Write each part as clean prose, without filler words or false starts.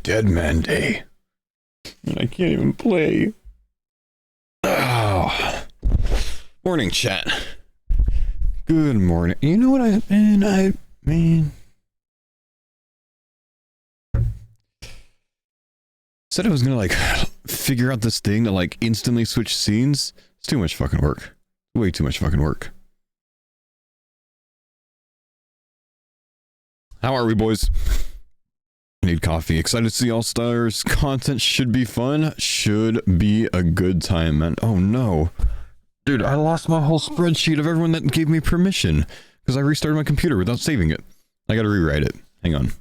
Dead Man Day. And I can't even play. Oh. Morning, chat. Good morning. You know what I mean? Said I was gonna, like, figure out this thing to, like, instantly switch scenes. It's too much fucking work. Way too much fucking work. How are we, boys? I need coffee. Excited to see All Stars. Content should be fun. Should be a good time, man. Oh no. Dude, I lost my whole spreadsheet of everyone that gave me permission because I restarted my computer without saving it. I gotta rewrite it. Hang on.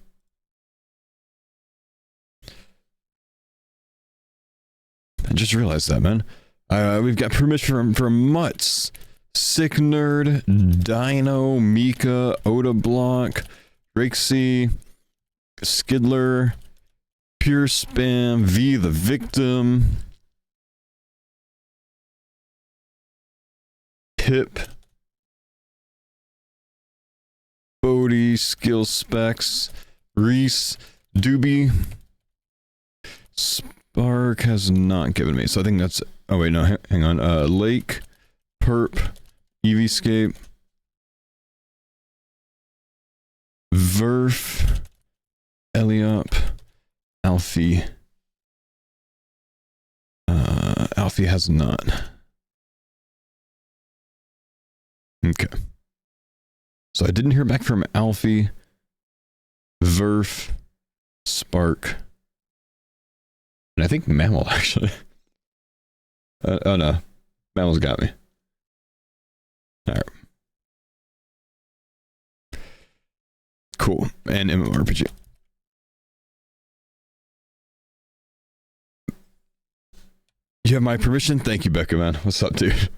I just realized that, man. We've got permission from Mutz, Sick Nerd, Dino, Mika, Oda Block, Rixie, Skidler, Pure Spam, V the Victim, Pip, Bodie, Skill Specs, Reese, Doobie, Spark has not given me, so I think that's, oh wait, no, hang on, Lake, Perp, Eevescape, Verf, Eliop, Alfie. Alfie has not. Okay. So I didn't hear back from Alfie, Verf, Spark, and I think Mammal actually. Oh no, Mammal's got me. All right. Cool. And MMORPG. You have my permission? Thank you, Becca, man. What's up, dude?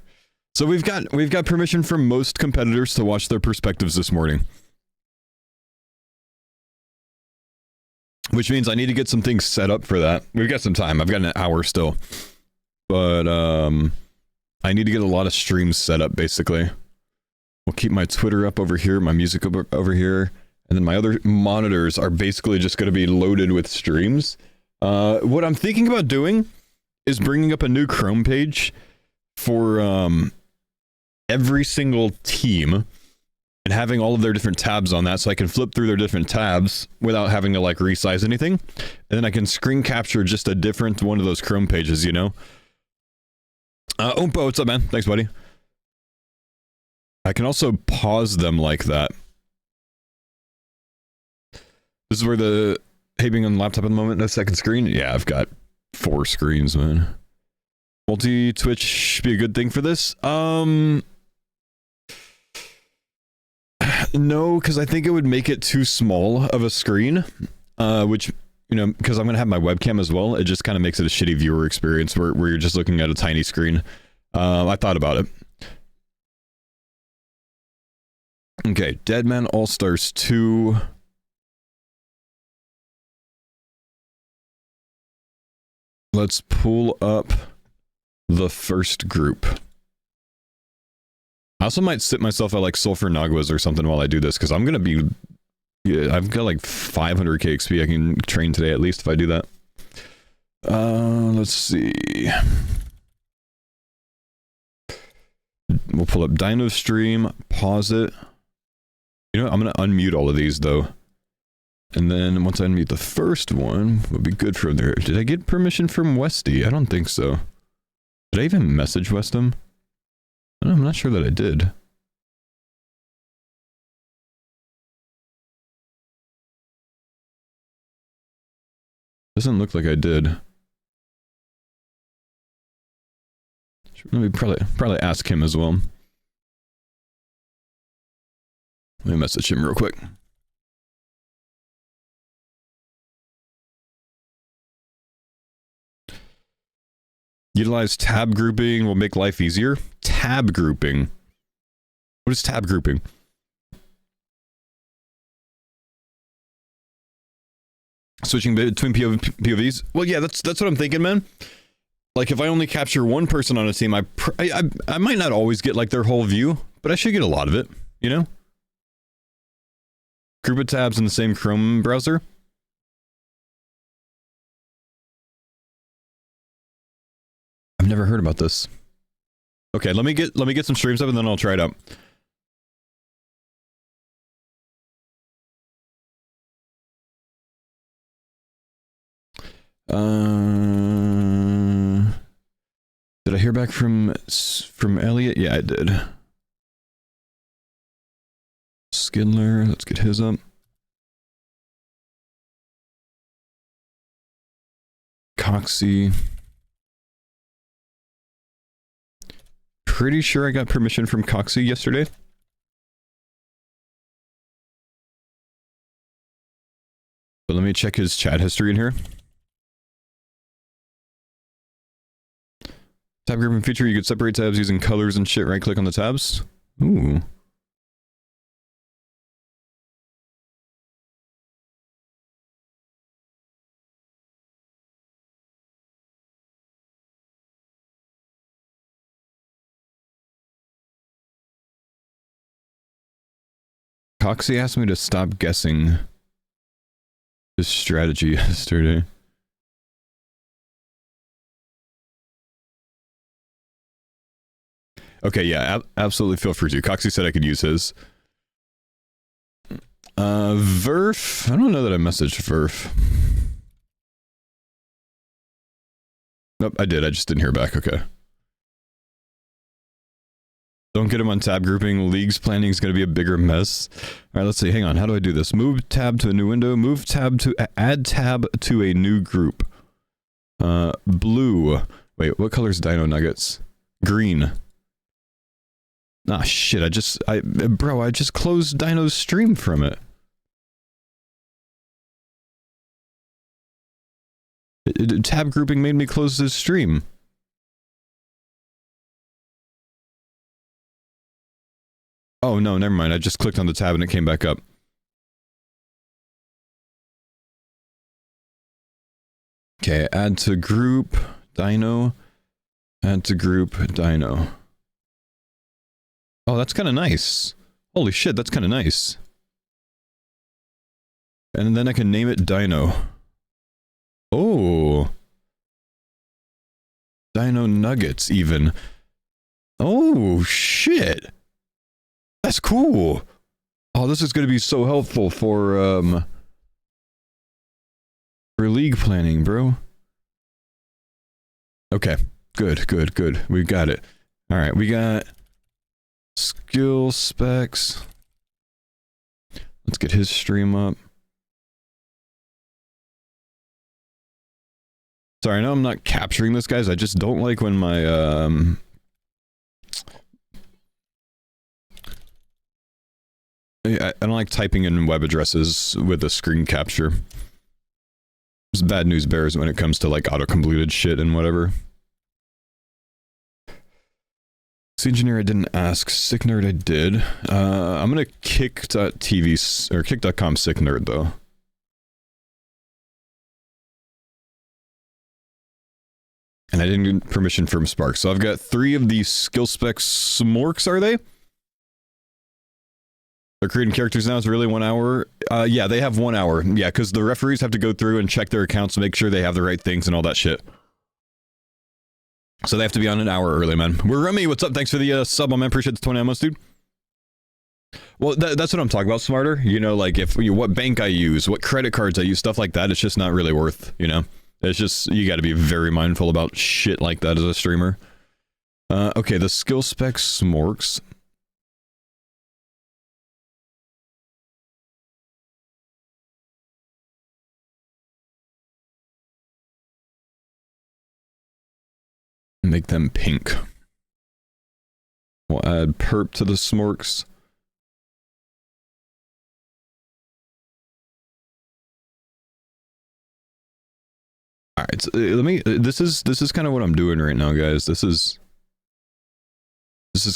So we've got permission from most competitors to watch their perspectives this morning. Which means I need to get some things set up for that. We've got some time. I've got an hour still. But I need to get a lot of streams set up, basically. We'll keep my Twitter up over here, my music up over here. And then my other monitors are basically just going to be loaded with streams. What I'm thinking about doing is bringing up a new Chrome page for every single team and having all of their different tabs on that so I can flip through their different tabs without having to like resize anything. And then I can screen capture just a different one of those Chrome pages, you know? Oompa, what's up, man? Thanks, buddy. I can also pause them like that. This is where the being on the laptop at the moment, no second screen. Yeah, I've got 4 screens, man. Multi-Twitch be a good thing for this? No, because I think it would make it too small of a screen, which, you know, because I'm going to have my webcam as well, it just kind of makes it a shitty viewer experience where you're just looking at a tiny screen. I thought about it. Okay, Deadman All-Stars 2... Let's pull up the first group. I also might sit myself at like Sulfur Naguas or something while I do this, because I'm gonna be... Yeah, I've got like 500k XP I can train today at least if I do that. Let's see. We'll pull up Dino Stream, pause it. You know what? I'm gonna unmute all of these though. And then once I unmute the first one, would be good from there. Did I get permission from Westy? I don't think so. Did I even message Westham? I'm not sure that I did. Doesn't look like I did. Let me probably ask him as well. Let me message him real quick. Utilize tab grouping will make life easier. Tab grouping. What is tab grouping? Switching between POVs? Well, yeah, that's what I'm thinking, man. Like, if I only capture one person on a team, I might not always get, like, their whole view, but I should get a lot of it, you know? Group of tabs in the same Chrome browser? I've never heard about this. Okay, let me get some streams up and then I'll try it out. Did I hear back from Elliot? Yeah, I did. Skidler, let's get his up. Coxie. Pretty sure I got permission from Coxie yesterday. But let me check his chat history in here. Tab grouping feature, you could separate tabs using colors and shit, right click on the tabs. Ooh. Coxie asked me to stop guessing his strategy yesterday. Okay, yeah, absolutely feel free to. Coxie said I could use his. Verf? I don't know that I messaged Verf. Nope, I did. I just didn't hear back. Okay. Don't get him on tab grouping. Leagues planning is going to be a bigger mess. All right, let's see. Hang on. How do I do this? Move tab to a new window. Move tab to... Add tab to a new group. Blue. Wait, what color is Dino Nuggets? Green. Ah, shit. I just closed Dino's stream from it. Tab grouping made me close his stream. Oh, no, never mind. I just clicked on the tab and it came back up. Okay, add to group, Dino. Add to group, Dino. Oh, that's kind of nice. Holy shit, that's kind of nice. And then I can name it Dino. Oh. Dino Nuggets, even. Oh, shit. That's cool. Oh, this is going to be so helpful for league planning, bro. Okay. Good, good, good. We got it. All right, we got skill specs. Let's get his stream up. Sorry, I know I'm not capturing this, guys. I just don't like when my I don't like typing in web addresses with a screen capture. It's bad news bears when it comes to like auto-completed shit and whatever. Engineer I didn't ask. Sick nerd I did. I'm gonna kick.tv or kick.com sick nerd though. And I didn't get permission from Spark. So I've got 3 of these skill specs smorks, are they? They're creating characters now. It's really 1 hour. Yeah, they have 1 hour. Yeah, because the referees have to go through and check their accounts to make sure they have the right things and all that shit. So they have to be on an hour early, man. We're Remy. What's up? Thanks for the sub, man. Appreciate the 20 almost, dude. Well, that's what I'm talking about, Smarter. You know, like if what bank I use, what credit cards I use, stuff like that. It's just not really worth, you know. It's just, you got to be very mindful about shit like that as a streamer. Okay, the skill specs smorks. Make them pink. We'll add perp to the smorks. All right, so let me. This is kind of what I'm doing right now, guys. This is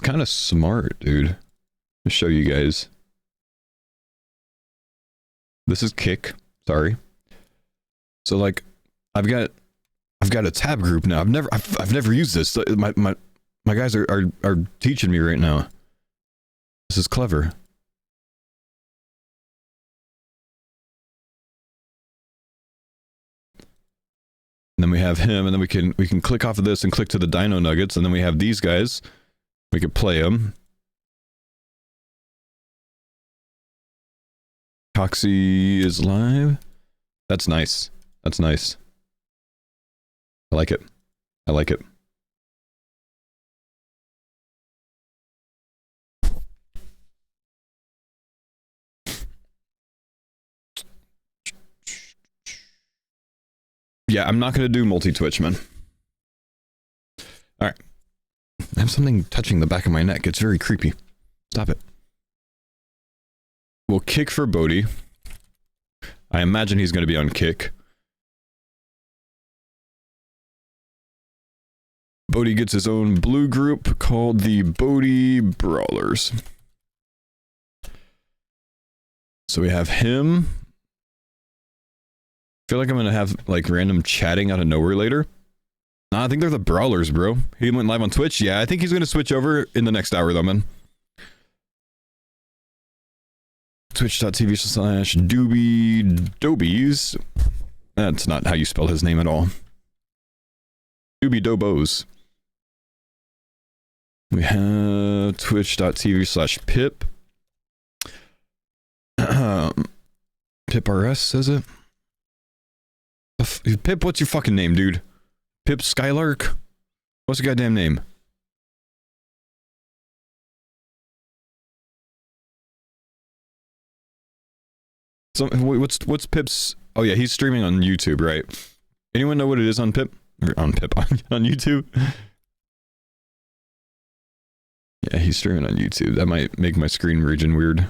kind of smart, dude. I'll show you guys. This is kick. Sorry. So like, I've got a tab group now. I've never used this. My guys are teaching me right now. This is clever. And then we we have him, and then we can click off of this and click to the Dino Nuggets, and then we have these guys. We could play them. Coxie is live. That's nice. That's nice. I like it. I like it. Yeah, I'm not going to do multi-Twitch, man. Alright. I have something touching the back of my neck. It's very creepy. Stop it. We'll kick for Bodhi. I imagine he's going to be on kick. Bodhi gets his own blue group called the Bodhi Brawlers. So we have him. I feel like I'm gonna have like random chatting out of nowhere later. Nah, I think they're the Brawlers, bro. He went live on Twitch. Yeah, I think he's gonna switch over in the next hour though, man. Twitch.tv/Doobie. That's not how you spell his name at all. Doobie Dobos. We have twitch.tv/Pip. Pip RS says it. Pip, what's your fucking name, dude? Pip Skylark? What's the goddamn name? So, what's Pip's? Oh yeah, he's streaming on YouTube, right? Anyone know what it is on Pip? Or on Pip on YouTube? Yeah, he's streaming on YouTube. That might make my screen region weird.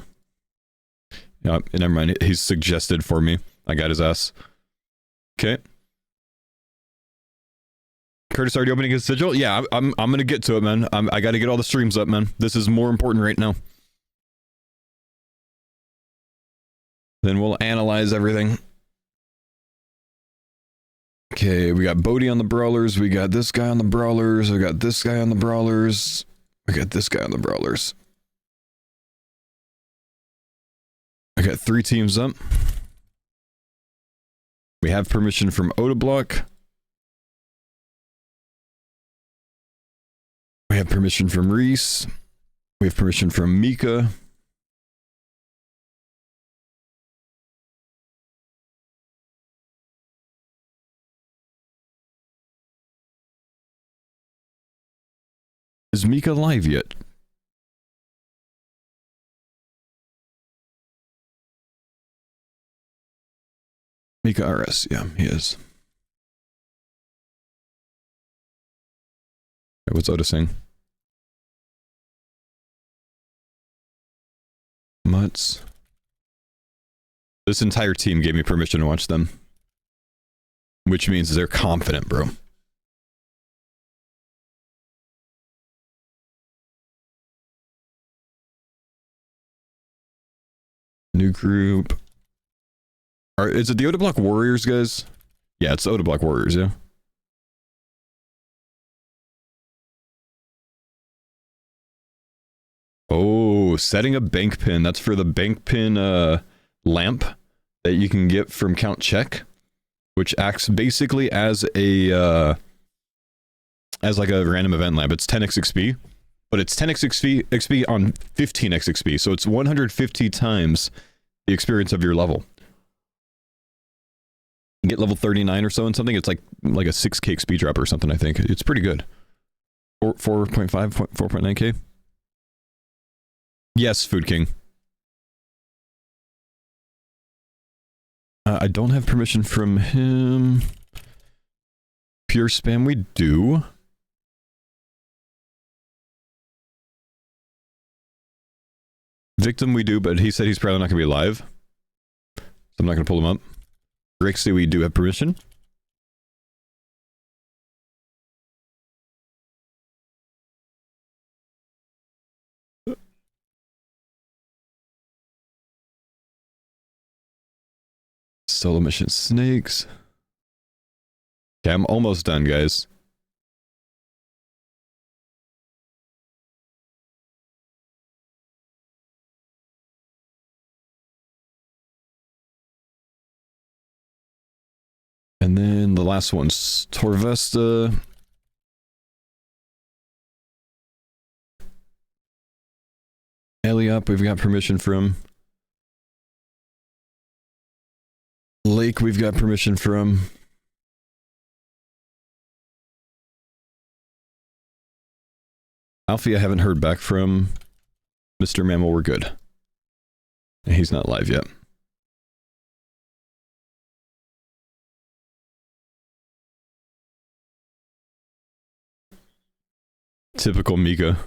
Yeah, never mind. He's suggested for me. I got his ass. Okay. Curtis already opening his sigil? Yeah, I'm gonna get to it, man. I gotta get all the streams up, man. This is more important right now. Then we'll analyze everything. Okay, we got Bodhi on the Brawlers. We got this guy on the Brawlers. We got this guy on the Brawlers. We got this guy on the Brawlers. I got 3 teams up. We have permission from Odablock. We have permission from Reese. We have permission from Mika. Is Mika live yet? Mika RS, yeah, he is. Hey, what's Oda saying? Mutts. This entire team gave me permission to watch them. Which means they're confident, bro. New group. Is it the Odablock Warriors, guys? Yeah, it's the Odablock Warriors, yeah. Oh, setting a bank pin. That's for the bank pin lamp that you can get from Count Check, which acts basically as a as like a random event lamp. It's 10x XP, but it's 10x XP on 15x XP, so it's 150 times the experience of your level. You get level 39 or so and something, it's like a 6k XP drop or something, I think. It's pretty good. 4.5, 4.9k? Yes, Food King. I don't have permission from him. Pure spam, we do. Victim, we do, but he said he's probably not going to be live. So I'm not going to pull him up. Rixie, we do have permission. Solo mission snakes. Okay, I'm almost done, guys. And then the last ones. Torvesta. Eliop, we've got permission from. Lake, we've got permission from. Alfie, I haven't heard back from. Mr. Mammal, we're good. He's not live yet. Typical Mika.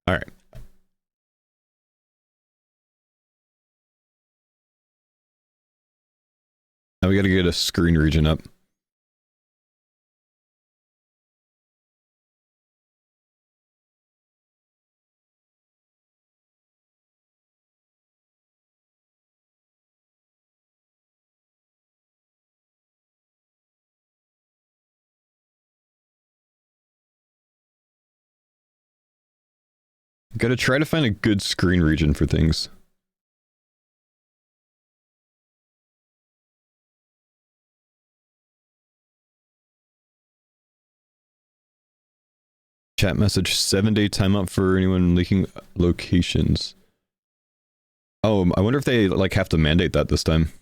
All right. Now we got to get a screen region up. Got to try to find a good screen region for things. Chat message, 7-day timeout for anyone leaking locations. Oh, I wonder if they like have to mandate that this time.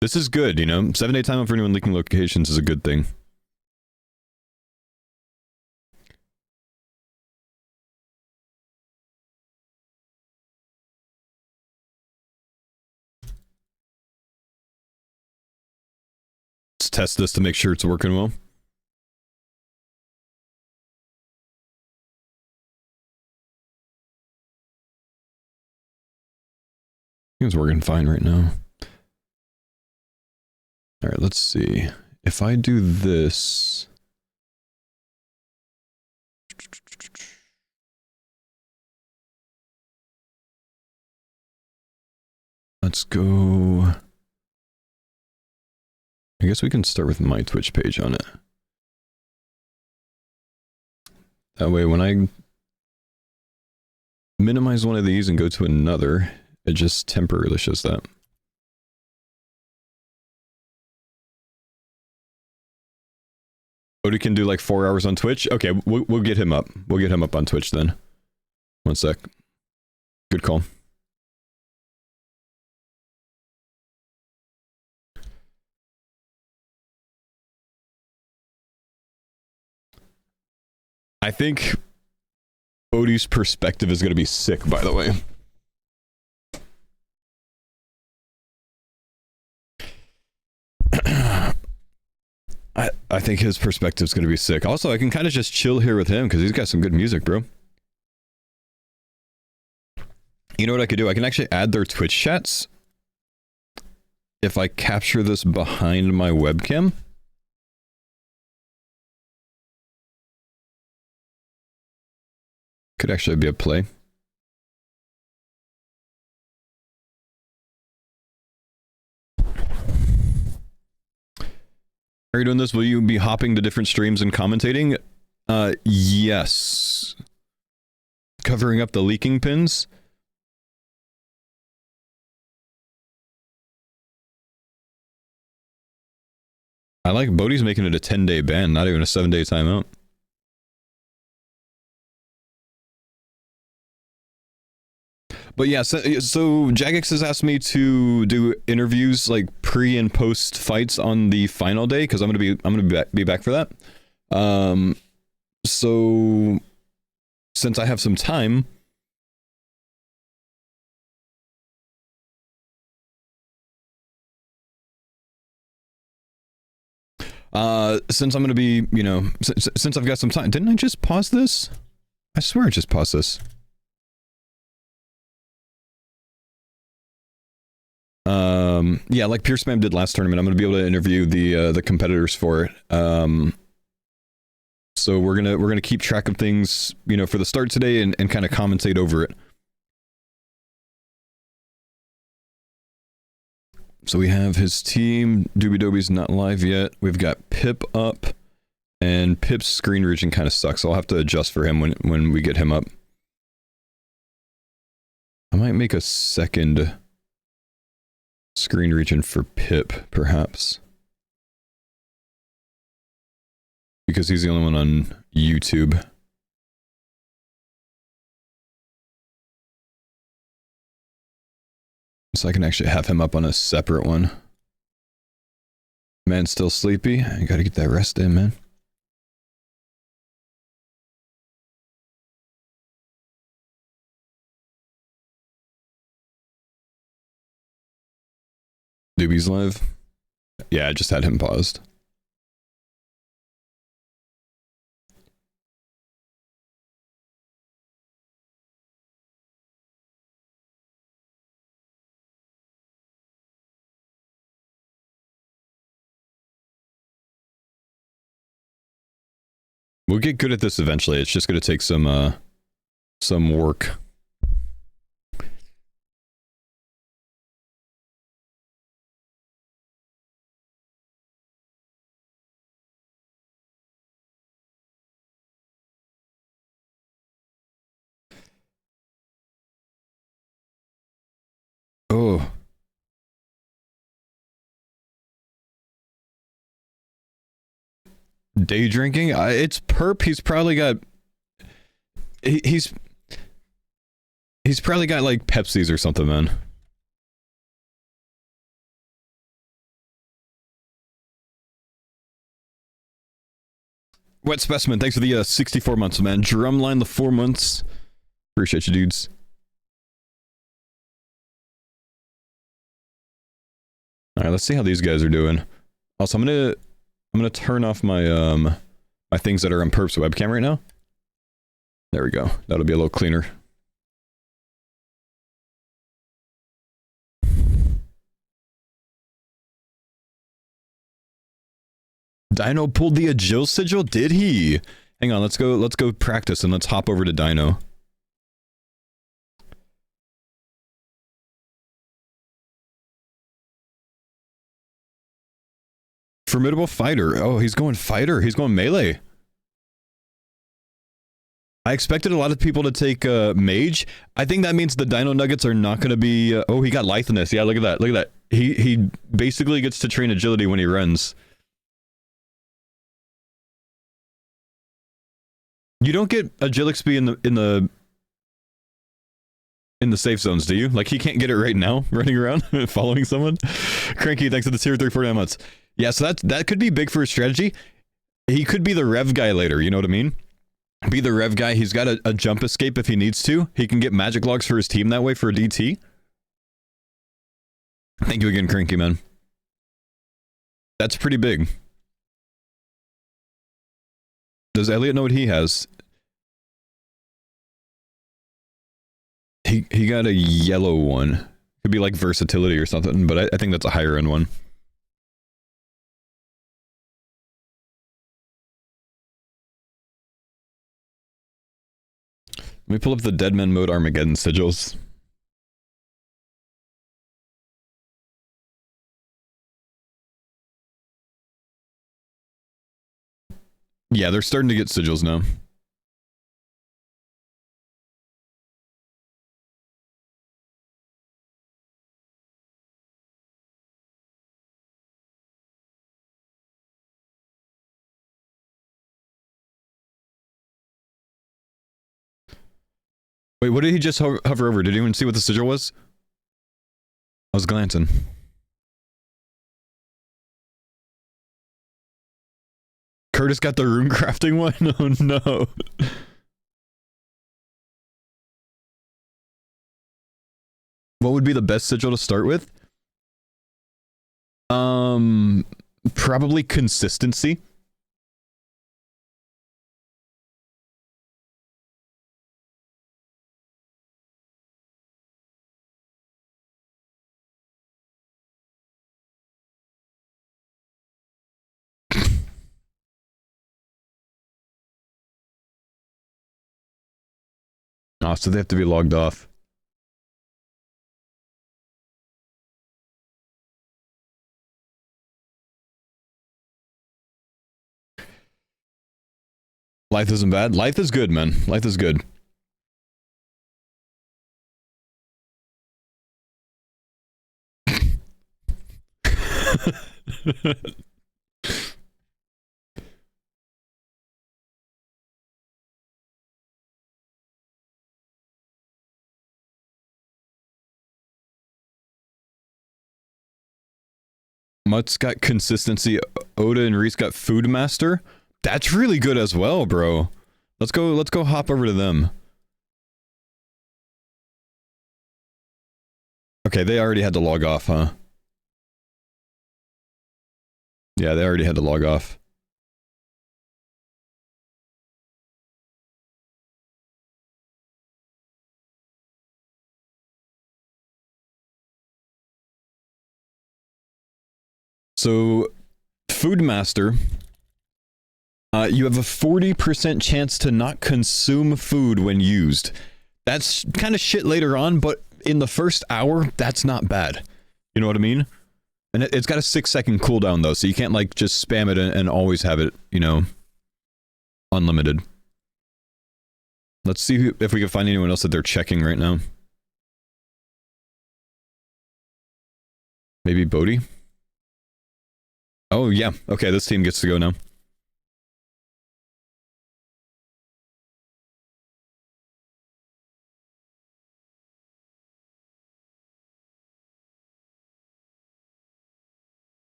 This is good, you know? 7-day timeout for anyone leaking locations is a good thing. Let's test this to make sure it's working well. I think it's working fine right now. All right, let's see. If I do this... Let's go... I guess we can start with my Twitch page on it. That way, when I minimize one of these and go to another, it just temporarily shows that. Odie can do like 4 hours on Twitch? Okay, we'll get him up. We'll get him up on Twitch then. One sec. Good call. I think Odie's perspective is going to be sick, by the way. I think his perspective is going to be sick. Also, I can kind of just chill here with him because he's got some good music, bro. You know what I could do? I can actually add their Twitch chats if I capture this behind my webcam. Could actually be a play. Are you doing this? Will you be hopping to different streams and commentating? Yes. Covering up the leaking pins. I like Bodhi's making it a 10-day ban, not even a 7-day timeout. But yeah, so Jagex has asked me to do interviews like pre and post fights on the final day because I'm gonna be back for that. So since I have some time, since I'm gonna be, you know, since I've got some time, didn't I just pause this? I swear I just paused this. Yeah, like Pure Spam did last tournament, I'm gonna be able to interview the competitors for it. So we're gonna keep track of things, you know, for the start today and kind of commentate over it. So we have his team. Doobie Doobie's not live yet. We've got Pip up, and Pip's screen region kind of sucks. So I'll have to adjust for him when we get him up. I might make a second screen region for Pip, perhaps. Because he's the only one on YouTube. So I can actually have him up on a separate one. Man's still sleepy. I gotta get that rest in, man. Doobie's live. Yeah, I just had him paused. We'll get good at this eventually. It's just gonna take some work. Oh. Day drinking? It's perp. He's probably got... He's probably got, like, Pepsis or something, man. Wet Specimen, thanks for the 64 months, man. Drumline, the 4 months. Appreciate you, dudes. All right, let's see how these guys are doing. Also, I'm gonna turn off my my things that are on Perp's webcam right now. There we go. That'll be a little cleaner. Dino pulled the Agil sigil? Did he? Hang on, let's go practice and let's hop over to Dino. Formidable fighter. Oh, he's going fighter. He's going melee. I expected a lot of people to take mage. I think that means the Dino Nuggets are not going to be... oh, he got Litheness. Yeah, look at that. Look at that. He basically gets to train agility when he runs. You don't get Agil XP in the safe zones, do you? Like, he can't get it right now, running around, following someone? Cranky, thanks for the tier 349 months. Yeah, so that could be big for his strategy. He could be the rev guy later, you know what I mean? Be the rev guy. He's got a jump escape if he needs to. He can get magic logs for his team that way for a DT. Thank you again, Cranky, man. That's pretty big. Does Elliot know what he has? He got a yellow one. Could be like versatility or something, but I think that's a higher end one. Let me pull up the Deadman mode Armageddon sigils. Yeah, they're starting to get sigils now. Wait, what did he just hover over? Did anyone see what the sigil was? I was glancing. Curtis got the rune crafting one? Oh no. What would be the best sigil to start with? Probably consistency. Oh, so they have to be logged off. Life isn't bad. Life is good, man. Life is good. Mutt's got consistency. Oda and Reese got Food Master. That's really good as well, bro. Let's go hop over to them. Okay, they already had to log off, huh? Yeah, they already had to log off. So, Food Master, you have a 40% chance to not consume food when used. That's kind of shit later on, but in the first hour, that's not bad. You know what I mean? And it's got a 6-second cooldown though, so you can't like just spam it and always have it, you know, unlimited. Let's see if we can find anyone else that they're checking right now. Maybe Bodhi? Oh yeah, okay, this team gets to go now.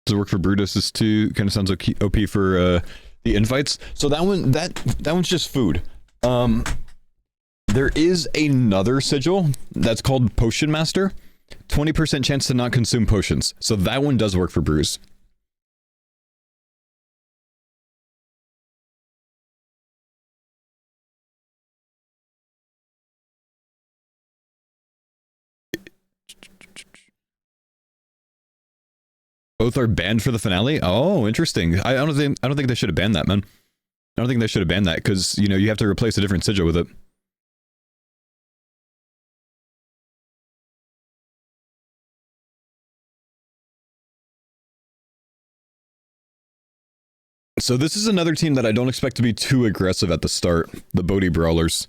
Does it work for Brutus's too? Kind of sounds OP for the invites. So that one's just food. There is another sigil that's called Potion Master. 20% chance to not consume potions. So that one does work for Bruce. Both are banned for the finale? Oh, interesting. I don't think they should have banned that, man. I don't think they should have banned that because, you know, you have to replace a different sigil with it. So this is another team that I don't expect to be too aggressive at the start. The Bodhi Brawlers.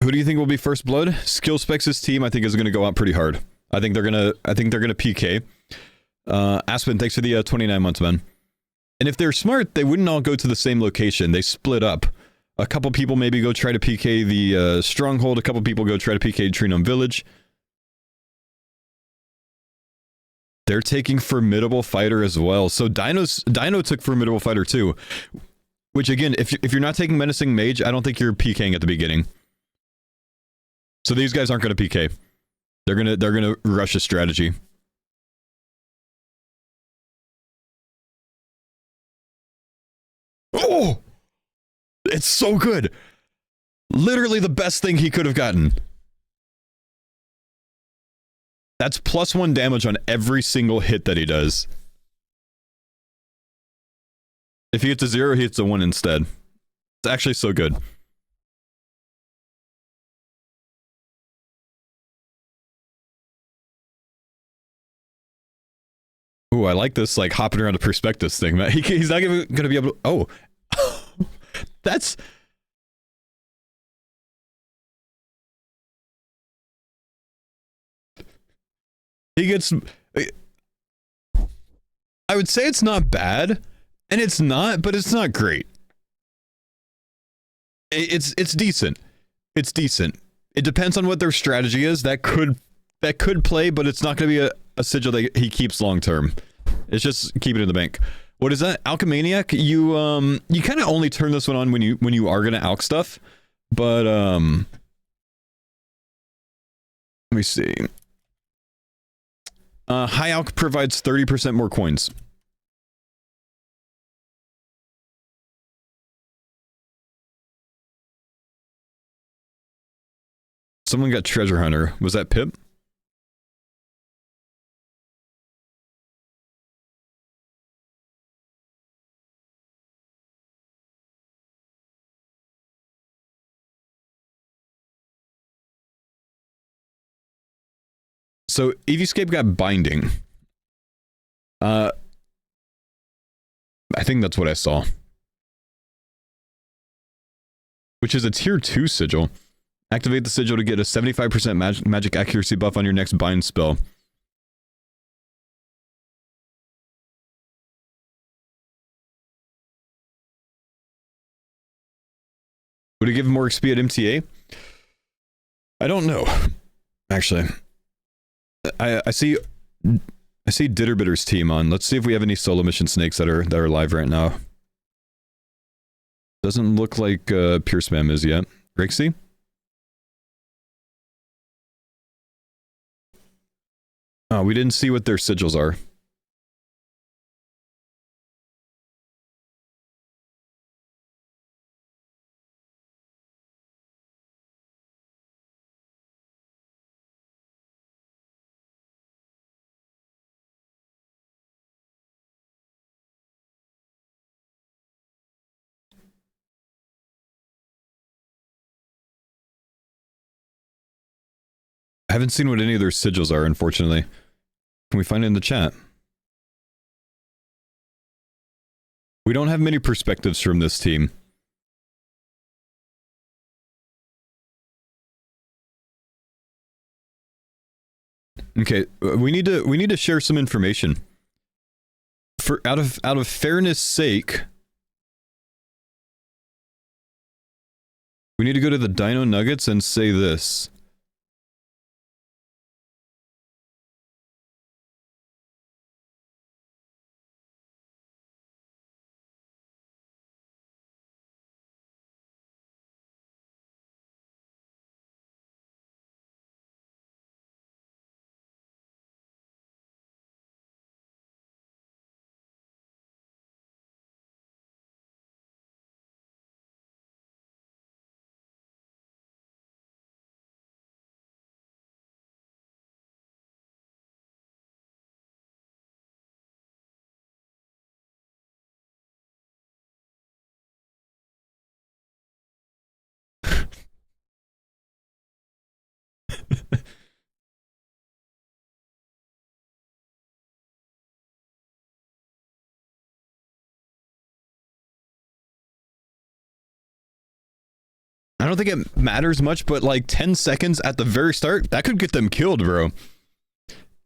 Who do you think will be first blood? Skill Specs' team, I think, is going to go out pretty hard. I think they're gonna PK. Aspen, thanks for the 29 months, man. And if they're smart, they wouldn't all go to the same location. They split up. A couple people maybe go try to PK the Stronghold. A couple people go try to PK Trinum Village. They're taking Formidable Fighter as well. So Dino took Formidable Fighter too. Which again, if you're not taking Menacing Mage, I don't think you're PKing at the beginning. So these guys aren't going to PK. They're gonna rush a strategy. Oh! It's so good! Literally the best thing he could have gotten. That's +1 damage on every single hit that he does. If he hits a 0, he hits a 1 instead. It's actually so good. Ooh, I like this, like, hopping around the perspectives thing, man. He's not even gonna be able to... Oh. That's... He gets... I would say it's not bad, and it's not, but it's not great. It's decent. It's decent. It depends on what their strategy is. That could play, but it's not going to be a sigil that he keeps long term. It's just keep it in the bank. What is that? Alchemaniac? You kind of only turn this one on when you are going to alch stuff, but me see. High Alch provides 30% more coins. Someone got Treasure Hunter. Was that Pip? So Eevescape got Binding. I think that's what I saw. Which is a tier 2 sigil. Activate the sigil to get a 75% magic accuracy buff on your next bind spell. Would it give more XP at MTA? I don't know. Actually. I see Ditterbitter's team on. Let's see if we have any solo mission snakes that are live right now. Doesn't look like Pure Spam is yet. Rixie? Oh, we didn't see what their sigils are. I haven't seen what any of their sigils are, unfortunately. Can we find it in the chat? We don't have many perspectives from this team. Okay, we need to share some information. For out of fairness sake, we need to go to the Dino Nuggets and say this. I don't think it matters much, but like 10 seconds at the very start, that could get them killed, bro.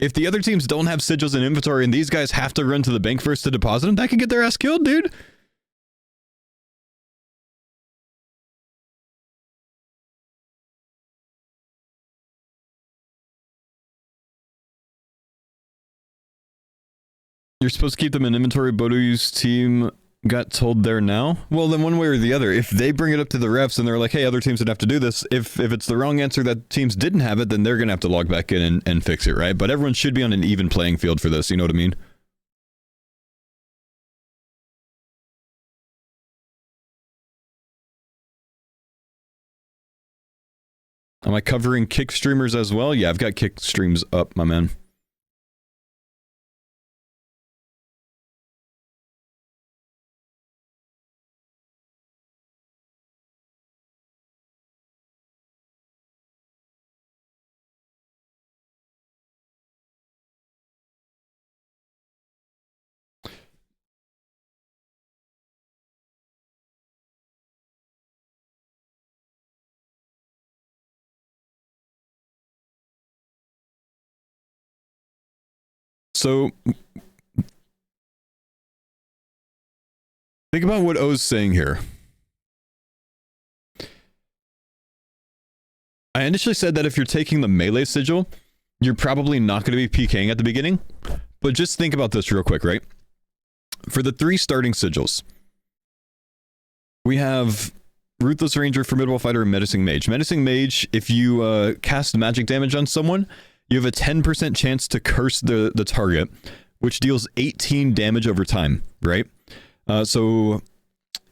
If the other teams don't have sigils in inventory and these guys have to run to the bank first to deposit them, that could get their ass killed, dude. You're supposed to keep them in inventory. Bodo's team got told there now. Well, then one way or the other, if they bring it up to the refs and they're like, hey, other teams would have to do this, if it's the wrong answer that teams didn't have it, then they're going to have to log back in and fix it, right? But everyone should be on an even playing field for this, you know what I mean? Am I covering kick streamers as well? Yeah, I've got kick streams up, my man. So, think about what O's saying here. I initially said that if you're taking the melee sigil, you're probably not going to be PKing at the beginning. But just think about this real quick, right? For the 3 starting sigils, we have Ruthless Ranger, Formidable Fighter, and Menacing Mage. Menacing Mage, if you cast magic damage on someone, you have a 10% chance to curse the target, which deals 18 damage over time, right? So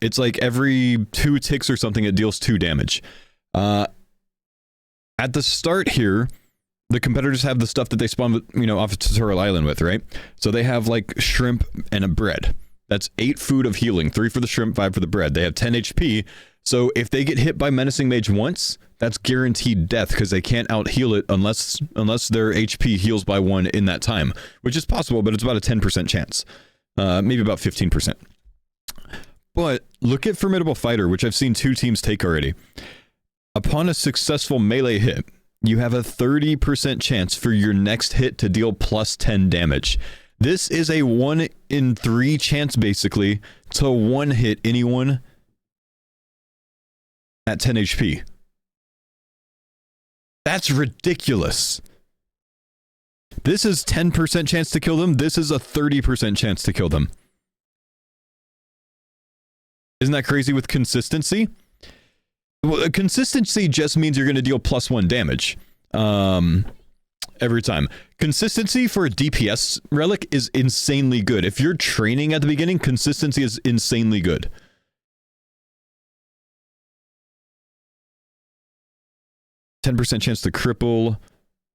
it's like every 2 ticks or something, it deals 2 damage. At the start here, the competitors have the stuff that they spawn with, you know, off of Tutorial Island with, right? So they have like shrimp and a bread. That's 8 food of healing, 3 for the shrimp, 5 for the bread. They have 10 HP. So if they get hit by Menacing Mage once, that's guaranteed death because they can't out heal it unless their HP heals by 1 in that time, which is possible, but it's about a 10% chance. Maybe about 15%. But look at Formidable Fighter, which I've seen 2 teams take already. Upon a successful melee hit, you have a 30% chance for your next hit to deal plus 10 damage. This is a 1 in 3 chance, basically, to one-hit anyone at 10 HP. That's ridiculous. This is 10% chance to kill them. This is a 30% chance to kill them. Isn't that crazy with consistency? Well, consistency just means you're going to deal plus 1 damage every time. Consistency for a DPS relic is insanely good. If you're training at the beginning, consistency is insanely good. %10 chance to cripple.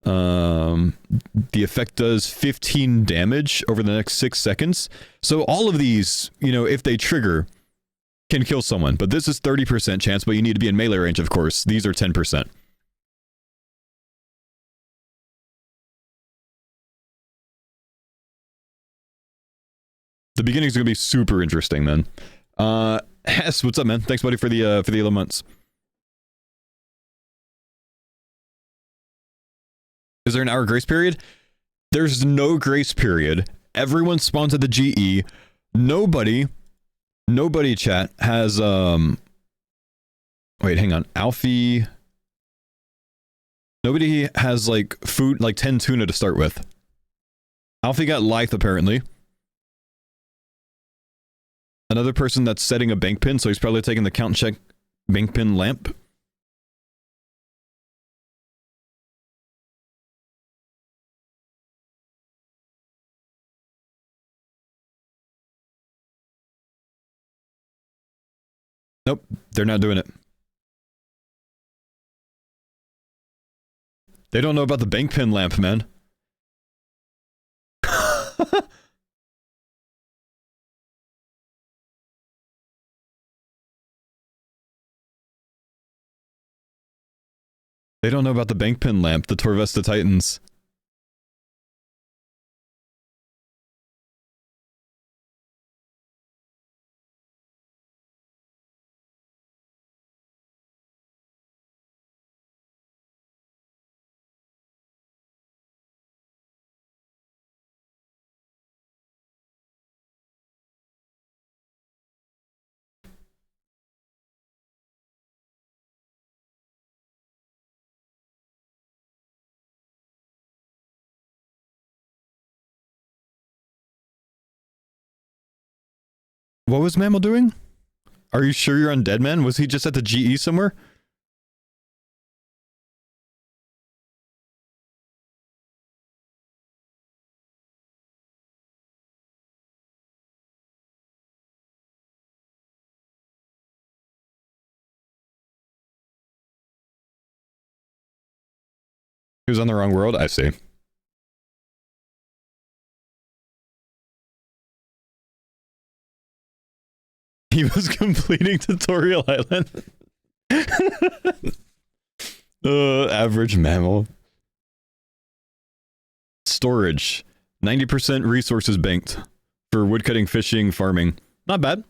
The effect does 15 damage over the next 6 seconds. So all of these, you know, if they trigger, can kill someone, but this is 30% chance, but you need to be in melee range, of course. These are 10%. The beginning is going to be super interesting, man. Hess, what's up, man? Thanks, buddy, for the 11 months. Is there an hour grace period? There's no grace period. Everyone spawns at the GE. Nobody, chat, has, wait, hang on. Alfie. Nobody has, like, food, like 10 tuna to start with. Alfie got Lithe, apparently. Another person that's setting a bank pin, so he's probably taking the count and check bank pin lamp. Nope, they're not doing it. They don't know about the bank pin lamp, man. They don't know about the bank pin lamp, the Torvesta Titans. What was Mammal doing? Are you sure you're undead, man? Was he just at the GE somewhere? He was on the wrong world? I see. He was completing Tutorial Island. Average mammal. Storage. 90% resources banked for woodcutting, fishing, farming. Not bad.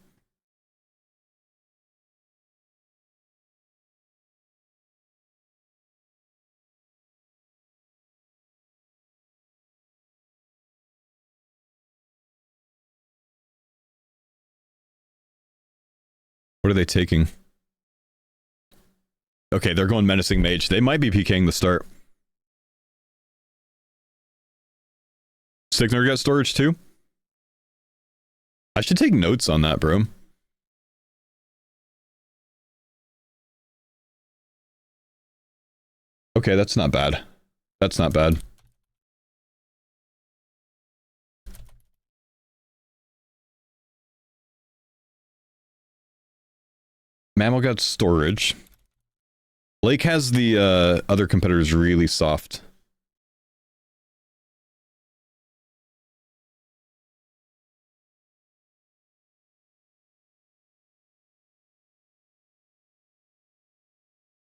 What are they taking? Okay, they're going Menacing Mage. They might be PKing the start. Signer got storage too? I should take notes on that, bro. Okay, that's not bad. That's not bad. Mammal got storage. Blake has the other competitors really soft.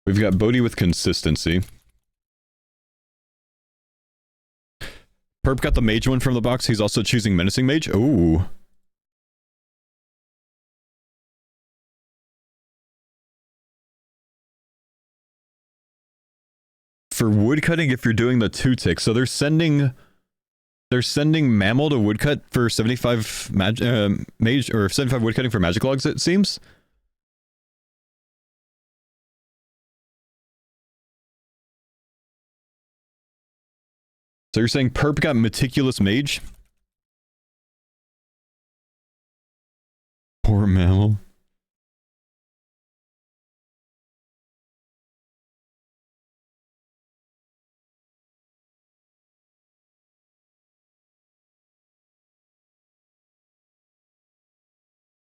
We've got Bodhi with consistency. Perp got the mage one from the box. He's also choosing menacing mage. Ooh. For woodcutting, if you're doing the 2-tick, so they're sending mammal to woodcut for 75 mage or 75 woodcutting for magic logs, it seems. So you're saying Perp got meticulous mage? Poor mammal.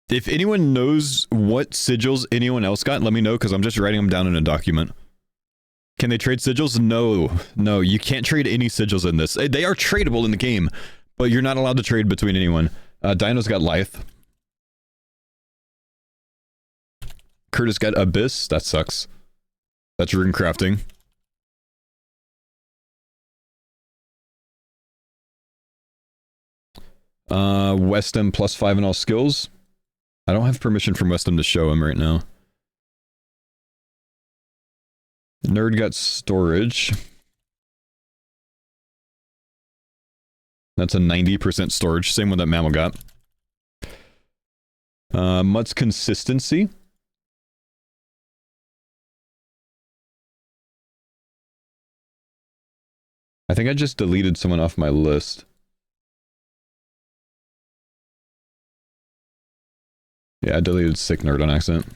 If anyone knows what sigils anyone else got, let me know, because I'm just writing them down in a document. Can they trade sigils? No. No, you can't trade any sigils in this. They are tradable in the game, but you're not allowed to trade between anyone. Dino's got Lithe. Curtis got Abyss. That sucks. That's rune crafting. Westham +5 in all skills. I don't have permission from Westham to show him right now. Nerd got storage. That's a 90% storage. Same one that Mammal got. Mutt's consistency. I think I just deleted someone off my list. Yeah, I deleted Sick Nerd on accident.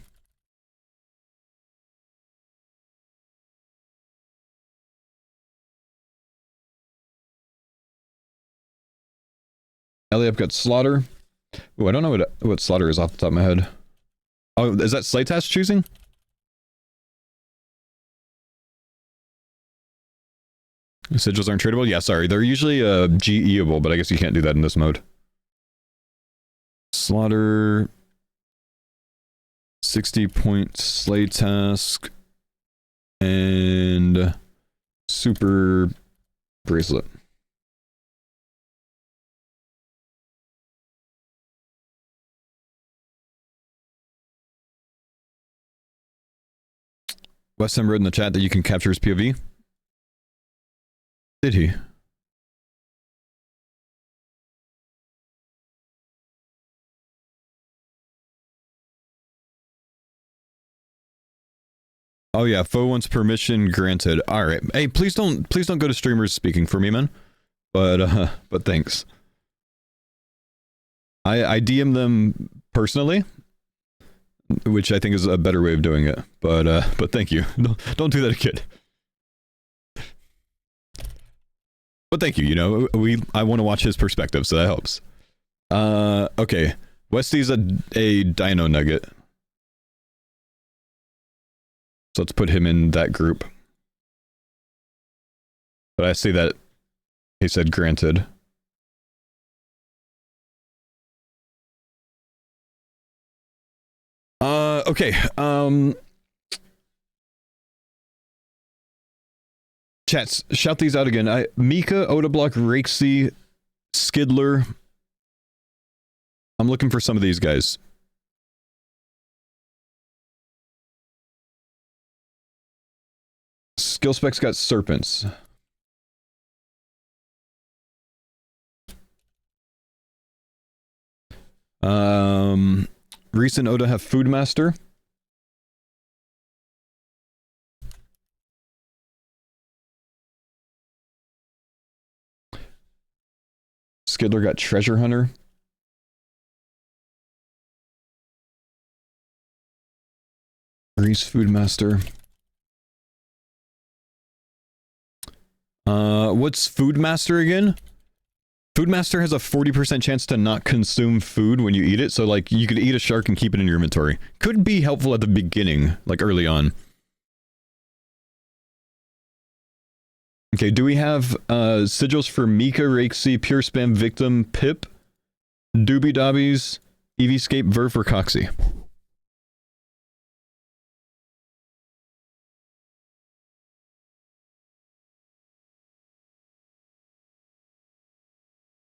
Eliab got Slaughter. Ooh, I don't know what Slaughter is off the top of my head. Oh, is that Slaytask choosing? Sigils aren't tradable? Yeah, sorry. They're usually GE-able, but I guess you can't do that in this mode. Slaughter... 60-point Slaytask... and... Super... Bracelet. Westham wrote in the chat that you can capture his POV. Did he? Oh yeah, Faux wants permission granted. All right. Hey, please don't go to streamers speaking for me, man. But thanks. I DM them personally, which I think is a better way of doing it. But thank you. Don't do that, kid. But thank you. You know, I want to watch his perspective, so that helps. Okay. Westy's a Dino Nugget. So let's put him in that group. But I see that he said granted. Okay. Chats, shout these out again. Mika, Odablock, Rakesy, Skidler. I'm looking for some of these guys. Skill specs got serpents. Recent Oda have Foodmaster. Skidler got Treasure Hunter. Grease Foodmaster. What's Food Master again? Food Master has a 40% chance to not consume food when you eat it, so like you could eat a shark and keep it in your inventory. Could be helpful at the beginning, like early on. Okay, do we have sigils for Mika, Rakesy, Pure Spam, Victim, Pip, Doobie Dobbies, Eevescape, Verf, or Coxie?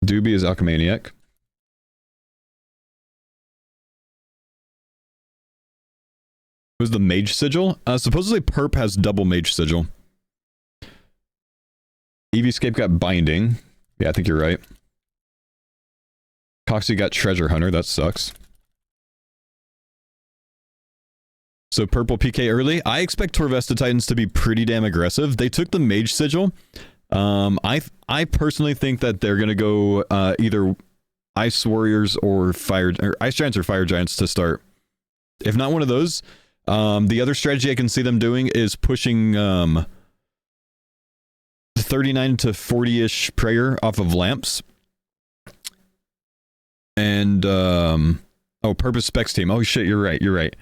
Doobie is Alchemaniac. Was the Mage Sigil? Supposedly Perp has double Mage Sigil. Eevescape got Binding. Yeah, I think you're right. Coxie got Treasure Hunter. That sucks. So purple PK early. I expect Torvesta Titans to be pretty damn aggressive. They took the Mage Sigil. I personally think that they're gonna go either Ice Warriors or Ice Giants or Fire Giants to start. If not one of those, the other strategy I can see them doing is pushing 39 to 40-ish prayer off of lamps. And Purpose Specs team. Oh shit, you're right.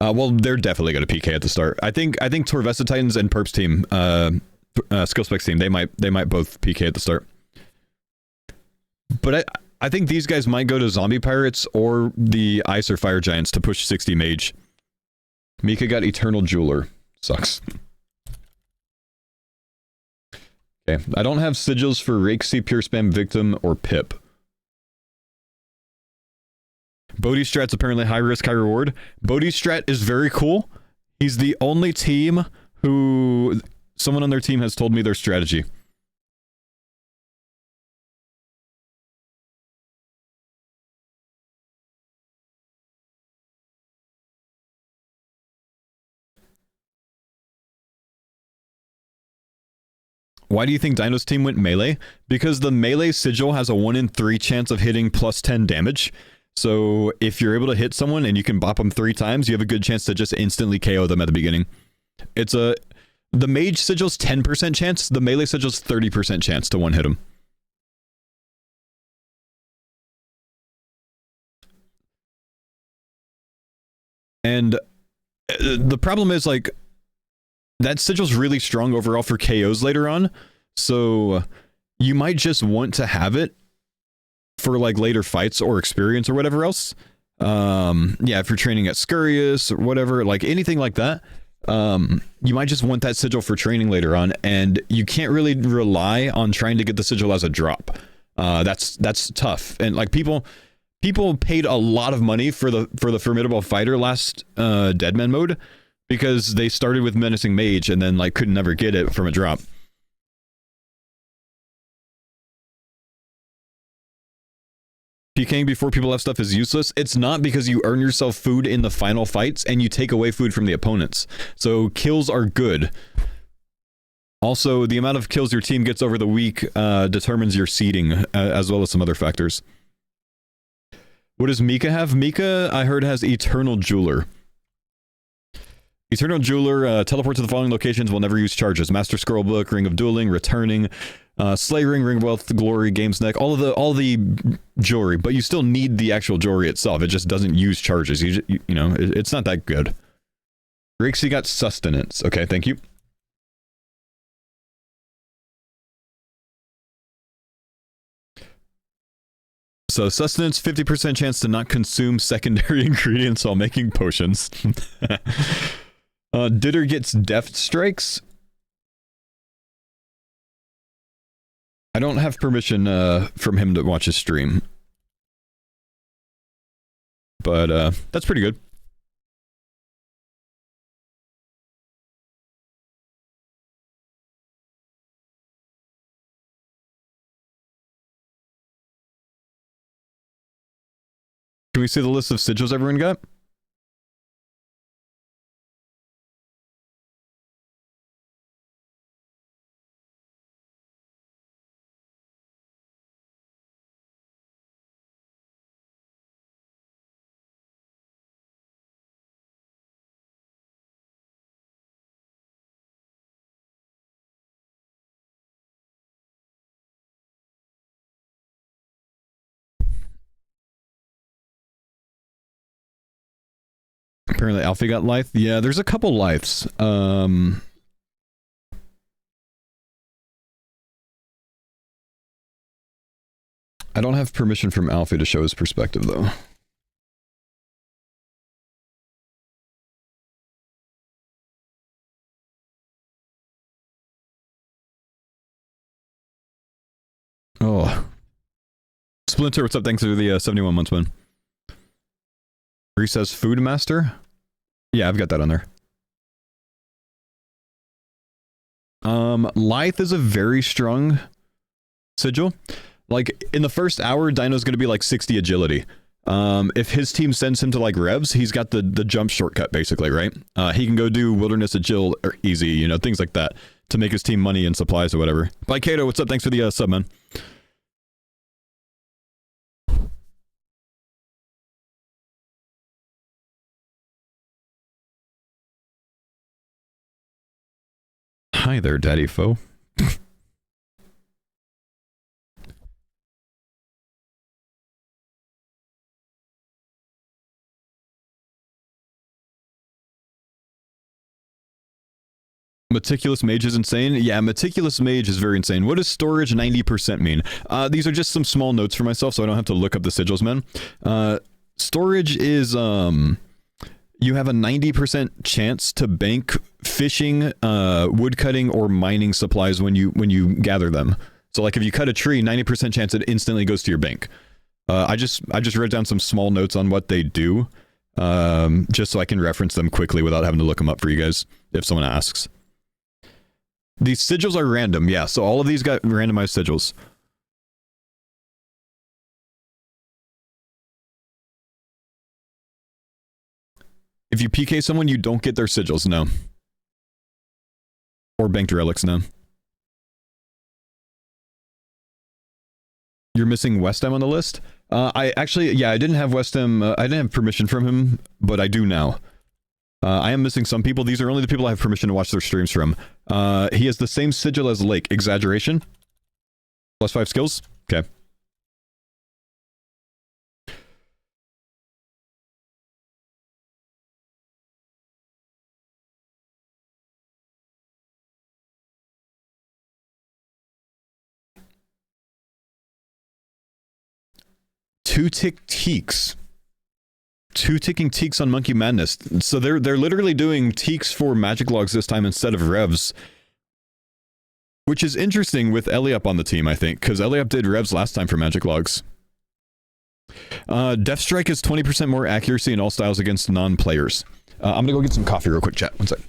Well, they're definitely going to PK at the start. I think Torvesta Titans and Perps team, Skill Specs team, they might both PK at the start. But I think these guys might go to Zombie Pirates or the Ice or Fire Giants to push 60 Mage. Mika got Eternal Jeweler. Sucks. Okay, I don't have sigils for Rakesy, Pure Spam, Victim, or Pip. Bodhi strat's apparently high risk, high reward. Bodhi strat is very cool. He's the only team who someone on their team has told me their strategy. Why do you think Dino's team went melee? Because the melee sigil has a 1 in 3 chance of hitting plus 10 damage. So if you're able to hit someone and you can bop them 3 times, you have a good chance to just instantly KO them at the beginning. The mage sigil's 10% chance, the melee sigil's 30% chance to one hit them. And the problem is, like, that sigil's really strong overall for KOs later on, so you might just want to have it for like later fights or experience or whatever else. Yeah, if you're training at Skirmishes or whatever, like anything like that, you might just want that sigil for training later on, and you can't really rely on trying to get the sigil as a drop. That's tough, and like people paid a lot of money for the Formidable Fighter last Deadman mode, because they started with Menacing Mage and then like could never get it from a drop. PKing before people have stuff is useless. It's not, because you earn yourself food in the final fights and you take away food from the opponents. So kills are good. Also, the amount of kills your team gets over the week determines your seeding, as well as some other factors. What does Mika have? Mika, I heard, has Eternal Jeweler. Eternal Jeweler, teleport to the following locations, will never use charges. Master Scroll Book, Ring of Dueling, Returning, Slay Ring, Ring of Wealth, Glory, Games Neck, all the jewelry, but you still need the actual jewelry itself. It just doesn't use charges. You know, it's not that good. Rixie got Sustenance. Okay, thank you. So Sustenance, 50% chance to not consume secondary ingredients while making potions. Ditter gets Deft Strikes. I don't have permission from him to watch his stream. But that's pretty good. Can we see the list of sigils everyone got? Apparently Alfie got Lithe. Yeah, there's a couple Lithes. I don't have permission from Alfie to show his perspective, though. Oh. Splinter, what's up? Thanks for the 71 months, man. Reese says Food Master? Yeah, I've got that on there. Lithe is a very strong sigil. Like, in the first hour, Dino's gonna be like 60 agility. If his team sends him to like revs, he's got the jump shortcut, basically, right? He can go do Wilderness Agil or easy, you know, things like that to make his team money and supplies or whatever. Bye, Kato, what's up? Thanks for the sub, man. Hi there, Daddy Faux. Meticulous Mage is insane? Yeah, Meticulous Mage is very insane. What does storage 90% mean? These are just some small notes for myself, so I don't have to look up the sigils, man. Storage is, you have a 90% chance to bank fishing, woodcutting, or mining supplies when you gather them. So, like, if you cut a tree, 90% chance it instantly goes to your bank. I just wrote down some small notes on what they do, just so I can reference them quickly without having to look them up for you guys, if someone asks. These sigils are random, yeah, so all of these got randomized sigils. If you PK someone, you don't get their sigils, no. Or banked relics, no. You're missing Westham on the list? I didn't have Westham, I didn't have permission from him, but I do now. I am missing some people. These are only the people I have permission to watch their streams from. He has the same sigil as Lake. Exaggeration. +5 skills. Okay. Two-tick teaks. Two-ticking teaks on Monkey Madness. So they're literally doing teaks for magic logs this time instead of revs. Which is interesting with Eliup on the team, I think, because Eliup did revs last time for magic logs. Death Strike is 20% more accuracy in all styles against non-players. I'm gonna go get some coffee real quick, chat. One sec.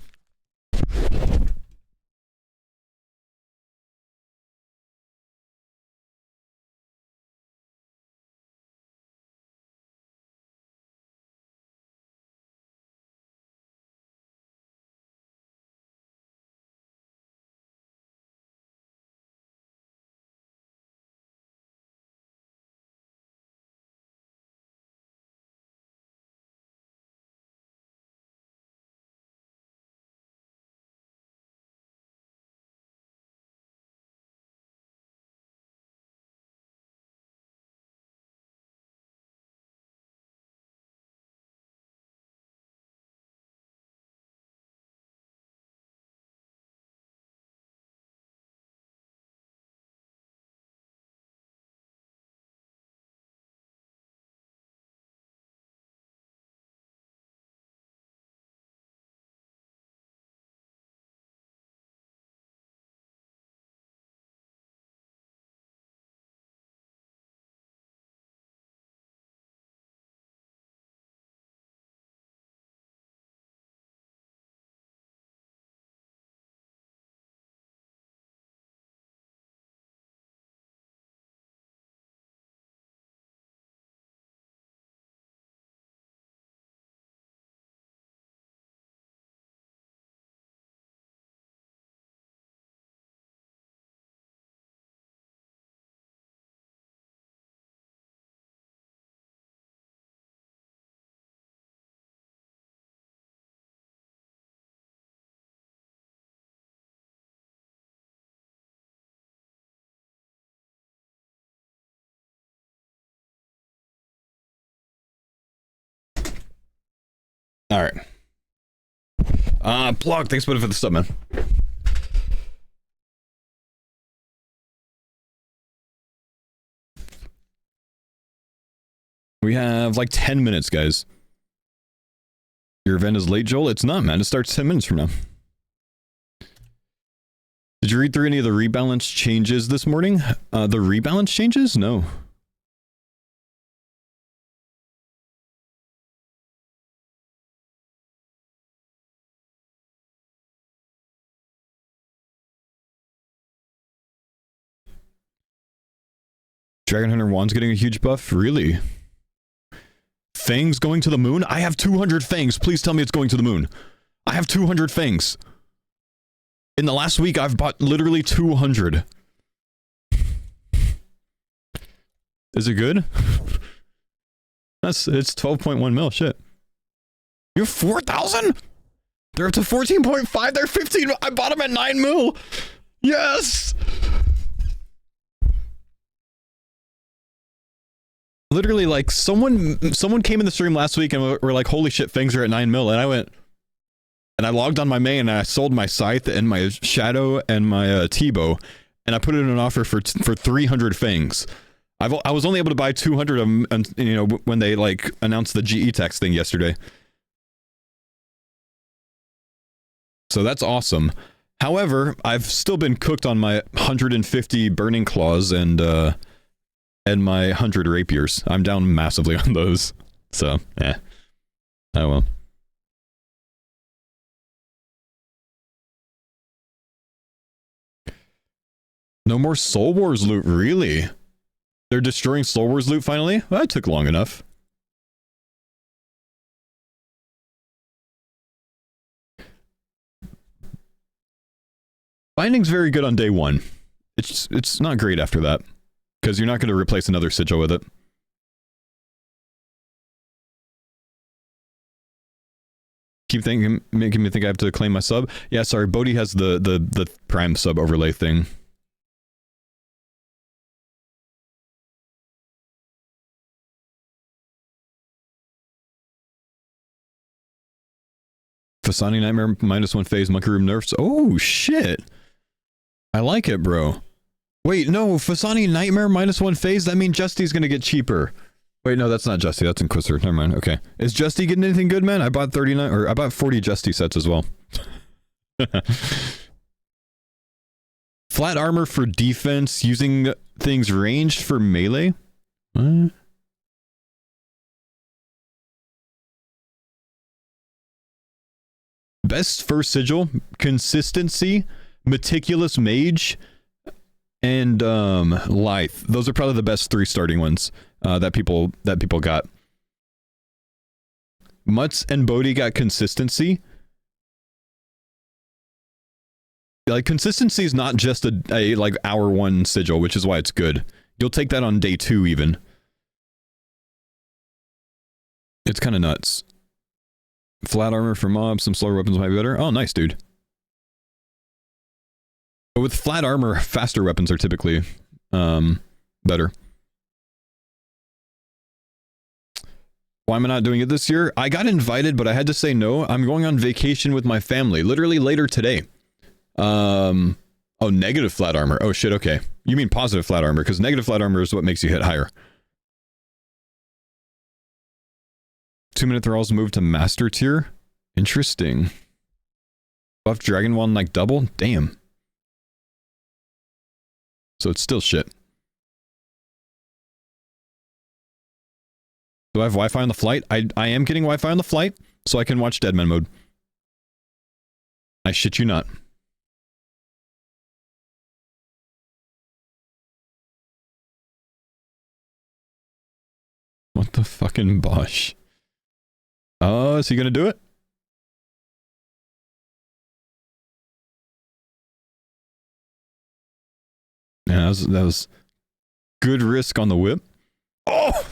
All right. Plug, thanks for the stuff, man. We have like 10 minutes, guys. Your event is late, Joel? It's not, man. It starts 10 minutes from now. Did you read through any of the rebalance changes this morning? The rebalance changes? No. Dragon Hunter Wand's getting a huge buff? Really? Fangs going to the moon? I have 200 fangs. Please tell me it's going to the moon. I have 200 fangs. In the last week, I've bought literally 200. Is it good? It's 12.1 mil. Shit. You have 4,000? They're up to 14.5. They're 15. I bought them at 9 mil. Yes. Literally, like, someone came in the stream last week and were like, holy shit, fangs are at 9 mil. And I went, and I logged on my main and I sold my scythe and my shadow and my T-bow. And I put it in an offer for 300 fangs. I was only able to buy 200 of them, and, you know, when they, like, announced the GE tax thing yesterday. So that's awesome. However, I've still been cooked on my 150 burning claws and my 100 rapiers. I'm down massively on those. So, oh well. No more Soul Wars loot, really? They're destroying Soul Wars loot finally? Well, that took long enough. Binding's very good on day 1. It's not great after that. Because you're not going to replace another sigil with it. Keep thinking, making me think I have to claim my sub. Yeah, sorry, Bodhi has the prime sub overlay thing. Fasani Nightmare -1 phase Monkey Room nerfs. Oh shit! I like it, bro. Wait, no, Fasani Nightmare -1 phase? That means Justy's gonna get cheaper. Wait, no, that's not Justy, that's Inquisitor. Never mind, okay. Is Justy getting anything good, man? I bought 39, or I bought 40 Justy sets as well. Flat armor for defense, using things ranged for melee? What? Best first sigil, consistency, meticulous mage, and lithe. Those are probably the best 3 starting ones that people got. Mutts and Bodhi got consistency. Like, consistency is not just a like hour 1 sigil, which is why it's good. You'll take that on day 2 even. It's kind of nuts. Flat armor for mobs, some slower weapons might be better. Oh, nice, dude. But with flat armor, faster weapons are typically better. Why am I not doing it this year? I got invited, but I had to say no. I'm going on vacation with my family, literally later today. Oh, negative flat armor. Oh shit, okay. You mean positive flat armor, because negative flat armor is what makes you hit higher. 2-minute thralls move to master tier? Interesting. Buff Dragon Wand like double? Damn. So it's still shit. Do I have Wi-Fi on the flight? I am getting Wi-Fi on the flight, so I can watch Deadman mode. I shit you not. What the fucking bosh? Oh, is he gonna do it? Yeah, that was good risk on the whip. Oh!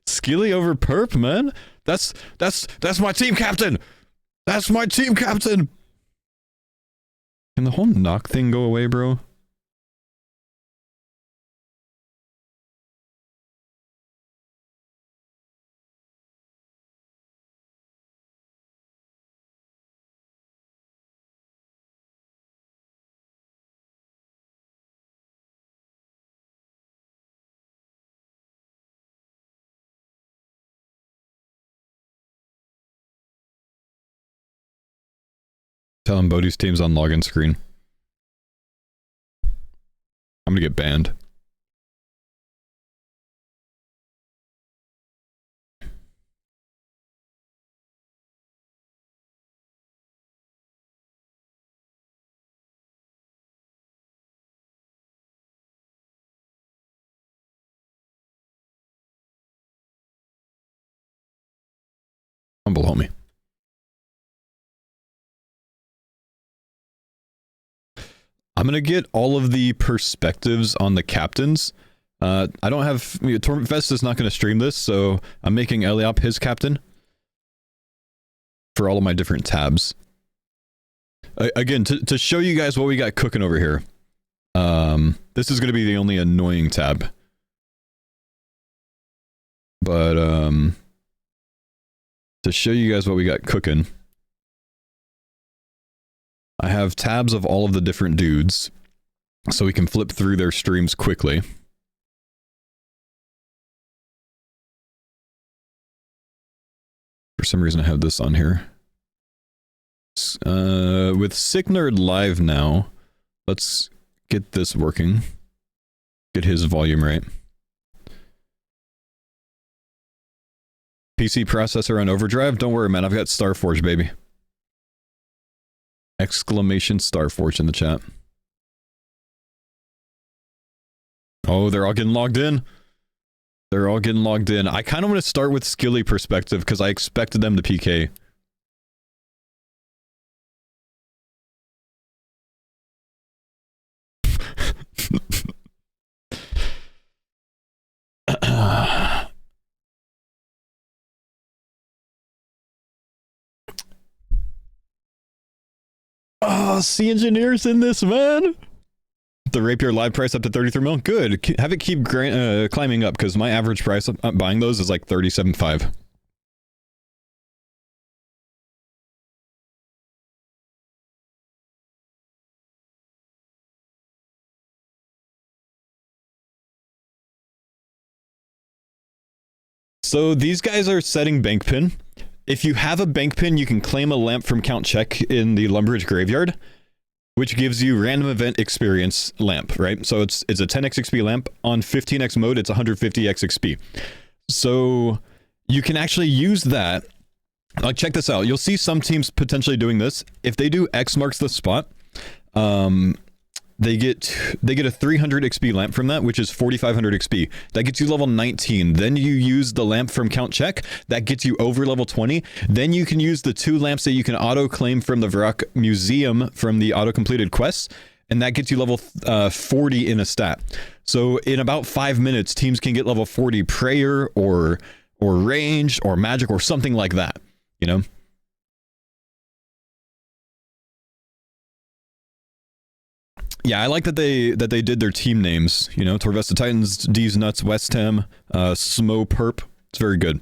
Skilly over perp, man. That's my team captain. That's my team captain. Can the whole knock thing go away, bro? Tell him Bodhi's team's on login screen. I'm gonna get banned. Humble homie. I'm gonna get all of the perspectives on the captains. I don't have... Torment Fest is not gonna stream this, so I'm making Eliop his captain for all of my different tabs. Again, to show you guys what we got cooking over here. This is gonna be the only annoying tab. But, to show you guys what we got cooking, I have tabs of all of the different dudes, so we can flip through their streams quickly. For some reason I have this on here. With Sick Nerd live now, let's get this working. Get his volume right. PC processor on overdrive? Don't worry, man. I've got Starforge, baby. Exclamation Starforge in the chat. Oh, they're all getting logged in. They're all getting logged in. I kind of want to start with Skilly perspective because I expected them to PK. Oh, Sea Engineers in this, man. The Rapier live price up to 33 mil. Good. Have it keep climbing up because my average price of buying those is like 37.5. So these guys are setting bank pin. If you have a bank pin, you can claim a lamp from Count Check in the Lumbridge Graveyard, which gives you random event experience lamp, right? So it's a 10x XP lamp. On 15x mode, it's 150x XP. So you can actually use that. Like, check this out. You'll see some teams potentially doing this. If they do X marks the spot, they get a 300 XP lamp from that, which is 4,500 XP. That gets you level 19. Then you use the lamp from Count Check. That gets you over level 20. Then you can use the 2 lamps that you can auto-claim from the Varrock Museum from the auto-completed quests, and that gets you level 40 in a stat. So in about 5 minutes, teams can get level 40 prayer or range or magic or something like that, you know? Yeah, I like that they did their team names. You know, Torvesta Titans, D's Nuts, West Ham, Smo Perp. It's very good.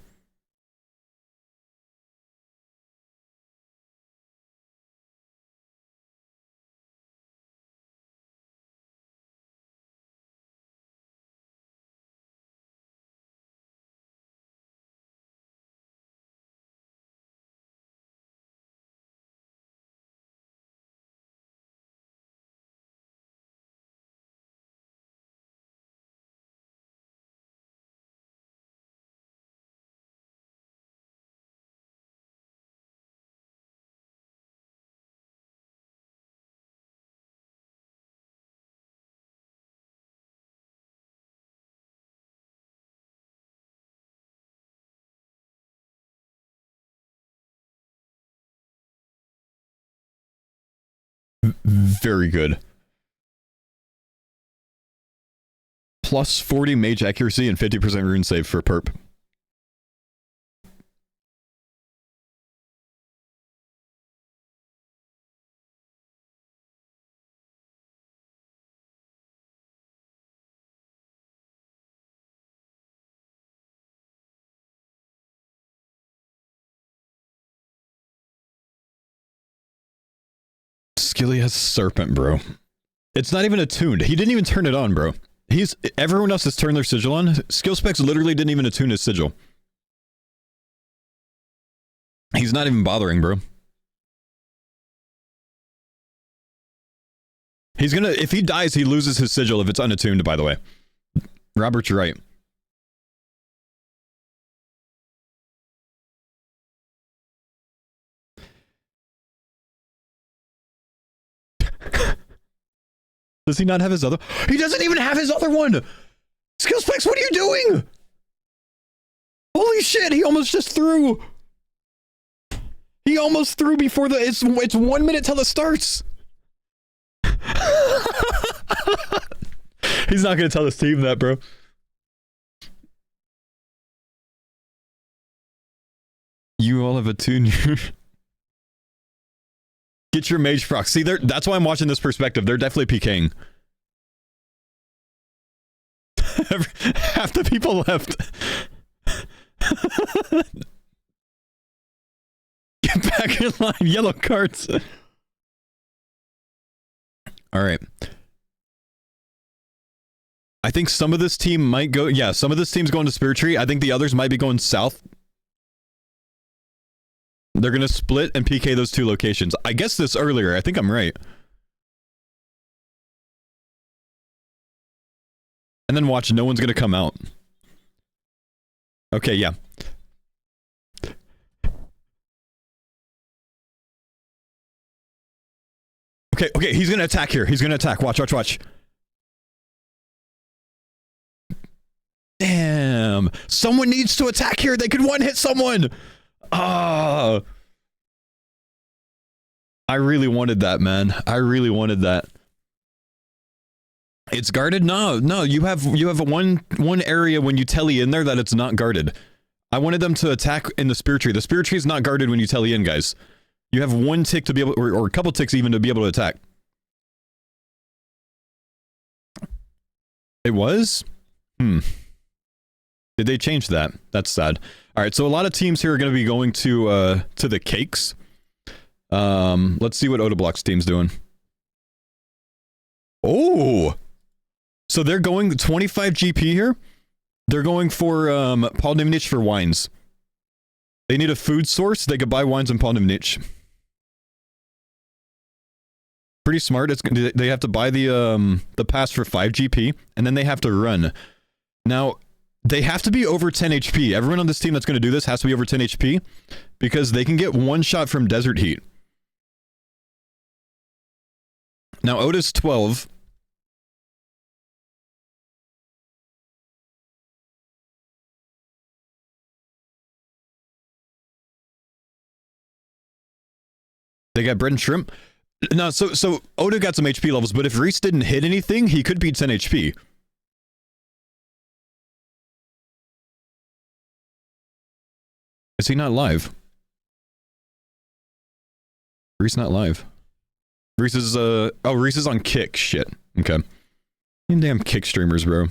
Very good. Plus 40 mage accuracy and 50% rune save for perp. Skilly has Serpent, bro. It's not even attuned. He didn't even turn it on, bro. Everyone else has turned their sigil on. Skill specs literally didn't even attune his sigil. He's not even bothering, bro. He's gonna, if he dies, he loses his sigil if it's unattuned, by the way. Robert's right. Does he not have his other? He doesn't even have his other one! Skill specs, what are you doing? Holy shit, he almost just threw! He almost threw before the... It's 1 minute till it starts! He's not gonna tell his team that, bro. You all have attuned your... Get your mage proc. See, that's why I'm watching this perspective. They're definitely PKing. Half the people left. Get back in line. Yellow cards. All right. I think some of this team might go... Yeah, some of this team's going to Spirit Tree. I think the others might be going south. They're going to split and PK those two locations. I guessed this earlier. I think I'm right. And then watch, no one's going to come out. Okay, yeah. Okay, he's going to attack here. He's going to attack. Watch. Damn. Someone needs to attack here. They could one-hit someone. Ah. I really wanted that, man. I really wanted that. It's guarded? No, you have one area when you telly in there that it's not guarded. I wanted them to attack in the Spirit Tree. The Spirit Tree is not guarded when you telly in, guys. You have one tick to be able, or a couple ticks even to be able to attack. It was? Did they change that? That's sad. All right, so a lot of teams here are going to be going to the cakes. Let's see what Odablock's team's doing. Oh! So they're going 25 GP here. They're going for Paul Nimnich for wines. They need a food source. They could buy wines in Paul Nimnich. Pretty smart. They have to buy the pass for 5 GP, and then they have to run. Now, they have to be over 10 HP. Everyone on this team that's going to do this has to be over 10 HP, because they can get one shot from Desert Heat. Now, Oda's 12. They got bread and shrimp. No, so Oda got some HP levels, but if Reese didn't hit anything, he could beat 10 HP. Is he not live? Reese not live. Reese is, oh, Reese is on Kick. Shit. Okay. You damn Kick streamers, bro.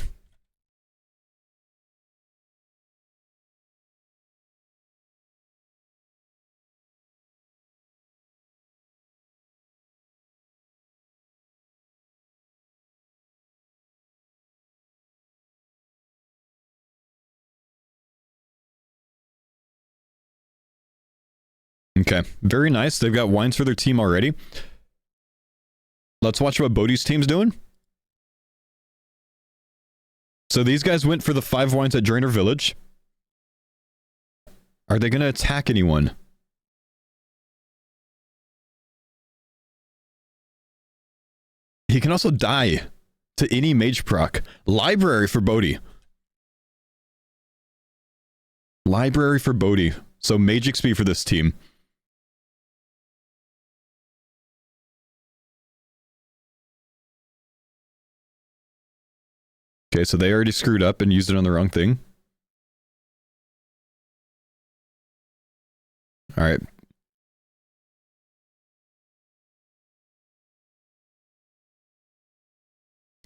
Okay, very nice. They've got wines for their team already. Let's watch what Bodhi's team's doing. So these guys went for the 5 wines at Drainer Village. Are they going to attack anyone? He can also die to any mage proc. Library for Bodhi. Library for Bodhi. So mage XP for this team. Okay, so they already screwed up and used it on the wrong thing. All right.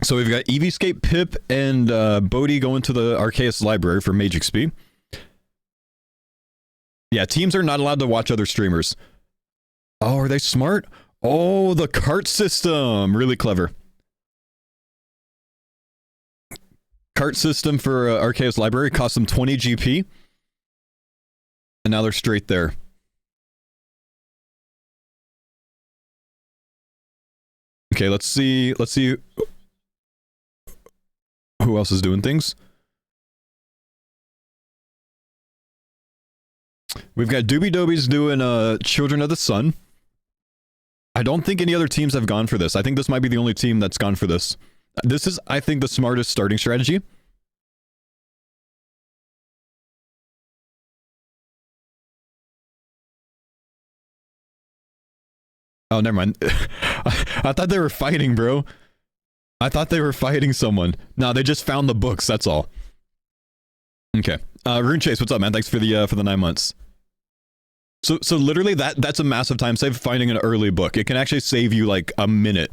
So we've got Eevescape, Pip, and Bodhi going to the Arceus Library for Mage XP. Yeah, teams are not allowed to watch other streamers. Oh, are they smart? Oh, the cart system. Really clever. Cart system for Arceus Library cost them 20 GP. And now they're straight there. Okay, let's see who else is doing things. We've got Doobie Dobies doing Children of the Sun. I don't think any other teams have gone for this. I think this might be the only team that's gone for this. This is, I think, the smartest starting strategy. Oh, never mind. I thought they were fighting, bro. I thought they were fighting someone. No, they just found the books, that's all. Okay. Rune Chase, what's up, man? Thanks for the 9 months. So literally that's a massive time save finding an early book. It can actually save you like a minute.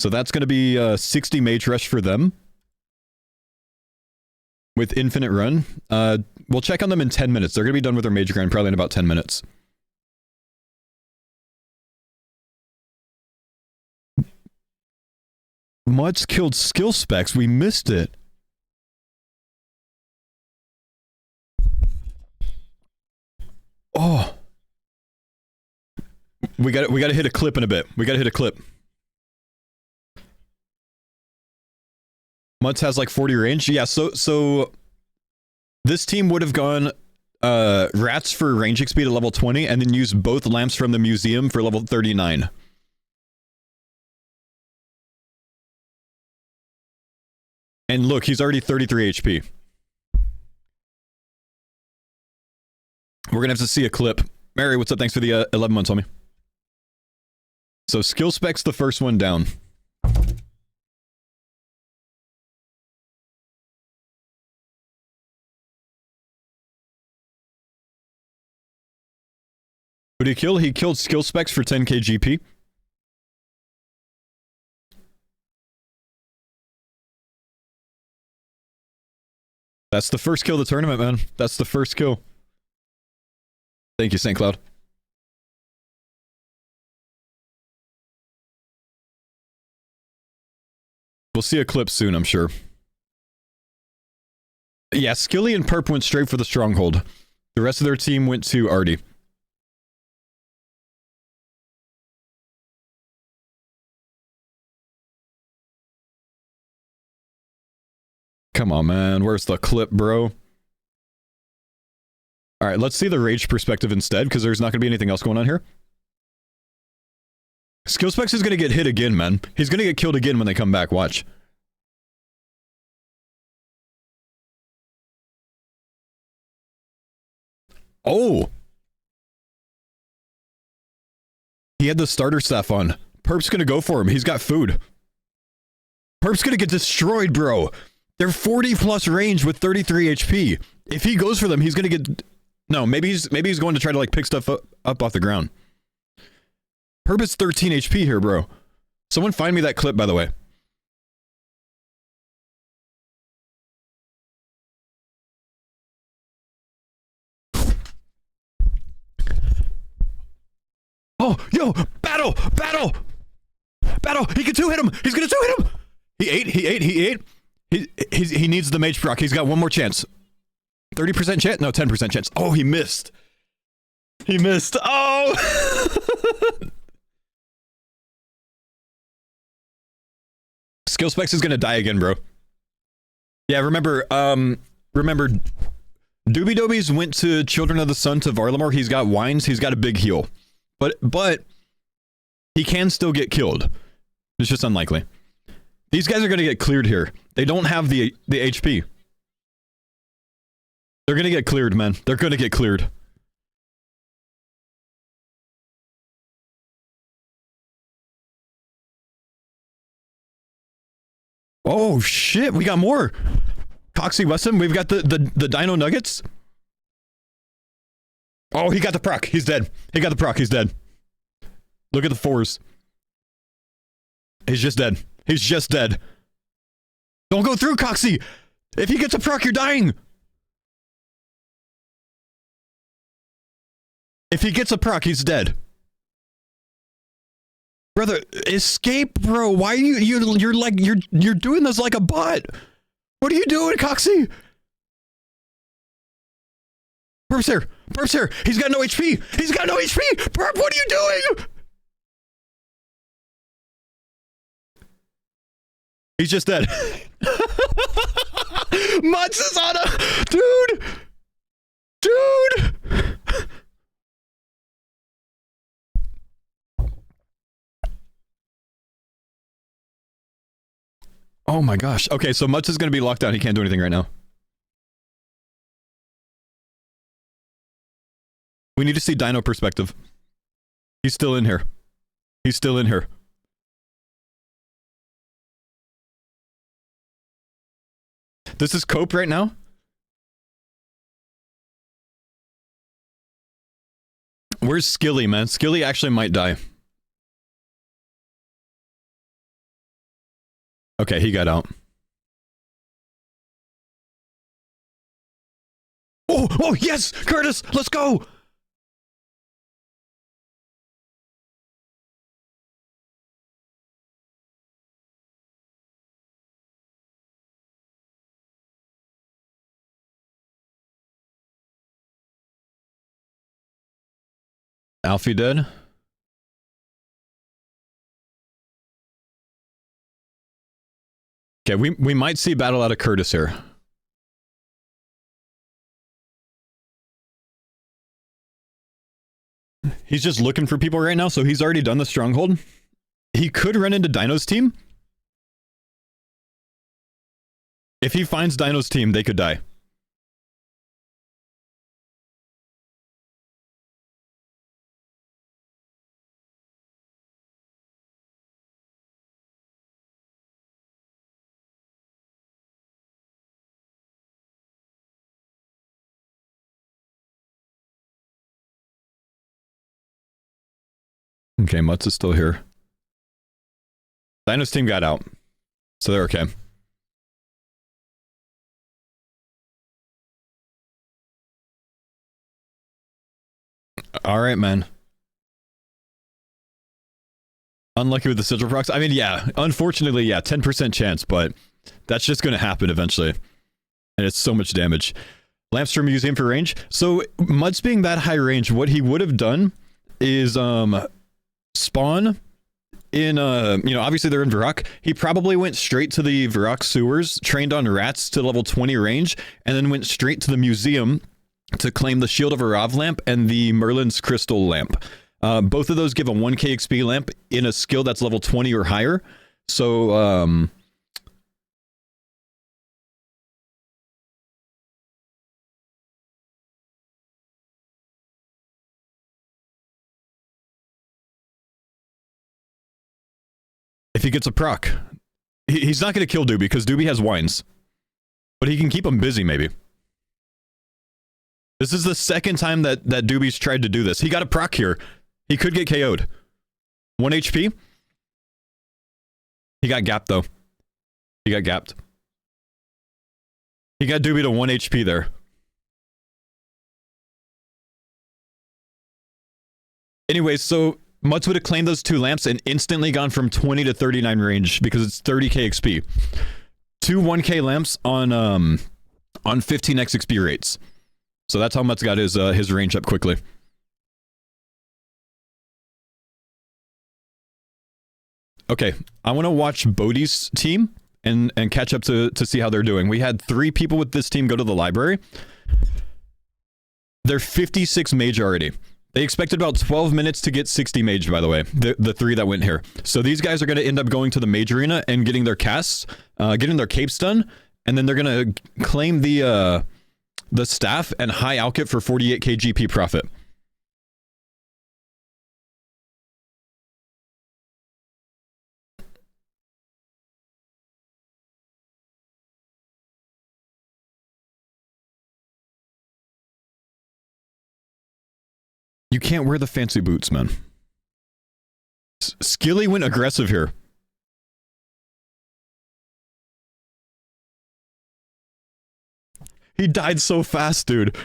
So that's going to be 60 mage rush for them. With infinite run. We'll check on them in 10 minutes. They're going to be done with their mage grind probably in about 10 minutes. Mud's killed skill specs. We missed it. Oh. We got to hit a clip in a bit. We got to hit a clip. Mutz has like 40 range. Yeah, so this team would have gone rats for ranging speed at level 20 and then used both lamps from the museum for level 39. And look, he's already 33 HP. We're gonna have to see a clip. Mary, what's up? Thanks for the 11 months, homie. So skill specs the first one down. Who did he kill? He killed skill specs for 10k GP. That's the first kill of the tournament, man. That's the first kill. Thank you, St. Cloud. We'll see a clip soon, I'm sure. Yeah, Skilly and Perp went straight for the stronghold. The rest of their team went to Artie. Come on, man. Where's the clip, bro? Alright, let's see the rage perspective instead, because there's not going to be anything else going on here. Skill Specs is going to get hit again, man. He's going to get killed again when they come back, watch. Oh! He had the starter staff on. Perp's going to go for him. He's got food. Perp's going to get destroyed, bro. They're 40 plus range with 33 HP. If he goes for them, he's going to get... No, maybe he's going to try to like pick stuff up off the ground. Perp is 13 HP here, bro. Someone find me that clip, by the way. Oh, yo, battle, battle, battle. He can two-hit him. He's going to two-hit him. He ate. He needs the mage proc. He's got one more chance. 30% chance? No, 10% chance. Oh, he missed. He missed. Oh! Skill Specs is gonna die again, bro. Yeah, remember, Doobie Dobies went to Children of the Sun to Varlamore. He's got wines. He's got a big heal. But he can still get killed. It's just unlikely. These guys are gonna get cleared here. They don't have the HP. They're gonna get cleared, man. They're gonna get cleared. Oh shit, we got more. Coxie Wesson, we've got the Dino Nuggets. Oh, he got the proc. He's dead. He got the proc. He's dead. Look at the fours. He's just dead. He's just dead. Don't go through, Coxie. If he gets a proc, you're dying. If he gets a proc, he's dead. Brother, escape, bro. Why are you're doing this like a bot? What are you doing, Coxie? Burp's here! Burp's here! He's got no HP! He's got no HP! Burp, what are you doing? He's just dead. Mutz is on a... Dude! Dude! Oh my gosh. Okay, so Mutz is going to be locked down. He can't do anything right now. We need to see Dino perspective. He's still in here. He's still in here. This is Cope right now? Where's Skilly, man? Skilly actually might die. Okay, he got out. Oh, oh, yes! Curtis, let's go! Alfie dead? Okay, we might see battle out of Curtis here. He's just looking for people right now, so he's already done the stronghold. He could run into Dino's team. If he finds Dino's team, they could die. Okay, Mutz is still here. Dino's team got out, so they're okay. All right, man. Unlucky with the sigil procs. I mean, yeah, unfortunately, yeah, 10% chance, but that's just going to happen eventually. And it's so much damage. Lampster Museum for range. So, Mutz being that high range, what he would have done is, spawn in, you know, obviously they're in Varrock. He probably went straight to the Varrock sewers, trained on rats to level 20 range, and then went straight to the museum to claim the Shield of Arav lamp and the Merlin's Crystal lamp. Both of those give a 1k XP lamp in a skill that's level 20 or higher. So, if he gets a proc, he's not going to kill Doobie because Doobie has wines, but he can keep him busy maybe. This is the second time that Doobie's tried to do this. He got a proc here. He could get KO'd. 1 HP. He got gapped though. He got gapped. He got Doobie to 1 HP there. Anyways, so Mutz would have claimed those 2 lamps and instantly gone from 20 to 39 range because it's 30k XP. 2 1k lamps on 15x XP rates. So that's how Mutz got his range up quickly. Okay, I want to watch Bodhi's team and catch up to see how they're doing. We had 3 people with this team go to the library. They're 56 mage already. They expected about 12 minutes to get 60 mage, by the way, the 3 that went here. So these guys are going to end up going to the mage arena and getting their casts, getting their capes done, and then they're going to claim the staff and high outfit for 48k GP profit. You can't wear the fancy boots, man. Skilly went aggressive here. He died so fast, dude.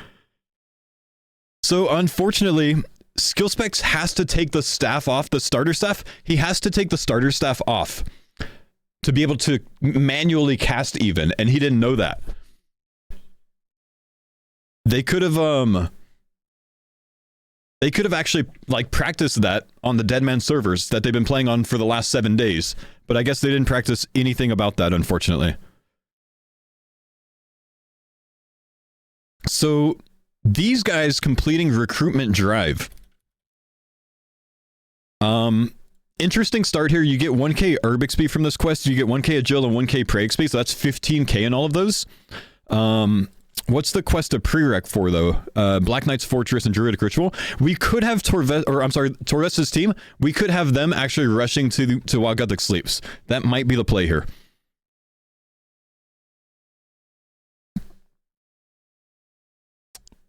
So, unfortunately, Skill Specs has to take the staff off, the starter staff. He has to take the starter staff off to be able to manually cast even, and he didn't know that. They could have, They could have actually like practiced that on the Deadman servers that they've been playing on for the last 7 days, but I guess they didn't practice anything about that, unfortunately. So these guys completing recruitment drive. Interesting start here. You get 1k herb XP from this quest. You get 1k agil and 1k prey XP, so that's 15k in all of those. What's the quest a prereq for, though? Black Knight's Fortress and Druidic Ritual. We could have Torves's team. We could have them actually rushing to while Guthic sleeps. That might be the play here.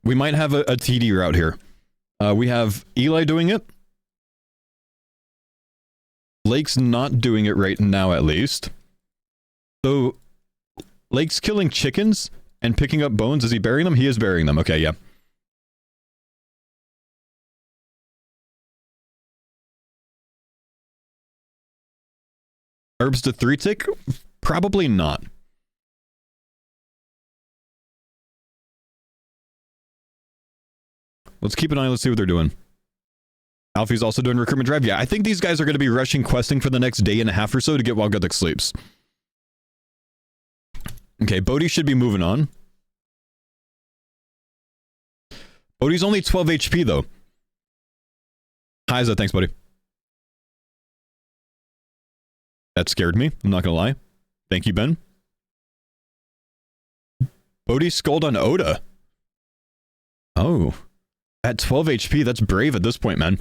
We might have a TD route here. We have Eli doing it. Lake's not doing it right now, at least. So, Lake's killing chickens and picking up bones. Is he burying them? He is burying them. Okay, yeah. Herbs to 3-tick? Probably not. Let's keep an eye. Let's see what they're doing. Alfie's also doing recruitment drive. Yeah, I think these guys are going to be rushing questing for the next day and a half or so to get while Guthic sleeps. Okay, Bodhi should be moving on. Bodhi's only 12 HP, though. Hyza, thanks, buddy. That scared me. I'm not going to lie. Thank you, Ben. Bodhi skulled on Oda. Oh. At 12 HP, that's brave at this point, man.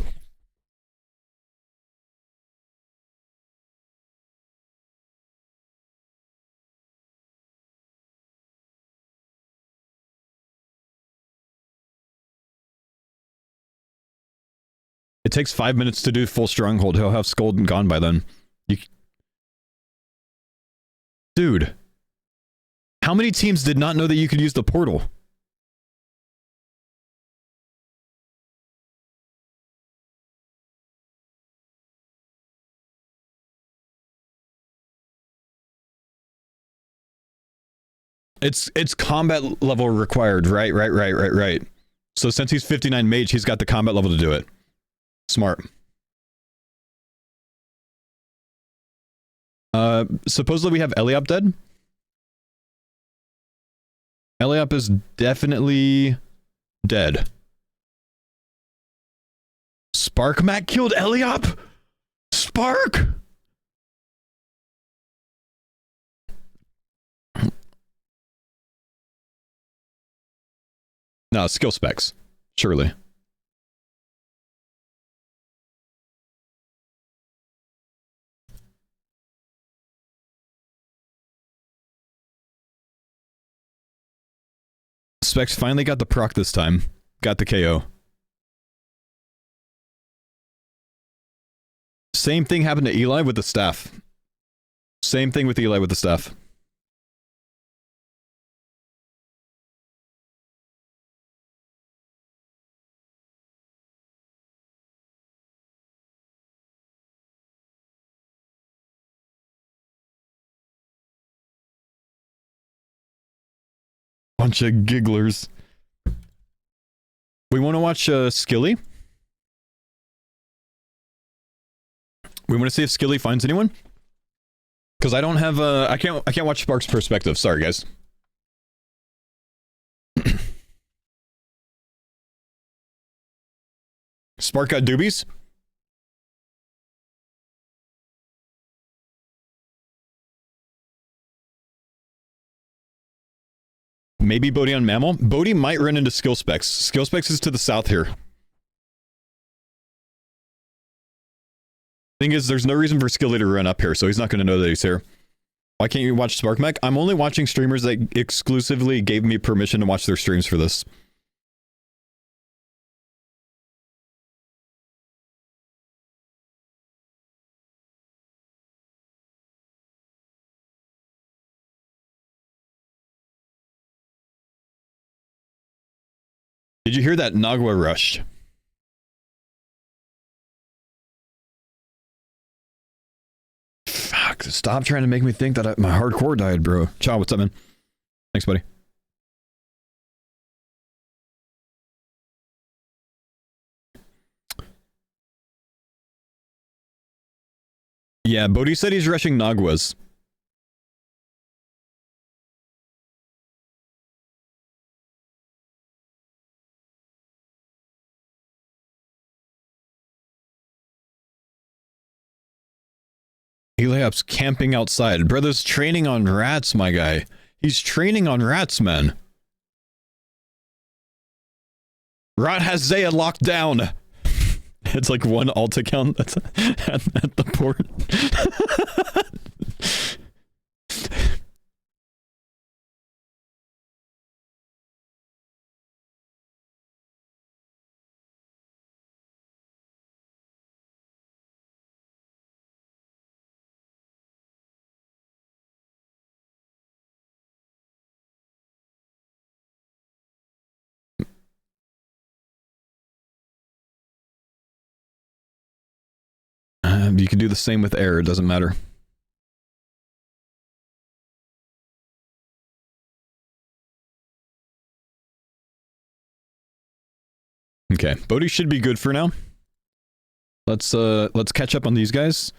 It takes 5 minutes to do full stronghold. He'll have skulled and gone by then. Dude. How many teams did not know that you could use the portal? It's combat level required, right. So since he's 59 mage, he's got the combat level to do it. Smart. Supposedly we have Eliop dead. Eliop is definitely dead. Spark Mac killed Eliop? Spark! No, skill specs. Surely. Specs finally got the proc this time. Got the KO. Same thing happened to Eli with the staff. Same thing with Eli with the staff. Bunch of gigglers. We want to watch Skilly. We want to see if Skilly finds anyone. Because I don't have I can't watch Spark's perspective. Sorry, guys. Spark got doobies. Maybe Bodhi on Mammal. Bodhi might run into skill specs. Skill specs is to the south here. Thing is, there's no reason for Skilly to run up here, so he's not going to know that he's here. Why can't you watch Spark Mech? I'm only watching streamers that exclusively gave me permission to watch their streams for this. Did you hear that Nagua rush? Fuck, stop trying to make me think that my hardcore died, bro. Chow, what's up, man? Thanks, buddy. Yeah, Bodhi said he's rushing Naguas. Eliap's camping outside. Brother's training on rats, my guy. He's training on rats, man. Rat has Zaya locked down. It's like one alt account that's at the port. You can do the same with air, it doesn't matter. Okay, Bodhi should be good for now. Let's catch up on these guys.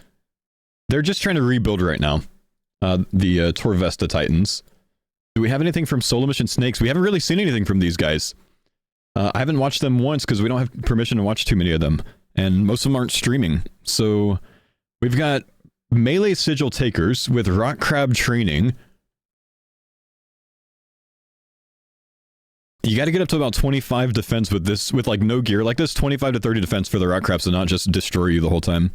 They're just trying to rebuild right now. The Torvesta Titans. Do we have anything from Solar Mission Snakes? We haven't really seen anything from these guys. I haven't watched them once because we don't have permission to watch too many of them. And most of them aren't streaming. So we've got melee sigil takers with rock crab training. You got to get up to about 25 defense with this, with like no gear like this. 25 to 30 defense for the rock crabs to not just destroy you the whole time.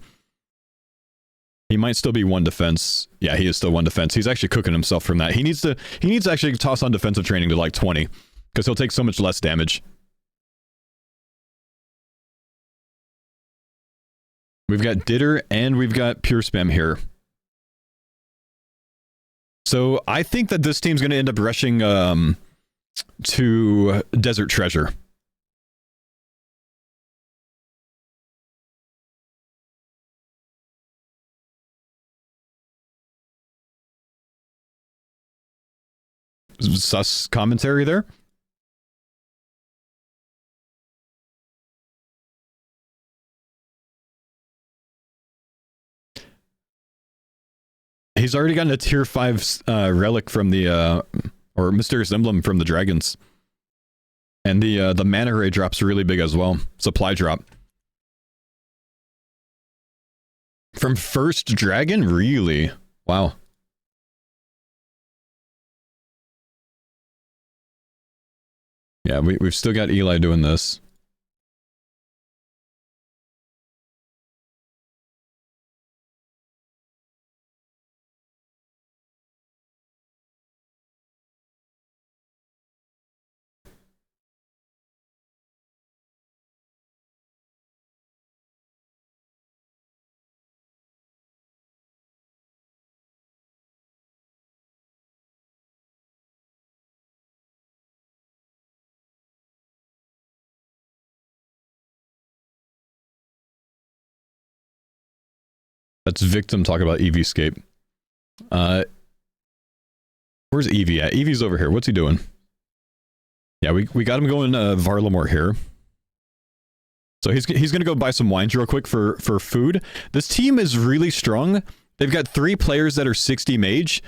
He might still be 1 defense. Yeah, he is still 1 defense. He's actually cooking himself from that. He needs to actually toss on defensive training to like 20 because he'll take so much less damage. We've got Ditter and we've got Pure Spam here. So I think that this team's going to end up rushing to Desert Treasure. Sus commentary there. He's already gotten a tier 5 relic from the or mysterious emblem from the dragons. And the mana ray drop's really big as well. Supply drop. From first dragon? Really? Wow. Yeah, we've still got Eli doing this. That's Victim talking about EVscape. Where's Evie at? Evie's over here. What's he doing? Yeah, we got him going Varlamore here. So he's going to go buy some wines real quick for food. This team is really strong. They've got 3 players that are 60 mage,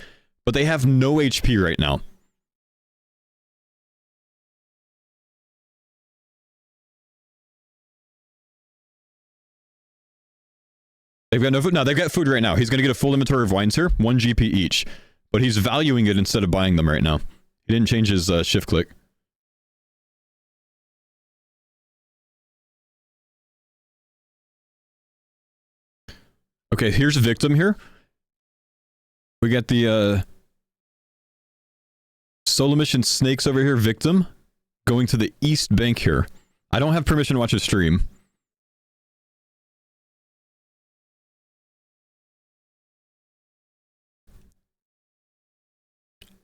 but they have no HP right now. They've got no food. No, they've got food right now. He's going to get a full inventory of wines here, 1 GP each. But he's valuing it instead of buying them right now. He didn't change his shift click. Okay, here's Victim here. We got the Solo Mission Snakes over here, Victim. Going to the East Bank here. I don't have permission to watch his stream.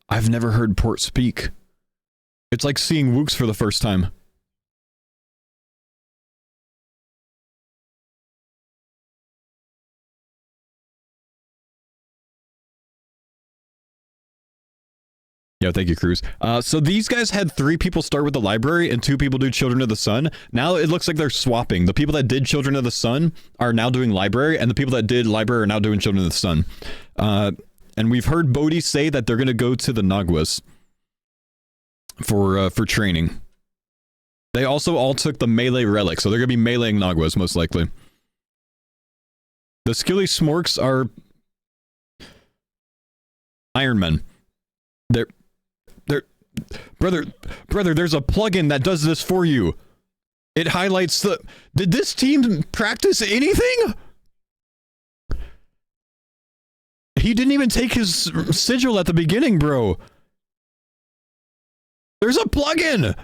I've never heard Port speak. It's like seeing Wooks for the first time. Yeah, thank you, Cruz. So these guys had 3 people start with the library and 2 people do Children of the Sun. Now it looks like they're swapping. The people that did Children of the Sun are now doing library, and the people that did library are now doing Children of the Sun. And we've heard Bodhi say that they're going to go to the Naguas for training. They also all took the melee relic, so they're going to be meleeing Naguas most likely. The skilly smorks are Iron Men. They're brother, there's a plugin that does this for you. It highlights the... Did this team practice anything? He didn't even take his sigil at the beginning, bro. There's a plugin.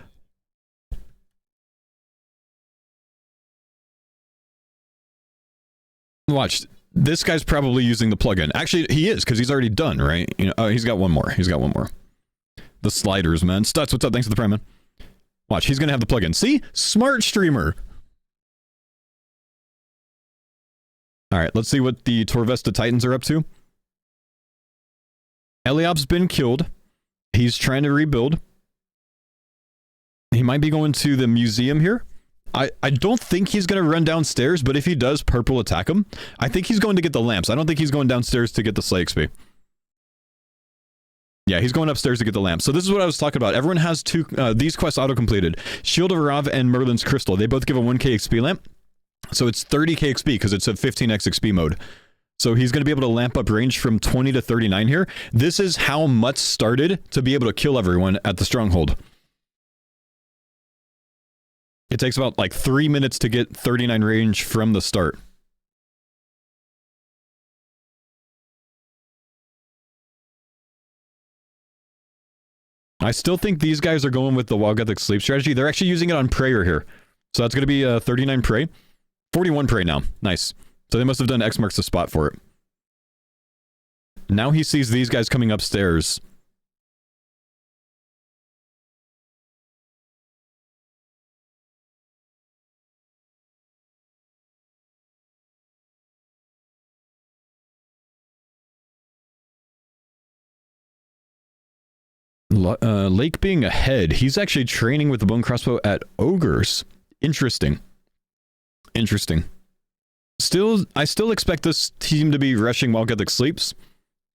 Watch. This guy's probably using the plugin. Actually, he is, because he's already done, right? You know, oh, he's got one more. He's got one more. The sliders, man. Stutz, what's up? Thanks for the prime, man. Watch, he's gonna have the plugin. See? Smart streamer. Alright, let's see what the Torvesta Titans are up to. Eliop's been killed. He's trying to rebuild. He might be going to the museum here. I don't think he's going to run downstairs, but if he does, Purple will attack him. I think he's going to get the lamps. I don't think he's going downstairs to get the Slay XP. Yeah, he's going upstairs to get the lamps. So this is what I was talking about. Everyone has these quests auto-completed. Shield of Rav and Merlin's Crystal. They both give a 1k XP lamp. So it's 30k XP because it's a 15x XP mode. So he's going to be able to lamp up range from 20 to 39 here. This is how Mutz started to be able to kill everyone at the Stronghold. It takes about like 3 minutes to get 39 range from the start. I still think these guys are going with the Wild Gothic sleep strategy. They're actually using it on Prayer here. So that's going to be 39 Pray. 41 Pray now. Nice. So they must have done X marks the spot for it. Now he sees these guys coming upstairs. Lake being ahead. He's actually training with the bone crossbow at Ogres. Interesting. Interesting. I still expect this team to be rushing while Gothic sleeps,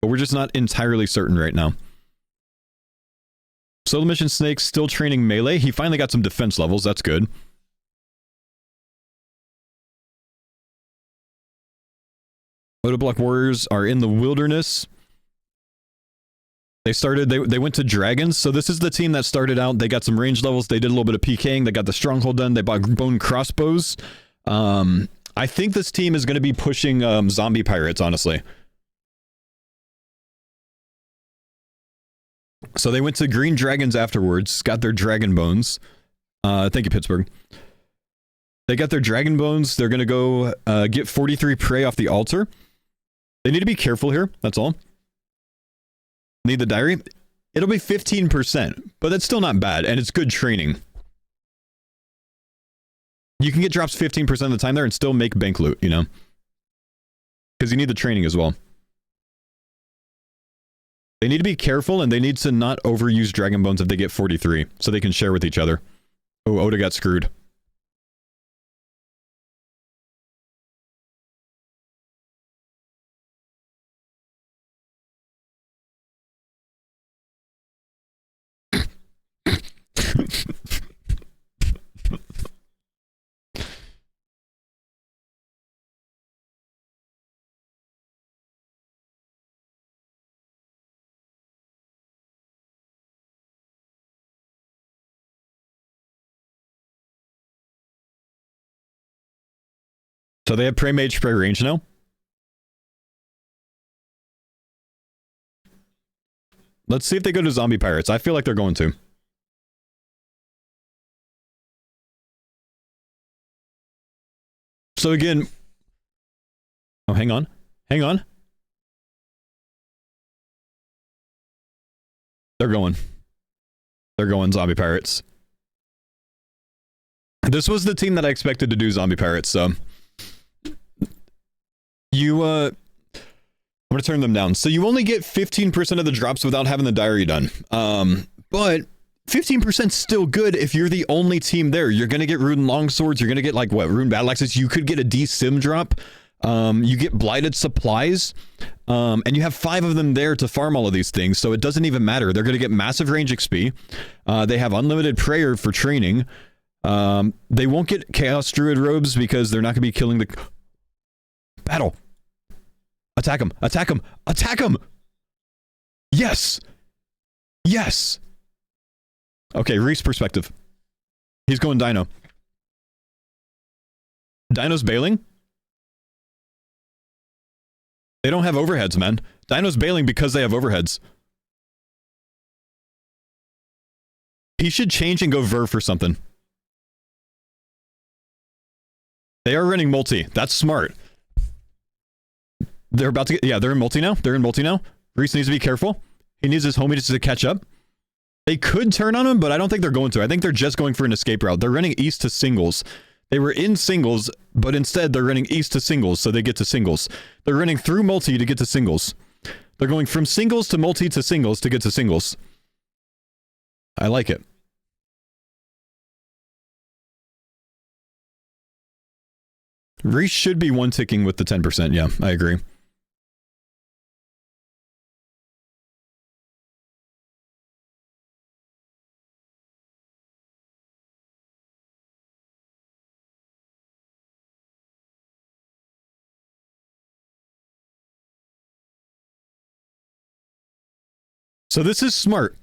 but we're just not entirely certain right now. Solo Mission Snake still training melee. He finally got some defense levels. That's good. Odoblock Warriors are in the wilderness. They went to Dragons, so this is the team that started out. They got some range levels, they did a little bit of PKing, they got the Stronghold done, they bought bone crossbows. I think this team is going to be pushing zombie pirates, honestly. So they went to Green Dragons afterwards, got their Dragon Bones. Thank you, Pittsburgh. They got their Dragon Bones, they're going to go get 43 Prey off the altar. They need to be careful here, that's all. Need the diary? It'll be 15%, but that's still not bad, and it's good training. You can get drops 15% of the time there and still make bank loot, you know? Because you need the training as well. They need to be careful, and they need to not overuse Dragon Bones if they get 43, so they can share with each other. Oh, Oda got screwed. So they have Prey Mage, Prey Range now. Let's see if they go to Zombie Pirates. I feel like they're going to. So again... Oh, hang on. Hang on. They're going. They're going Zombie Pirates. This was the team that I expected to do Zombie Pirates, so... going to turn them down. So you only get 15% of the drops without having the diary done. But 15% still good if you're the only team there. You're going to get rune longswords. You're going to get like what? Rune battle axes. You could get a D-sim drop. You get blighted supplies. And you have 5 of them there to farm all of these things. So it doesn't even matter. They're going to get massive range XP. They have unlimited prayer for training. They won't get chaos druid robes because they're not going to be killing the battle. Attack him! Attack him! Attack him! Yes! Yes! Okay, Reese perspective. He's going Dino. Dino's bailing? They don't have overheads, man. Dino's bailing because they have overheads. He should change and go Ver for something. They are running multi. That's smart. They're about to get... Yeah, they're in multi now. They're in multi now. Reese needs to be careful. He needs his homies to catch up. They could turn on him, but I don't think they're going to. I think they're just going for an escape route. They're running east to singles. They were in singles, but instead they're running east to singles, so they get to singles. They're running through multi to get to singles. They're going from singles to multi to singles to get to singles. I like it. Reese should be one ticking with the 10%. Yeah, I agree. So this is smart.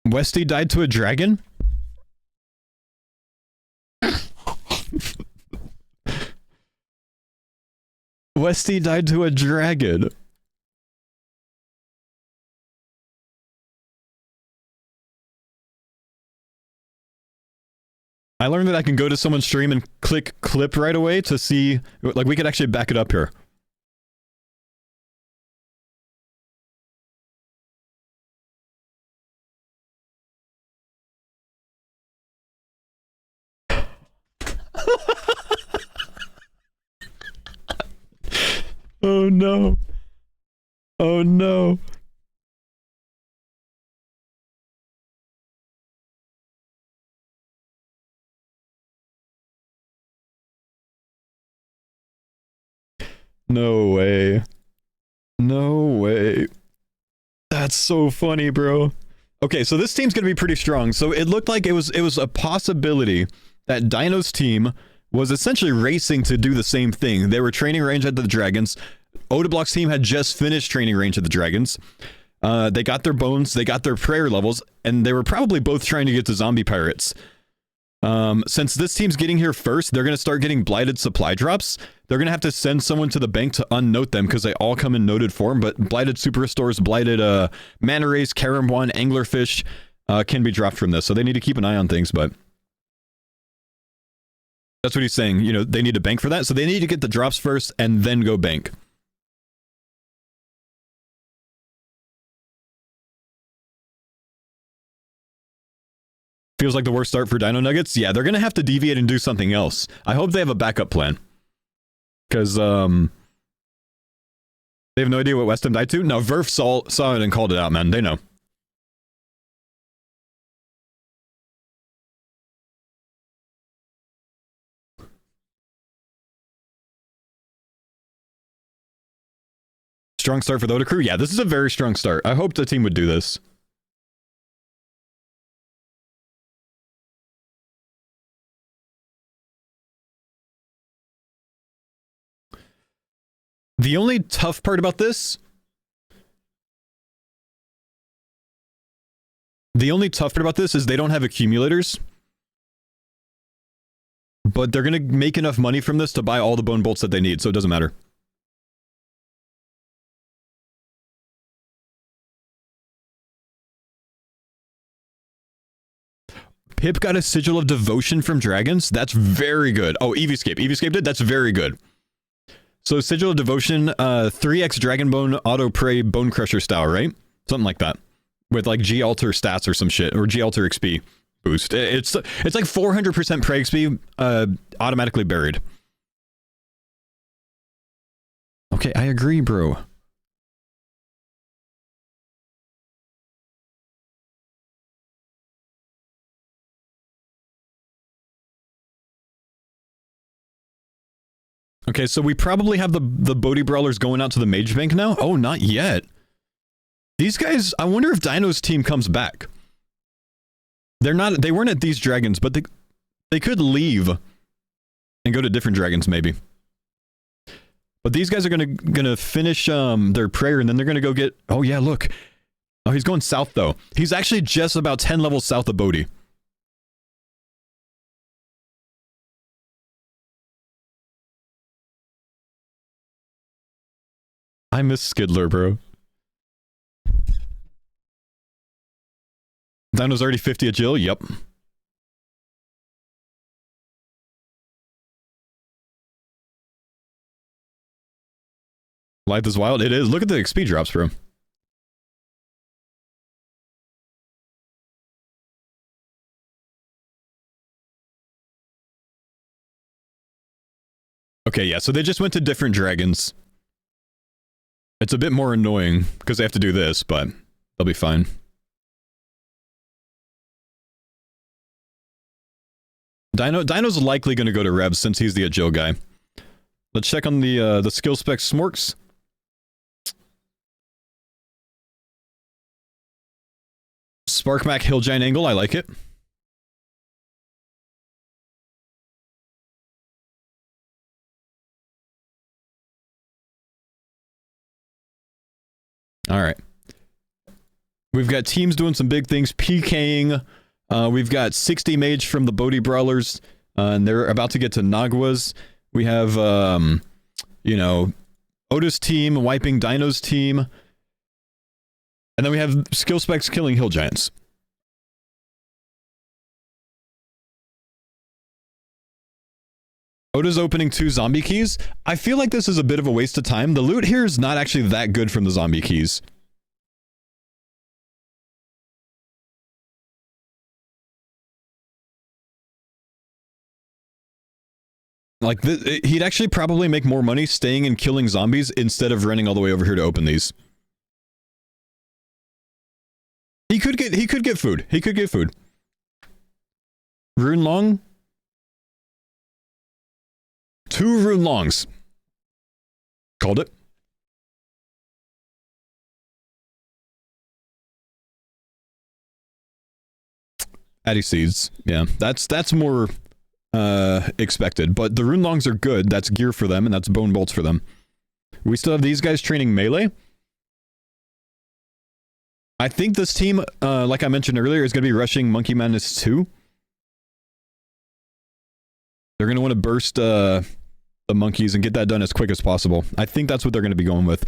Westy died to a dragon? Westy died to a dragon. I learned that I can go to someone's stream and click clip right away to see, like, we could actually back it up here. Oh no. Oh no. No way. No way. That's so funny, bro. Okay, so this team's gonna be pretty strong. So it looked like it was a possibility that Dino's team was essentially racing to do the same thing. They were training range at the dragons. Odablock's team had just finished training range at the dragons. They got their bones, they got their prayer levels, and they were probably both trying to get to zombie pirates. Since this team's getting here first, they're going to start getting blighted supply drops. They're going to have to send someone to the bank to unnote them because they all come in noted form, but blighted super restores, blighted mana rays, Karamwan, anglerfish can be dropped from this. So they need to keep an eye on things, but that's what he's saying. You know, they need to bank for that. So they need to get the drops first and then go bank. Feels like the worst start for Dino Nuggets. Yeah, they're going to have to deviate and do something else. I hope they have a backup plan. Because, they have no idea what Westham died to. No, Verf saw it and called it out, man. They know. Strong start for the Oda crew? Yeah, this is a very strong start. I hope the team would do this. The only tough part about this... The only tough part about this is they don't have accumulators. But they're going to make enough money from this to buy all the bone bolts that they need, so it doesn't matter. Pip got a Sigil of Devotion from Dragons? That's very good. Oh, Eevescape. Eevescape did? That's very good. So Sigil of Devotion, 3x Dragon Bone Auto Prey Bone Crusher style, right? Something like that. With like G-Alter stats or some shit, or G-Alter XP boost. It's like 400% Prey XP automatically buried. Okay, I agree, bro. Okay, so we probably have the Bodhi Brawlers going out to the Mage Bank now? Oh, not yet. These guys, I wonder if Dino's team comes back. They weren't at these dragons, but they could leave and go to different dragons, maybe. But these guys are gonna finish their prayer, and then they're gonna go get... Oh, yeah, look. Oh, he's going south, though. He's actually just about 10 levels south of Bodhi. I miss Skidler, bro. Dino's already 50 at Jill? Yep. Life is wild? It is. Look at the XP drops, bro. Okay, yeah, so they just went to different dragons. It's a bit more annoying, because they have to do this, but they'll be fine. Dino's likely going to go to Rebs since he's the Agile guy. Let's check on the skill spec Smorks. Sparkmac Hill Giant Angle, I like it. Alright. We've got teams doing some big things, PKing. We've got 60 mage from the Bodhi Brawlers, and they're about to get to Naguas. We have, you know, Otis team wiping Dino's team. And then we have skill specs killing Hill Giants. Oda's opening 2 zombie keys. I feel like this is a bit of a waste of time. The loot here is not actually that good from the zombie keys. Like, he'd actually probably make more money staying and killing zombies instead of running all the way over here to open these. He could get food. He could get food. Rune Long? 2 Rune Longs. Called it. Addy Seeds. Yeah, that's more expected. But the Rune Longs are good. That's gear for them, and that's Bone Bolts for them. We still have these guys training melee. I think this team, like I mentioned earlier, is going to be rushing Monkey Madness 2. They're going to want to burst the monkeys and get that done as quick as possible. I think that's what they're going to be going with.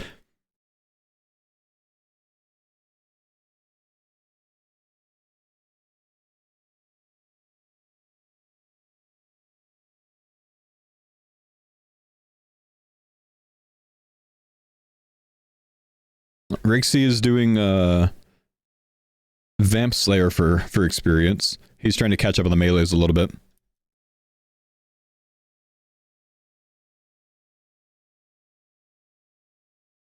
Rixie is doing Vamp Slayer for experience. He's trying to catch up on the melees a little bit.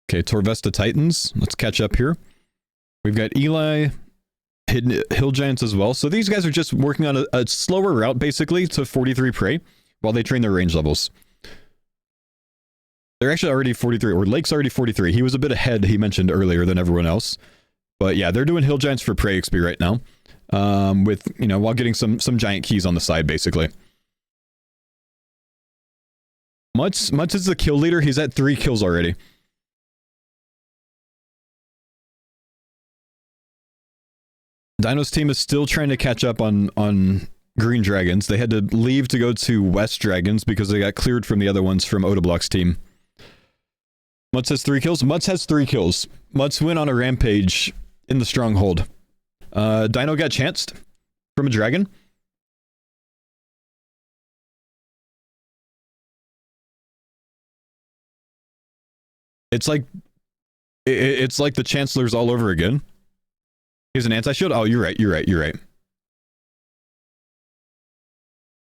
Okay, Torvesta Titans. Let's catch up here. We've got Eli, Hidden Hill Giants as well. So these guys are just working on a slower route, basically, to 43 prey, while they train their range levels. They're actually already 43, or Lake's already 43. He was a bit ahead, he mentioned earlier, than everyone else. But yeah, they're doing Hill Giants for prey XP right now. With, you know, while getting some giant keys on the side, basically. Mutz is the kill leader. He's at 3 kills already. Dino's team is still trying to catch up on Green Dragons. They had to leave to go to West Dragons because they got cleared from the other ones from Odablock's team. Mutz has 3 kills. Mutz has 3 kills. Mutz went on a rampage in the stronghold. Dino got chanced from a dragon. It's like the Chancellors all over again. Here's an anti-shield. Oh, you're right.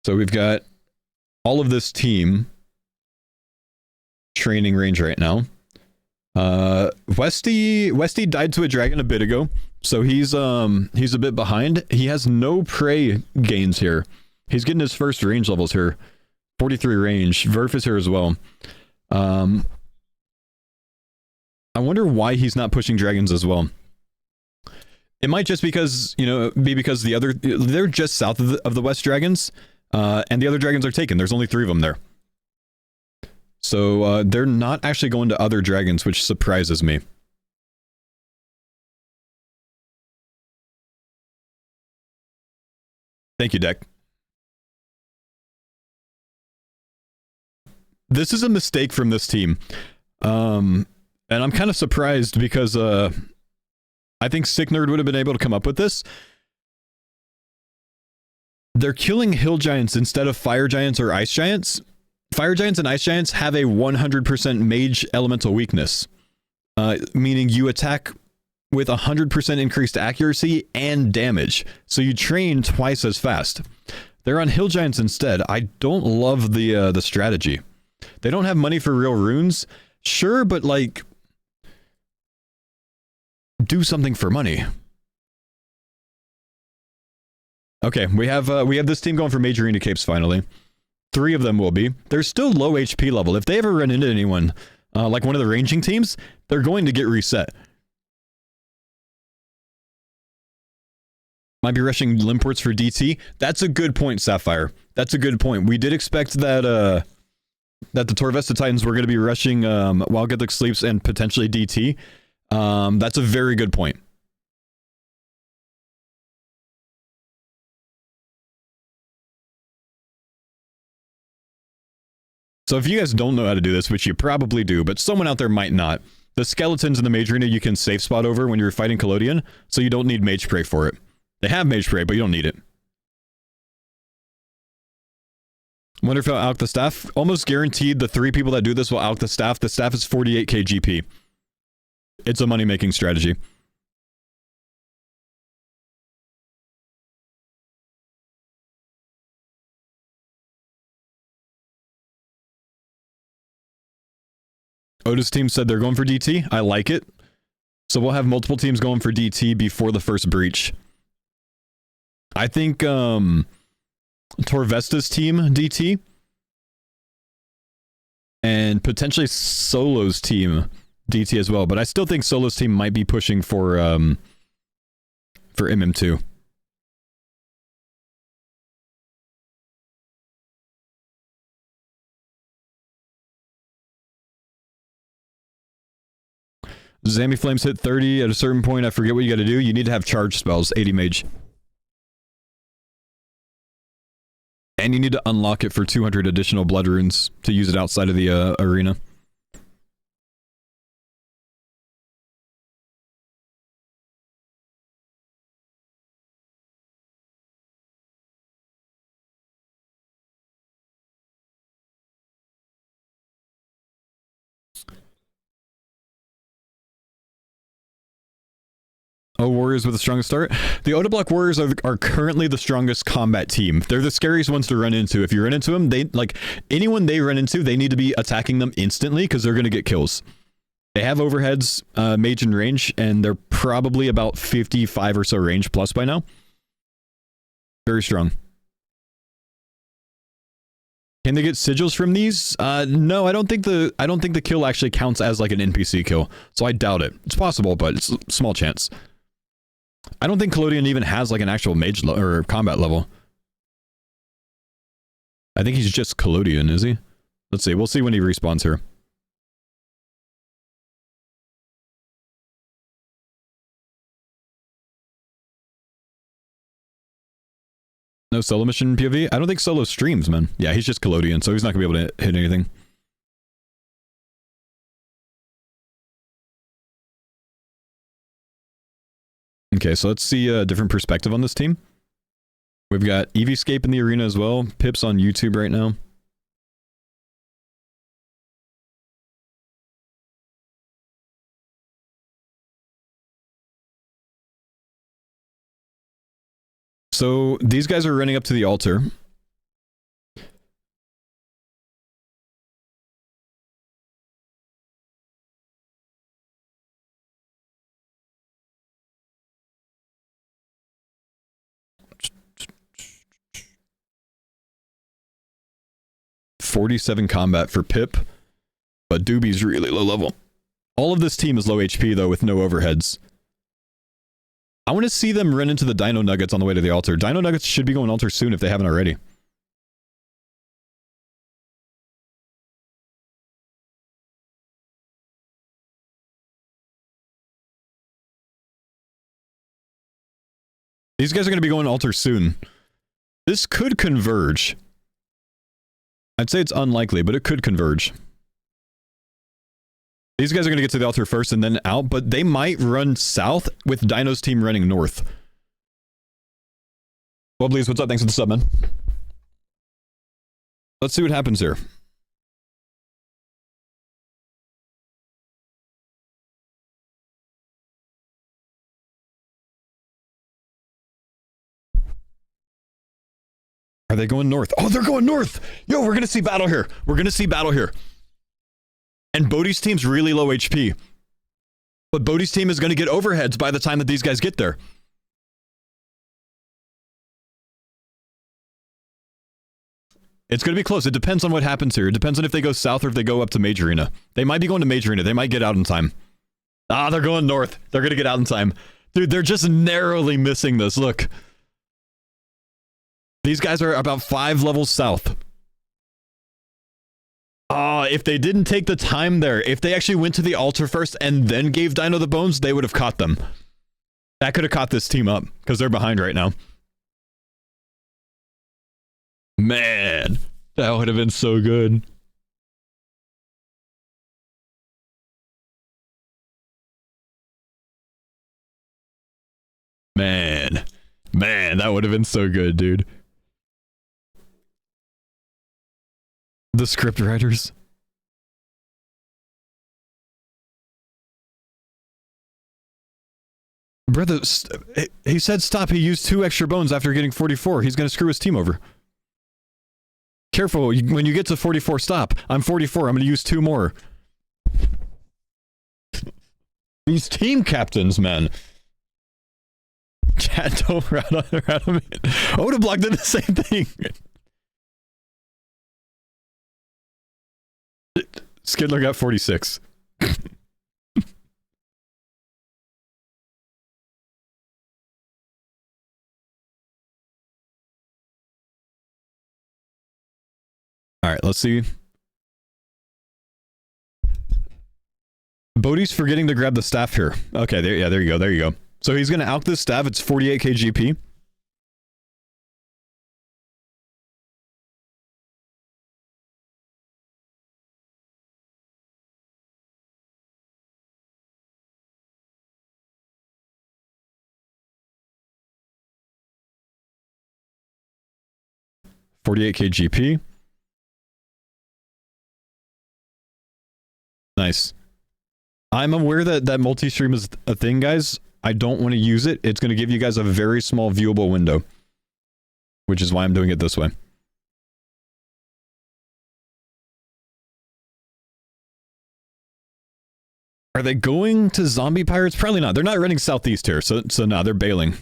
So we've got all of this team training range right now. Westy died to a dragon a bit ago, so he's a bit behind. He has no prey gains here. He's getting his first range levels here. 43 range. Verf is here as well. I wonder why he's not pushing dragons as well. It might just because, you know, be because they're just south of the West Dragons, and the other dragons are taken. There's only 3 of them there. So they're not actually going to other dragons, which surprises me. Thank you, Deck. This is a mistake from this team. And I'm kind of surprised because I think Sick Nerd would have been able to come up with this. They're killing hill giants instead of fire giants or ice giants. Fire giants and ice giants have a 100% mage elemental weakness, meaning you attack with 100% increased accuracy and damage, so you train twice as fast. They're on hill giants instead. I don't love the strategy. They don't have money for real runes, sure, but like, do something for money. Okay, we have this team going for Mage Arena Capes finally. 3 of them will be. They're still low HP level. If they ever run into anyone, like one of the ranging teams, they're going to get reset. Might be rushing Limports for DT. That's a good point, Sapphire. That's a good point. We did expect that that the Torvesta Titans were going to be rushing Wild Gothic Sleeps and potentially DT. That's a very good point. So if you guys don't know how to do this, which you probably do, but someone out there might not, the skeletons in the Mage Arena you can safe spot over when you're fighting Collodion, so you don't need Mage Spray for it. They have Mage Spray, but you don't need it. Wonder if I'll alch the staff. Almost guaranteed the 3 people that do this will alch the staff. The staff is 48k GP. It's a money-making strategy. Otis' team said they're going for DT. I like it. So we'll have multiple teams going for DT before the first breach. I think Torvesta's team DT. And potentially Solo's team DT as well. But I still think Solo's team might be pushing for MM2. Zammy Flames hit 30 at a certain point. I forget what you got to do. You need to have charge spells, 80 mage. And you need to unlock it for 200 additional blood runes to use it outside of the arena. Oh, Warriors with the strongest start. The Odablock Warriors are currently the strongest combat team. They're the scariest ones to run into. If you run into them, they like anyone they run into, they need to be attacking them instantly because they're going to get kills. They have overheads, mage and range, and they're probably about 55 or so range plus by now. Very strong. Can they get sigils from these? No, I don't think the kill actually counts as like an NPC kill. So I doubt it. It's possible, but it's a small chance. I don't think Collodion even has like an actual mage or combat level. I think he's just Collodion, is he? Let's see. We'll see when he respawns here. No solo mission POV? I don't think Solo streams, man. Yeah, he's just Collodion, so he's not gonna be able to hit anything. Okay, so let's see a different perspective on this team. We've got Eevescape in the arena as well. Pip's on YouTube right now. So these guys are running up to the altar. 47 combat for Pip, but Doobie's really low level. All of this team is low HP, though, with no overheads. I want to see them run into the Dino Nuggets on the way to the altar. Dino Nuggets should be going altar soon if they haven't already. These guys are going to be going altar soon. This could converge. I'd say it's unlikely, but it could converge. These guys are going to get to the altar first and then out, but they might run south with Dino's team running north. Well, please, what's up? Thanks for the sub, man. Let's see what happens here. Are they going north? Oh, they're going north! Yo, we're gonna see battle here. We're gonna see battle here. And Bodhi's team's really low HP. But Bodhi's team is gonna get overheads by the time that these guys get there. It's gonna be close. It depends on what happens here. It depends on if they go south or if they go up to Major Arena. They might be going to Major Arena. They might get out in time. Ah, they're going north. They're gonna get out in time. Dude, they're just narrowly missing this. Look. These guys are about 5 levels south. If they didn't take the time there, if they actually went to the altar first and then gave Dino the bones, they would have caught them. That could have caught this team up, because they're behind right now. Man, that would have been so good. Man, that would have been so good, dude. The script writers. Brother, he said stop. He used 2 extra bones after getting 44. He's going to screw his team over. Careful, when you get to 44, stop. I'm 44. I'm going to use 2 more. These team captains, man. Chat, don't rat on me. Odablock did the same thing. Skidler got 46. Alright, let's see. Bodhi's forgetting to grab the staff here. Okay, there you go. So he's gonna out this staff, it's 48k GP. $48k GP. Nice. I'm aware that multi-stream is a thing, guys. I don't want to use it. It's going to give you guys a very small viewable window. Which is why I'm doing it this way. Are they going to zombie pirates? Probably not. They're not running southeast here, so no, they're bailing.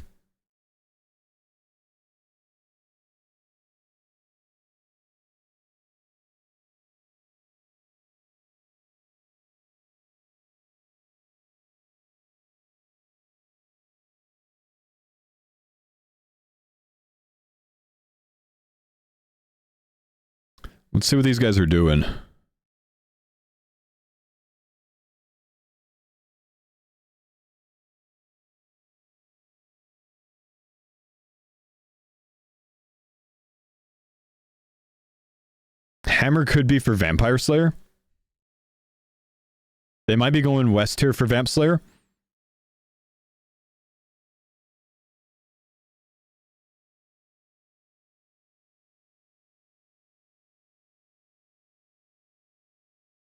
Let's see what these guys are doing. Hammer could be for Vampire Slayer. They might be going west here for Vamp Slayer.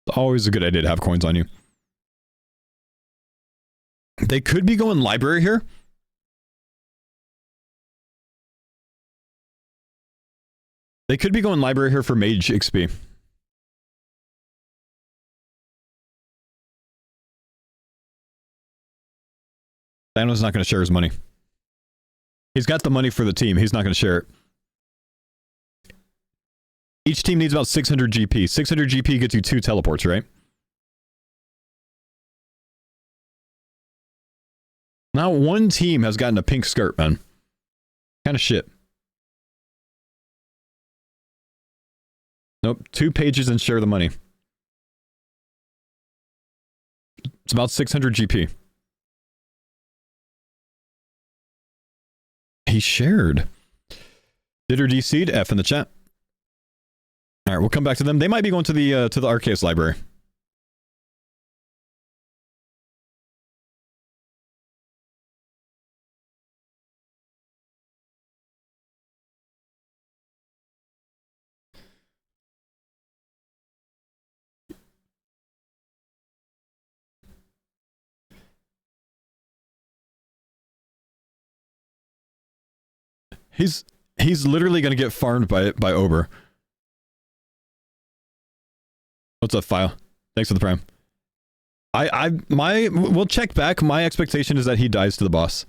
It's always a good idea to have coins on you. They could be going library here. They could be going library here for Mage XP. Thanos not going to share his money. He's got the money for the team. He's not going to share it. Each team needs about 600 GP. 600 GP gets you 2 teleports, right? Now one team has gotten a pink skirt, man. Kind of shit. Nope. 2 pages and share the money. It's about 600 GP. He shared. Did or DC'd? F in the chat. All right, we'll come back to them. They might be going to the Arceus library. He's literally gonna get farmed by Ober. What's up, File? Thanks for the prime. We'll check back. My expectation is that he dies to the boss.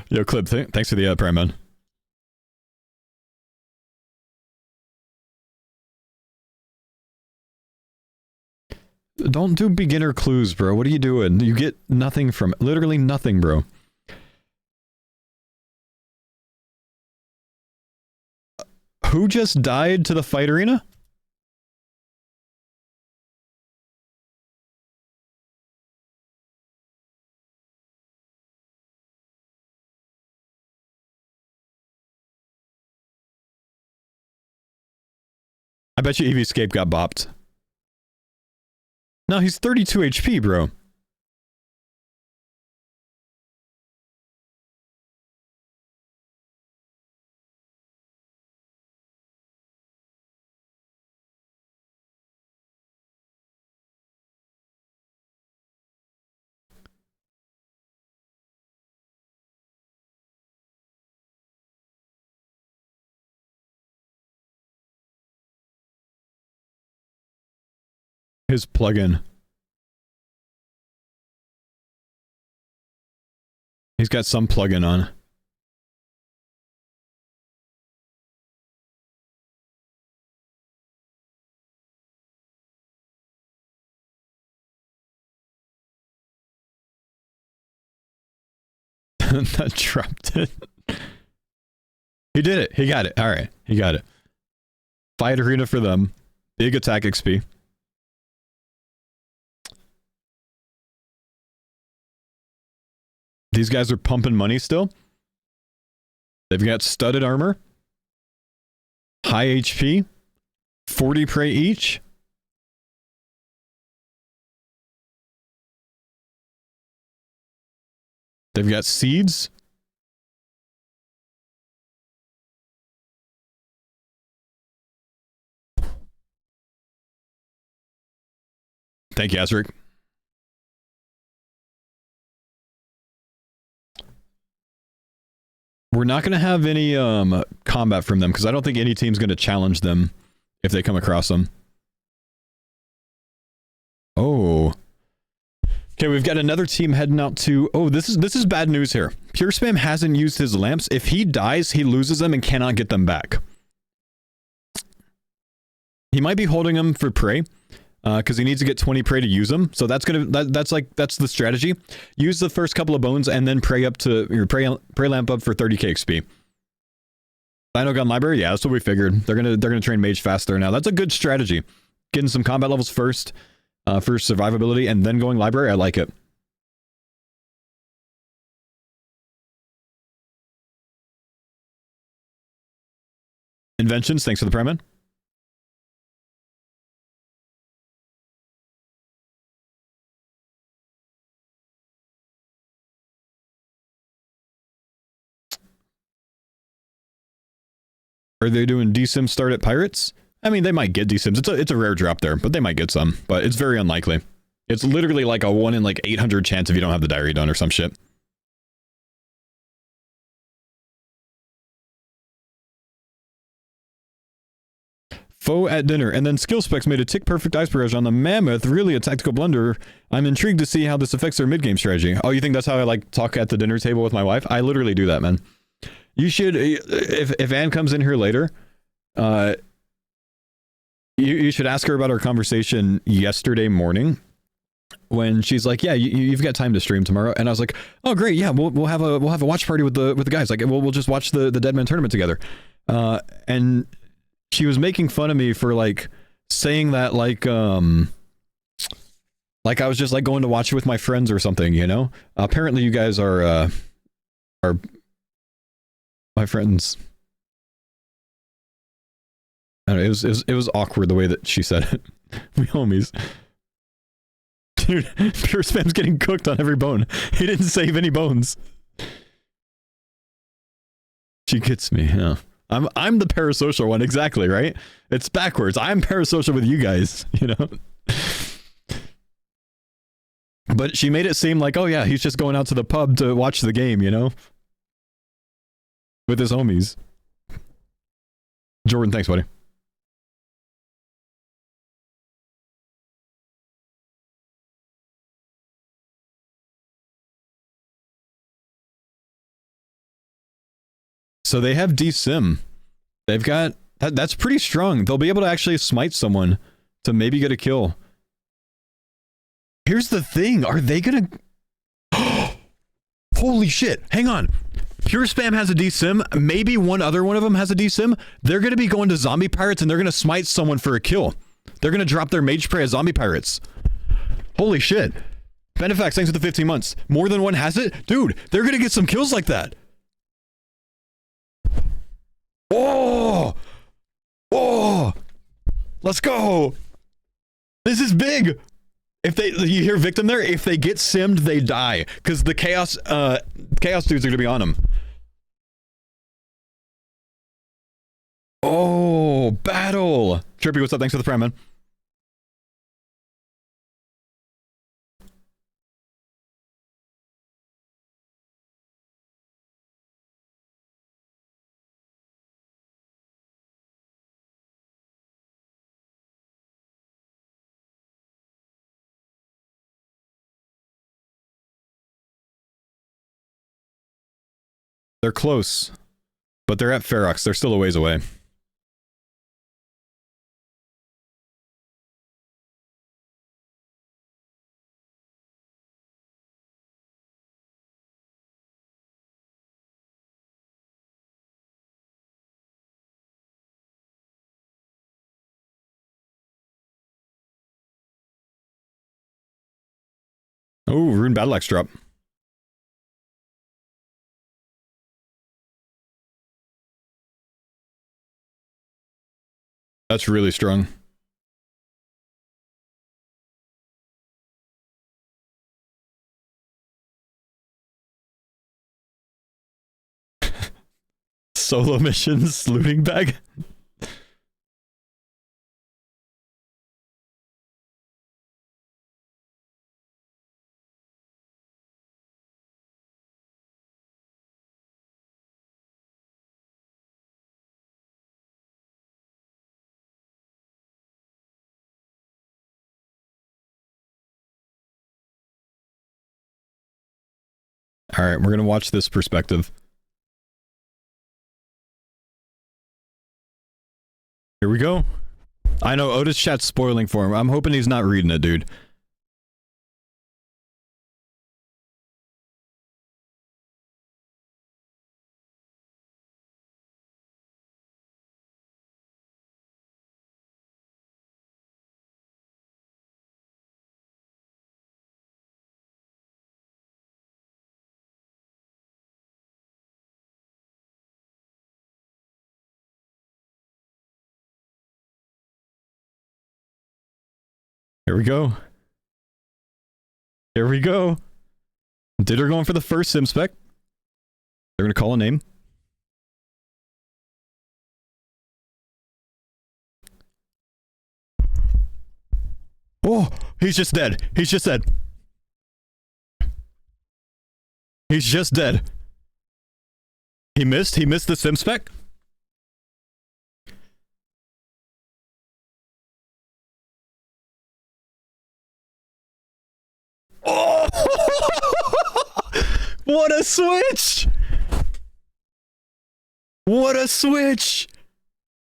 Yo, Clip, thanks for the prime, man. Don't do beginner clues, bro. What are you doing? You get nothing from it. Literally nothing, bro. Who just died to the fight arena? I bet you EVscape got bopped. No, he's 32 HP, bro. His plugin. He's got some plugin on. That dropped it. He did it. He got it. All right. He got it. Fight arena for them. Big attack XP. These guys are pumping money still. They've got studded armor. High HP. 40 prey each. They've got seeds. Thank you, Azric. We're not going to have any combat from them because I don't think any team's going to challenge them if they come across them. Oh. Okay, we've got another team heading out to... Oh, this is bad news here. Pure Spam hasn't used his lamps. If he dies, he loses them and cannot get them back. He might be holding them for prey. Because he needs to get 20 prey to use them. So that's that's the strategy. Use the first couple of bones and then prey up to your prey lamp up for 30k XP. Dino Gun Library, yeah, that's what we figured. They're gonna train mage faster now. That's a good strategy. Getting some combat levels first for survivability and then going library. I like it. Inventions, thanks for the prime man. Are they doing DSIM start at Pirates? I mean, they might get DSIMs. It's a rare drop there, but they might get some. But it's very unlikely. It's literally like a 1 in like 800 chance if you don't have the diary done or some shit. Faux at dinner, and then skill specs made a tick perfect ice barrage on the mammoth. Really a tactical blunder. I'm intrigued to see how this affects their mid game strategy. Oh, you think that's how I like talk at the dinner table with my wife? I literally do that, man. You should, if Anne comes in here later, you should ask her about our conversation yesterday morning when she's like, yeah, you've got time to stream tomorrow. And I was like, oh great, yeah, we'll have a watch party with the guys. Like we'll just watch the Deadman tournament together. And she was making fun of me for like saying that like I was just like going to watch it with my friends or something, you know? Apparently you guys are my friends. I don't know, it was awkward the way that she said it. We homies. Dude, Pure Spam's getting cooked on every bone. He didn't save any bones. She gets me, yeah. I'm the parasocial one, exactly, right? It's backwards. I'm parasocial with you guys, you know? But she made it seem like, oh yeah, he's just going out to the pub to watch the game, you know? With his homies. Jordan, thanks, buddy. So they have DSim. They've got... That's pretty strong. They'll be able to actually smite someone to maybe get a kill. Here's the thing. Are they gonna... Holy shit. Hang on. Pure Spam has a DSim. Maybe one of them has a DSim. They're gonna be going to zombie pirates and they're gonna smite someone for a kill. They're gonna drop their mage prey as zombie pirates. Holy shit. Benefax, thanks for the 15 months. More than one has it? Dude, they're gonna get some kills like that. Oh! Oh! Let's go! This is big! If they, you hear victim there? If they get simmed, they die. Because the chaos dudes are gonna be on them. Oh, battle! Trippy, what's up? Thanks for the prime, man. They're close, but they're at Ferox. They're still a ways away. Oh, Rune Battle Axe drop. That's really strong. Solo missions, looting bag. All right, we're gonna watch this perspective. Here we go. I know Otis chat's spoiling for him. I'm hoping he's not reading it, dude. Here we go. Here we go. Ditter going for the first sim spec. They're gonna call a name. Oh, he's just dead. He's just dead. He's just dead. He missed the sim spec. What a switch! What a switch!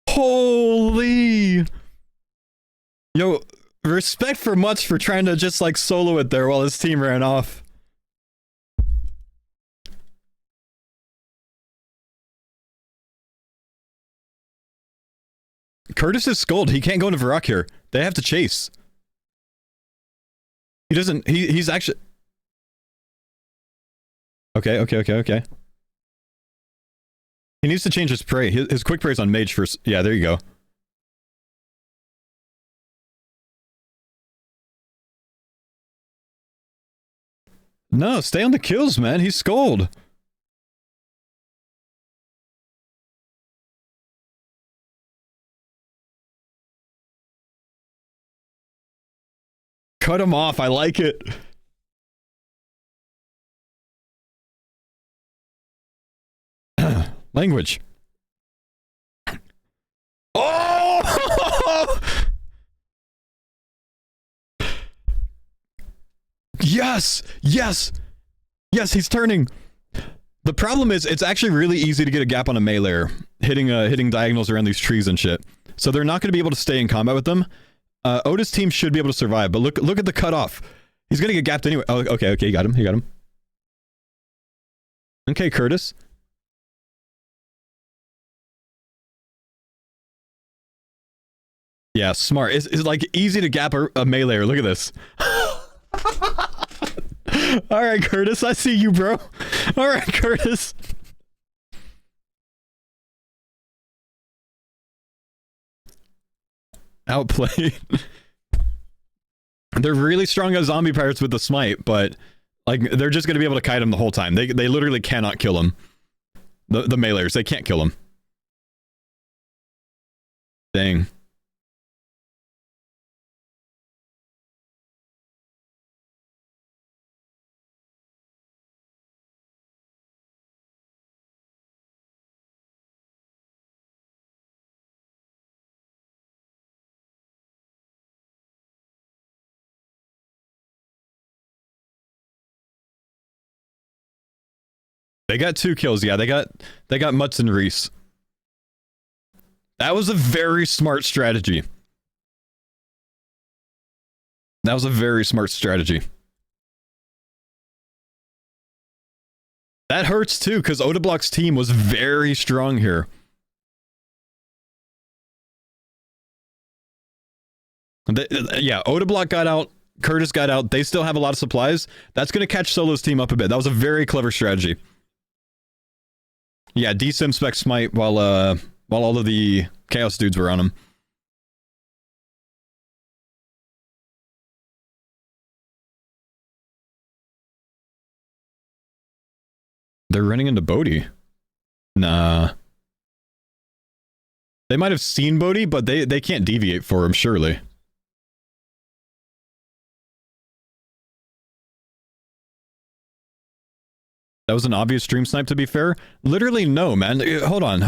Holy! Yo, respect for Mutz for trying to just like solo it there while his team ran off. Curtis is skulled. He can't go into Varrock here. They have to chase. He doesn't... He's actually... Okay. He needs to change his prey. His quick prey is on mage first. Yeah, there you go. No, stay on the kills, man. He's skulled. Cut him off. I like it. Language. Oh! Yes! Yes! Yes, he's turning. The problem is, it's actually really easy to get a gap on a meleeer, hitting diagonals around these trees and shit. So they're not going to be able to stay in combat with them. Otis' team should be able to survive, but look at the cutoff. He's going to get gapped anyway. Oh, okay, you got him. Okay, Curtis. Yeah, smart. It's like easy to gap a meleeer. Look at this. All right, Curtis, I see you, bro. All right, Curtis. Outplayed. They're really strong as zombie pirates with the smite, but like they're just gonna be able to kite him the whole time. They literally cannot kill him. The meleeers, they can't kill him. Dang. They got 2 kills. Yeah, they got Mutz and Reese. That was a very smart strategy. That hurts too, because Odablock's team was very strong here. Yeah, Odablock got out, Curtis got out. They still have a lot of supplies. That's going to catch Solo's team up a bit. That was a very clever strategy. Yeah, D-Sim spec smite while all of the Chaos dudes were on him. They're running into Bodhi. Nah. They might have seen Bodhi, but they can't deviate for him, surely. That was an obvious stream snipe, to be fair. Literally, no, man. Hold on.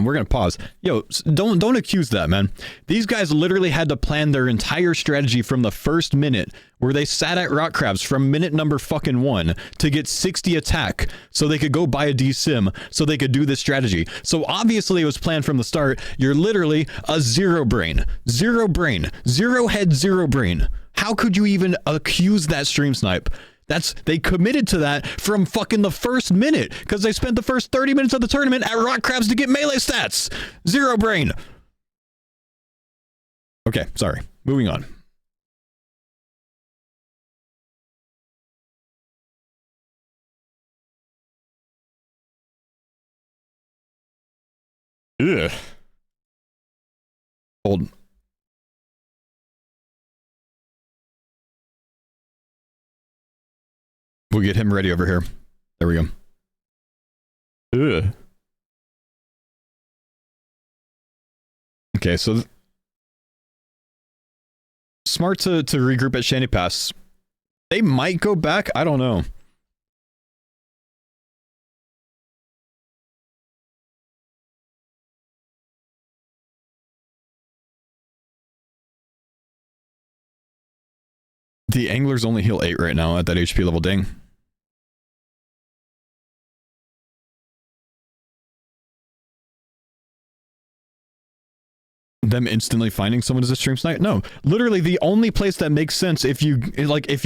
We're gonna pause. Yo, don't accuse that, man. These guys literally had to plan their entire strategy from the first minute, where they sat at rock crabs from minute number fucking 1 to get 60 attack, so they could go buy a D-Sim, so they could do this strategy. So obviously it was planned from the start. You're literally a zero brain. Zero brain. Zero head, zero brain. How could you even accuse that stream snipe? They committed to that from fucking the first minute, because they spent the first 30 minutes of the tournament at rock crabs to get melee stats. Zero brain. Okay, sorry. Moving on. Ugh. Hold. We'll get him ready over here. There we go. Ugh. Okay, so smart to regroup at Shanty Pass. They might go back. I don't know. The anglers only heal 8 right now at that HP level. Dang. them instantly finding someone as a stream snipe? No, literally the only place that makes sense if you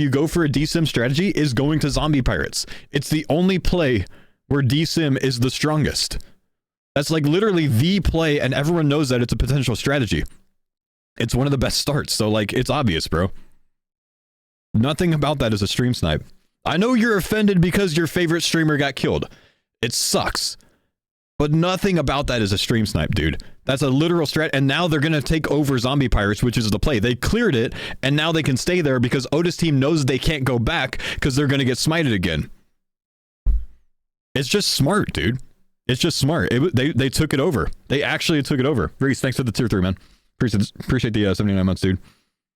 go for a DSim strategy is going to zombie pirates. It's the only play where DSim is the strongest. That's like literally the play, and everyone knows that it's a potential strategy. It's one of the best starts, so like it's obvious, bro. Nothing about that is a stream snipe. I know you're offended because your favorite streamer got killed. It sucks. But nothing about that is a stream snipe, dude. That's a literal strat, and now they're gonna take over zombie pirates, which is the play. They cleared it, and now they can stay there because Otis team knows they can't go back because they're gonna get smited again. It's just smart, dude. It's just smart. They took it over. They actually took it over. Reese, thanks for the tier 3, man. Appreciate the 79 months, dude.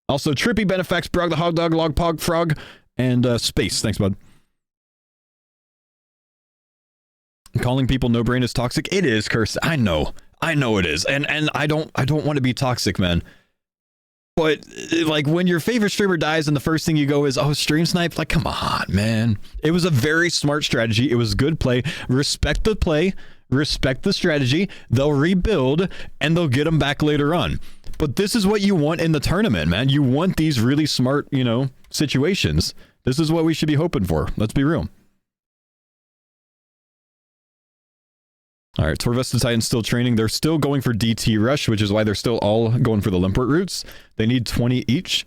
Also, Trippy, Benefax, Brog, the Hog Dog, Log Pog, Frog, and Space. Thanks, bud. Calling people no brain is toxic. It is, Curse. I know it is, and I don't want to be toxic, man. But like when your favorite streamer dies and the first thing you go is, oh, stream snipe, like come on, man. It was a very smart strategy. It was good play. Respect the play, respect the strategy. They'll rebuild and they'll get them back later on. But this is what you want in the tournament, man. You want these really smart, you know, situations. This is what we should be hoping for. Let's be real. All right, Torvesta Titan's still training. They're still going for DT Rush, which is why they're still all going for the Limport routes. They need 20 each.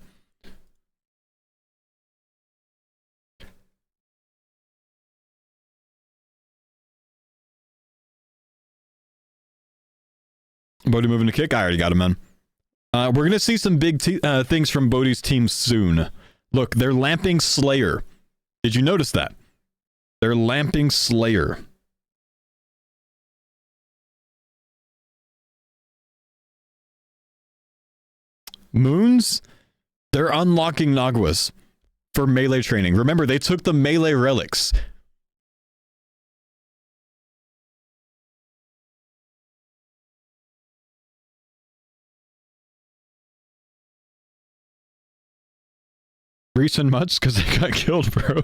Bodhi moving to kick. I already got him, man. We're going to see some big things from Bodhi's team soon. Look, they're lamping Slayer. Did you notice that? They're lamping Slayer. Moons, they're unlocking Naguas for melee training. Remember, they took the melee relics. Recent much because they got killed, bro.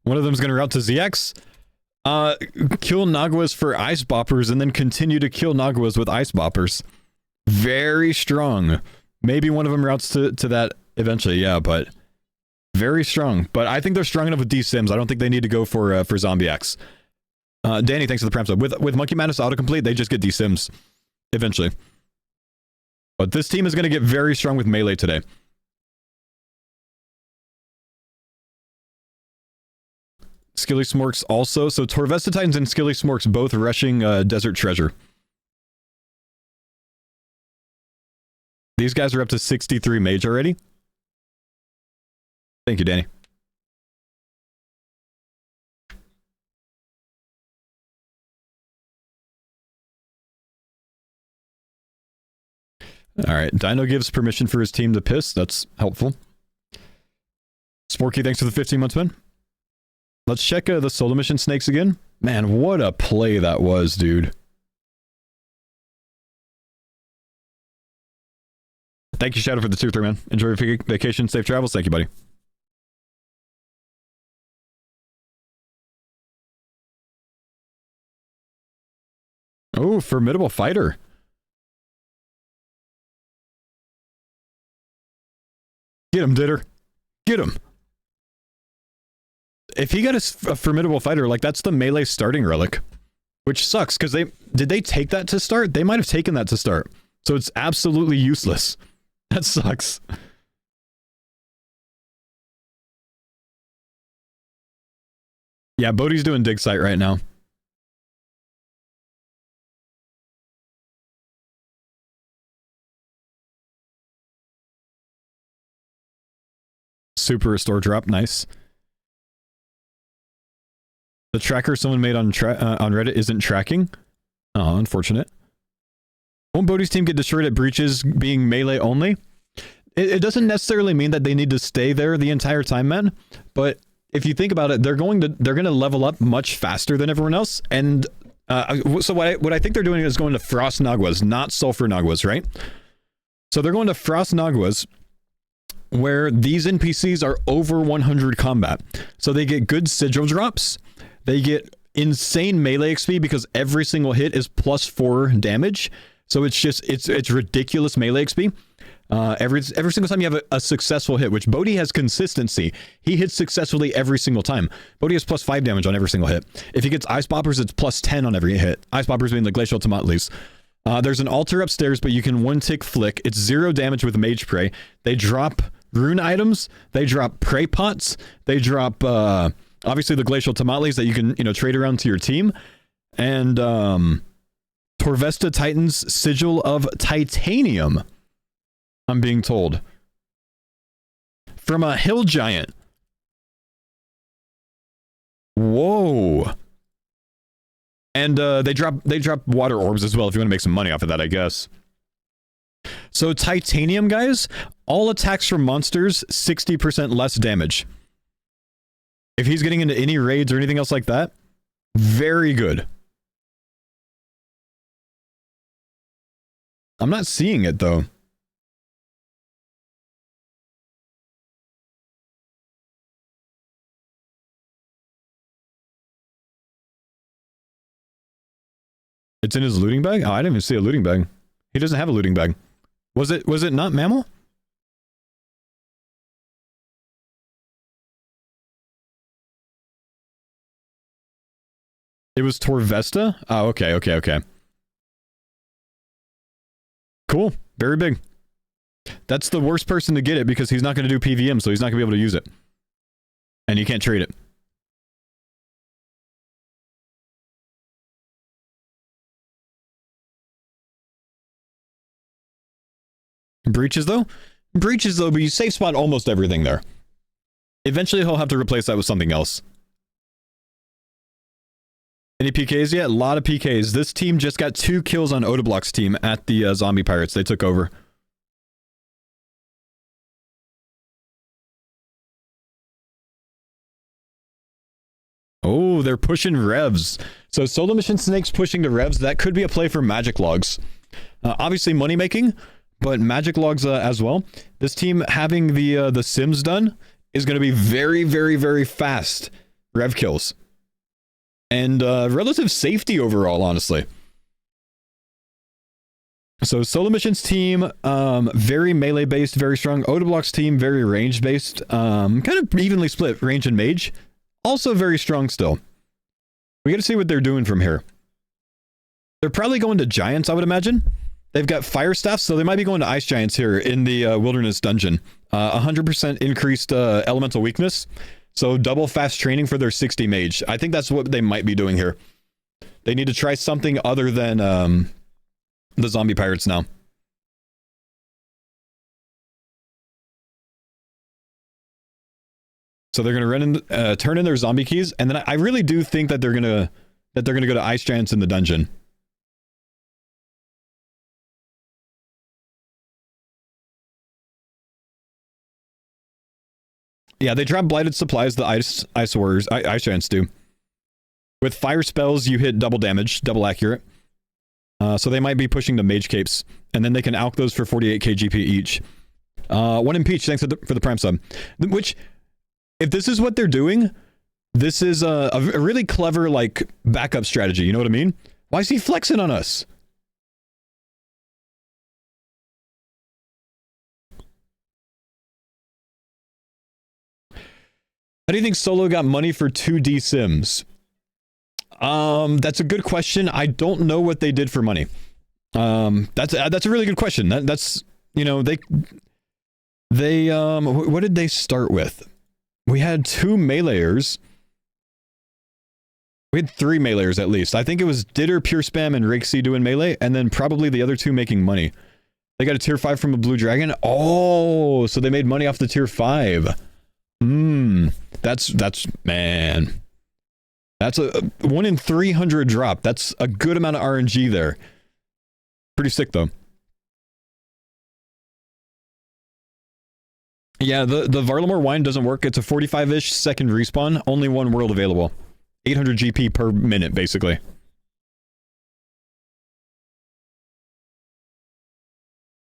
One of them's gonna route to ZX. Kill Naguas for ice boppers and then continue to kill Naguas with ice boppers. Very strong. Maybe one of them routes to that eventually, yeah, but very strong. But I think they're strong enough with D-Sims. I don't think they need to go for Zombie X. Danny, thanks for the Prime sub. With Monkey Madness autocomplete, they just get D-Sims eventually. But this team is going to get very strong with melee today. Skilly Smorks also. So Torvesta Titans and Skilly Smorks both rushing Desert Treasure. These guys are up to 63 mage already. Thank you, Danny. All right, Dino gives permission for his team to piss. That's helpful. Sporky, thanks for the 15 months, man. Let's check the solo mission snakes again. Man, what a play that was, dude. Thank you, Shadow, for the 2-3, man. Enjoy your vacation. Safe travels. Thank you, buddy. Oh, formidable fighter. Get him, Ditter. Get him. If he got a formidable fighter, like that's the melee starting relic, which sucks because did they take that to start? They might have taken that to start, so it's absolutely useless. That sucks. Yeah, Bodhi's doing dig site right now. Super restore drop, nice. The tracker someone made on Reddit isn't tracking. Oh, unfortunate. Won't Bodhi's team get destroyed at breaches being melee only? It doesn't necessarily mean that they need to stay there the entire time, man. But if you think about it, they're going to level up much faster than everyone else. And so what I think they're doing is going to Frost Naguas, not Sulfur Naguas, right? So they're going to Frost Naguas, where these NPCs are over 100 combat. So they get good sigil drops. They get insane melee XP because every single hit is +4 damage. So it's just, it's ridiculous melee XP. Every single time you have a successful hit, which Bodhi has consistency. He hits successfully every single time. Bodhi has +5 damage on every single hit. If he gets Ice Poppers, it's +10 on every hit. Ice Poppers being the Glacial Tomatlis. There's an altar upstairs, but you can one-tick flick. It's 0 damage with Mage Prey. They drop rune items. They drop prey pots. They drop, obviously, the Glacial Tomatlis that you can, trade around to your team. And, Torvesta Titan's Sigil of Titanium, I'm being told. From a hill giant. Whoa. And they drop water orbs as well if you want to make some money off of that, I guess. So Titanium, guys, all attacks from monsters, 60% less damage. If he's getting into any raids or anything else like that, very good. I'm not seeing it, though. It's in his looting bag? Oh, I didn't even see a looting bag. He doesn't have a looting bag. Was it not mammal? It was Torvesta? Oh, okay. Cool. Very big. That's the worst person to get it because he's not going to do PVM, so he's not going to be able to use it. And you can't trade it. Breaches, though? Breaches, though, but you safe spot almost everything there. Eventually, he'll have to replace that with something else. Any PKs yet? A lot of PKs. This team just got 2 kills on Odablock's team at the Zombie Pirates. They took over. Oh, they're pushing revs. So Solo Mission Snake's pushing the revs. That could be a play for Magic Logs. Obviously money making, but Magic Logs as well. This team having the Sims done is going to be very, very, very fast rev kills. And relative safety overall, honestly. So Solo Mission's team, very melee based, very strong. Odablock's team, very range based, kind of evenly split, range and mage. Also very strong still. We got to see what they're doing from here. They're probably going to giants, I would imagine. They've got fire staffs, so they might be going to ice giants here in the wilderness dungeon. 100% increased elemental weakness. So double fast training for their 60 mage. I think that's what they might be doing here. They need to try something other than the zombie pirates now. So they're gonna turn in their zombie keys, and then I really do think that they're gonna go to ice giants in the dungeon. Yeah, they drop blighted supplies. The ice warriors, ice giants do. With fire spells, you hit double damage, double accurate. So they might be pushing the mage capes, and then they can alch those for 48k GP each. One in Peach, thanks for the prime sub. Which, if this is what they're doing, this is a really clever like backup strategy. You know what I mean? Why is he flexing on us? How do you think Solo got money for 2D Sims? That's a good question. I don't know what they did for money. That's a really good question. That's you know, they what did they start with? We had 2 meleeers. We had 3 meleeers at least. I think it was Ditter, Pure Spam, and Rakesy doing melee, and then probably the other 2 making money. They got a tier 5 from a blue dragon. Oh, so they made money off the tier 5. That's man. That's a 1 in 300 drop. That's a good amount of RNG there. Pretty sick though. Yeah, the Varlamore wine doesn't work. It's a 45-ish second respawn. Only 1 world available. 800 GP per minute, basically.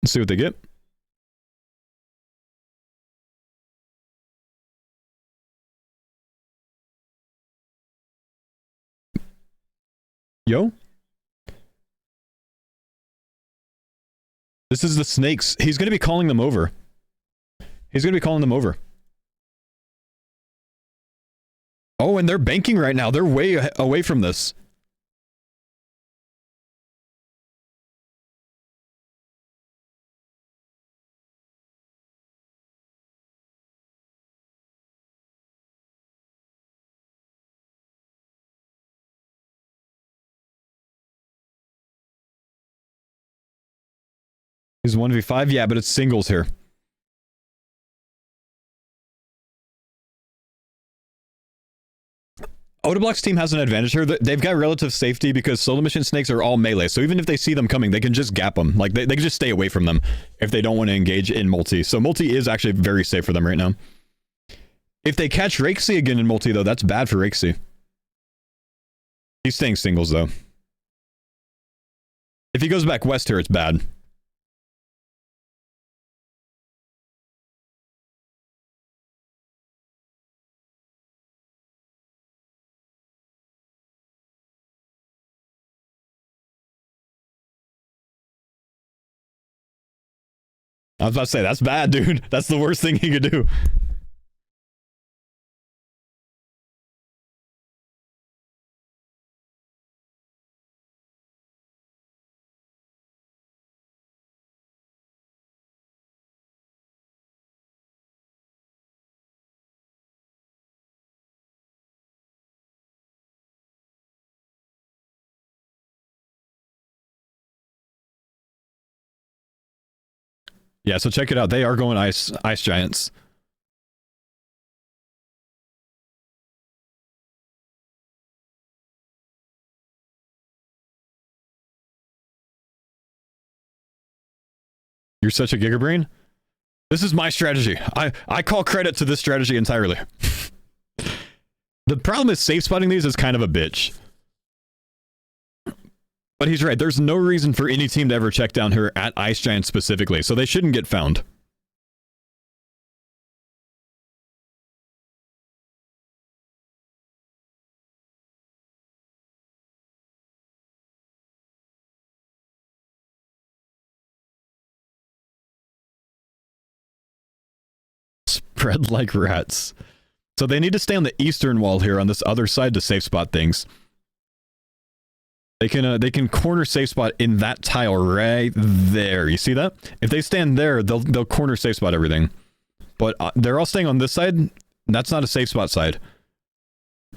Let's see what they get. Yo? This is the snakes. He's going to be calling them over. He's going to be calling them over. Oh, and they're banking right now. They're way away from this. He's 1v5? Yeah, but it's singles here. Odablock's team has an advantage here. They've got relative safety because solo mission snakes are all melee. So even if they see them coming, they can just gap them. Like, they can just stay away from them if they don't want to engage in multi. So multi is actually very safe for them right now. If they catch Rakesy again in multi, though, that's bad for Rakesy. He's staying singles, though. If he goes back west here, it's bad. I was about to say, that's bad, dude. That's the worst thing he could do. Yeah, so check it out. They are going ice giants. You're such a gigabrain. This is my strategy. I call credit to this strategy entirely. The problem is safe spotting these is kind of a bitch. But he's right. There's no reason for any team to ever check down here at Ice Giant specifically, so they shouldn't get found. Spread like rats. So they need to stay on the eastern wall here on this other side to safe spot things. They can corner safe spot in that tile right there. You see that? If they stand there, they'll corner safe spot everything. But they're all staying on this side. That's not a safe spot side.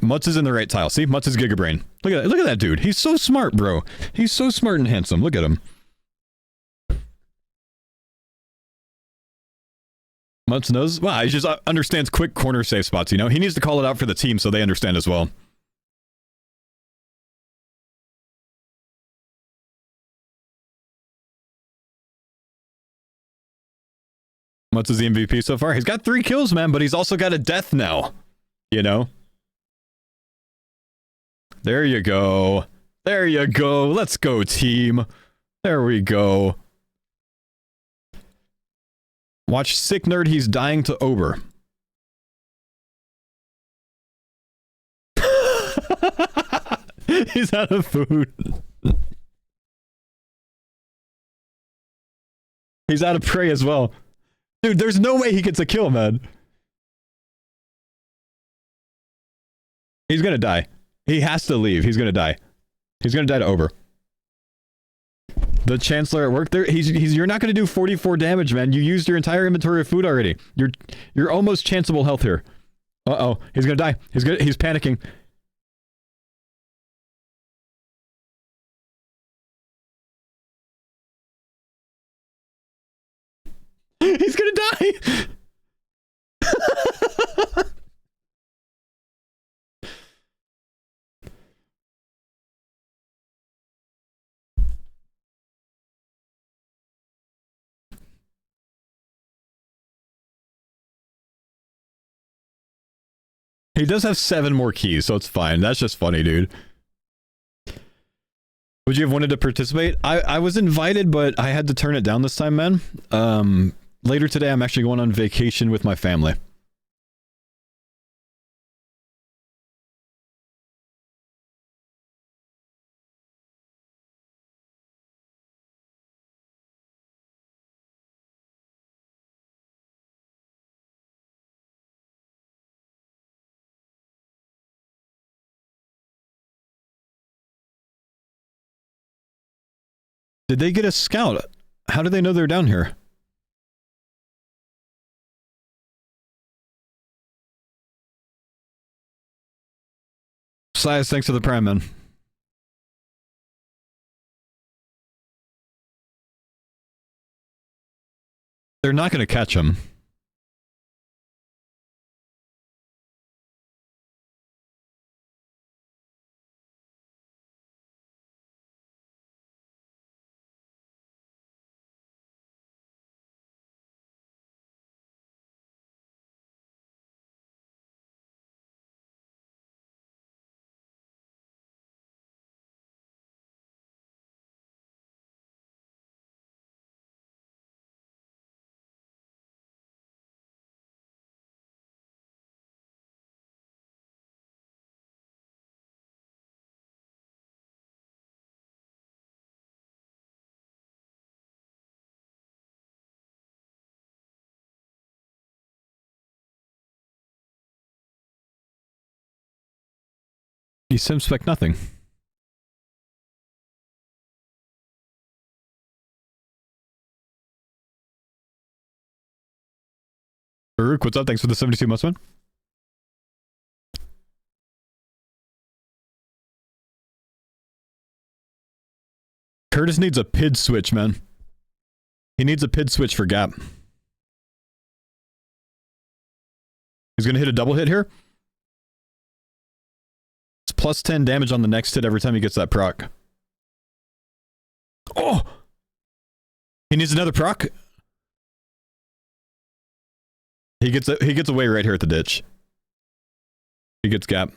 Mutz is in the right tile. See? Mutz is Gigabrain. Look at that dude. He's so smart, bro. He's so smart and handsome. Look at him. Mutz knows? Wow, he just understands quick corner safe spots, you know? He needs to call it out for the team so they understand as well. Mutz is the MVP so far. He's got 3 kills, man, but he's also got a death now. You know? There you go. There you go. Let's go, team. There we go. Watch Sick Nerd, he's dying to Ober. He's out of food. He's out of prey as well. Dude, there's no way he gets a kill, man. He's gonna die. He has to leave. He's gonna die. He's gonna die to Ober. The Chancellor at work there. You're not gonna do 44 damage, man. You used your entire inventory of food already. You're almost chanceable health here. Uh-oh. He's gonna die. He's panicking. He's gonna die! He does have 7 more keys, so it's fine. That's just funny, dude. Would you have wanted to participate? I was invited, but I had to turn it down this time, man. Later today, I'm actually going on vacation with my family. Did they get a scout? How do they know they're down here? Size, thanks for the prime, man. They're not going to catch him. You sim-spec nothing. Baruch, what's up? Thanks for the 72 months, man. Curtis needs a PID switch, man. He needs a PID switch for Gap. He's gonna hit a double hit here. It's plus 10 damage on the next hit every time he gets that proc. Oh! He needs another proc. He gets away right here at the ditch. He gets Gap.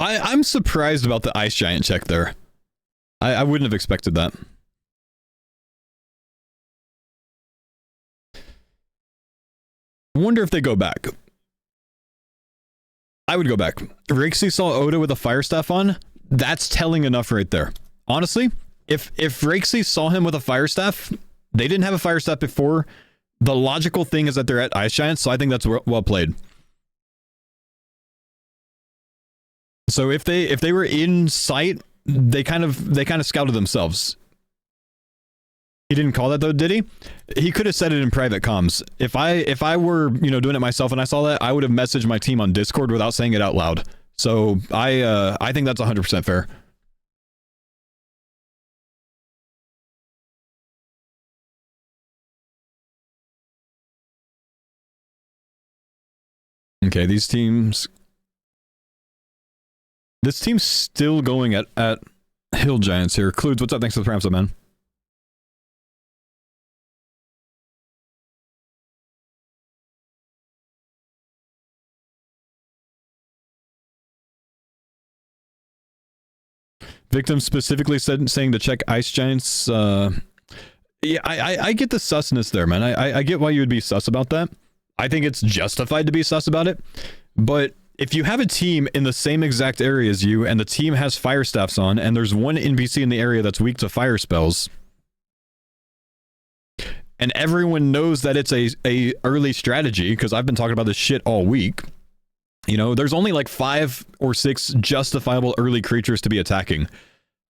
I'm surprised about the Ice Giant check there. I wouldn't have expected that. I wonder if they go back. I would go back. Rixie saw Oda with a Fire Staff on. That's telling enough right there. Honestly, if Rixie saw him with a Fire Staff, they didn't have a Fire Staff before. The logical thing is that they're at Ice Giants, so I think that's well played. So if they were in sight, they kind of scouted themselves. He didn't call that though, did he? He could have said it in private comms. If I were, doing it myself and I saw that, I would have messaged my team on Discord without saying it out loud. So I think that's 100% fair. Okay, these teams. This team's still going at Hill Giants here. Cludes, what's up? Thanks for the prams up, man. Victim specifically saying to check Ice Giants. Yeah, I get the susness there, man. I get why you would be sus about that. I think it's justified to be sus about it. But if you have a team in the same exact area as you, and the team has Fire Staffs on, and there's one NPC in the area that's weak to fire spells, and everyone knows that it's a early strategy, because I've been talking about this shit all week, there's only like 5 or 6 justifiable early creatures to be attacking.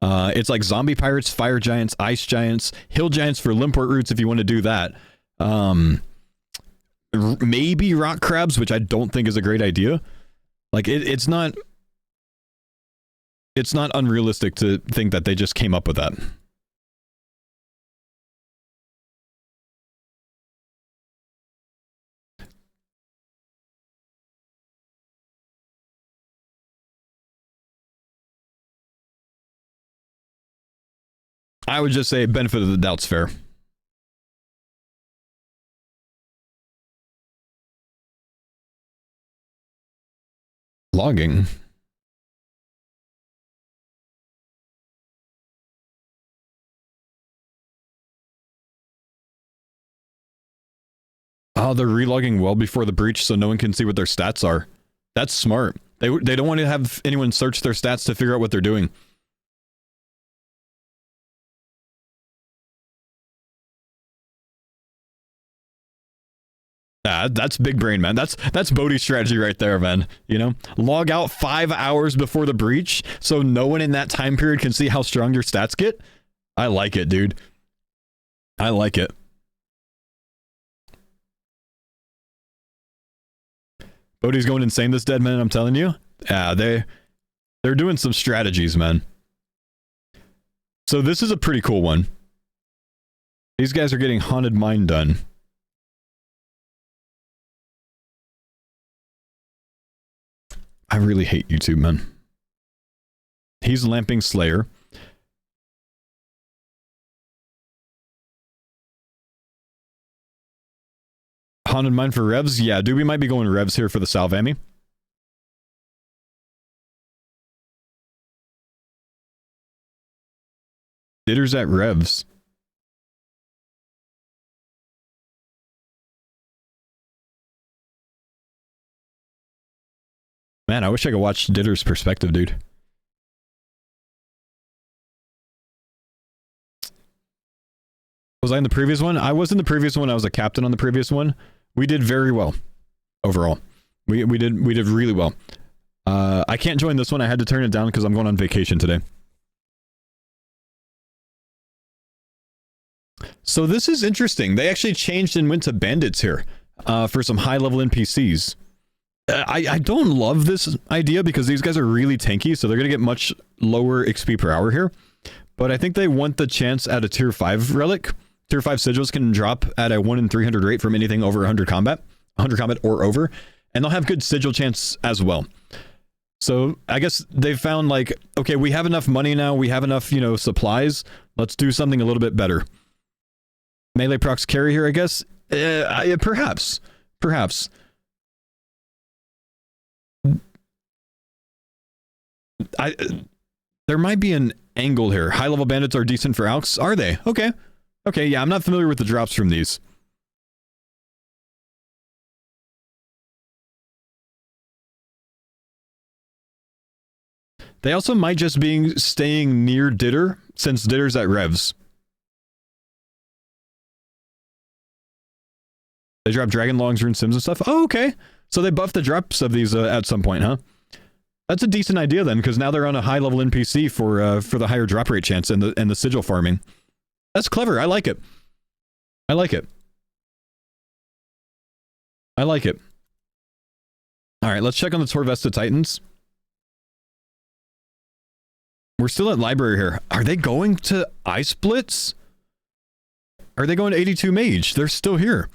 It's like Zombie Pirates, Fire Giants, Ice Giants, Hill Giants for Limport Roots if you want to do that. Maybe Rock Crabs, which I don't think is a great idea. Like it's not unrealistic to think that they just came up with that. I would just say benefit of the doubt's fair. Logging. Oh, they're relogging well before the breach so no one can see what their stats are. That's smart. They don't want to have anyone search their stats to figure out what they're doing. That's big brain, man. That's Bodhi's strategy right there, man. You know, log out 5 hours before the breach so no one in that time period can see how strong your stats get. I like it, dude. I like it. Bodhi's going insane this dead man, I'm telling you. Yeah, they're doing some strategies, man. So this is a pretty cool one. These guys are getting Haunted Mine done. I really hate YouTube, man. He's Lamping Slayer. Haunted Mine for revs? Yeah, dude, we might be going revs here for the Salvami. Bidders at revs. Man, I wish I could watch Ditter's perspective, dude. Was I in the previous one? I was in the previous one. I was a captain on the previous one. We did very well overall. We did really well. I can't join this one. I had to turn it down because I'm going on vacation today. So this is interesting. They actually changed and went to bandits here for some high-level NPCs. I don't love this idea because these guys are really tanky, so they're going to get much lower XP per hour here. But I think they want the chance at a tier 5 relic. Tier 5 sigils can drop at a 1 in 300 rate from anything over 100 combat or over, and they'll have good sigil chance as well. So I guess they've found like, okay, we have enough money now, we have enough, you know, supplies. Let's do something a little bit better. Melee procs carry here, I guess. Perhaps. There might be an angle here. High level bandits are decent for alks. Are they? Okay. Okay, yeah, I'm not familiar with the drops from these. They also might just be staying near Ditter, since Ditter's at revs. They drop Dragon Longs, Rune Sims and stuff? Oh, okay. So they buffed the drops of these at some point, huh? That's a decent idea then, because now they're on a high-level NPC for the higher drop rate chance and the sigil farming. That's clever. I like it. I like it. I like it. All right, let's check on the Torvesta Titans. We're still at library here. Are they going to Ice Blitz? Are they going to 82 Mage? They're still here.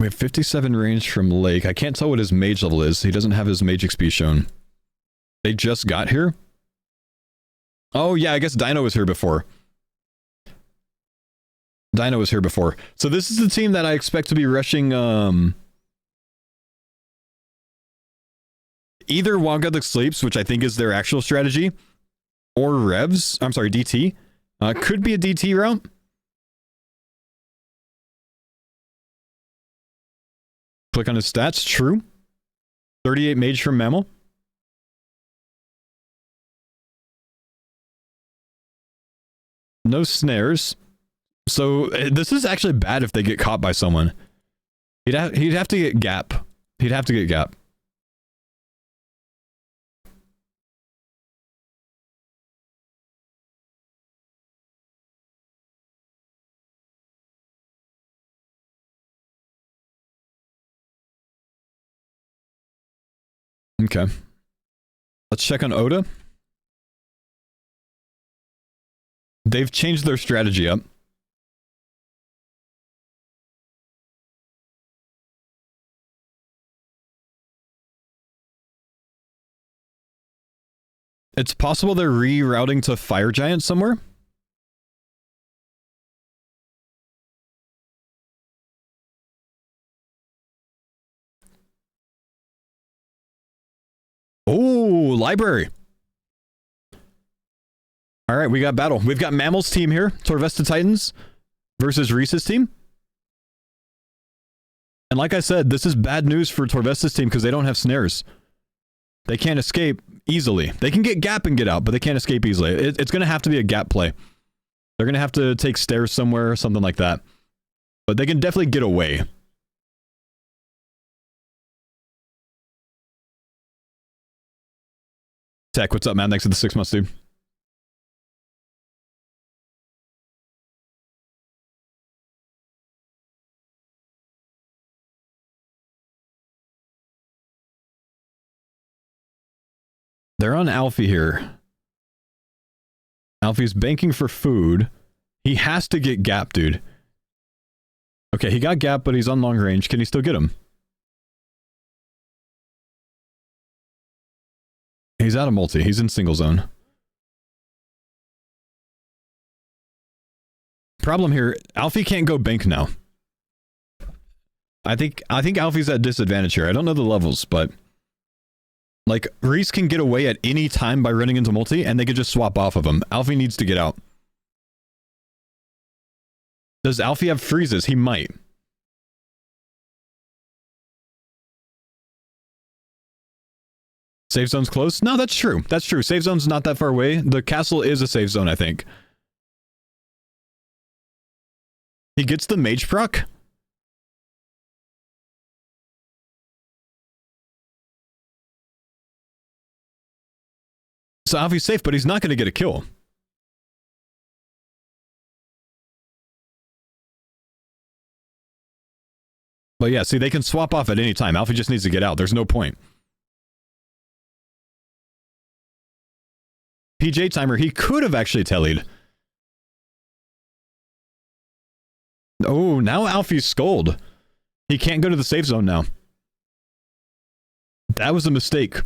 We have 57 range from Lake. I can't tell what his mage level is. He doesn't have his mage XP shown. They just got here? Oh yeah, I guess Dino was here before. Dino was here before. So this is the team that I expect to be rushing either Wagothic Sleeps, which I think is their actual strategy, or Revs. I'm sorry, DT. Could be a DT route. Click on his stats. True. 38 mage from Mammal. No snares. So this is actually bad if they get caught by someone. He'd have to get gap. He'd have to get gap. Okay. Let's check on Oda. They've changed their strategy up. It's possible they're rerouting to Fire Giant somewhere. Oh, library. All right, we got battle. We've got Mammal's team here, Torvesta Titans versus Reese's team. And like I said, this is bad news for Torvesta's team because they don't have snares. They can't escape easily. They can get gap and get out, but they can't escape easily. It's going to have to be a gap play. They're going to have to take stairs somewhere or something like that. But they can definitely get away. Tech, what's up, man? Thanks for the 6 months, dude. They're on Alfie here. Alfie's banking for food. He has to get gap, dude. Okay, he got gap, but he's on long range. Can he still get him? He's out of multi. He's in single zone. Problem here, Alfie can't go bank now. I think Alfie's at disadvantage here. I don't know the levels, but like Reese can get away at any time by running into multi, and they could just swap off of him. Alfie needs to get out. Does Alfie have freezes? He might. Safe zone's close? No, that's true. That's true. Safe zone's not that far away. The castle is a safe zone, I think. He gets the mage proc? So Alfie's safe, but he's not going to get a kill. But yeah, see, they can swap off at any time. Alfie just needs to get out. There's no point. PJ timer, he could have actually tellied. Oh, now Alfie's skulled. He can't go to the safe zone now. That was a mistake.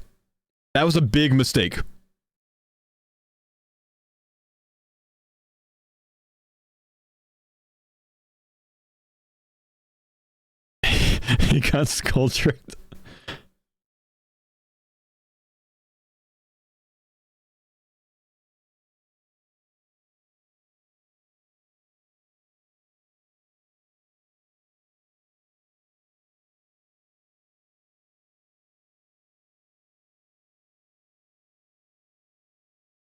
That was a big mistake. He got skull tricked.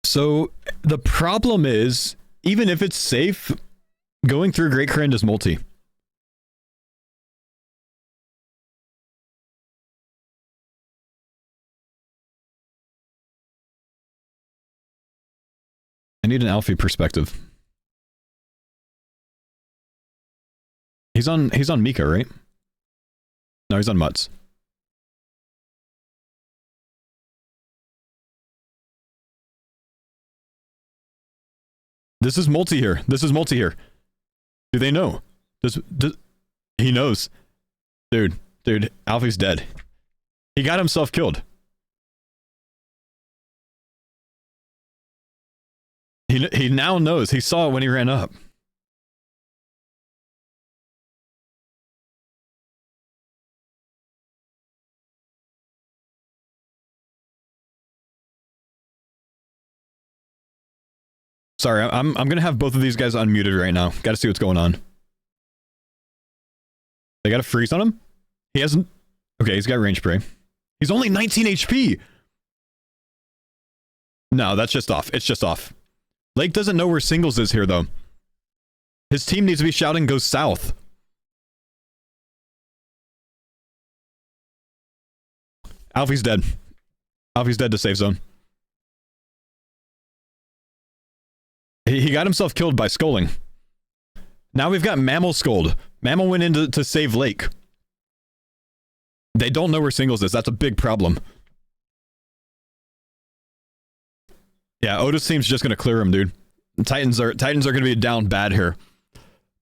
So the problem is, even if it's safe, going through Great Corinne is multi. I need an Alfie perspective. He's on Mika, right? No, he's on Mutts. This is multi here. This is multi here. Do they know? He knows. Dude, Alfie's dead. He got himself killed. He now knows. He saw it when he ran up. Sorry, I'm gonna have both of these guys unmuted right now. Gotta see what's going on. They got a freeze on him? He hasn't... Okay, he's got range spray. He's only 19 HP! No, that's just off. It's just off. Lake doesn't know where singles is here, though. His team needs to be shouting, go south. Alfie's dead. Alfie's dead to safe zone. He got himself killed by sculling. Now we've got Mammal scold. Mammal went in to save Lake. They don't know where singles is. That's a big problem. Yeah, Otis team's just gonna clear him, dude. Titans are gonna be down bad here.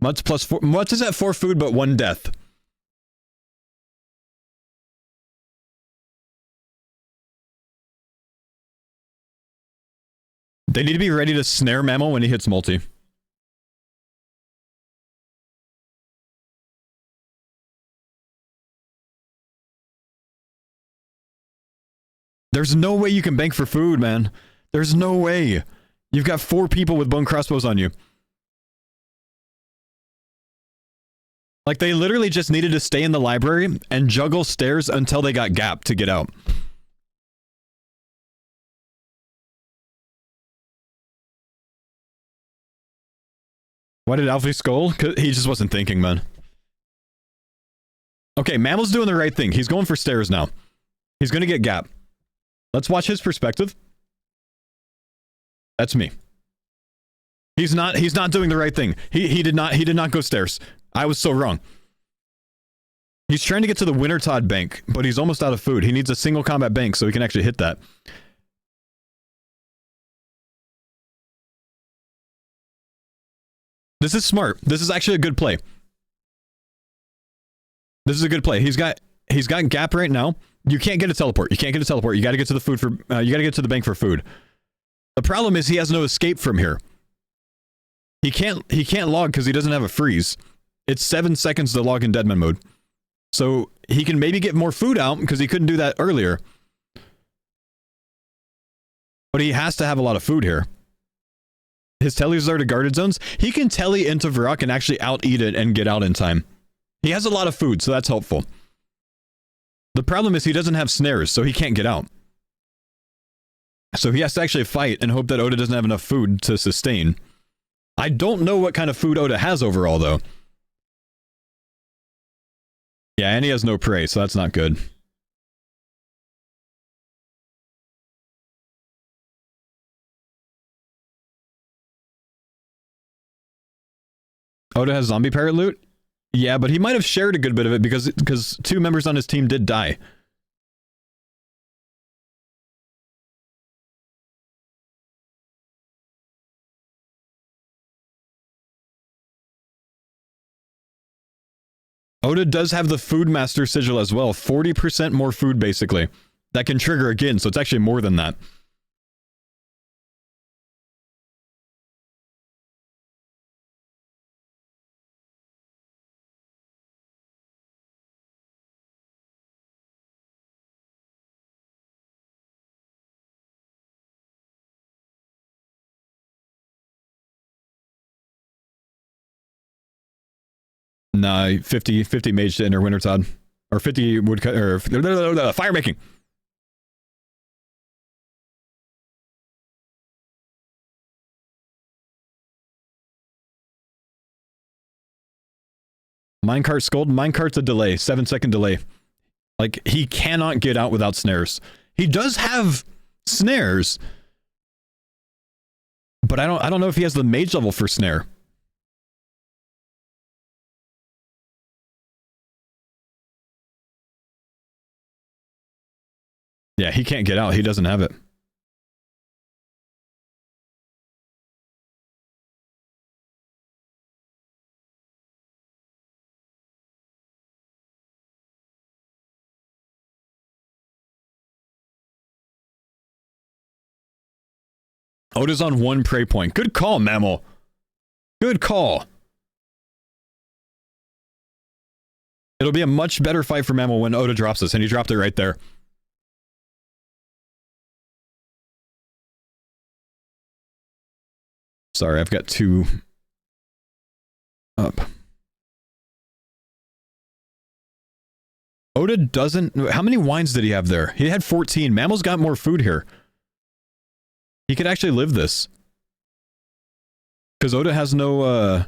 Mutts plus 4. Mutts is at 4 food, but 1 death. They need to be ready to snare Mammal when he hits multi. There's no way you can bank for food, man. There's no way. You've got 4 people with bone crossbows on you. Like, they literally just needed to stay in the library and juggle stairs until they got gap to get out. Why did Alfie skull? 'Cause he just wasn't thinking, man. Okay, Mammal's doing the right thing. He's going for stairs now. He's going to get gap. Let's watch his perspective. That's me. He's not doing the right thing. He did not go stairs. I was so wrong. He's trying to get to the Wintertod bank, but he's almost out of food. He needs a single combat bank so he can actually hit that. This is smart. This is actually a good play. This is a good play. He's got gap right now. You can't get a teleport. You can't get a teleport. You got to get to the food for. You got to get to the bank for food. The problem is he has no escape from here. He can't log because he doesn't have a freeze. It's 7 seconds to log in deadman mode. So he can maybe get more food out because he couldn't do that earlier. But he has to have a lot of food here. His tellies are to guarded zones. He can telly into Varrock and actually out-eat it and get out in time. He has a lot of food, so that's helpful. The problem is he doesn't have snares, so he can't get out. So he has to actually fight and hope that Oda doesn't have enough food to sustain. I don't know what kind of food Oda has overall, though. Yeah, and he has no prey, so that's not good. Oda has zombie parrot loot? Yeah, but he might have shared a good bit of it because 2 members on his team did die. Oda does have the Food Master sigil as well. 40% more food, basically. That can trigger again, so it's actually more than that. Nah, 50 mage to enter Wintertod. Or 50 woodcut, or fire making. Minecart scold. Minecart's a delay. 7-second delay. Like, he cannot get out without snares. He does have snares. But I don't know if he has the mage level for snare. Yeah, he can't get out. He doesn't have it. Oda's on 1 prey point. Good call, Mammal. Good call. It'll be a much better fight for Mammal when Oda drops this, and he dropped it right there. Sorry, I've got 2 up. Oda doesn't... How many wines did he have there? He had 14. Mammal's got more food here. He could actually live this. Because Oda has no,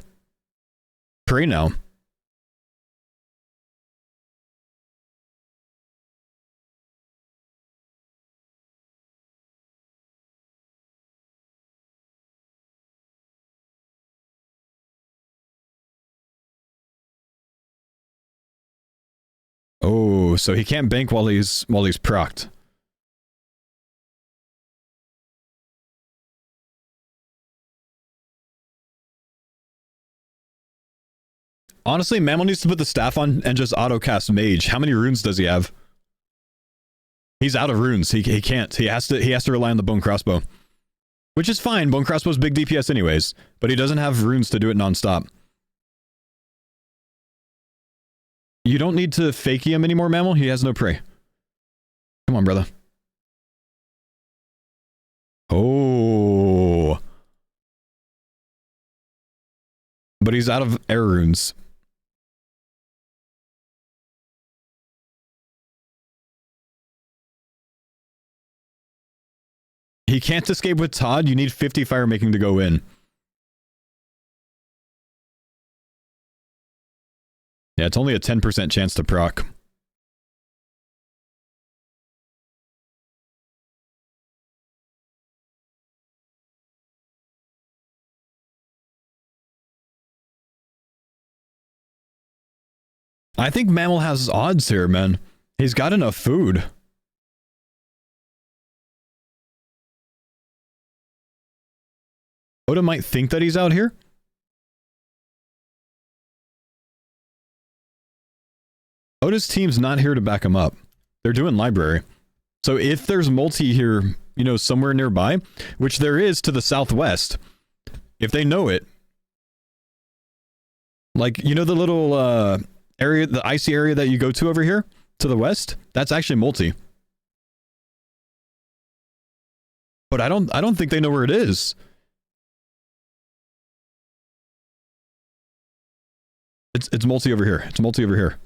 prey now. Oh, so he can't bank while he's procced. Honestly, Mammal needs to put the staff on and just auto-cast Mage. How many runes does he have? He's out of runes. He can't. He has to rely on the bone crossbow. Which is fine. Bone Crossbow's big DPS anyways. But he doesn't have runes to do it non-stop. You don't need to fakey him anymore, Mammal. He has no prey. Come on, brother. Oh. But he's out of air runes. He can't escape with Todd. You need 50 fire making to go in. Yeah, it's only a 10% chance to proc. I think Mammal has odds here, man. He's got enough food. Oda might think that he's out here. Oda's team's not here to back him up. They're doing library. So if there's multi here, you know, somewhere nearby, which there is to the southwest, if they know it, like, you know, the little area, the icy area that you go to over here to the west, that's actually multi. But I don't think they know where it is. It's multi over here. It's multi over here.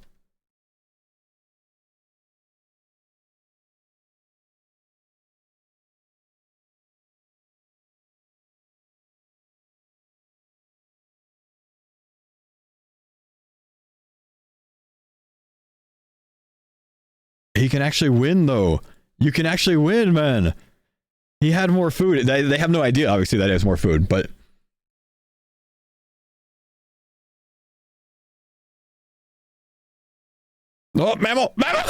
He can actually win, though. You can actually win, man. He had more food. They have no idea, obviously, that he has more food, but... Oh, Mammal! Mammal!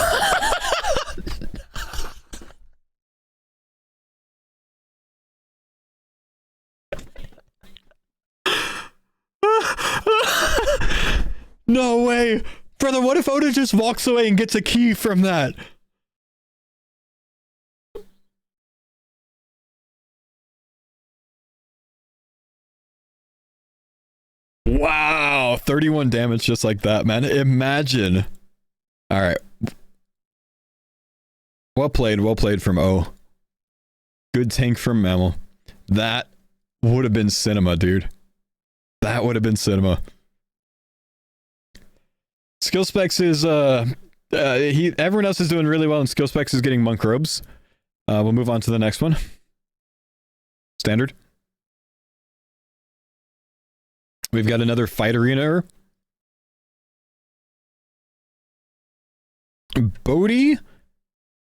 No way! Brother, what if Oda just walks away and gets a key from that? Wow, 31 damage just like that, man. Imagine. All right. Well played from O. Good tank from Mammal. That would have been cinema, dude. That would have been cinema. Skill Specs is, everyone else is doing really well, and Skill Specs is getting monk robes. We'll move on to the next one. Standard. We've got another fight arena error. Bodhi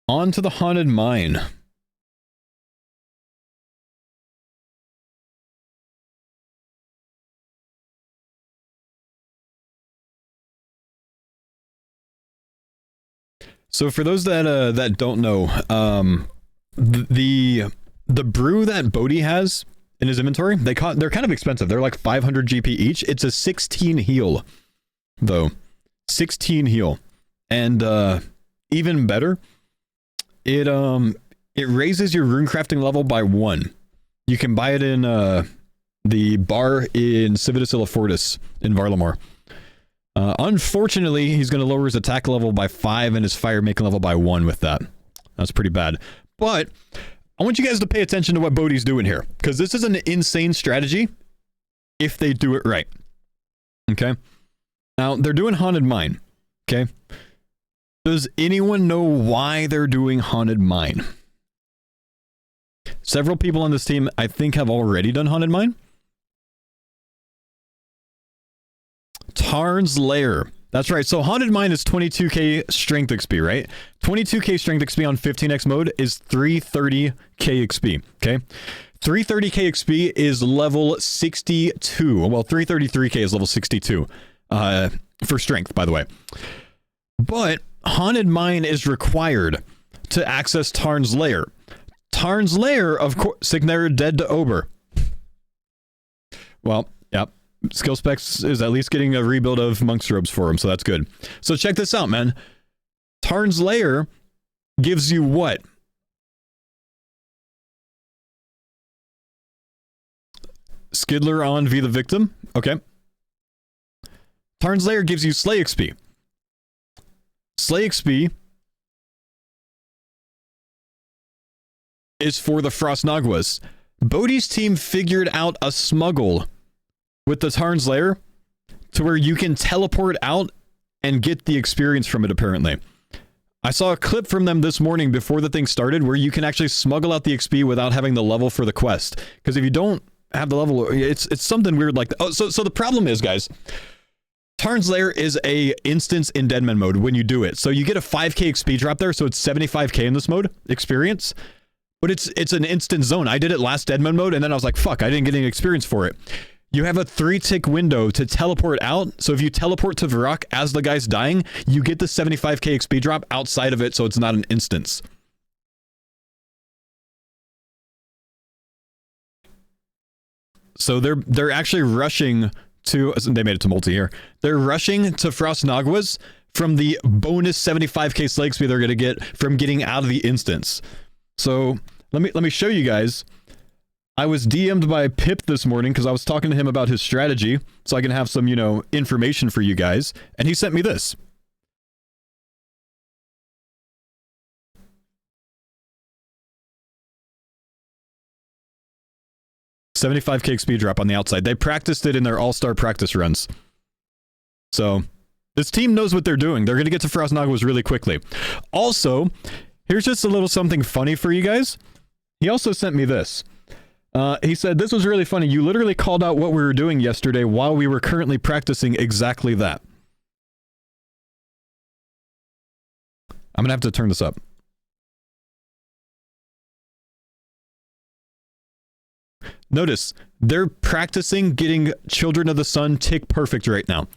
onto the haunted mine. So for those that don't know, the brew that Bodhi has in his inventory, they're kind of expensive. They're like 500 GP each. It's a 16 heal, though. 16 heal. And even better, it raises your runecrafting level by 1. You can buy it in the bar in Civitas Illifortis in Varlamore. Unfortunately, he's going to lower his attack level by 5 and his fire making level by 1 with that. That's pretty bad. But I want you guys to pay attention to what Bodhi's doing here, because this is an insane strategy if they do it right. Okay? Now, they're doing Haunted Mine. Okay? Does anyone know why they're doing Haunted Mine? Several people on this team, I think, have already done Haunted Mine. Tarn's Lair. That's right. So Haunted Mine is 22k strength XP, right? 22k strength XP on 15x mode is 330k XP, okay? 330k XP is level 62. Well, 333k is level 62 for strength, by the way. But Haunted Mine is required to access Tarn's Lair. Tarn's Lair, of course, Signer dead to Ober. Well, yep. Skill Specs is at least getting a rebuild of Monk's Robes for him, so that's good. So check this out, man. Tarn's Lair gives you what? Skidler on v the victim. Okay. Tarn's Lair gives you Slay XP. Slay XP is for the Frost Naguas. Bodhi's team figured out a smuggle with the Tarn's Lair to where you can teleport out and get the experience from it, apparently. I saw a clip from them this morning before the thing started where you can actually smuggle out the XP without having the level for the quest. Because if you don't have the level, it's something weird like that. Oh, so the problem is, guys, Tarn's Lair is a instance in Deadman mode when you do it. So you get a 5k XP drop there, so it's 75k in this mode, experience. But it's an instant zone. I did it last Deadman mode, and then I was like, fuck, I didn't get any experience for it. You have a 3-tick window to teleport out. So if you teleport to Varrock as the guy's dying, you get the 75k XP drop outside of it, so it's not an instance. So they're actually rushing to... They made it to multi here. They're rushing to Frost Naguas from the bonus 75k Slay XP they're going to get from getting out of the instance. So let me show you guys. I was DM'd by Pip this morning because I was talking to him about his strategy so I can have some, information for you guys. And he sent me this. $75k XP drop on the outside. They practiced it in their all-star practice runs. So this team knows what they're doing. They're going to get to Frost Naguas really quickly. Also, here's just a little something funny for you guys. He also sent me this. He said, this was really funny. You literally called out what we were doing yesterday while we were currently practicing exactly that. I'm going to have to turn this up. Notice, they're practicing getting Children of the Sun tick perfect right now.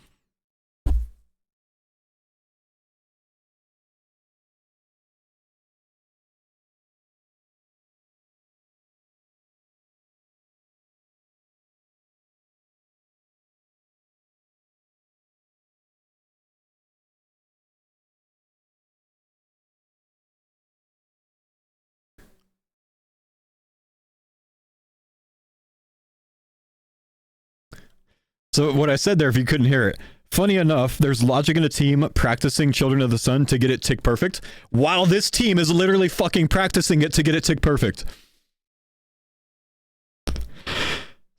So what I said there, if you couldn't hear it, funny enough, there's logic in a team practicing Children of the Sun to get it tick perfect, while this team is literally fucking practicing it to get it tick perfect.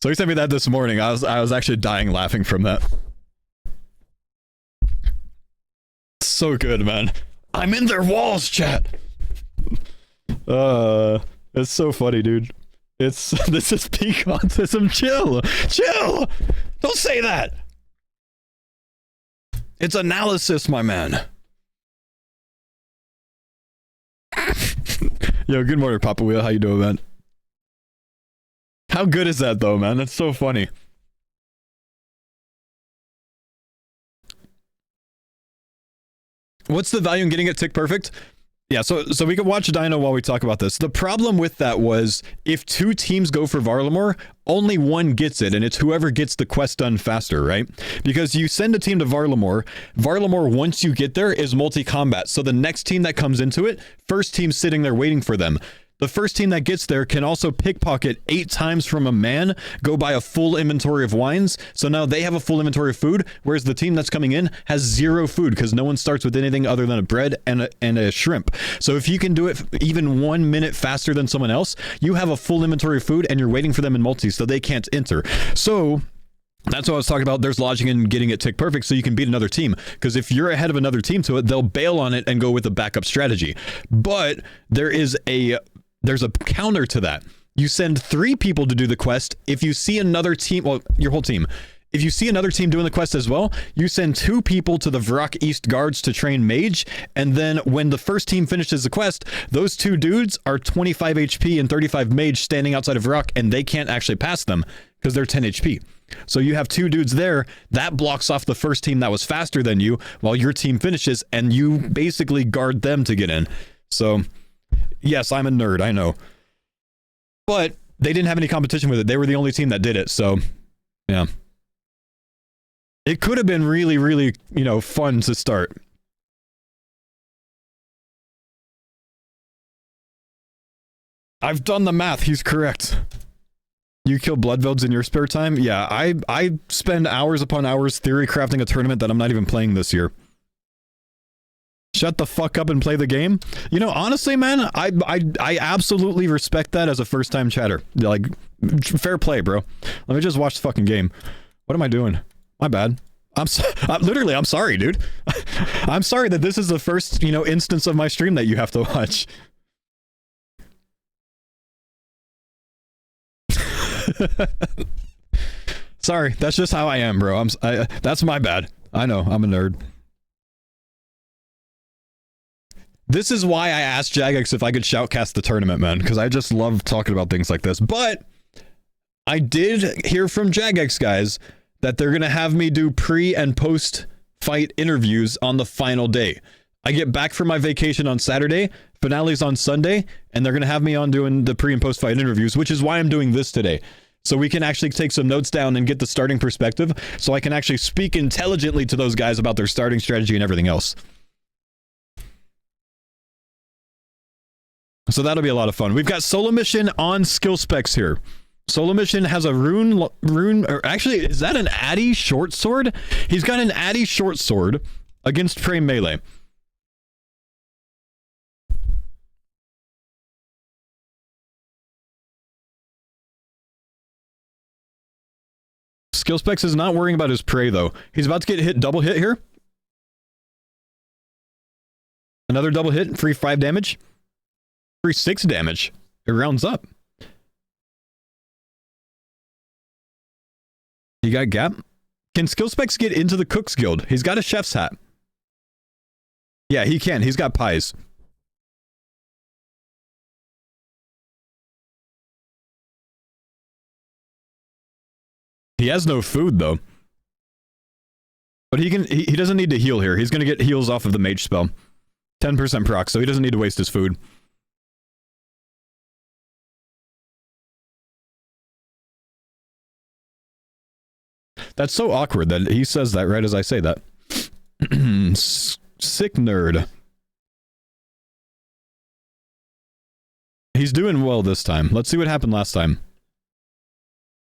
So he sent me that this morning. I was actually dying laughing from that. So good, man. I'm in their walls, chat. It's so funny, dude. This is peak autism. Chill. Don't say that. It's analysis, my man. Yo, good morning, Papa Wheel. How you doing, man? How good is that, though, man? That's so funny. What's the value in getting it tick perfect? Yeah, so we can watch Dino while we talk about this. The problem with that was if two teams go for Varlamore, only one gets it, and it's whoever gets the quest done faster, right? Because you send a team to Varlamore, once you get there, is multi-combat. So the next team that comes into it, first team's sitting there waiting for them. The first team that gets there can also pickpocket 8 times from a man, go buy a full inventory of wines. So now they have a full inventory of food, whereas the team that's coming in has 0 food because no one starts with anything other than a bread and a shrimp. So if you can do it even 1 minute faster than someone else, you have a full inventory of food and you're waiting for them in multi, so they can't enter. So that's what I was talking about. There's logic in getting it tick perfect so you can beat another team. Because if you're ahead of another team to it, they'll bail on it and go with a backup strategy. But there's a counter to that. You send 3 people to do the quest. If you see another team, well, your whole team, if you see another team doing the quest as well, you send 2 people to the Varrock East Guards to train Mage, and then when the first team finishes the quest, those 2 dudes are 25 HP and 35 Mage standing outside of Varrock, and they can't actually pass them because they're 10 HP. So you have 2 dudes there, that blocks off the first team that was faster than you while your team finishes, and you basically guard them to get in. So yes, I'm a nerd, I know. But they didn't have any competition with it. They were the only team that did it, so yeah. It could have been really, really, fun to start. I've done the math, he's correct. You kill blood VODs in your spare time? Yeah, I spend hours upon hours theory crafting a tournament that I'm not even playing this year. Shut the fuck up and play the game. You know, honestly, man, I absolutely respect that as a first-time chatter. Like, fair play, bro. Let me just watch the fucking game. What am I doing? My bad. I'm sorry, dude. I'm sorry that this is the first, you know, instance of my stream that you have to watch. Sorry, that's just how I am, bro. That's my bad. I know, I'm a nerd. This is why I asked Jagex if I could shoutcast the tournament, man, because I just love talking about things like this. But I did hear from Jagex, guys, that they're going to have me do pre and post fight interviews on the final day. I get back from my vacation on Saturday, finale's on Sunday, and they're going to have me on doing the pre and post fight interviews, which is why I'm doing this today. So we can actually take some notes down and get the starting perspective, so I can actually speak intelligently to those guys about their starting strategy and everything else. So that'll be a lot of fun. We've got Solo Mission on skill specs here. Solo Mission has a rune, or actually, is that an Addy short sword? He's got an Addy short sword against prey melee. Skill specs is not worrying about his prey, though. He's about to get double hit here. Another double hit, free 5 damage. Free 6 damage. It rounds up. You got gap? Can skill specs get into the Cook's Guild? He's got a chef's hat. Yeah, he can. He's got pies. He has no food, though. But he doesn't need to heal here. He's going to get heals off of the mage spell. 10% proc, so he doesn't need to waste his food. That's so awkward that he says that right as I say that. Sick nerd. He's doing well this time. Let's see what happened last time.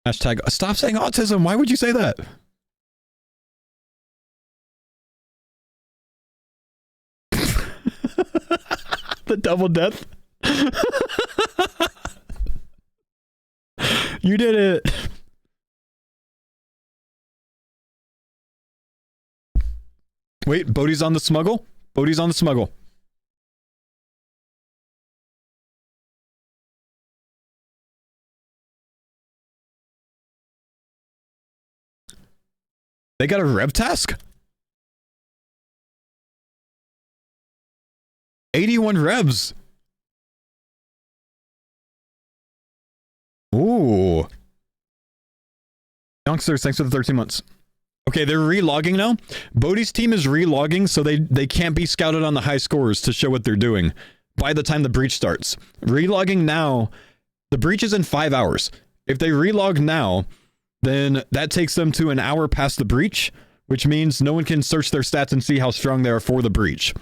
Hashtag, stop saying autism. Why would you say that? The double death. You did it. Wait, Bodhi's on the smuggle? Bodhi's on the smuggle. They got a rev task? 81 revs. Ooh. Youngsters, thanks for the 13 months. Okay, they're relogging now. Bodhi's team is relogging, so they can't be scouted on the high scores to show what they're doing by the time the breach starts. Relogging now, the breach is in 5 hours. If they relog now, then that takes them to an hour past the breach, which means no one can search their stats and see how strong they are for the breach.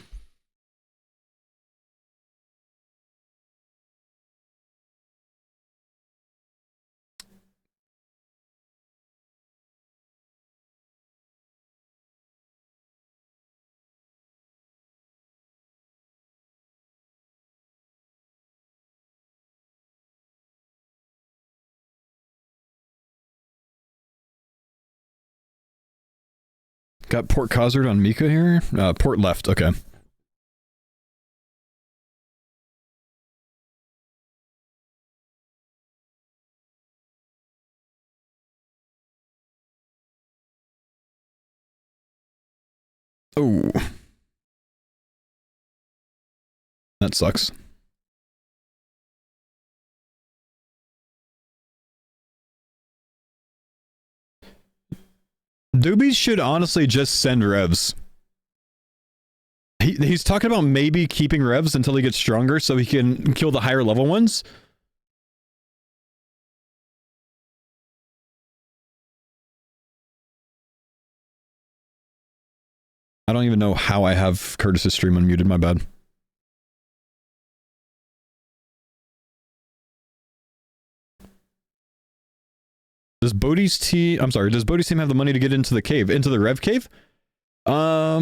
Got Port Khazard on Mika here. Port left, okay. Oh. That sucks. Doobies should honestly just send revs. He's talking about maybe keeping revs until he gets stronger so he can kill the higher level ones. I don't even know how I have Curtis's stream unmuted, my bad. Does Bodhi's team... I'm sorry, does Bodhi's team have the money to get into the cave? Into the Rev cave? I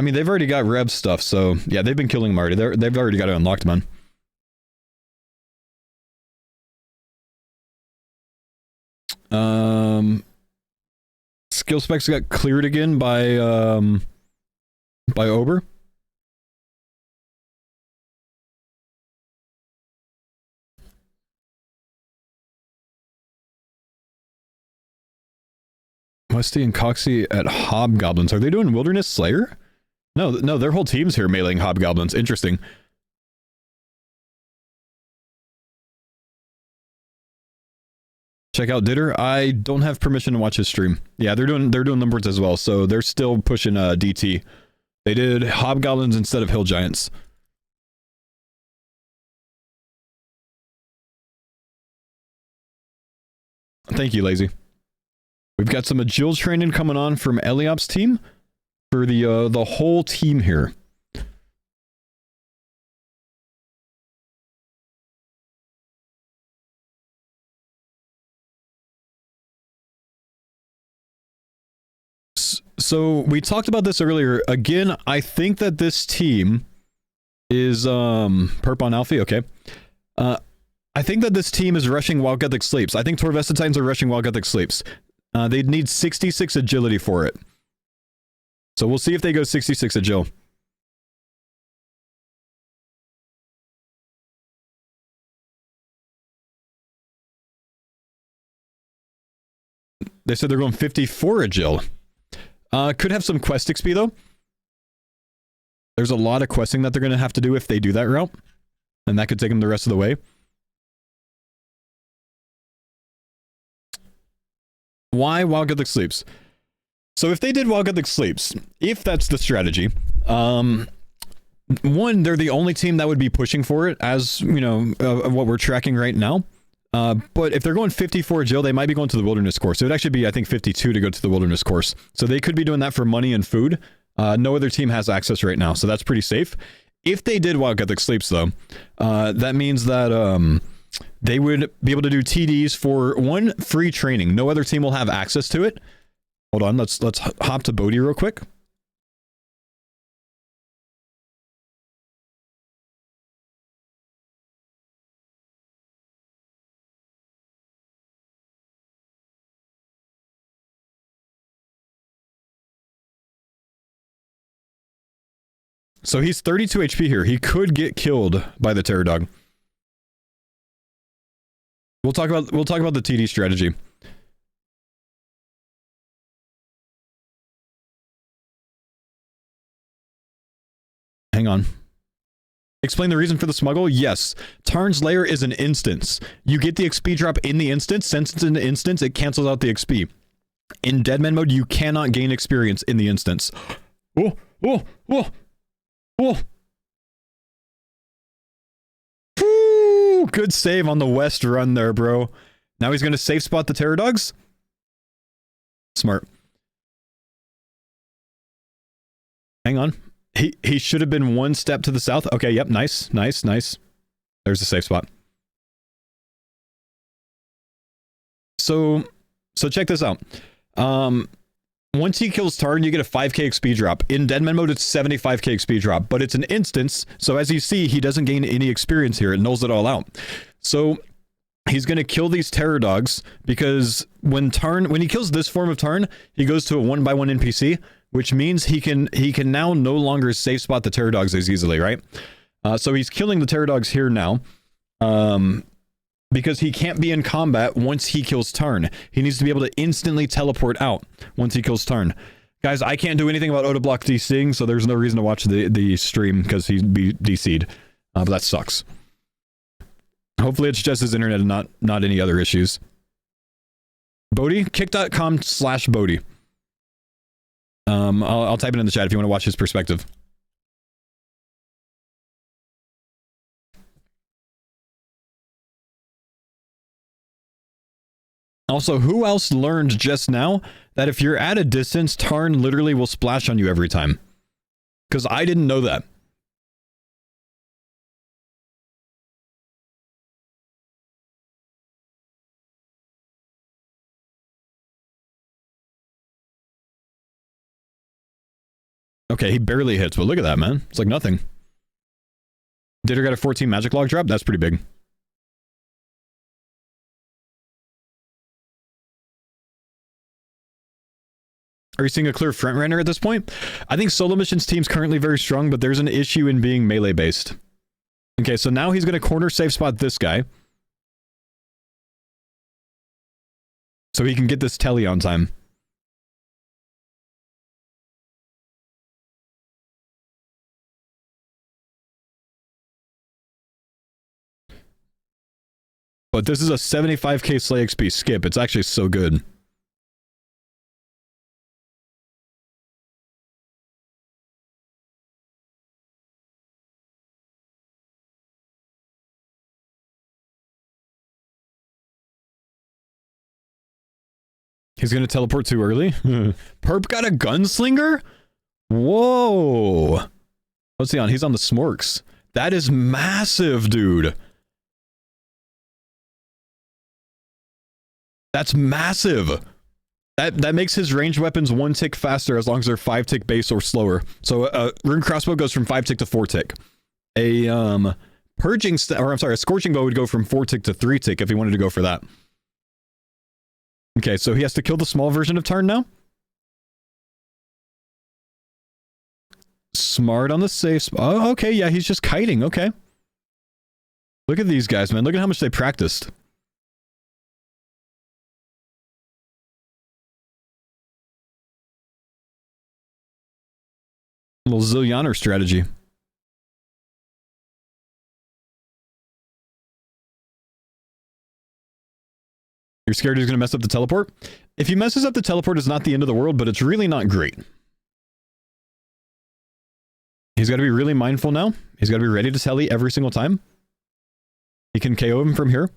mean, they've already got Rev stuff, so... Yeah, they've been killing them already. They've already got it unlocked, man. Skill specs got cleared again by Ober. Musty and Coxie at Hobgoblins. Are they doing Wilderness Slayer? No, their whole team's here mailing Hobgoblins. Interesting. Check out Ditter. I don't have permission to watch his stream. Yeah, they're doing numbers as well, so they're still pushing DT. They did Hobgoblins instead of Hill Giants. Thank you, Lazy. We've got some agile training coming on from Eliop's team for the whole team here. So we talked about this earlier. Again, I think that this team is perp on Alfie. Okay. I think that this team is rushing Wild Gothic Sleeps. I think Torvestitines are rushing Wild Gothic Sleeps. They'd need 66 agility for it. So we'll see if they go 66 agile. They said they're going 54 agile. Could have some quest XP though. There's a lot of questing that they're going to have to do if they do that route. And that could take them the rest of the way. Why Wild Gothic Sleeps? So if they did Wild Gothic Sleeps, if that's the strategy, one, they're the only team that would be pushing for it, as, you know, what we're tracking right now. But if they're going 54 agile, they might be going to the Wilderness course. It would actually be, I think, 52 to go to the Wilderness course. So they could be doing that for money and food. No other team has access right now, so that's pretty safe. If they did Wild Gothic Sleeps, though, that means that they would be able to do TDs for one, free training. No other team will have access to it. Hold on, let's hop to Bodhi real quick. So he's 32 HP here. He could get killed by the Terror Dog. We'll talk about the TD strategy. Hang on. Explain the reason for the smuggle? Yes. Tarn's Lair is an instance. You get the XP drop in the instance. Since it's an instance, it cancels out the XP. In Deadman mode, you cannot gain experience in the instance. Oh, oh, oh, oh. Woo, good save on the west run there, bro. Now he's going to safe spot the Terror Dogs. Smart. Hang on. He should have been one step to the south. Okay, yep, nice, nice, nice. There's the safe spot. So check this out. Once he kills Tarn, you get a 5k XP drop. In Deadman mode, it's 75k XP drop, but it's an instance, so as you see, he doesn't gain any experience here. It nulls it all out. So he's going to kill these Terror Dogs, because when he kills this form of Tarn, he goes to a 1x1 NPC, which means he can now no longer safe spot the Terror Dogs as easily, right? So he's killing the Terror Dogs here now, because he can't be in combat once he kills Tarn. He needs to be able to instantly teleport out once he kills Tarn. Guys, I can't do anything about Otoblock DCing, so there's no reason to watch the stream, because he'd be DC'd. But that sucks. Hopefully it's just his internet and not any other issues. Bodhi? Kick.com/Bodhi. I'll type it in the chat if you want to watch his perspective. Also, who else learned just now that if you're at a distance, Tarn literally will splash on you every time? Because I didn't know that. Okay, he barely hits, but look at that, man. It's like nothing. Ditter got a 14 magic log drop. That's pretty big. Are you seeing a clear front runner at this point? I think Solo Mission's team's currently very strong, but there's an issue in being melee based. Okay, so now he's going to corner safe spot this guy. So he can get this telly on time. But this is a 75k Slay XP skip. It's actually so good. He's going to teleport too early. Perp got a gunslinger? Whoa. What's he on? He's on the Smorks. That is massive, dude. That's massive. That makes his ranged weapons 1 tick faster as long as they're 5 tick base or slower. So rune crossbow goes from 5 tick to 4 tick. A a scorching bow would go from 4 tick to 3 tick if he wanted to go for that. Okay, so he has to kill the small version of Tarn now. Smart on the safe. Oh, okay, yeah, he's just kiting. Okay. Look at these guys, man. Look at how much they practiced. A little Zillioner strategy. You're scared he's going to mess up the teleport? If he messes up the teleport, it's not the end of the world, but it's really not great. He's got to be really mindful now. He's got to be ready to telly every single time. He can KO him from here.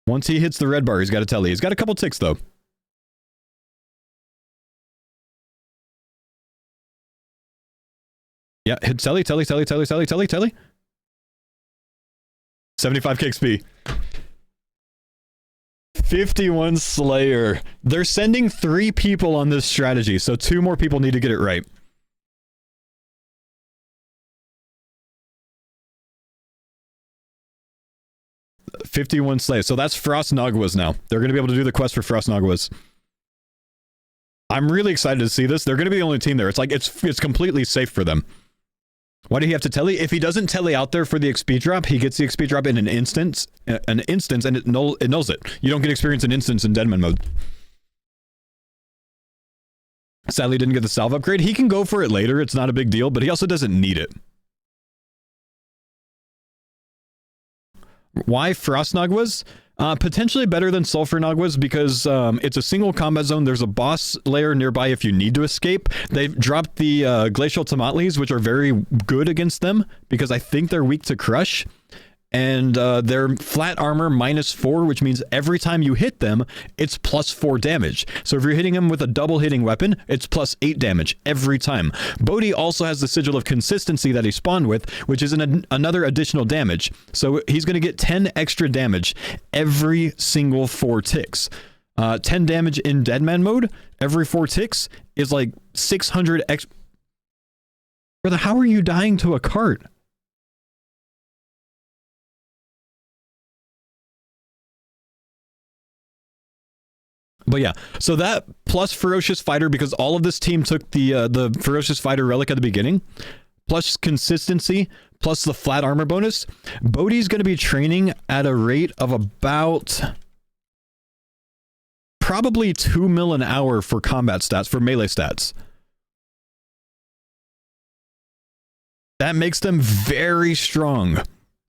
Once he hits the red bar, he's got to telly. He's got a couple ticks, though. Yeah, hit telly. 75k XP. 51 Slayer. They're sending 3 people on this strategy, so 2 more people need to get it right. $51 Slay. So that's Frost Nagwas now. They're going to be able to do the quest for Frost Nagwas. I'm really excited to see this. They're going to be the only team there. It's like, it's completely safe for them. Why do you have to telly? If he doesn't telly out there for the XP drop, he gets the XP drop in an instance, and it nulls it. You don't get experience in instance in Deadman mode. Sadly, didn't get the salve upgrade. He can go for it later. It's not a big deal, but he also doesn't need it. Why Frost Nagwas? Potentially better than Sulfur Nagwas because it's a single combat zone. There's a boss layer nearby if you need to escape. They've dropped the Glacial Tomatlis, which are very good against them because I think they're weak to Crush. And they're flat armor -4, which means every time you hit them, it's +4 damage. So if you're hitting them with a double hitting weapon, it's +8 damage every time. Bodhi also has the sigil of consistency that he spawned with, which is another additional damage. So he's going to get 10 extra damage every single 4 ticks. 10 damage in Deadman mode every 4 ticks is like 600 x. Brother, how are you dying to a cart? But yeah, so that plus Ferocious Fighter, because all of this team took the Ferocious Fighter relic at the beginning, plus consistency, plus the flat armor bonus, Bodhi's going to be training at a rate of about probably 2 mil an hour for combat stats, for melee stats. That makes them very strong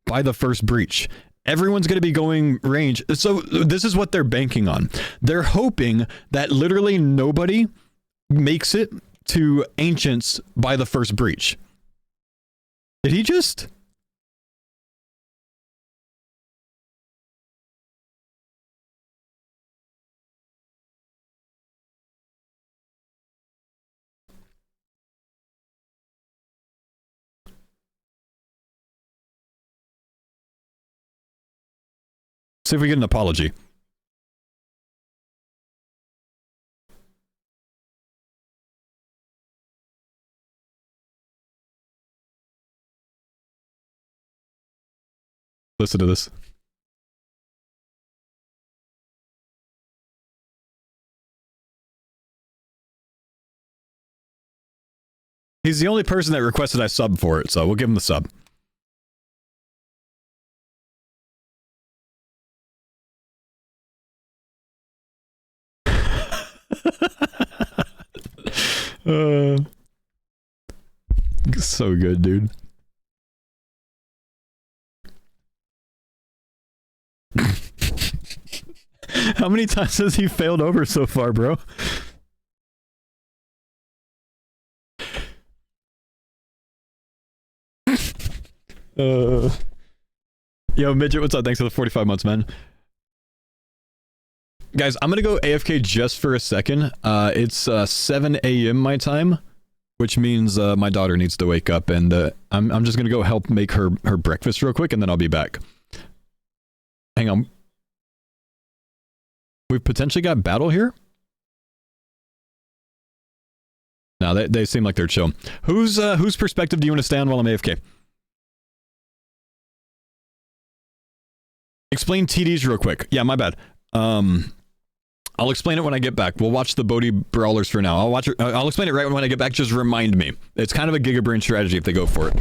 by the first breach. Everyone's going to be going range. So this is what they're banking on. They're hoping that literally nobody makes it to Ancients by the first breach. Did he just... See if we get an apology. Listen to this. He's the only person that requested I sub for it, so we'll give him the sub. So good, dude. How many times has he failed over so far, bro? Yo, Midget, what's up? Thanks for the 45 months, man. Guys, I'm gonna go AFK just for a second. It's 7 a.m. my time, which means my daughter needs to wake up, and I'm just gonna go help make her breakfast real quick, and then I'll be back. Hang on. We've potentially got battle here? No, they seem like they're chill. Whose perspective do you want to stay on while I'm AFK? Explain TDs real quick. Yeah, my bad. I'll explain it when I get back. We'll watch the Bodhi Brawlers for now. I'll explain it right when I get back. Just remind me. It's kind of a Gigabrain strategy if they go for it.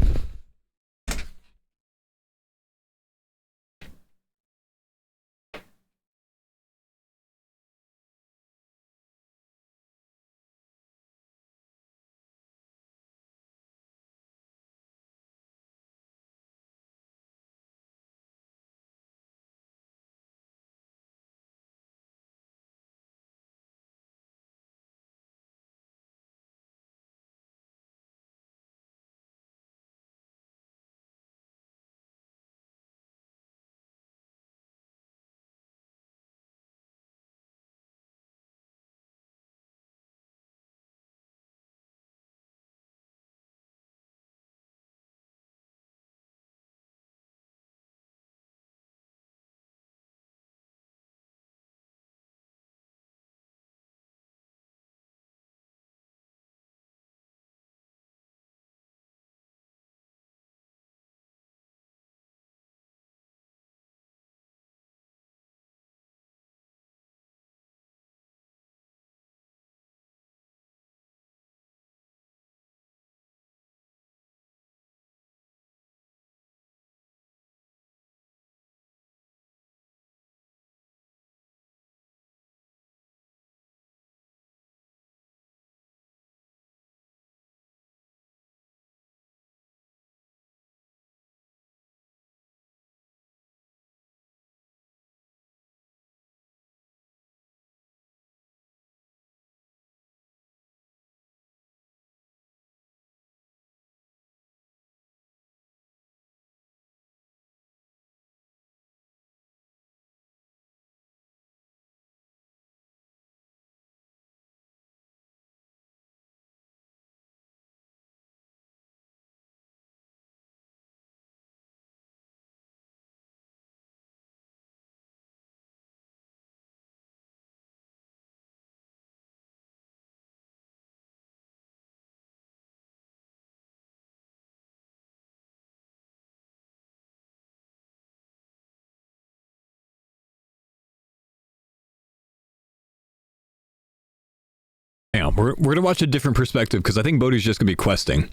Hang on, we're gonna watch a different perspective because I think Bodhi's just gonna be questing.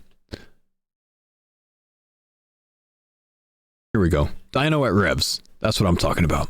Here we go. Dino at revs. That's what I'm talking about.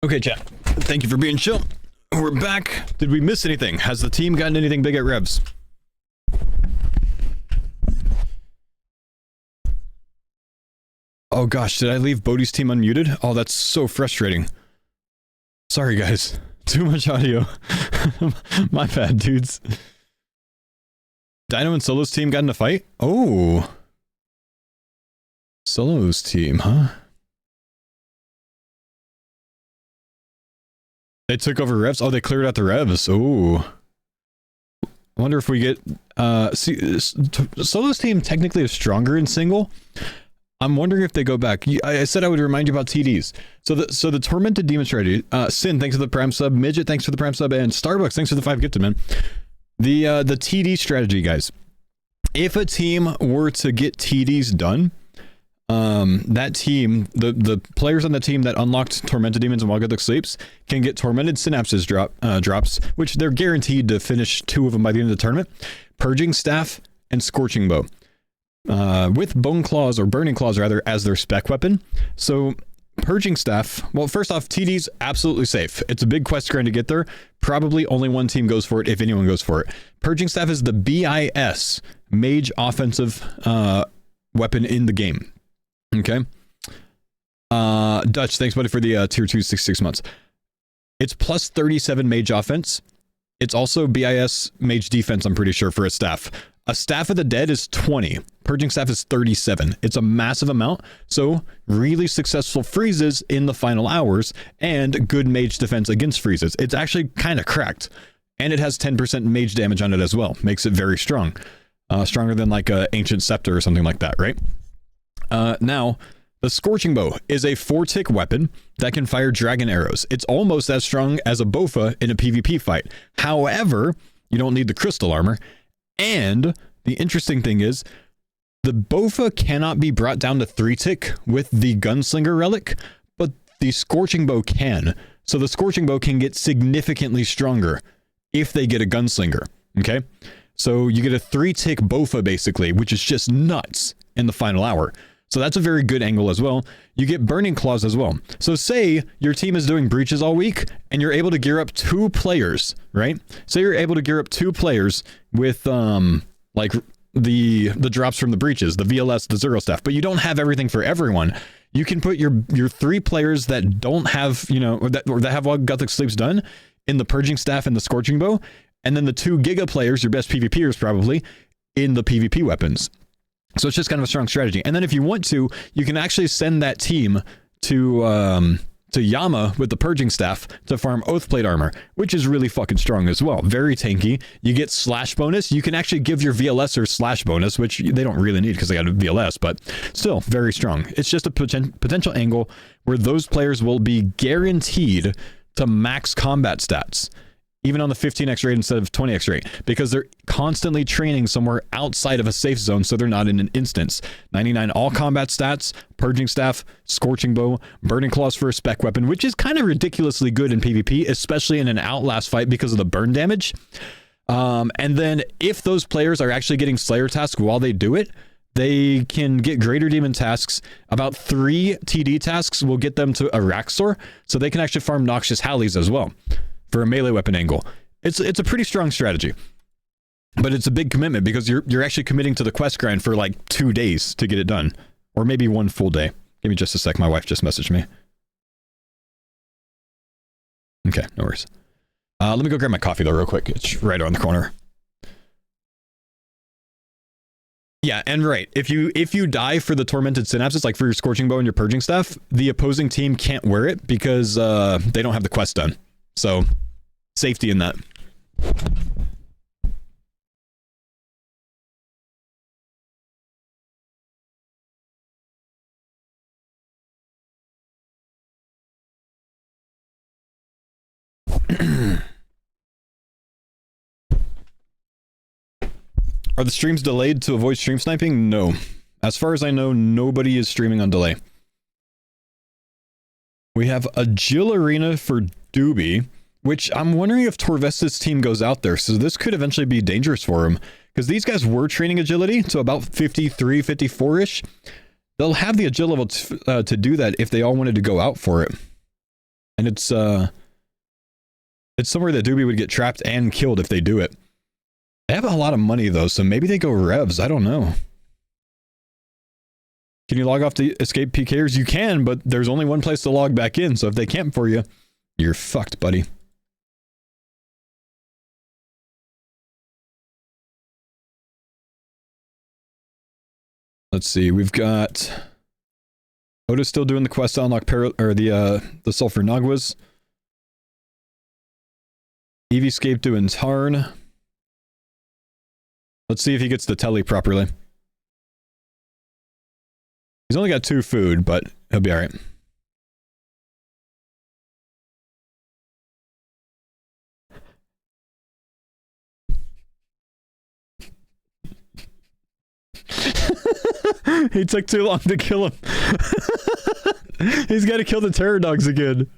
Okay, chat. Thank you for being chill. We're back. Did we miss anything? Has the team gotten anything big at Revs? Oh gosh, did I leave Bodhi's team unmuted? Oh, that's so frustrating. Sorry, guys. Too much audio. My bad, dudes. Dino and Solo's team got in a fight? Oh. Solo's team, huh? They took over Revs? Oh, they cleared out the Revs. Oh. I wonder if we get... see, Solo's team technically is stronger in single. I'm wondering if they go back. I said I would remind you about TDs. So the Tormented Demon strategy. Sin, thanks for the Prime sub. Midget, thanks for the Prime sub. And Starbucks, thanks for the 5 gifted, man. The TD strategy, guys. If a team were to get TDs done, that team, the players on the team that unlocked Tormented Demons and While Good Luck Sleeps can get Tormented Synapses drops, which they're guaranteed to finish 2 of them by the end of the tournament. Purging Staff and Scorching Bow. With Bone Claws, or Burning Claws rather, as their spec weapon. So Purging Staff, well, first off, TD's absolutely safe. It's a big quest grind to get there. Probably only one team goes for it, if anyone goes for it. Purging Staff is the BIS mage offensive weapon in the game. Okay. Dutch, thanks buddy for the tier 2 66 months. It's plus 37 mage offense. It's also BIS mage defense, I'm pretty sure, for a staff. A Staff of the Dead is 20. Purging Staff is 37. It's a massive amount. So really successful freezes in the final hours and good mage defense against freezes. It's actually kind of cracked. And it has 10% mage damage on it as well. Makes it very strong. Stronger than like a Ancient Scepter or something like that, right? Now, the Scorching Bow is a 4-tick weapon that can fire dragon arrows. It's almost as strong as a Bofa in a PvP fight. However, you don't need the crystal armor. And the interesting thing is, the Bofa cannot be brought down to 3-tick with the Gunslinger relic, but the Scorching Bow can. So the Scorching Bow can get significantly stronger if they get a Gunslinger, okay? So you get a 3-tick Bofa basically, which is just nuts in the final hour. So that's a very good angle as well. You get Burning Claws as well. So say your team is doing breaches all week and you're able to gear up 2 players, right? Say you're able to gear up 2 players with like the drops from the breaches, the VLS, the Zero Staff, but you don't have everything for everyone. You can put your 3 players that don't have, you know, or that have all Gothic Sleeps done in the Purging Staff and the Scorching Bow, and then the 2 Giga players, your best PvPers probably, in the PvP weapons. So it's just kind of a strong strategy. And then if you want to, you can actually send that team to Yama with the Purging Staff to farm Oathplate armor, which is really fucking strong as well. Very tanky. You get slash bonus. You can actually give your VLSers slash bonus, which they don't really need because they got a VLS, but still very strong. It's just a potential angle where those players will be guaranteed to max combat stats, even on the 15x rate instead of 20x rate, because they're constantly training somewhere outside of a safe zone, so they're not in an instance. 99 all combat stats, Purging Staff, Scorching Bow, Burning Claws for a spec weapon, which is kind of ridiculously good in PvP, especially in an Outlast fight because of the burn damage. And then if those players are actually getting Slayer tasks while they do it, they can get Greater Demon tasks. About 3 TD tasks will get them to Araxor, so they can actually farm Noxious Hallies as well for a melee weapon angle. It's a pretty strong strategy, but it's a big commitment because you're actually committing to the quest grind for like 2 days to get it done, or maybe 1 full day. Give me just a sec. My wife just messaged me. Okay, no worries. Let me go grab my coffee though real quick. It's right around the corner. Yeah, and right, if you die for the Tormented Synapses, like for your Scorching Bow and your Purging Staff, the opposing team can't wear it because they don't have the quest done. So, safety in that. Are the streams delayed to avoid stream sniping? No. As far as I know, nobody is streaming on delay. We have a Jill Arena for Doobie, which I'm wondering if Torvesta's team goes out there, so this could eventually be dangerous for him, because these guys were training agility to about 53, 54-ish. They'll have the agility level to do that if they all wanted to go out for it. And it's somewhere that Doobie would get trapped and killed if they do it. They have a lot of money though, so maybe they go revs. I don't know. Can you log off to escape PKers? You can, but there's only one place to log back in, so if they camp for you, you're fucked, buddy. Let's see, we've got Oda's still doing the quest to unlock the Sulfur Naguas. Eevescape doing Tarn. Let's see if he gets the telly properly. He's only got 2 food, but he'll be alright. He took too long to kill him. He's got to kill the terror dogs again.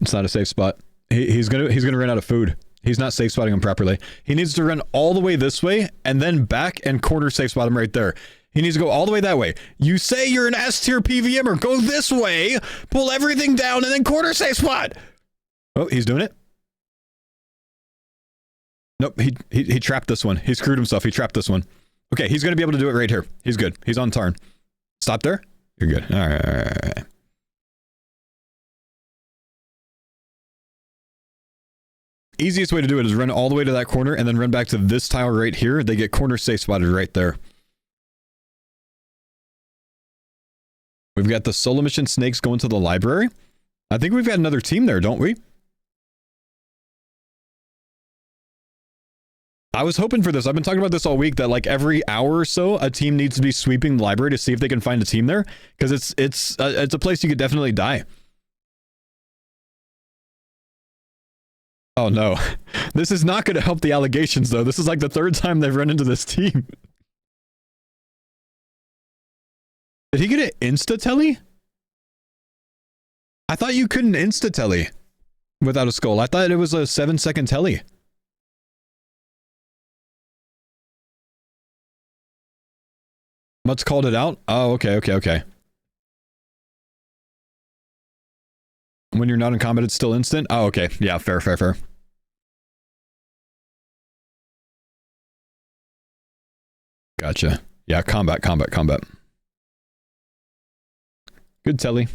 It's not a safe spot. He's gonna run out of food. He's not safe spotting him properly. He needs to run all the way this way and then back and corner safe spot him right there. He needs to go all the way that way. You say you're an S tier PVMer, go this way, pull everything down, and then corner safe spot. Oh, he's doing it. Nope, he trapped this one. He screwed himself. He trapped this one. Okay, he's gonna be able to do it right here. He's good. He's on Tarn. Stop there. You're good. All right. Easiest way to do it is run all the way to that corner and then run back to this tile right here. They get corner safe spotted right there. We've got the solo mission snakes going to the library. I think we've got another team there, don't we? I was hoping for this. I've been talking about this all week, that like every hour or so, a team needs to be sweeping the library to see if they can find a team there. Because it's a place you could definitely die. Oh no. This is not going to help the allegations though. This is like the 3rd time they've run into this team. Did he get an insta-telly? I thought you couldn't insta-telly without a skull. I thought it was a 7-second telly. Mutz called it out? Oh, okay. When you're not in combat, it's still instant? Oh, okay. Yeah, fair. Gotcha. Yeah, combat. Good telly.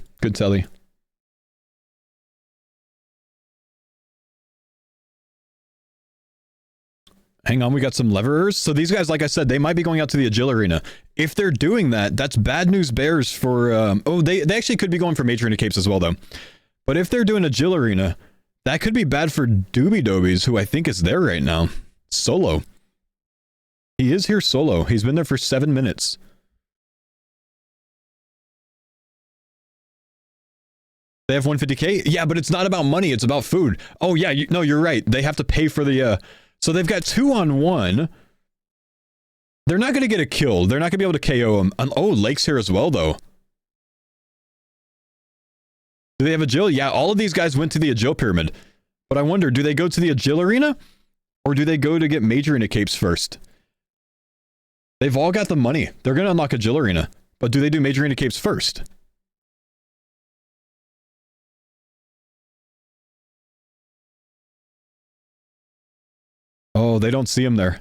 Hang on, we got some leverers. So these guys, like I said, they might be going out to the Agil Arena. If they're doing that, that's bad news bears for... they actually could be going for Major Arena Capes as well, though. But if they're doing Agil Arena, that could be bad for Doobie Dobies, who I think is there right now. Solo. He is here solo. He's been there for 7 minutes. They have 150k? Yeah, but it's not about money. It's about food. Oh, yeah. No, you're right. They have to pay for the... So they've got 2-on-1. They're not going to get a kill. They're not going to be able to KO him. Oh, Lake's here as well, though. Do they have Agil? Yeah, all of these guys went to the Agil Pyramid. But I wonder, do they go to the Agil Arena? Or do they go to get Major Arena Capes first? They've all got the money. They're going to unlock Agil Arena. But do they do Major Arena Capes first? Oh, they don't see him there.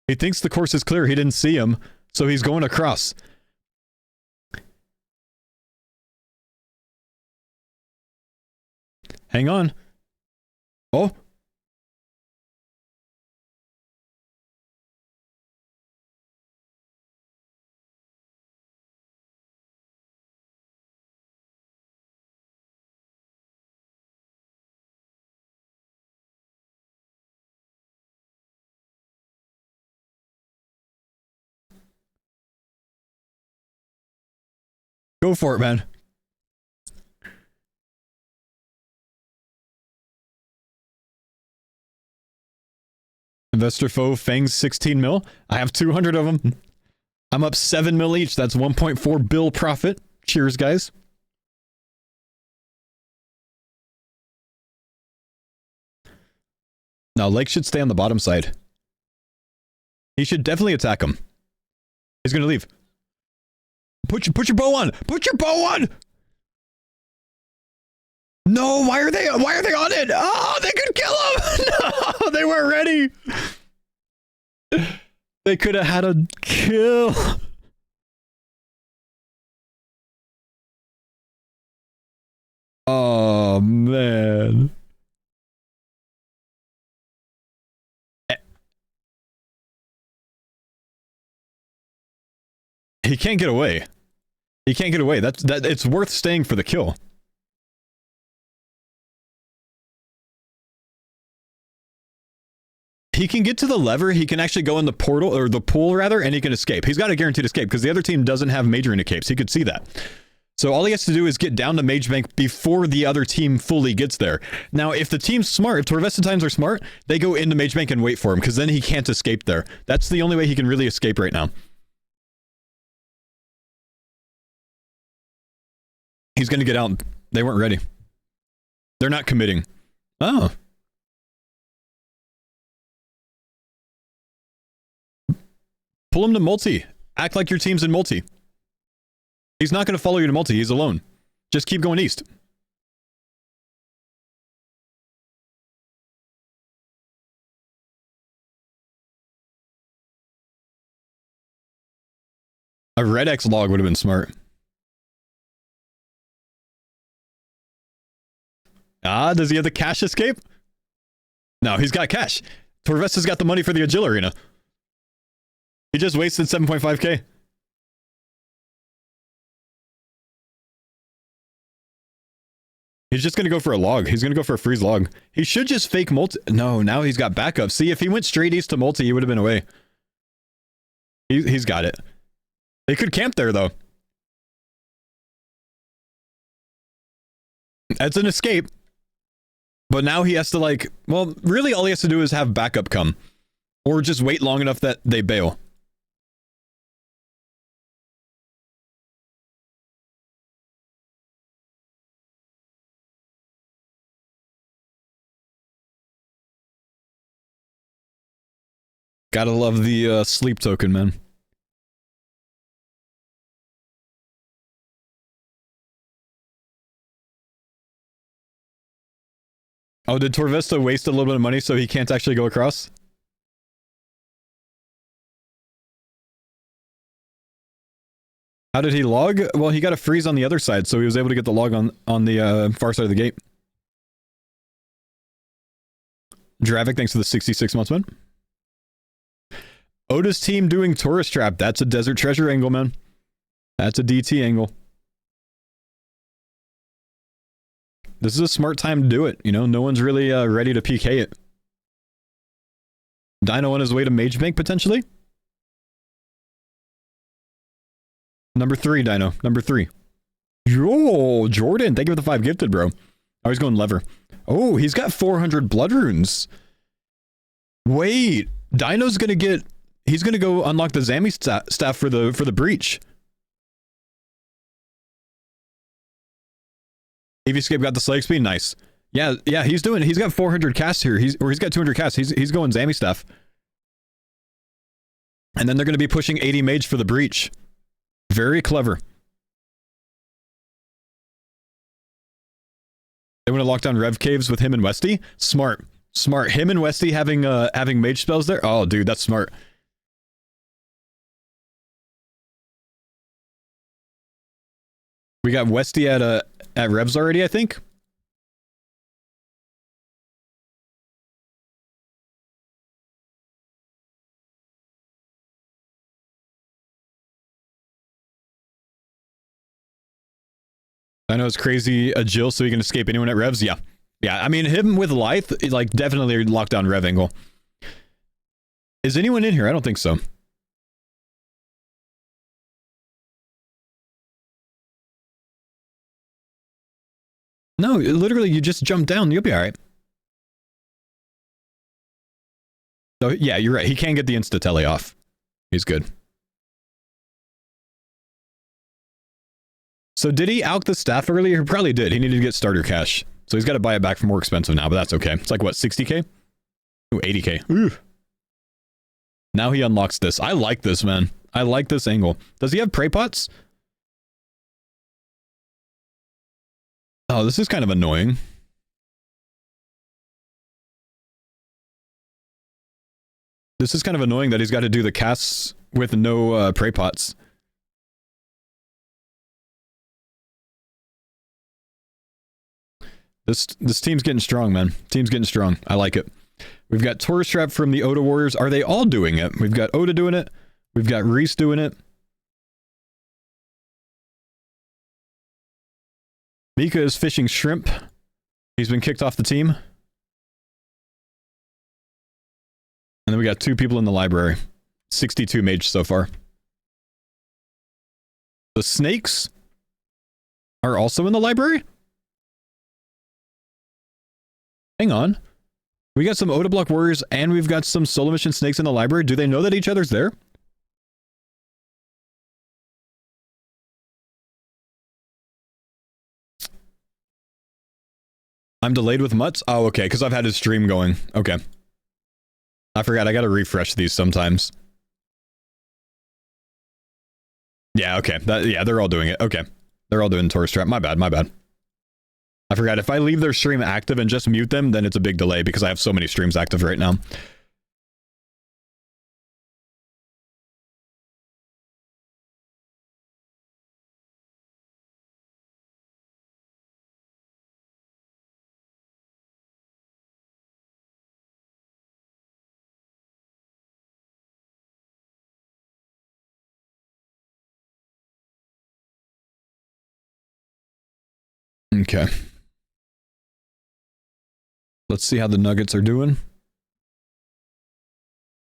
He thinks the course is clear. He didn't see him, so he's going across. Hang on. Oh. Go for it, man. Investor Faux Fangs 16 mil. I have 200 of them. I'm up 7 mil each. That's 1.4 bill profit. Cheers, guys. Now, Lake should stay on the bottom side. He should definitely attack him. He's gonna leave. Put your bow on! Put your bow on! No, why are they on it? Oh, they could kill him! No, they weren't ready. They could have had a kill. Oh, man. He can't get away. He can't get away. It's worth staying for the kill. He can get to the lever, he can actually go in the portal, or the pool rather, and he can escape. He's got a guaranteed escape, because the other team doesn't have major indicates. He could see that. So all he has to do is get down to Mage Bank before the other team fully gets there. Now, if the team's smart, if Torvesta times are smart, they go into Mage Bank and wait for him, because then he can't escape there. That's the only way he can really escape right now. He's going to get out. They weren't ready. They're not committing. Oh. Pull him to multi. Act like your team's in multi. He's not going to follow you to multi. He's alone. Just keep going east. A red X log would have been smart. Ah, does he have the cash escape? No, he's got cash. Torvesta's got the money for the Agil Arena. He just wasted 7.5k. He's just going to go for a log. He's going to go for a freeze log. He should just fake multi. No, now he's got backup. See, if he went straight east to multi, he would have been away. He's got it. They could camp there, though. That's an escape. But now he has to, like... Well, really all he has to do is have backup come. Or just wait long enough that they bail. Gotta love the sleep token, man. Oh, did Torvesta waste a little bit of money so he can't actually go across? How did he log? Well, he got a freeze on the other side, so he was able to get the log on the far side of the gate. Dravik, thanks for the 66 months, man. Oda's team doing tourist trap. That's a desert treasure angle, man. That's a DT angle. This is a smart time to do it. You know, no one's really ready to PK it. Dino on his way to Mage Bank, potentially? Number 3, Dino. Number 3. Yo, Jordan, thank you for the 5 gifted, bro. Oh, he's going lever. Oh, he's got 400 blood runes. Wait, Dino's gonna get... He's gonna go unlock the Zami staff for the breach. EVscape got the Slay XP, nice. Yeah, he's got 400 casts here. He's got 200 casts. He's going Zami staff. And then they're gonna be pushing 80 mage for the breach. Very clever. They want to lock down Rev Caves with him and Westy? Smart. Smart. Him and Westy having mage spells there? Oh, dude, that's smart. We got Westy at Revs already, I think. I know it's crazy Agil so he can escape anyone at Revs. Yeah. Yeah, I mean, him with Lythe, like, definitely locked down Rev angle. Is anyone in here? I don't think so. No, literally, you just jump down. You'll be all right. So, yeah, you're right. He can get the insta-tele off. He's good. So did he alch the staff earlier? He probably did. He needed to get starter cash. So he's got to buy it back for more expensive now, but that's okay. It's like, what, 60k? Ooh, 80k. Ooh. Now he unlocks this. I like this, man. I like this angle. Does he have prey pots? Oh, this is kind of annoying. This is kind of annoying that he's got to do the casts with no prey pots. This team's getting strong, man. Team's getting strong. I like it. We've got Taurus Trap from the Oda Warriors. Are they all doing it? We've got Oda doing it. We've got Reese doing it. Mika is fishing shrimp. He's been kicked off the team. And then we got 2 people in the library. 62 mage so far. The snakes are also in the library? Hang on. We got some Oda Block Warriors and we've got some solo mission snakes in the library. Do they know that each other's there? I'm delayed with Mutts? Oh, okay, because I've had his stream going. Okay. I forgot, I gotta refresh these sometimes. Yeah, okay. Yeah, they're all doing it. Okay. They're all doing Taurus Trap. My bad, my bad. I forgot, if I leave their stream active and just mute them, then it's a big delay because I have so many streams active right now. Okay. Let's see how the Nuggets are doing.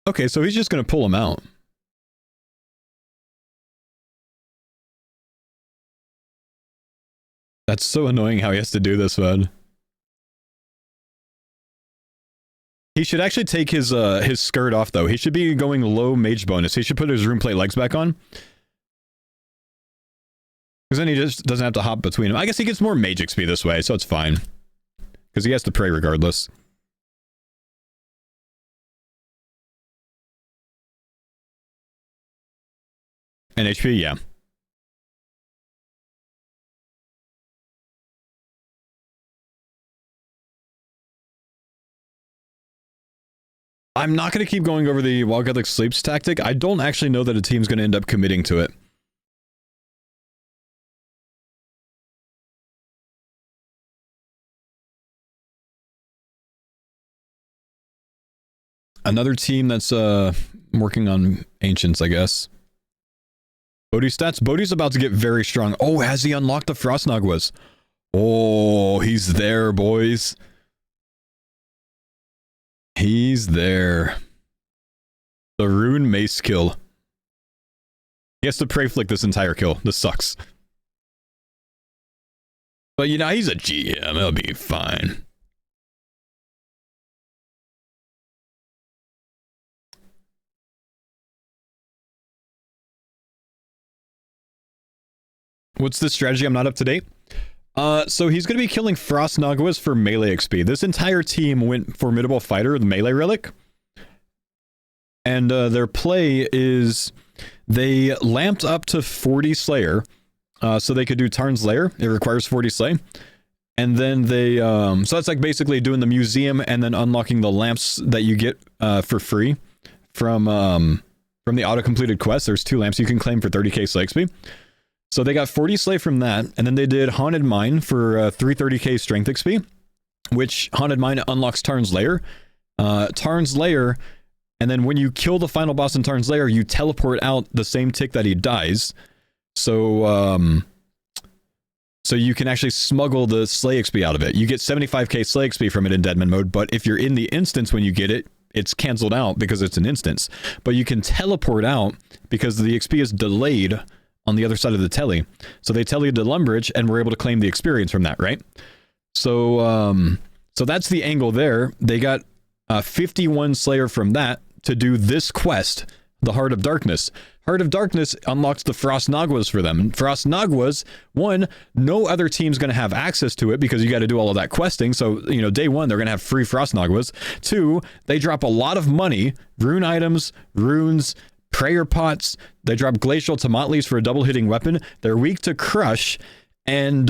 Okay, so he's just going to pull them out. That's so annoying how he has to do this, man. He should actually take his skirt off, though. He should be going low mage bonus. He should put his room plate legs back on. Because then he just doesn't have to hop between them. I guess he gets more mage XP this way, so it's fine. Because he has to pray regardless. And HP, yeah. I'm not going to keep going over the Wild Catholic Sleeps tactic. I don't actually know that a team's going to end up committing to it. Another team that's working on Ancients, I guess. Bodhi stats. Bodhi's about to get very strong. Oh, has he unlocked the Frost Nagwas? Oh, he's there, boys. He's there. The Rune Mace kill. He has to pray flick this entire kill. This sucks. But, you know, he's a GM. He'll be fine. What's the strategy? I'm not up to date. So he's going to be killing Frost Nagwas for melee XP. This entire team went Formidable Fighter, the melee relic. And their play is they lamped up to 40 Slayer. So they could do Tarn's Lair. It requires 40 Slay. And then they... so that's like basically doing the museum and then unlocking the lamps that you get for free from the auto-completed quest. There's 2 lamps you can claim for 30k Slay XP. So they got 40 Slay from that, and then they did Haunted Mine for 330k Strength XP, which Haunted Mine unlocks Tarn's Lair. Tarn's Lair, and then when you kill the final boss in Tarn's Lair, you teleport out the same tick that he dies. So, so you can actually smuggle the Slay XP out of it. You get 75k Slay XP from it in Deadman mode, but if you're in the instance when you get it, it's canceled out because it's an instance. But you can teleport out because the XP is delayed on the other side of the telly. So they telly to Lumbridge and we're able to claim the experience from that, right? So so that's the angle there. They got 51 Slayer from that to do this quest, the Heart of Darkness. Heart of Darkness unlocks the Frost Naguas for them. Frost Naguas, one, no other team's going to have access to it because you got to do all of that questing. So, you know, day one, they're going to have free Frost Naguas. Two, they drop a lot of money, rune items, runes, prayer pots. They drop Glacial Tomatlis for a double hitting weapon. They're weak to Crush. And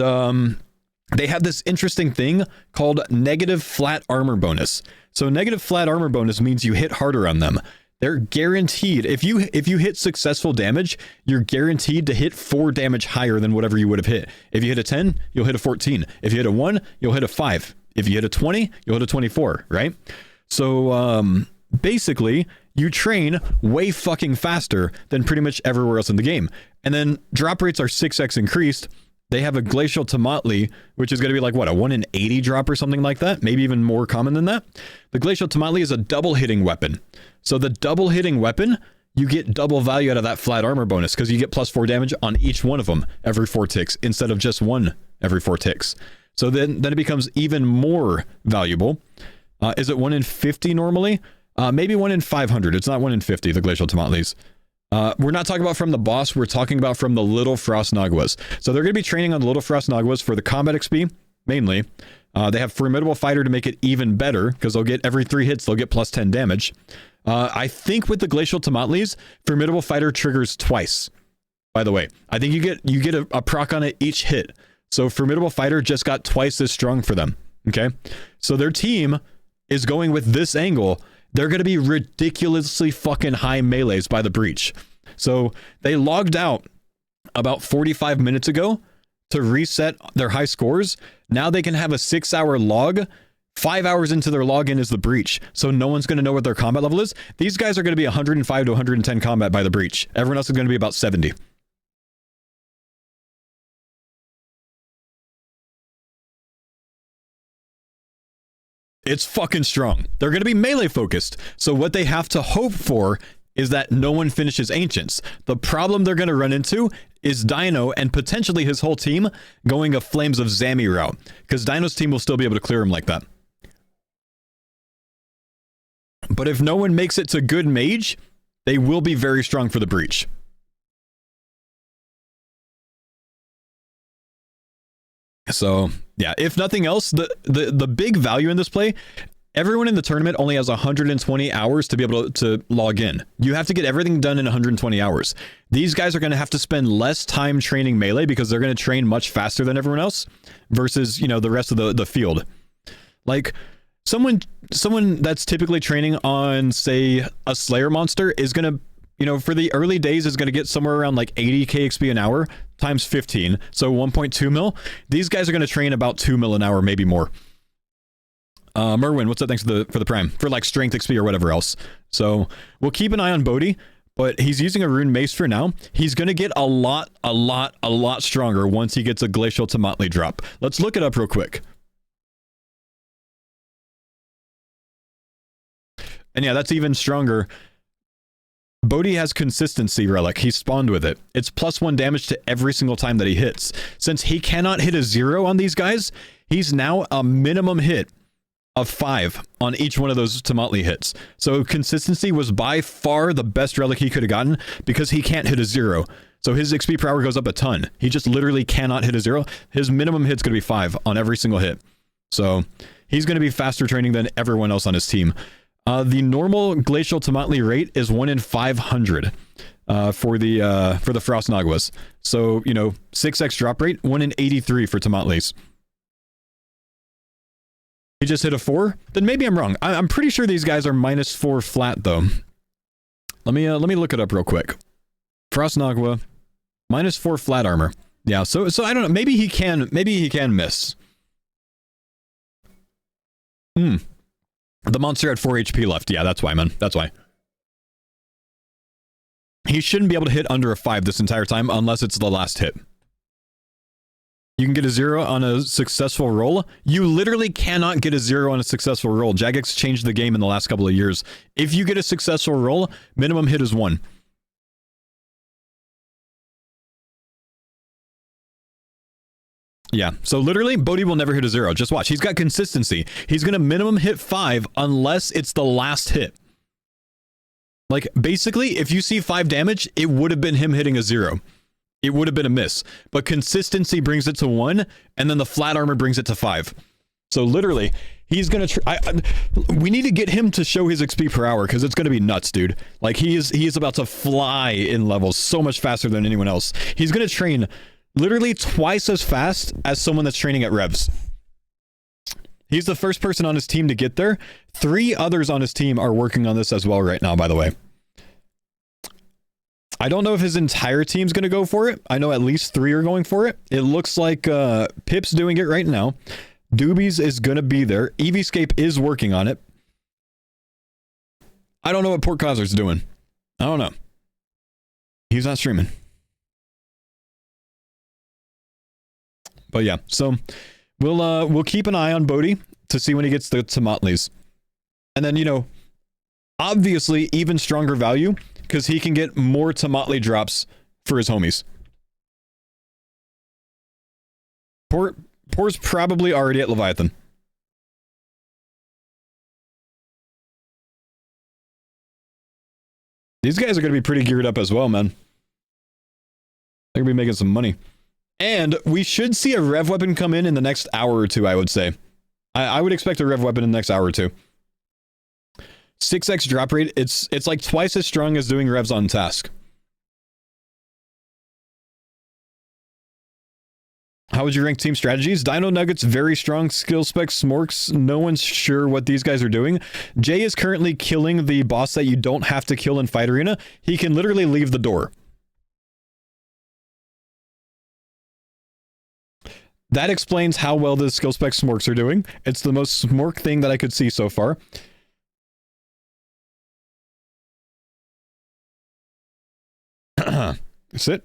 they have this interesting thing called negative flat armor bonus. So negative flat armor bonus means you hit harder on them. They're guaranteed. If you hit successful damage, you're guaranteed to hit 4 damage higher than whatever you would have hit. If you hit a 10, you'll hit a 14. If you hit a 1, you'll hit a 5. If you hit a 20, you'll hit a 24, right? So basically, you train way fucking faster than pretty much everywhere else in the game. And then drop rates are 6x increased. They have a Glacial Tomatli, which is going to be like, what, a 1 in 80 drop or something like that? Maybe even more common than that. The Glacial Tomatli is a double hitting weapon. So the double hitting weapon, you get double value out of that flat armor bonus because you get plus 4 damage on each one of them every 4 ticks instead of just 1 every 4 ticks. So then it becomes even more valuable. Is it 1 in 50 normally? Maybe 1 in 500. It's not 1 in 50, the Glacial Tomatlis. We're not talking about from the boss. We're talking about from the Little Frost Naguas. So they're going to be training on the Little Frost Naguas for the combat XP, mainly. They have Formidable Fighter to make it even better because they'll get every 3 hits, they'll get plus 10 damage. I think with the Glacial Tomatlis, Formidable Fighter triggers twice. By the way, I think you get a proc on it each hit. So Formidable Fighter just got twice as strong for them. Okay, so their team is going with this angle. They're going to be ridiculously fucking high melees by the breach. So they logged out about 45 minutes ago to reset their high scores. Now they can have a 6-hour log. 5 hours into their login is the breach. So no one's going to know what their combat level is. These guys are going to be 105 to 110 combat by the breach. Everyone else is going to be about 70. It's fucking strong. They're going to be melee focused. So what they have to hope for is that no one finishes Ancients. The problem they're going to run into is Dino and potentially his whole team going a Flames of Zami route. Because Dino's team will still be able to clear him like that. But if no one makes it to good mage, they will be very strong for the breach. So yeah, if nothing else, the big value in this play, everyone in the tournament only has 120 hours to be able to log in. You have to get everything done in 120 hours. These guys are going to have to spend less time training melee because they're going to train much faster than everyone else versus, you know, the rest of the field. Like someone that's typically training on, say, a Slayer monster is going to, you know, for the early days is going to get somewhere around like 80k XP an hour times 15. So 1.2 mil. These guys are going to train about 2 mil an hour, maybe more. Merwin, what's up? Thanks for the prime for like strength XP or whatever else. So we'll keep an eye on Bodhi, but he's using a rune mace for now. He's going to get a lot stronger once he gets a Glacial Tomatli drop. Let's look it up real quick. And yeah, that's even stronger. Bodhi has Consistency Relic. He spawned with it. It's +1 damage to every single time that he hits. Since he cannot hit a 0 on these guys, he's now a minimum hit of 5 on each one of those Tomatli hits. So Consistency was by far the best relic he could have gotten because he can't hit a 0. So his XP per hour goes up a ton. He just literally cannot hit a 0. His minimum hit's going to be 5 on every single hit. So he's going to be faster training than everyone else on his team. The normal Glacial Tomatli rate is 1 in 500 for the Frost Naguas. So, you know, 6x drop rate, 1 in 83 for Tomatlis. He just hit a 4? Then maybe I'm wrong. I'm pretty sure these guys are -4 flat though. Let me look it up real quick. Frost Nagua, -4 flat armor. Yeah, so I don't know. Maybe he can miss. The monster had 4 HP left. Yeah, that's why, man. That's why. He shouldn't be able to hit under a 5 this entire time unless it's the last hit. You can get a 0 on a successful roll. You literally cannot get a 0 on a successful roll. Jagex changed the game in the last couple of years. If you get a successful roll, minimum hit is 1. Yeah, so literally, Bodhi will never hit a 0. Just watch. He's got consistency. He's going to minimum hit 5 unless it's the last hit. Like, basically, if you see 5 damage, it would have been him hitting a 0. It would have been a miss. But consistency brings it to 1, and then the flat armor brings it to 5. So literally, he's going to... we need to get him to show his XP per hour, because it's going to be nuts, dude. Like, he is about to fly in levels so much faster than anyone else. He's going to train literally twice as fast as someone that's training at Revs. He's the first person on his team to get there. 3 others on his team are working on this as well right now, by the way. I don't know if his entire team's going to go for it. I know at least 3 are going for it. It looks like Pip's doing it right now. Doobies is going to be there. Eevescape is working on it. I don't know what Port Cosler's doing. I don't know. He's not streaming. But yeah, so... We'll keep an eye on Bodhi to see when he gets the Tomotlis. And then, you know, obviously even stronger value because he can get more Tomotli drops for his homies. Por's probably already at Leviathan. These guys are going to be pretty geared up as well, man. They're going to be making some money. And we should see a rev weapon come in the next hour or 2, I would say. I would expect a rev weapon in the next hour or 2. 6x drop rate, it's like twice as strong as doing revs on task. How would you rank team strategies? Dino Nuggets, very strong. Skill spec, Smorks, no one's sure what these guys are doing. Jay is currently killing the boss that you don't have to kill in Fight Arena. He can literally leave the door. That explains how well the skill spec Smorks are doing. It's the most Smork thing that I could see so far. Sit.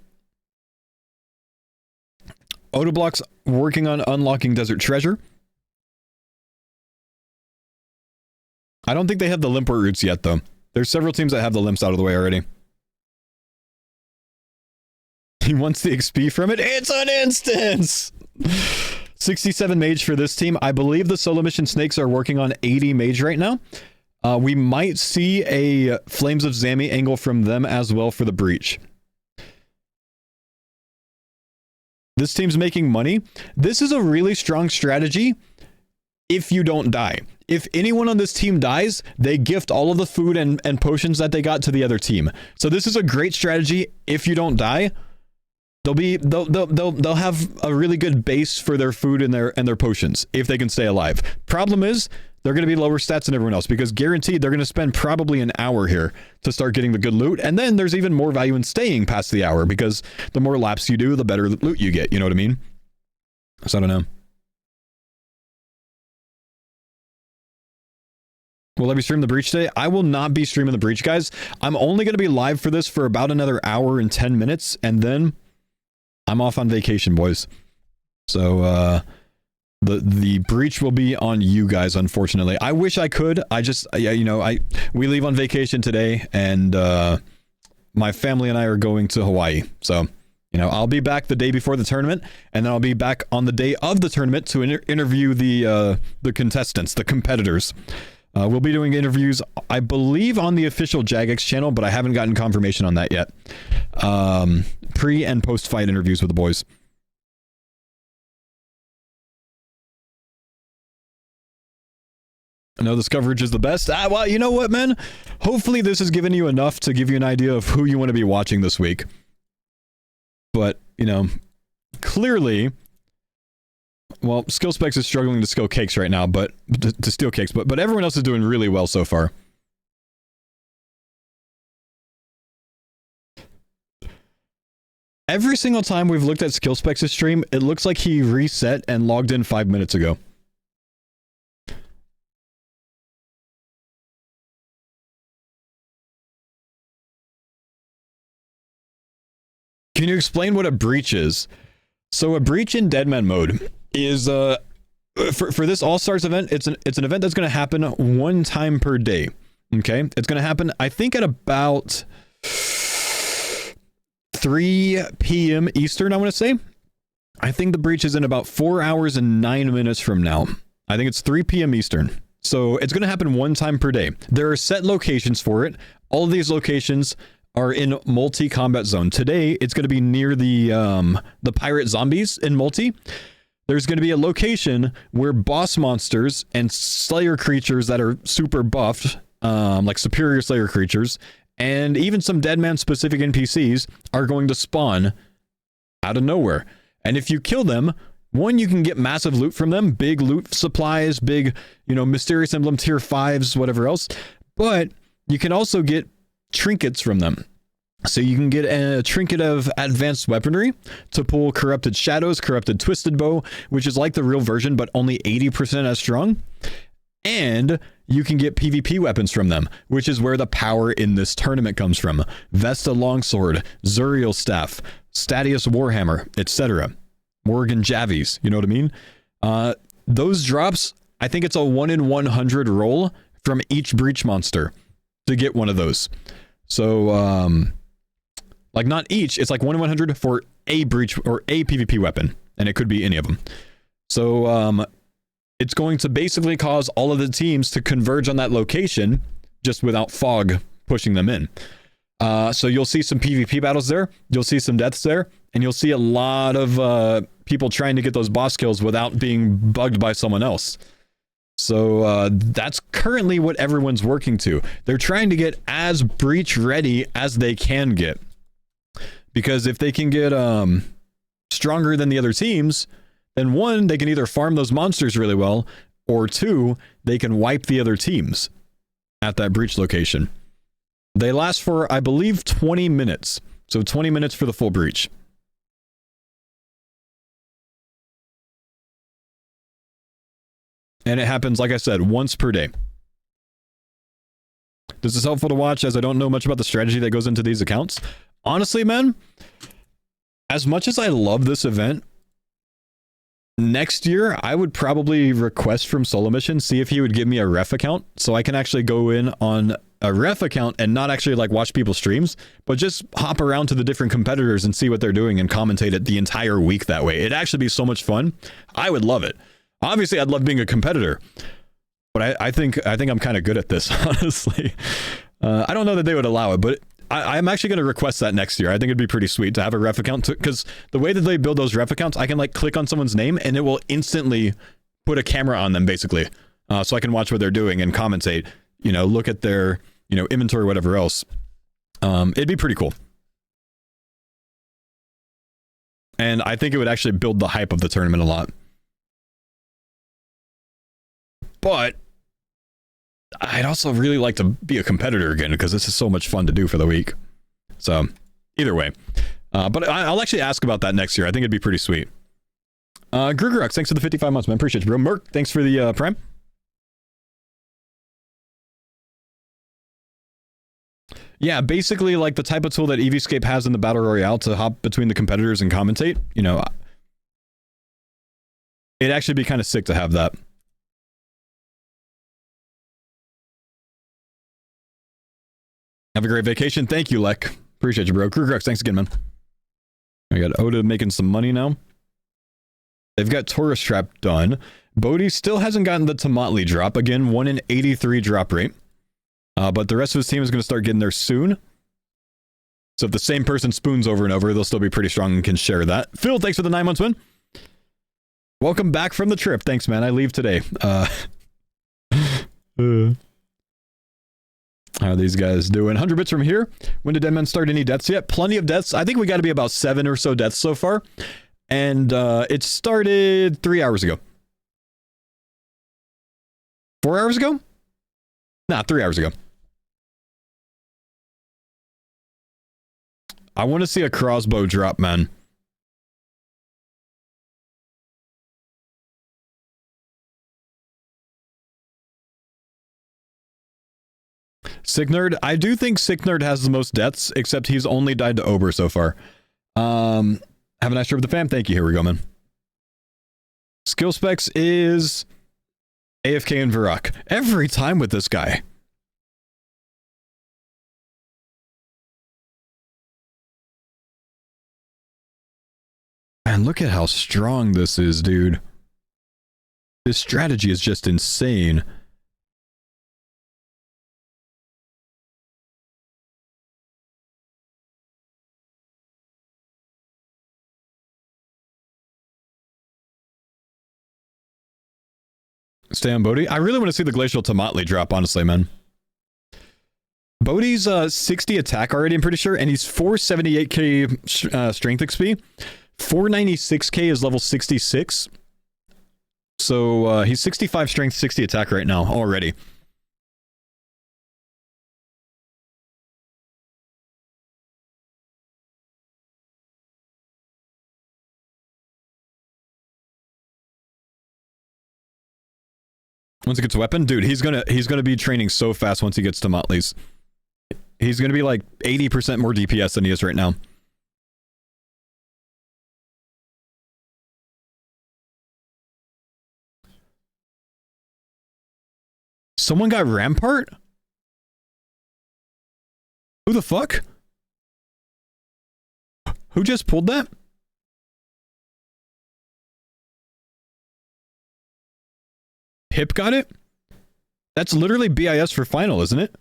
Autoblock's working on unlocking Desert Treasure. I don't think they have the Limport roots yet, though. There's several teams that have the limps out of the way already. He wants the XP from it. It's an instance! 67 mage for this team. I believe the solo mission snakes are working on 80 mage right now. We might see a Flames of Zami angle from them as well for the breach. This team's making money. This is a really strong strategy if you don't die. If anyone on this team dies, they gift all of the food and potions that they got to the other team. So this is a great strategy if you don't die. They'll have a really good base for their food and their potions if they can stay alive. Problem is, they're going to be lower stats than everyone else because guaranteed they're going to spend probably an hour here to start getting the good loot. And then there's even more value in staying past the hour because the more laps you do, the better loot you get. You know what I mean? So I don't know. Will I be streaming the breach today? I will not be streaming the breach, guys. I'm only going to be live for this for about another hour and 10 minutes. And then I'm off on vacation, boys. So, the breach will be on you guys, unfortunately. I wish I could. I just, yeah, you know, we leave on vacation today, and my family and I are going to Hawaii. So, you know, I'll be back the day before the tournament, and then I'll be back on the day of the tournament to interview the contestants, the competitors. We'll be doing interviews, I believe, on the official Jagex channel, but I haven't gotten confirmation on that yet. Pre- and post-fight interviews with the boys. I know this coverage is the best. Well, you know what, man? Hopefully this has given you enough to give you an idea of who you want to be watching this week. But, you know, clearly... Well, Skill Specs is struggling to skill cakes right now, but to steal cakes, but everyone else is doing really well so far. Every single time we've looked at Skill Specs' stream, it looks like he reset and logged in 5 minutes ago. Can you explain what a breach is? So a breach in Deadman mode is for this All Stars event. It's an event that's going to happen 1 time per day. Okay, it's going to happen, I think, at about 3 p.m. Eastern. I want to say. I think the breach is in about 4 hours and 9 minutes from now. I think it's 3 p.m. Eastern. So it's going to happen 1 time per day. There are set locations for it. All of these locations are in multi-combat zone. Today, it's going to be near the pirate zombies in multi. There's going to be a location where boss monsters and slayer creatures that are super buffed, like superior slayer creatures, and even some Deadman specific NPCs are going to spawn out of nowhere. And if you kill them, one, you can get massive loot from them, big loot supplies, big, mysterious emblem tier 5s, whatever else. But you can also get trinkets from them. So you can get a trinket of advanced weaponry to pull corrupted shadows, corrupted twisted bow, which is like the real version, but only 80% as strong. And you can get PvP weapons from them, which is where the power in this tournament comes from. Vesta Longsword, Zuriel Staff, Statius Warhammer, etc. Morgan Javies, you know what I mean? Those drops, I think it's a 1 in 100 roll from each breach monster to get one of those. So, like not each, it's like 1 in 100 for a breach or a PvP weapon, and it could be any of them. So, it's going to basically cause all of the teams to converge on that location just without fog pushing them in. So you'll see some PvP battles there, you'll see some deaths there, and you'll see a lot of people trying to get those boss kills without being bugged by someone else. So that's currently what everyone's working to. They're trying to get as breach ready as they can get. Because if they can get stronger than the other teams, then one, they can either farm those monsters really well, or two, they can wipe the other teams at that breach location. They last for, I believe, 20 minutes. So 20 minutes for the full breach. And it happens, like I said, once per day. This is helpful to watch as I don't know much about the strategy that goes into these accounts. Honestly, man, as much as I love this event, next year, I would probably request from Solo Mission, see if he would give me a ref account so I can actually go in on a ref account and not actually like watch people's streams, but just hop around to the different competitors and see what they're doing and commentate it the entire week that way. It'd actually be so much fun. I would love it. Obviously, I'd love being a competitor, but I think I'm kind of good at this, honestly. I don't know that they would allow it, but I'm actually going to request that next year. I think it'd be pretty sweet to have a ref account, because the way that they build those ref accounts, I can like click on someone's name and it will instantly put a camera on them, basically, so I can watch what they're doing and commentate. Look at their inventory, whatever else. It'd be pretty cool, and I think it would actually build the hype of the tournament a lot. But I'd also really like to be a competitor again, because this is so much fun to do for the week. So, either way. But I'll actually ask about that next year. I think it'd be pretty sweet. Grugerux, thanks for the 55 months, man. Appreciate you, bro. Merc, thanks for the Prime. Yeah, basically like the type of tool that Eevescape has in the Battle Royale to hop between the competitors and commentate. It'd actually be kind of sick to have that. Have a great vacation. Thank you, Lek. Appreciate you, bro. Krugrex, thanks again, man. I got Oda making some money now. They've got Taurus Trap done. Bodhi still hasn't gotten the Tomatli drop. Again, 1 in 83 drop rate. But the rest of his team is going to start getting there soon. So if the same person spoons over and over, they'll still be pretty strong and can share that. Phil, thanks for the 9 months, man. Welcome back from the trip. Thanks, man. I leave today. How are these guys doing? 100 bits from here. When did Deadman start any deaths yet? Plenty of deaths. I think we got to be about 7 or so deaths so far. And it started 3 hours ago. 4 hours ago? Nah, 3 hours ago. I want to see a crossbow drop, man. Sick Nerd, I do think Sick Nerd has the most deaths, except he's only died to Ober so far. Have a nice trip with the fam. Thank you. Here we go, man. Skill specs is AFK and Varrock. Every time with this guy. Man, look at how strong this is, dude. This strategy is just insane. Stay on Bodhi. I really want to see the Glacial Tomatli drop, honestly, man. Bodhi's 60 attack already, I'm pretty sure, and he's 478k strength XP. 496k is level 66. So he's 65 strength, 60 attack right now already. Once he gets a weapon, dude, he's gonna be training so fast once he gets to Motley's. He's gonna be like 80% more DPS than he is right now. Someone got Rampart? Who the fuck? Who just pulled that? Pip got it? That's literally BIS for final, isn't it?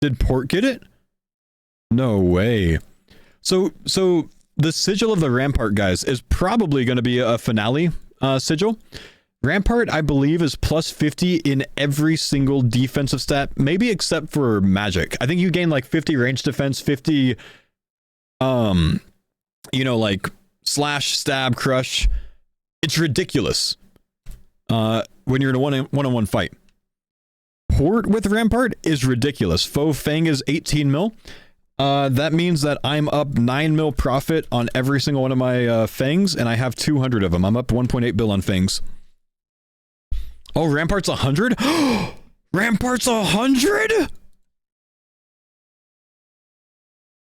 Did Port get it? No way. So the sigil of the Rampart, guys, is probably going to be a finale sigil. Rampart, I believe, is plus 50 in every single defensive stat, maybe except for magic. I think you gain like 50 range defense, 50, you know, like slash, stab, crush. It's ridiculous when you're in a one-on-one fight. Port with Rampart is ridiculous. Faux Fang is 18 mil. That means that I'm up 9 mil profit on every single one of my Fangs, and I have 200 of them. I'm up 1.8 bill on Fangs. Oh, Rampart's 100? Rampart's 100?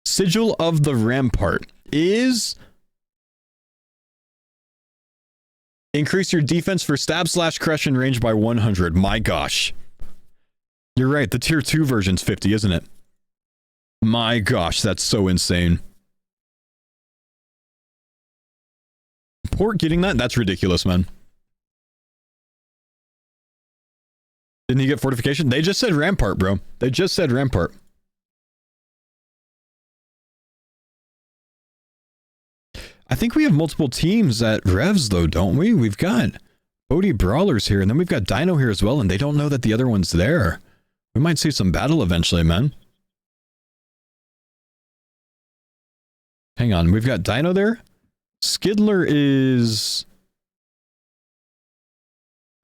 Sigil of the Rampart is... increase your defense for stab, slash, crush, and range by 100. My gosh. You're right, the tier 2 version's 50, isn't it? My gosh, that's so insane. Port getting that? That's ridiculous, man. Didn't he get fortification? They just said Rampart, bro. They just said Rampart. I think we have multiple teams at Revs, though, don't we? We've got Bodhi Brawlers here, and then we've got Dino here as well, and they don't know that the other one's there. We might see some battle eventually, man. Hang on, we've got Dino there. Skidler is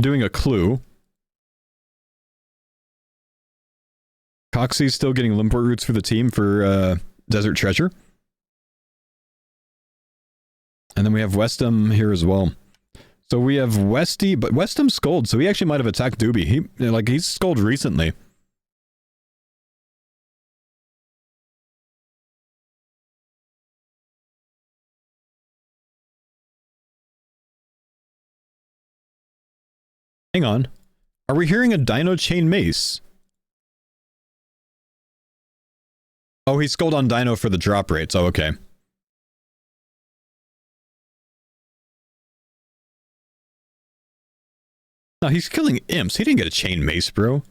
doing a clue. Coxie's still getting Limport roots for the team for Desert Treasure. And then we have Westham here as well. So we have Westy, but Westham's Scold, so he actually might have attacked Doobie. He's Scold recently. Hang on. Are we hearing a Dino Chain Mace? Oh, he Scold on Dino for the drop rates. Oh, okay. No, he's killing imps. He didn't get a chain mace, bro.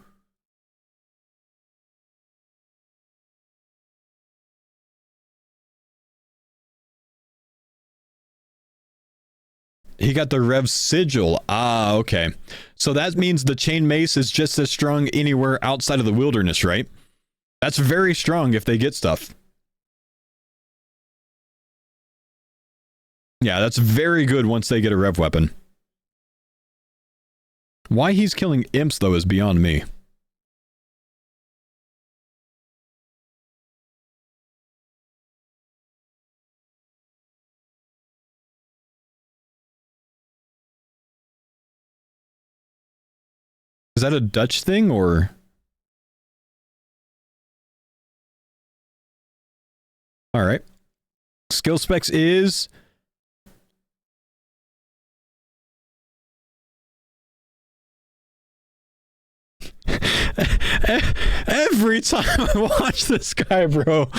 He got the Rev Sigil. Ah, okay. So that means the chain mace is just as strong anywhere outside of the wilderness, right? That's very strong if they get stuff. Yeah, that's very good once they get a Rev weapon. Why he's killing imps, though, is beyond me. Is that a Dutch thing, or...? Alright. Skill specs is... Every time I watch this guy, bro.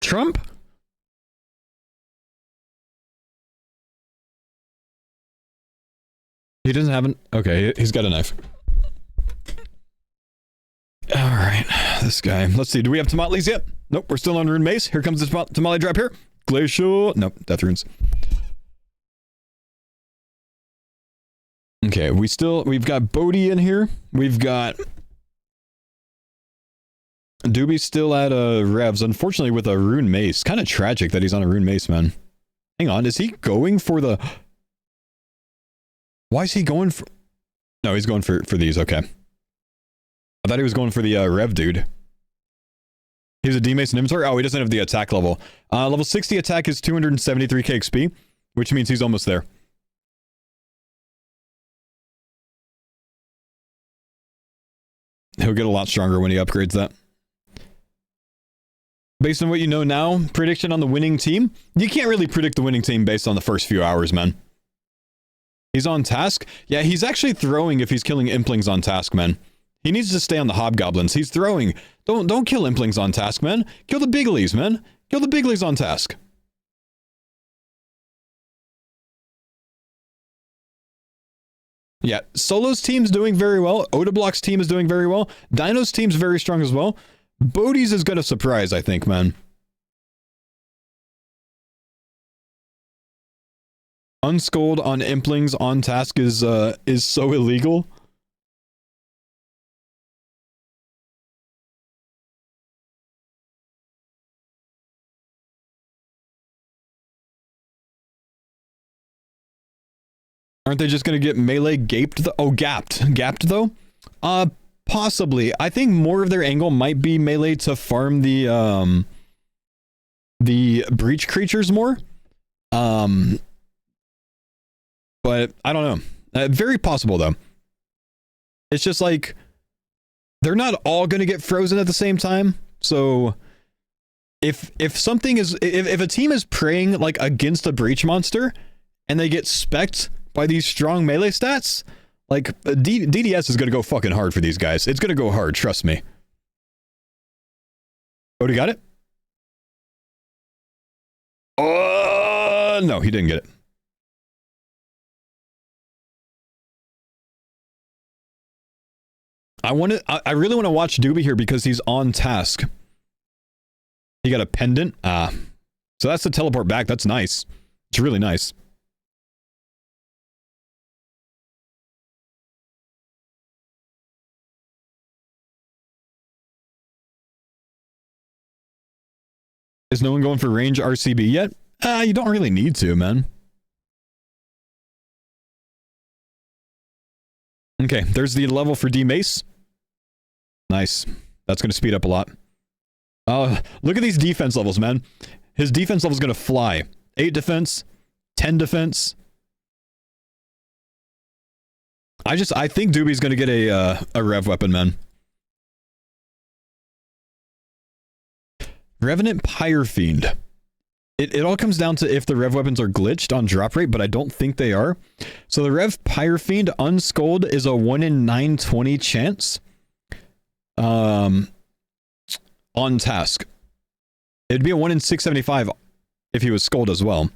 Trump? He doesn't have an... Okay, he's got a knife. right, this guy. Let's see. Do we have Tamales yet? Nope, we're still on Rune Mace. Here comes the Tamale drop here. Glacial. Nope, Death Runes. Okay, we've got Bodhi in here. We've got Doobie still at Revs, unfortunately with a Rune Mace. Kind of tragic that he's on a Rune Mace, man. Hang on, is he going for the... Why is he going for... No, he's going for these, okay. I thought he was going for the Rev dude. He's a D-Mace and inventory? Oh, he doesn't have the attack level. Level 60 attack is 273k XP, which means he's almost there. He'll get a lot stronger when he upgrades that. Based on what you know now, prediction on the winning team? You can't really predict the winning team based on the first few hours, man. He's on task? Yeah, he's actually throwing if he's killing Implings on task, man. He needs to stay on the Hobgoblins. He's throwing. Don't kill Implings on task, man. Kill the Biglies, man. Kill the Biglies on task. Yeah, Solo's team's doing very well. Odablock's team is doing very well. Dino's team's very strong as well. Bodhi's is gonna surprise, I think, man. Unscold on Implings on task is so illegal. Aren't they just gonna get melee gaped? Gapped though? Possibly. I think more of their angle might be melee to farm the breach creatures more. But I don't know. Very possible though. It's just like they're not all gonna get frozen at the same time. So if something is if a team is praying like against a breach monster and they get specced by these strong melee stats, like DDS is gonna go fucking hard for these guys. It's gonna go hard, trust me. Oh, he got it? No, he didn't get it. I really want to watch Doobie here because he's on task. He got a pendant. So that's the teleport back. That's nice. It's really nice. Is no one going for range RCB yet? You don't really need to, man. Okay, there's the level for D-Mace. Nice. That's going to speed up a lot. Look at these defense levels, man. His defense level is going to fly. 8 defense, 10 defense. I think Doobie's going to get a rev weapon, man. Revenant Pyre Fiend. It all comes down to if the rev weapons are glitched on drop rate, but I don't think they are. So the Rev Pyre Fiend unscold is a 1 in 920 chance. On task. It'd be a 1 in 675 if he was scold as well.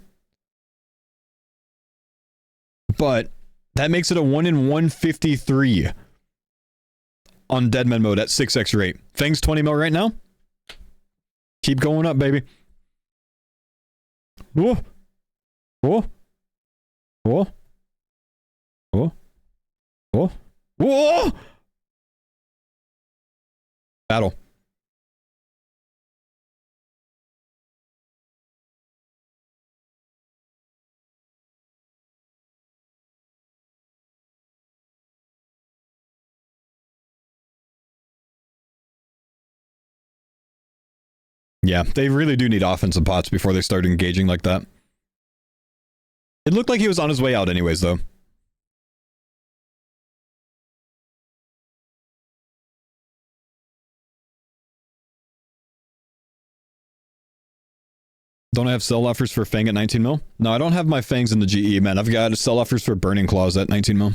But that makes it a 1 in 153 on Deadman mode at 6x rate. Fang's 20 mil right now. Keep going up, baby. Whoa. Whoa. Whoa. Whoa. Whoa. Whoa! Battle. Yeah, they really do need offensive pots before they start engaging like that. It looked like he was on his way out anyways, though. Don't I have sell offers for Fang at 19 mil? No, I don't have my Fangs in the GE, man. I've got sell offers for Burning Claws at 19 mil.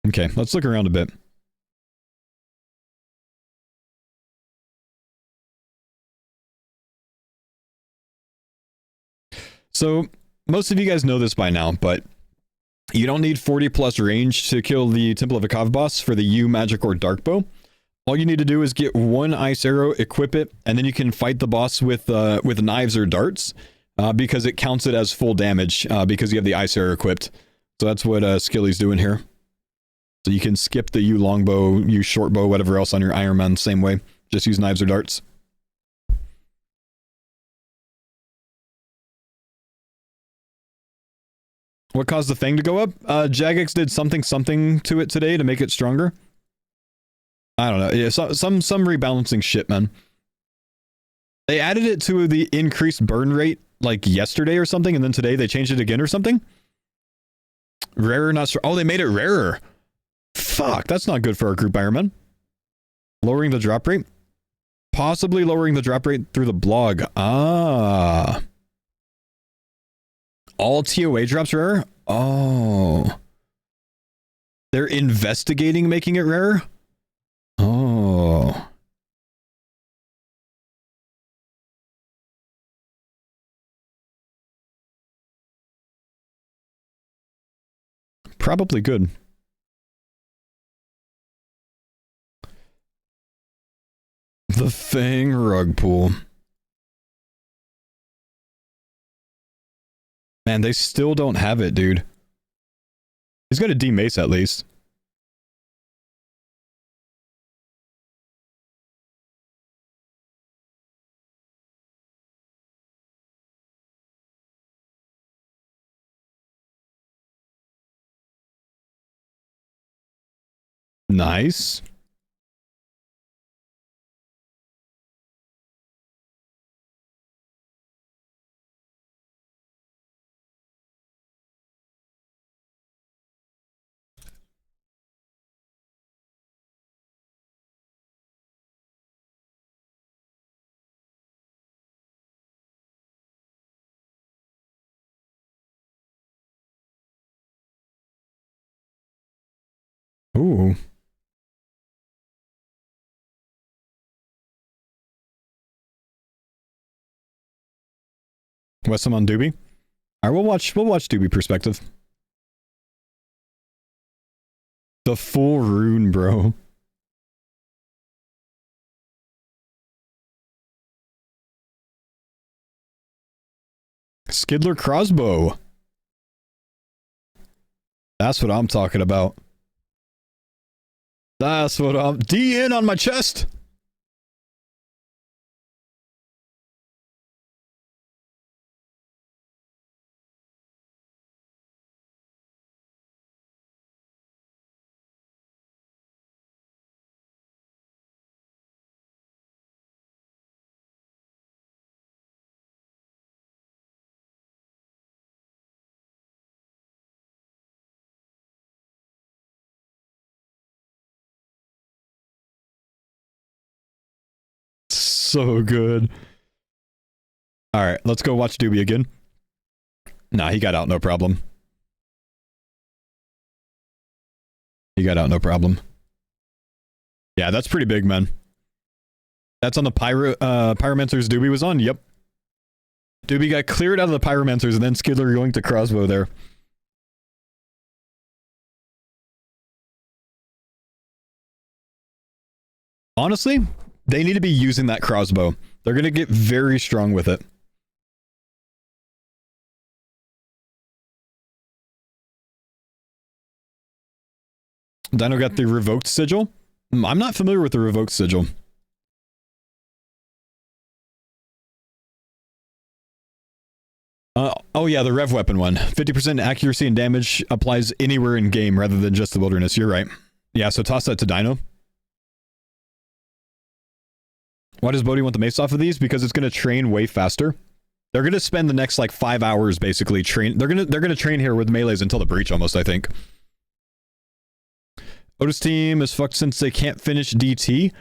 Okay, let's look around a bit. So, most of you guys know this by now, but you don't need 40 plus range to kill the Temple of Akav boss for the U, Magic, or Dark Bow. All you need to do is get one ice arrow, equip it, and then you can fight the boss with knives or darts, because it counts it as full damage, because you have the ice arrow equipped. So that's what Skilly's doing here. So you can skip the U longbow, U short bow, whatever else on your Iron Man, same way. Just use knives or darts. What caused the thing to go up? Jagex did something to it today to make it stronger. I don't know. Yeah, some rebalancing shit, man. They added it to the increased burn rate like yesterday or something, and then today they changed it again or something. Rarer, not strong. Oh, they made it rarer. Fuck, that's not good for our group Ironman. Lowering the drop rate? Possibly lowering the drop rate through the blog. Ah. All TOA drops rarer? Oh. They're investigating making it rarer? Oh. Probably good. The Fang rug pool. Man, they still don't have it, dude. He's got a D mace at least. Nice. Ooh. Westham on Doobie? Alright, we'll watch Doobie perspective. The full rune, bro. Skidler crossbow. That's what I'm talking about. That's what I'm... DN on my chest! So good. Alright, let's go watch Doobie again. Nah, he got out no problem. He got out no problem. Yeah, that's pretty big, man. That's on the Pyromancers Doobie was on? Yep. Doobie got cleared out of the Pyromancers and then Skidler going to crossbow there. Honestly, they need to be using that crossbow. They're going to get very strong with it. Dino got the revoked sigil. I'm not familiar with the revoked sigil. Oh yeah, the rev weapon one. 50% accuracy and damage applies anywhere in game rather than just the wilderness. You're right. Yeah, so toss that to Dino. Why does Bodhi want the mace off of these? Because it's going to train way faster. They're going to spend the next like 5 hours basically train. They're going to train here with melees until the breach almost, I think. Otis team is fucked since they can't finish DT.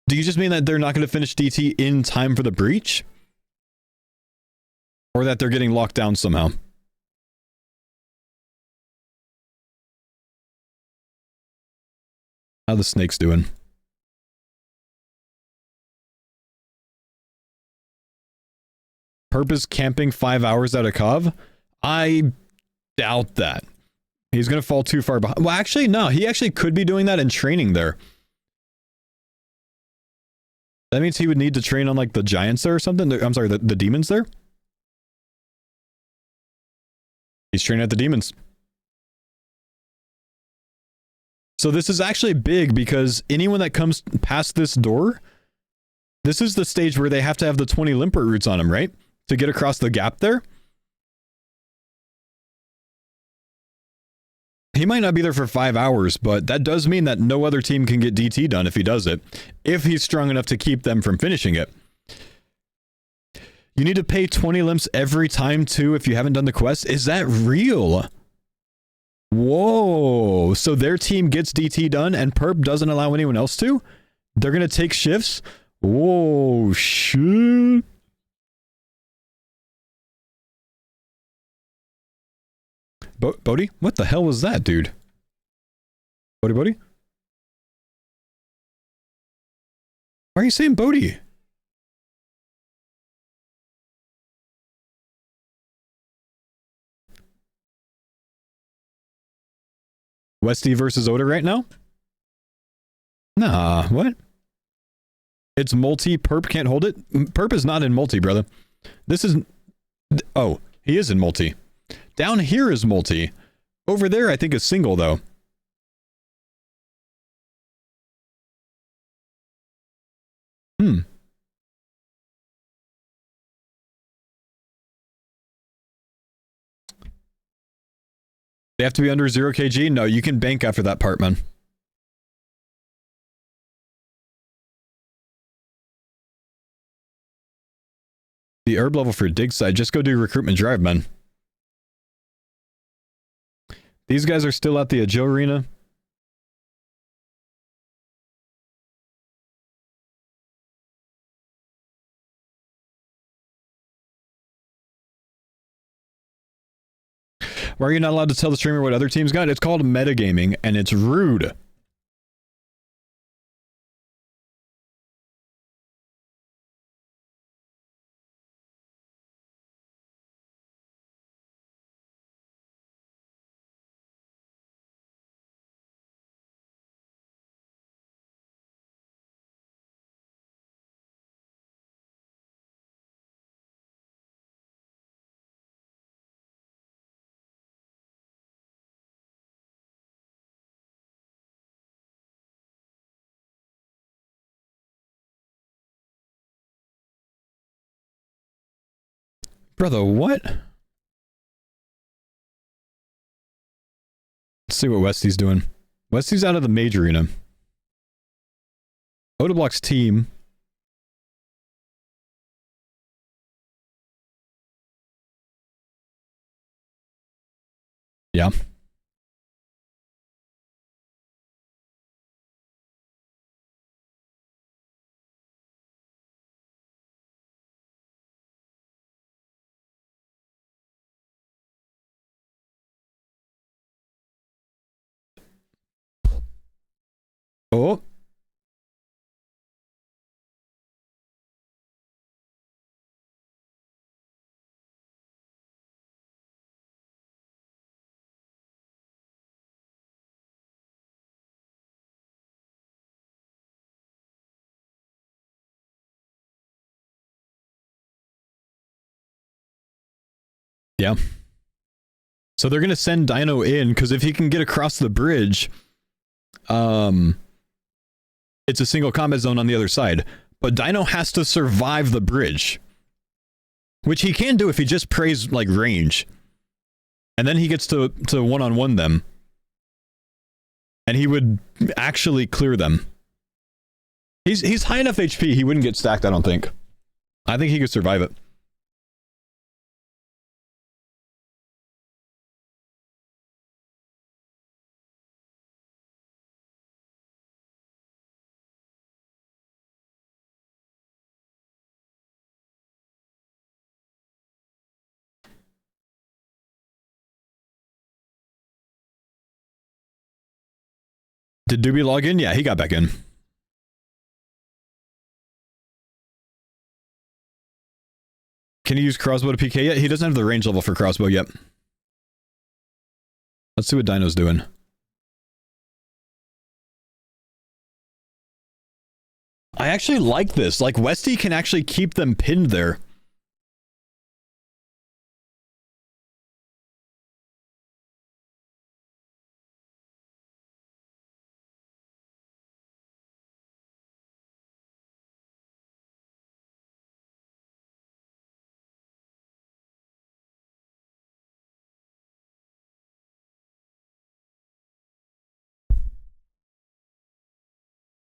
Do you just mean that they're not going to finish DT in time for the breach? Or that they're getting locked down somehow? How the snakes doing? Purpose camping 5 hours out of Cov? I doubt that. He's going to fall too far behind. Well, actually, no. He actually could be doing that in training there. That means he would need to train on, like, the giants there or something. I'm sorry, the demons there? He's training at the demons. So this is actually big because anyone that comes past this door, this is the stage where they have to have the 20 limpet roots on them, right? To get across the gap there. He might not be there for 5 hours, but that does mean that no other team can get DT done if he does it, if he's strong enough to keep them from finishing it. You need to pay 20 limps every time too if you haven't done the quest. Is that real? Whoa. So their team gets DT done and Perp doesn't allow anyone else to? They're going to take shifts? Whoa, shit. Bodhi? What the hell was that, dude? Bodhi? Why are you saying Bodhi? Westy versus Oda right now? Nah, what? It's multi, Perp can't hold it? Perp is not in multi, brother. This is... Oh, he is in multi. Down here is multi. Over there, I think, is single, though. They have to be under 0 kg? No, you can bank after that part, man. The herb level for dig side, just go do recruitment drive, man. These guys are still at the Agile Arena. Why are you not allowed to tell the streamer what other teams got? It's called metagaming, and it's rude. Brother, what? Let's see what Westy's doing. Westy's out of the major arena. Odablock's team. Yeah. Oh. Yeah. So they're going to send Dino in, because if he can get across the bridge, it's a single combat zone on the other side. But Dino has to survive the bridge. Which he can do if he just prays, like, range. And then he gets to one-on-one them. And he would actually clear them. He's high enough HP, he wouldn't get stacked, I don't think. I think he could survive it. Did Doobie log in? Yeah, he got back in. Can he use crossbow to PK yet? He doesn't have the range level for crossbow yet. Let's see what Dino's doing. I actually like this. Like, Westy can actually keep them pinned there.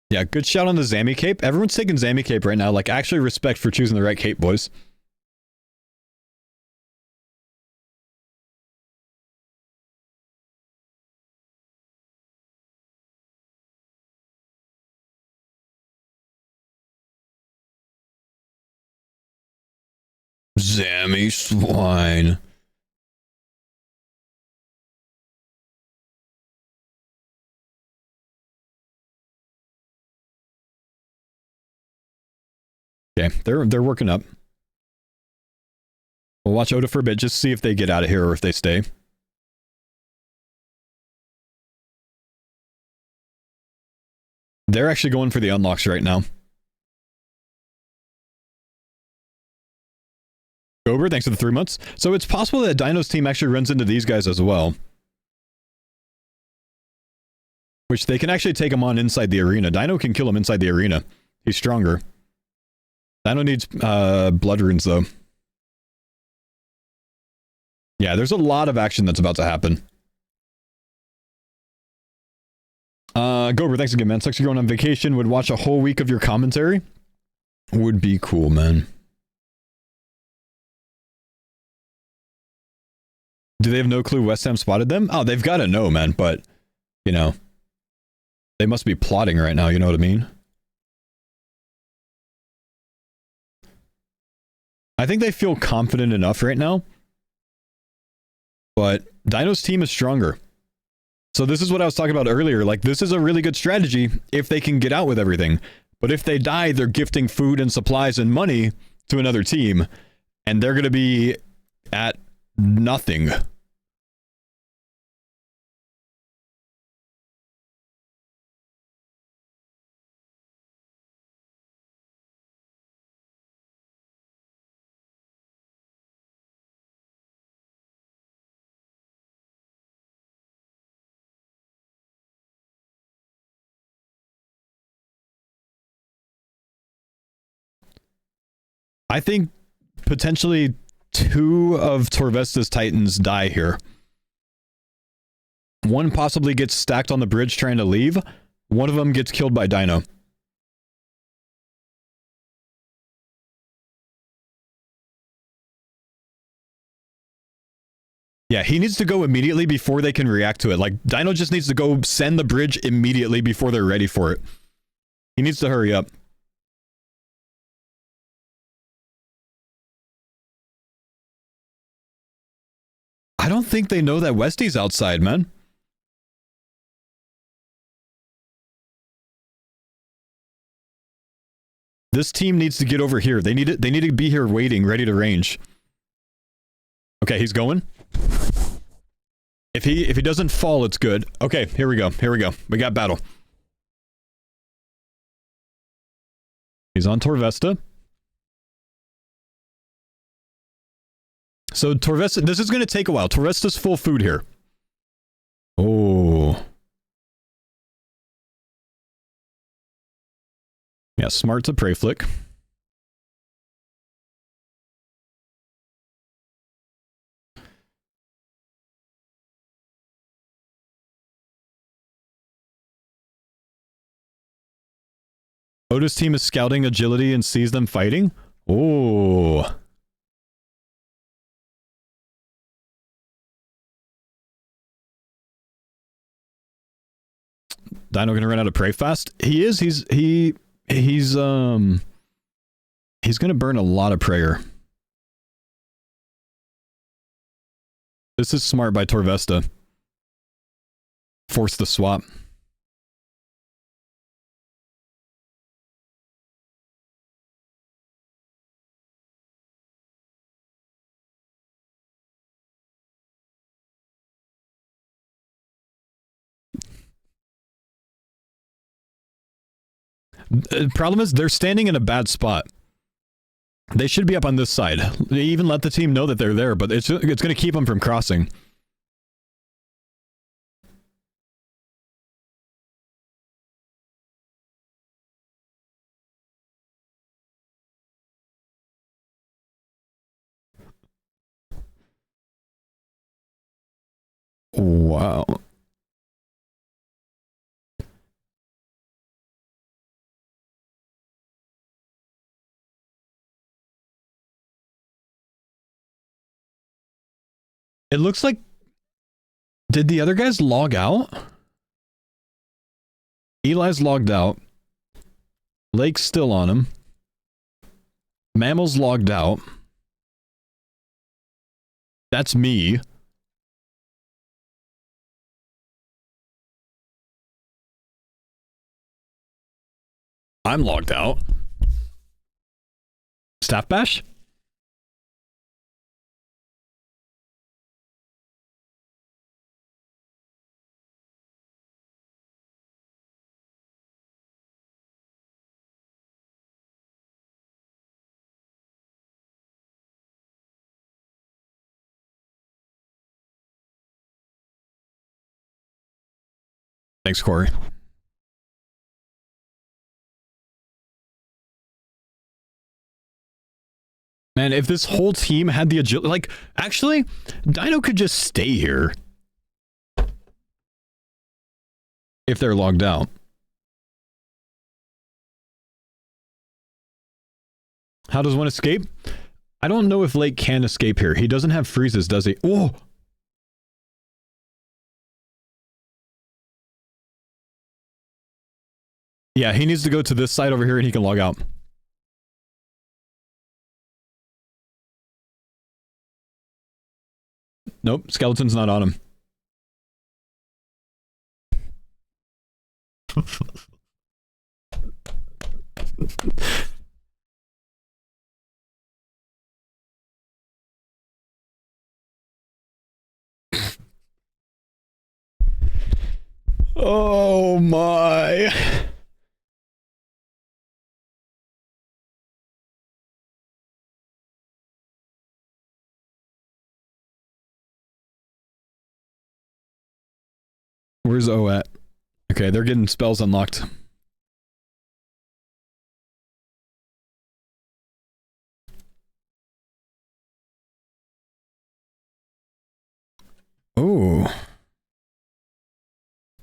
Yeah, good shout on the Zammy cape. Everyone's taking Zammy cape right now. Like, actually respect for choosing the right cape, boys. Zammy swine. Okay, they're working up. We'll watch Oda for a bit, just see if they get out of here or if they stay. They're actually going for the unlocks right now. Gober, thanks for the 3 months. So it's possible that Dino's team actually runs into these guys as well. Which they can actually take him on inside the arena. Dino can kill him inside the arena. He's stronger. Dino needs blood runes though. Yeah, there's a lot of action that's about to happen. Gober, thanks again, man. Sucks you're going on vacation. Would watch a whole week of your commentary. Would be cool, man. Do they have no clue West Ham spotted them? Oh, they've got to know, man. But, you know, they must be plotting right now. You know what I mean? I think they feel confident enough right now. But Dino's team is stronger. So this is what I was talking about earlier. Like, this is a really good strategy if they can get out with everything. But if they die, they're gifting food and supplies and money to another team. And they're going to be at nothing. I think potentially 2 of Torvesta's Titans die here. One possibly gets stacked on the bridge trying to leave. One of them gets killed by Dino. Yeah, he needs to go immediately before they can react to it. Like, Dino just needs to go send the bridge immediately before they're ready for it. He needs to hurry up. I don't think they know that Westy's outside, man. This team needs to get over here. They need to be here waiting, ready to range. Okay, he's going. If he doesn't fall, it's good. Okay, here we go. Here we go. We got battle. He's on Torvesta. So Torvesta, this is going to take a while. Torvesta's full food here. Oh. Yeah, smart to prey flick. Oda's team is scouting agility and sees them fighting. Oh. Dino gonna run out of prey fast? He is. He's gonna burn a lot of prayer. This is smart by Torvesta. Force the swap. Problem is, they're standing in a bad spot. They should be up on this side. They even let the team know that they're there, but it's going to keep them from crossing. Wow. It looks like... Did the other guys log out? Eli's logged out. Lake's still on him. Mammal's logged out. That's me. I'm logged out. Staff bash? Thanks, Corey. Man, if this whole team had the agility... Like, actually, Dino could just stay here. If they're logged out. How does one escape? I don't know if Lake can escape here. He doesn't have freezes, does he? Oh! Yeah, he needs to go to this side over here and he can log out. Nope, skeleton's not on him. Oh my. Where's O at? Okay, they're getting spells unlocked. Oh.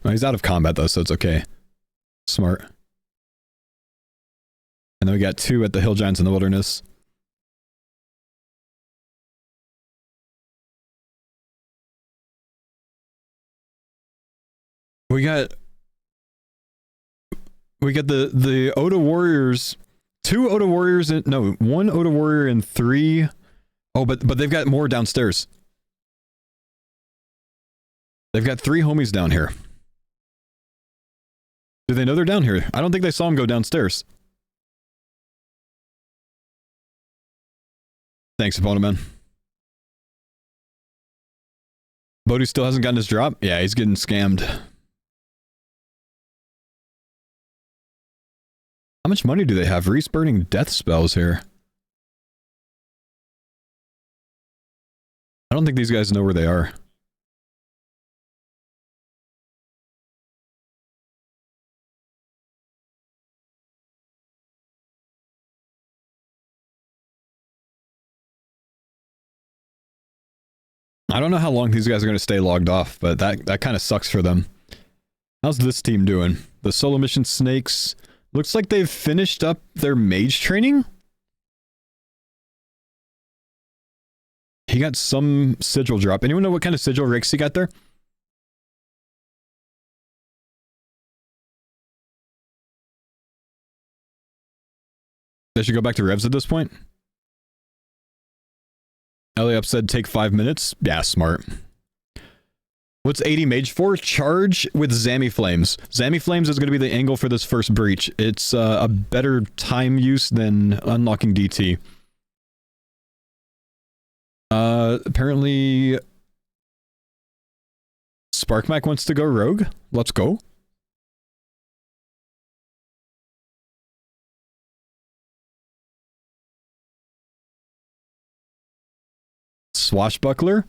Well, he's out of combat though, so it's okay. Smart. And then we got 2 at the Hill Giants in the Wilderness. We got the Oda Warriors, 2 Oda Warriors, and no, 1 Oda Warrior and 3. Oh, but they've got more downstairs. They've got 3 homies down here. Do they know they're down here? I don't think they saw him go downstairs. Thanks, opponent man. Bodhi still hasn't gotten his drop? Yeah, he's getting scammed. How much money do they have? Reese burning death spells here. I don't think these guys know where they are. I don't know how long these guys are going to stay logged off, but that kind of sucks for them. How's this team doing? The solo mission snakes... Looks like they've finished up their mage training. He got some sigil drop. Anyone know what kind of sigil rakes he got there? They should go back to revs at this point. Eliop said take 5 minutes. Yeah, smart. What's 80 mage for? Charge with Zammy Flames. Zammy Flames is going to be the angle for this first breach. It's a better time use than unlocking DT. Apparently... Sparkmac wants to go rogue. Let's go. Swashbuckler?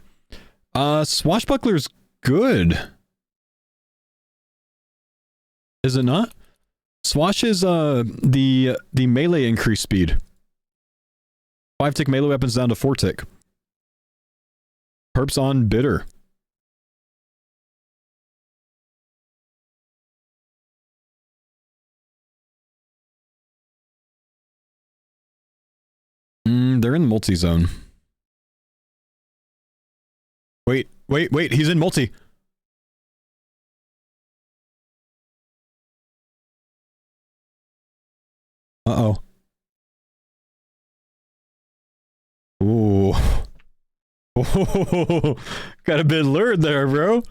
Swashbuckler's good. Is it not? Swash is the melee increase speed. 5-tick melee weapons down to 4-tick. Perps on bitter. They're in multi-zone. Wait, he's in multi. Uh-oh. Ooh. Oh, got a bit lured there, bro.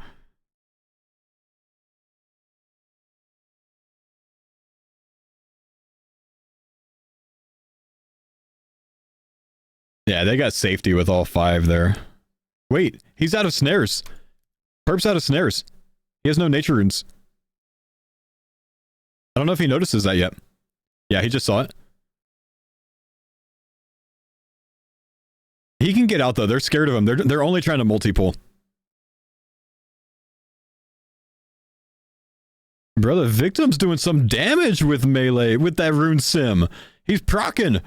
Yeah, they got safety with all 5 there. Wait, he's out of snares. Perp's out of snares. He has no nature runes. I don't know if he notices that yet. Yeah, he just saw it. He can get out though. They're scared of him. They're only trying to multi-pull. Bro, the victim's doing some damage with melee with that rune sim. He's proccing.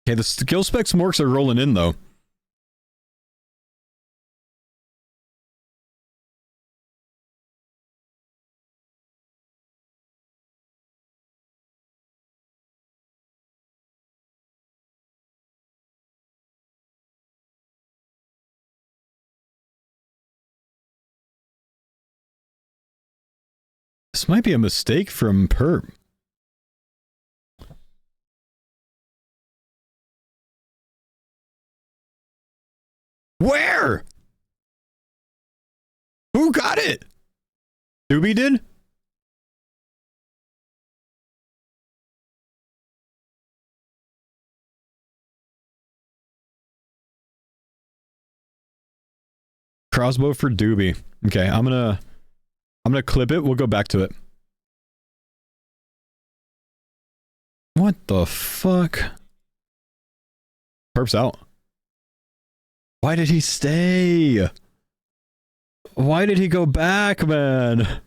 Okay, the skill specs morks are rolling in though. This might be a mistake from Perp. Where? Who got it? Doobie did? Crossbow for Doobie. Okay, I'm gonna clip it. We'll go back to it. What the fuck? Perp's out. Why did he stay? Why did he go back, man?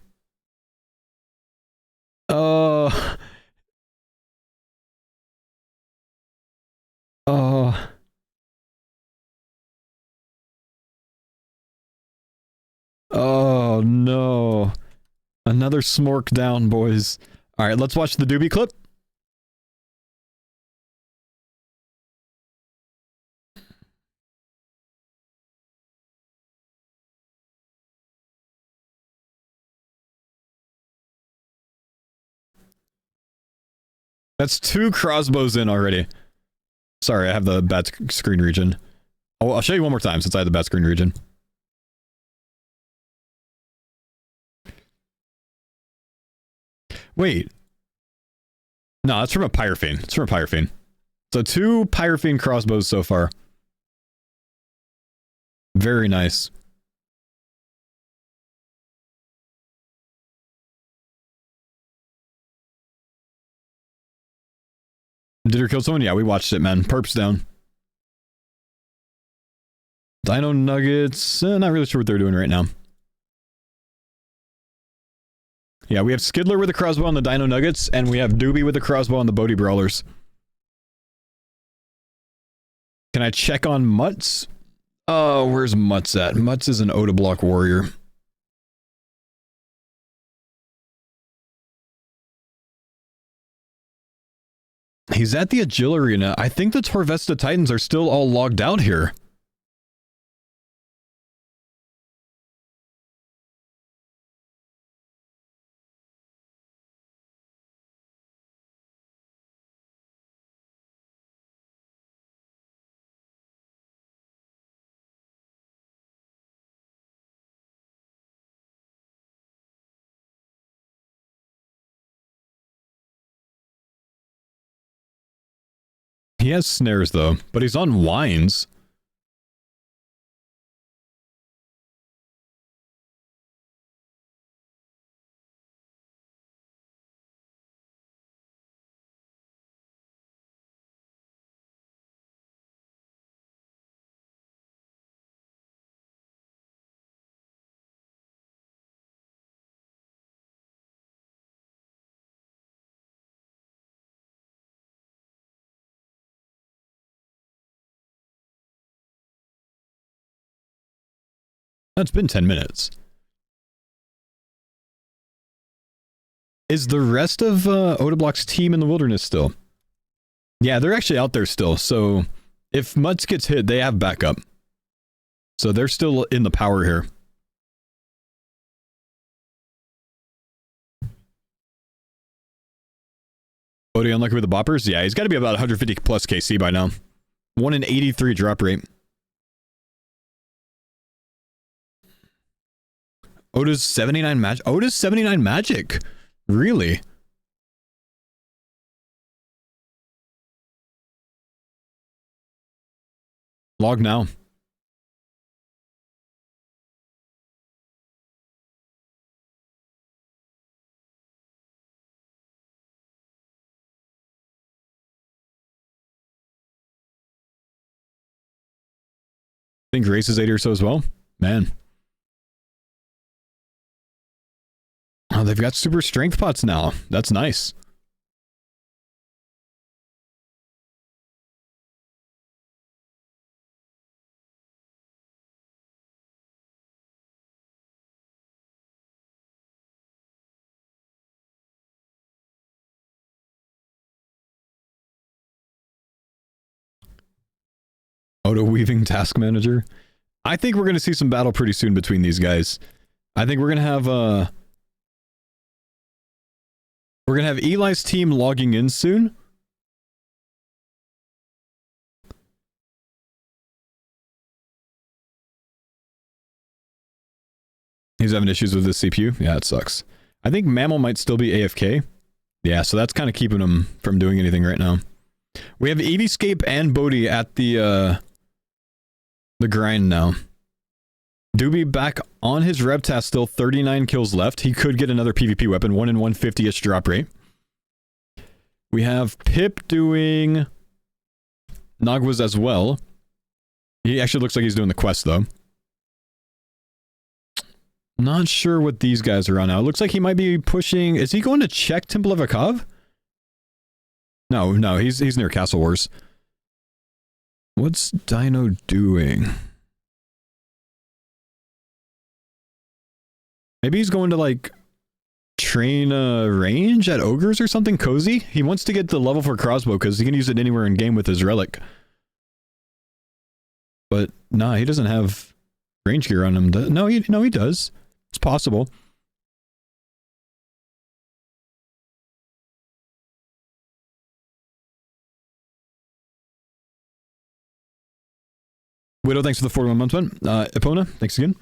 Oh. Oh. Oh no. Another smork down, boys. Alright, let's watch the Doobie clip. That's 2 crossbows in already. Sorry, I have the bad screen region. Oh, I'll show you one more time since I have the bad screen region. Wait. No, that's from a Pyrophane. It's from a Pyrophane. So 2 Pyrophane crossbows so far. Very nice. Did her kill someone? Yeah, we watched it, man. Perps down. Dino Nuggets. Not really sure what they're doing right now. Yeah, we have Skidler with a crossbow on the Dino Nuggets, and we have Doobie with a crossbow on the Bodhi Brawlers. Can I check on Mutz? Oh, where's Mutz at? Mutz is an Oda block warrior. He's at the Agil Arena. I think the Torvesta Titans are still all logged out here. He has snares though, but he's on wines. It's been 10 minutes. Is the rest of Odablock's team in the wilderness still? Yeah, they're actually out there still. So if Mutz gets hit, they have backup. So they're still in the power here. Odie unlucky with the boppers? Yeah, he's got to be about 150 plus KC by now. 1 in 83 drop rate. Oda's 79 magic. Oda's 79 magic. Really? Log now. I think Grace is 80 or so as well. Man. Oh, they've got super strength pots now. That's nice. Auto weaving task manager. I think we're going to see some battle pretty soon between these guys. I think we're going to have Eli's team logging in soon. He's having issues with his CPU. Yeah, it sucks. I think Mammal might still be AFK. Yeah, so that's kind of keeping him from doing anything right now. We have Eviescape and Bodhi at the grind now. Doobie back on his rev task still, 39 kills left. He could get another PvP weapon, 1 in 150-ish drop rate. We have Pip doing Nagwas as well. He actually looks like he's doing the quest though. Not sure what these guys are on now. It looks like he might be pushing... Is he going to check Temple of Akav? No, he's near Castle Wars. What's Dino doing? Maybe he's going to, like, train range at Ogres or something cozy? He wants to get the level for crossbow because he can use it anywhere in game with his relic. But, nah, he doesn't have range gear on him. No, he does. It's possible. Widow, thanks for the 41 months, man. Epona, thanks again.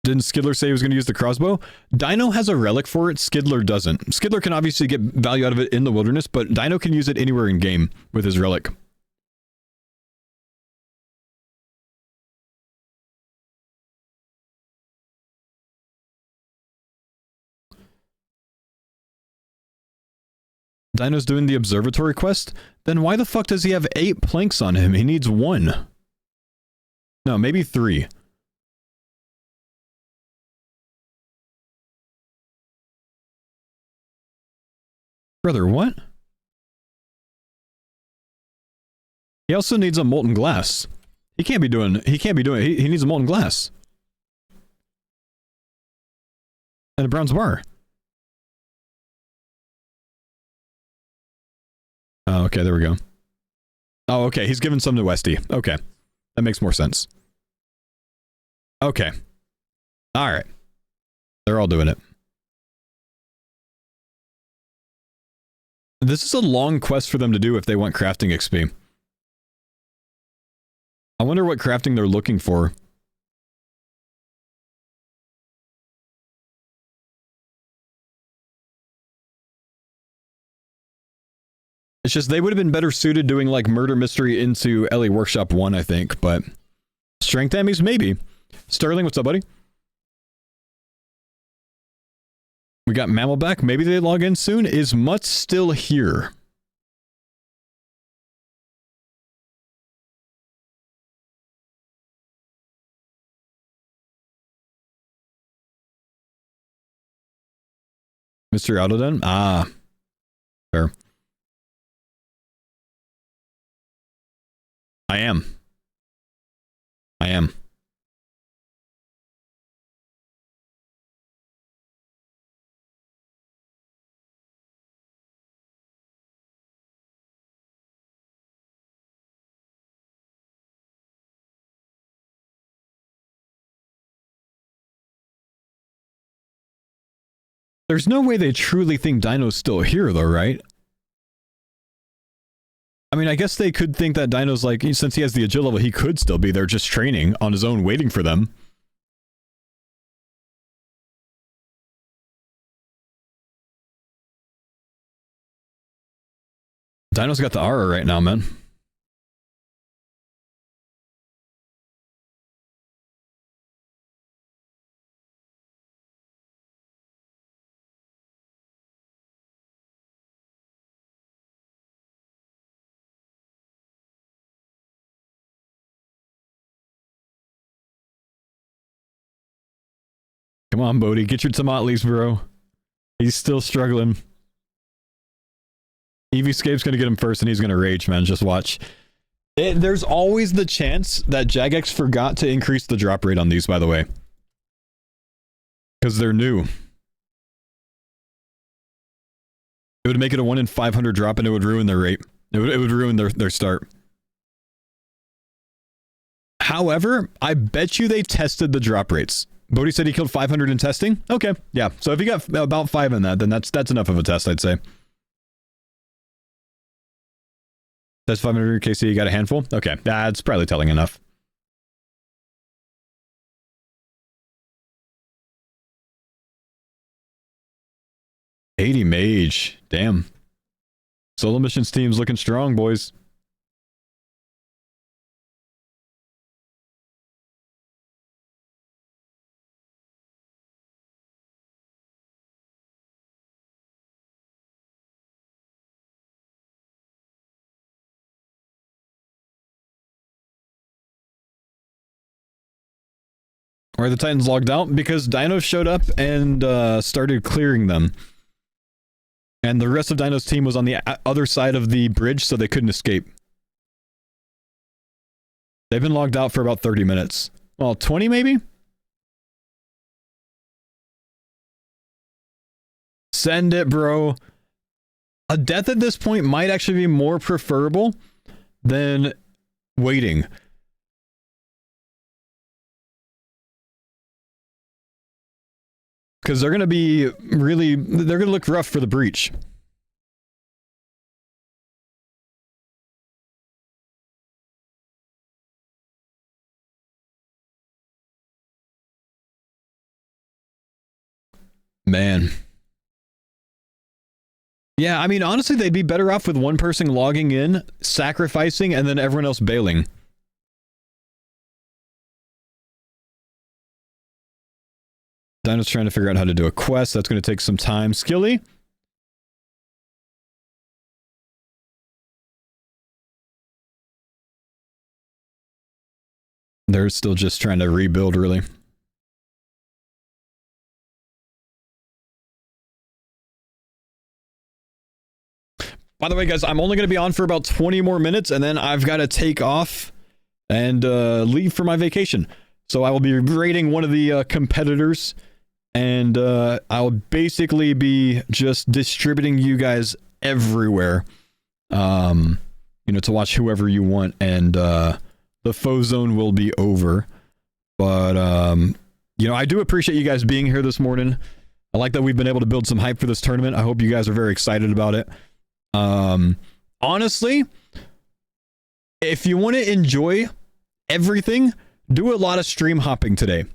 Didn't Skidler say he was going to use the crossbow? Dino has a relic for it. Skidler doesn't. Skidler can obviously get value out of it in the wilderness, but Dino can use it anywhere in game with his relic. Dino's doing the observatory quest? Then why the fuck does he have 8 planks on him? He needs 1. No, maybe 3. Brother, what? He also needs a molten glass. He can't be doing, he needs a molten glass. And a bronze bar. Oh, okay, there we go. Oh, okay, he's giving some to Westy. Okay, that makes more sense. Okay. Alright. They're all doing it. This is a long quest for them to do if they want crafting XP. I wonder what crafting they're looking for. It's just they would have been better suited doing like murder mystery into LA Workshop 1, I think, but strength enemies, maybe. Sterling, what's up, buddy? We got Mammal back. Maybe they log in soon. Is Mutt still here? Mr. Autoden? Ah. Fair. I am. I am. There's no way they truly think Dino's still here, though, right? I mean, I guess they could think that Dino's like, since he has the agile level, he could still be there just training on his own, waiting for them. Dino's got the aura right now, man. Come on, Bodhi, get your tamales, bro. He's still struggling. Eevescape's gonna get him first and he's gonna rage, man. Just watch. There's always the chance that Jagex forgot to increase the drop rate on these, by the way. Because they're new. It would make it a 1 in 500 drop and it would ruin their rate. It would ruin their start. However, I bet you they tested the drop rates. Bodhi said he killed 500 in testing? Okay, yeah. So if he got about 5 in that, then that's enough of a test, I'd say. That's 500 KC, you got a handful? Okay, that's probably telling enough. $80 mage. Damn. Solo missions team's looking strong, boys. Why are the Titans logged out? Because Dino showed up and started clearing them. And the rest of Dino's team was on the other side of the bridge, so they couldn't escape. They've been logged out for about 30 minutes. Well, 20 maybe? Send it, bro. A death at this point might actually be more preferable than waiting. Because they're going to be really... They're going to look rough for the breach. Man. Yeah, I mean, honestly, they'd be better off with one person logging in, sacrificing, and then everyone else bailing. Dino's trying to figure out how to do a quest. That's going to take some time. Skilly? They're still just trying to rebuild, really. By the way, guys, I'm only going to be on for about 20 more minutes, and then I've got to take off and leave for my vacation. So I will be raiding one of the competitors, and I'll basically be just distributing you guys everywhere, you know, to watch whoever you want, and the Faux zone will be over. But, you know, I do appreciate you guys being here this morning. I like that we've been able to build some hype for this tournament. I hope you guys are very excited about it. Honestly, if you want to enjoy everything, do a lot of stream hopping today.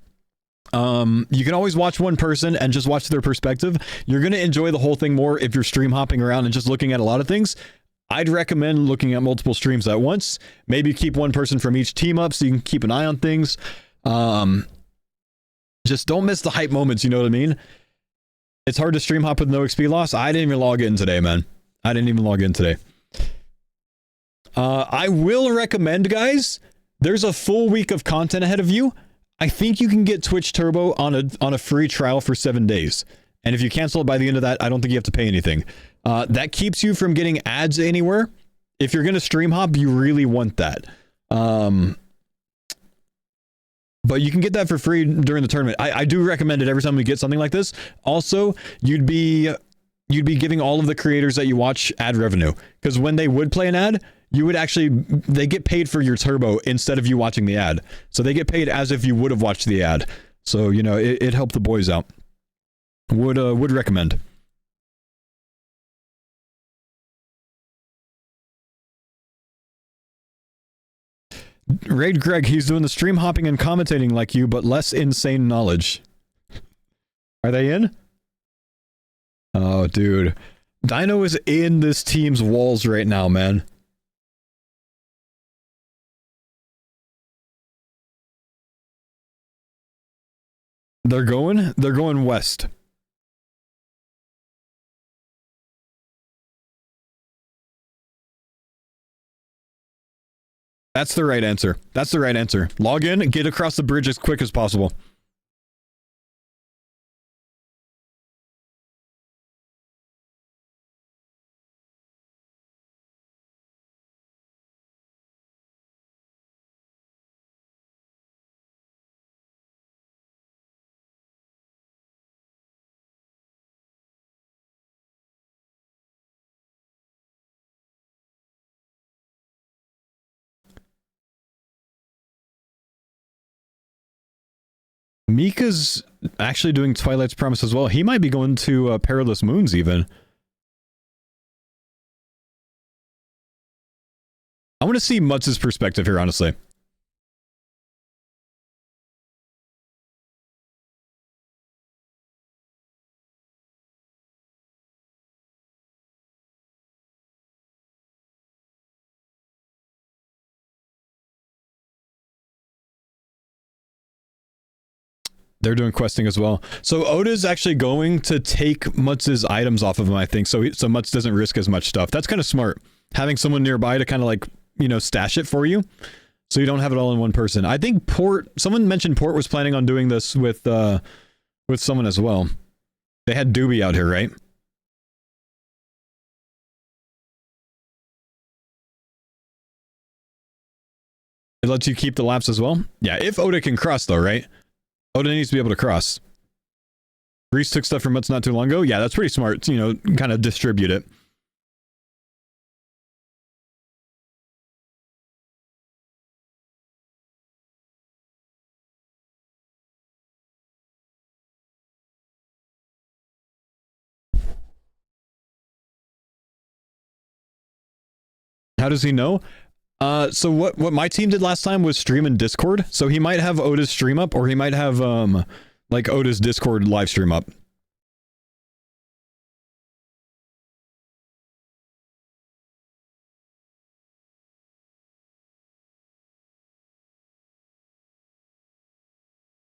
You can always watch one person and just watch their perspective. You're going to enjoy the whole thing more if you're stream hopping around and just looking at a lot of things. I'd recommend looking at multiple streams at once. Maybe keep one person from each team up so you can keep an eye on things. Just don't miss the hype moments, you know what I mean? It's hard to stream hop with no XP loss. I didn't even log in today, man. I didn't even log in today. I will recommend, guys, there's a full week of content ahead of you. I think you can get Twitch Turbo on a free trial for 7 days. And if you cancel it by the end of that, I don't think you have to pay anything. That keeps you from getting ads anywhere. If you're going to stream hop, you really want that. But you can get that for free during the tournament. I do recommend it every time we get something like this. Also, you'd be giving all of the creators that you watch ad revenue, because when they would play an ad, you would actually, they get paid for your turbo instead of you watching the ad. So they get paid as if you would have watched the ad. So, you know, it helped the boys out. Would recommend. Raid Greg, he's doing the stream hopping and commentating like you, but less insane knowledge. Are they in? Oh, dude. Dino is in this team's walls right now, man. They're going west. That's the right answer. That's the right answer. Log in, get across the bridge as quick as possible. Mika's actually doing Twilight's Promise as well. He might be going to Perilous Moons even. I want to see Mutz's perspective here, honestly. They're doing questing as well. So Oda's actually going to take Mutz's items off of him, I think, so Mutz doesn't risk as much stuff. That's kind of smart. Having someone nearby to kind of like, you know, stash it for you, so you don't have it all in one person. I think someone mentioned Port was planning on doing this with someone as well. They had Doobie out here, right? It lets you keep the laps as well? Yeah, if Oda can cross though, right? Oda needs to be able to cross. Reese took stuff from Mutz not too long ago. Yeah, that's pretty smart. You know, kind of distribute it. How does he know? So what my team did last time was stream in Discord. So he might have Oda's stream up, or he might have like Oda's Discord live stream up.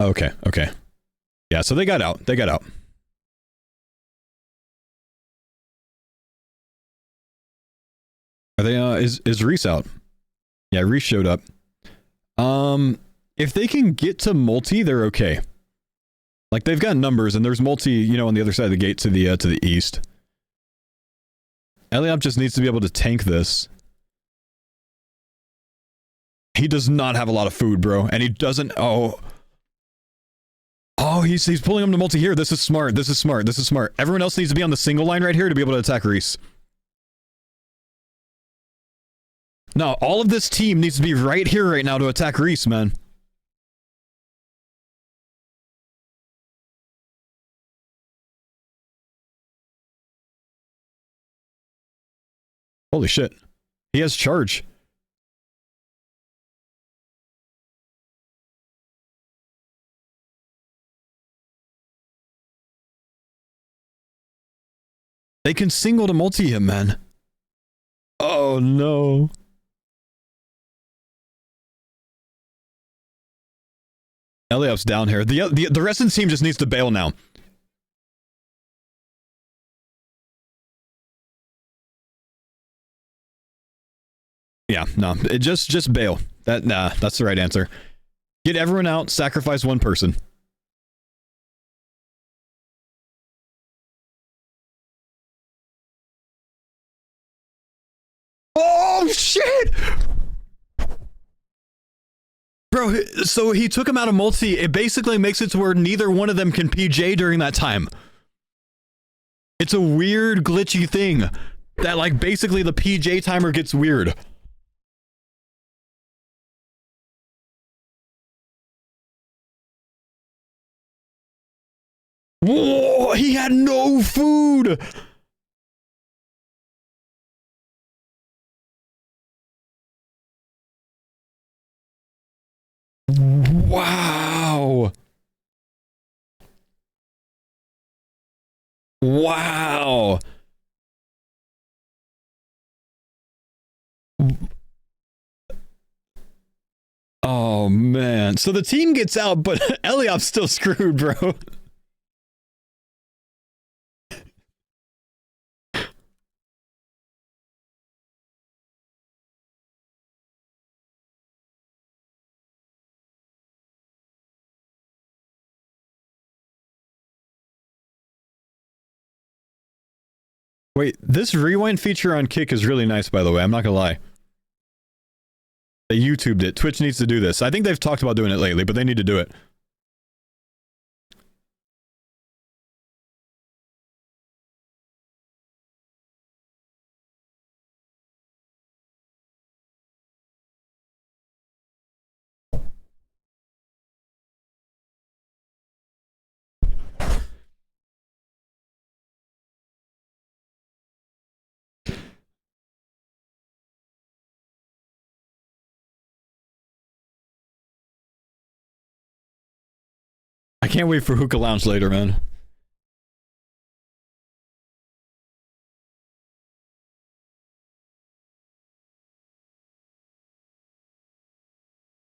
Okay, okay. Yeah, so they got out. They got out. Are they is Reese out? Yeah, Reese showed up. If they can get to multi, they're okay. Like they've got numbers, and there's multi, you know, on the other side of the gate to the east. Eliop just needs to be able to tank this. He does not have a lot of food, bro, and he doesn't. Oh, he's pulling him to multi here. This is smart. This is smart. This is smart. Everyone else needs to be on the single line right here to be able to attack Reese. No, all of this team needs to be right here right now to attack Reese, man. Holy shit. He has charge. They can single to multi him, man. Oh no. Eliop's down here. The rest of the team just needs to bail now. Yeah, no, it just bail. That's the right answer. Get everyone out, sacrifice one person. Oh shit! Bro, so he took him out of multi. It basically makes it to where neither one of them can PJ during that time. It's a weird, glitchy thing that, like, basically the PJ timer gets weird. Whoa, he had no food. Wow. Wow. Oh, man. So the team gets out, but Eliop's still screwed, bro. Wait, this rewind feature on Kick is really nice, by the way. I'm not gonna lie. They YouTubed it. Twitch needs to do this. I think they've talked about doing it lately, but they need to do it. I can't wait for Hookah Lounge later, man.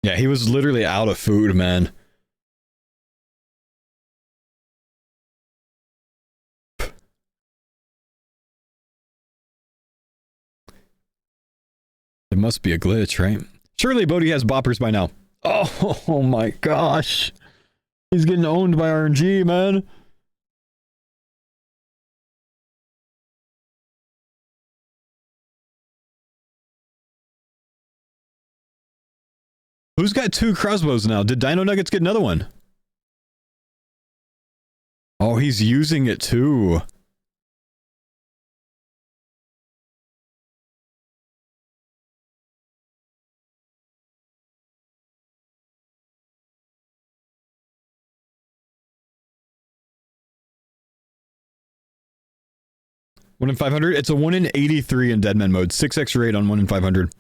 Yeah, he was literally out of food, man. It must be a glitch, right? Surely Bodhi has boppers by now. Oh my gosh. He's getting owned by RNG, man. Who's got 2 crossbows now? Did Dino Nuggets get another one? Oh, he's using it too. One in 500? It's a 1 in 83 in Deadman mode. 6x rate on 1 in 500.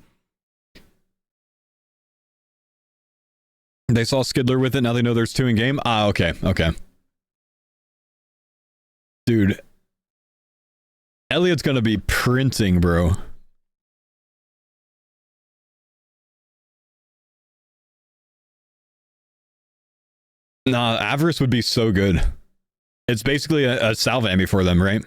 They saw Skidler with it, now they know there's 2 in game? Ah, okay, okay. Dude. Elliot's gonna be printing, bro. Nah, Avarice would be so good. It's basically a Salvammy for them, right?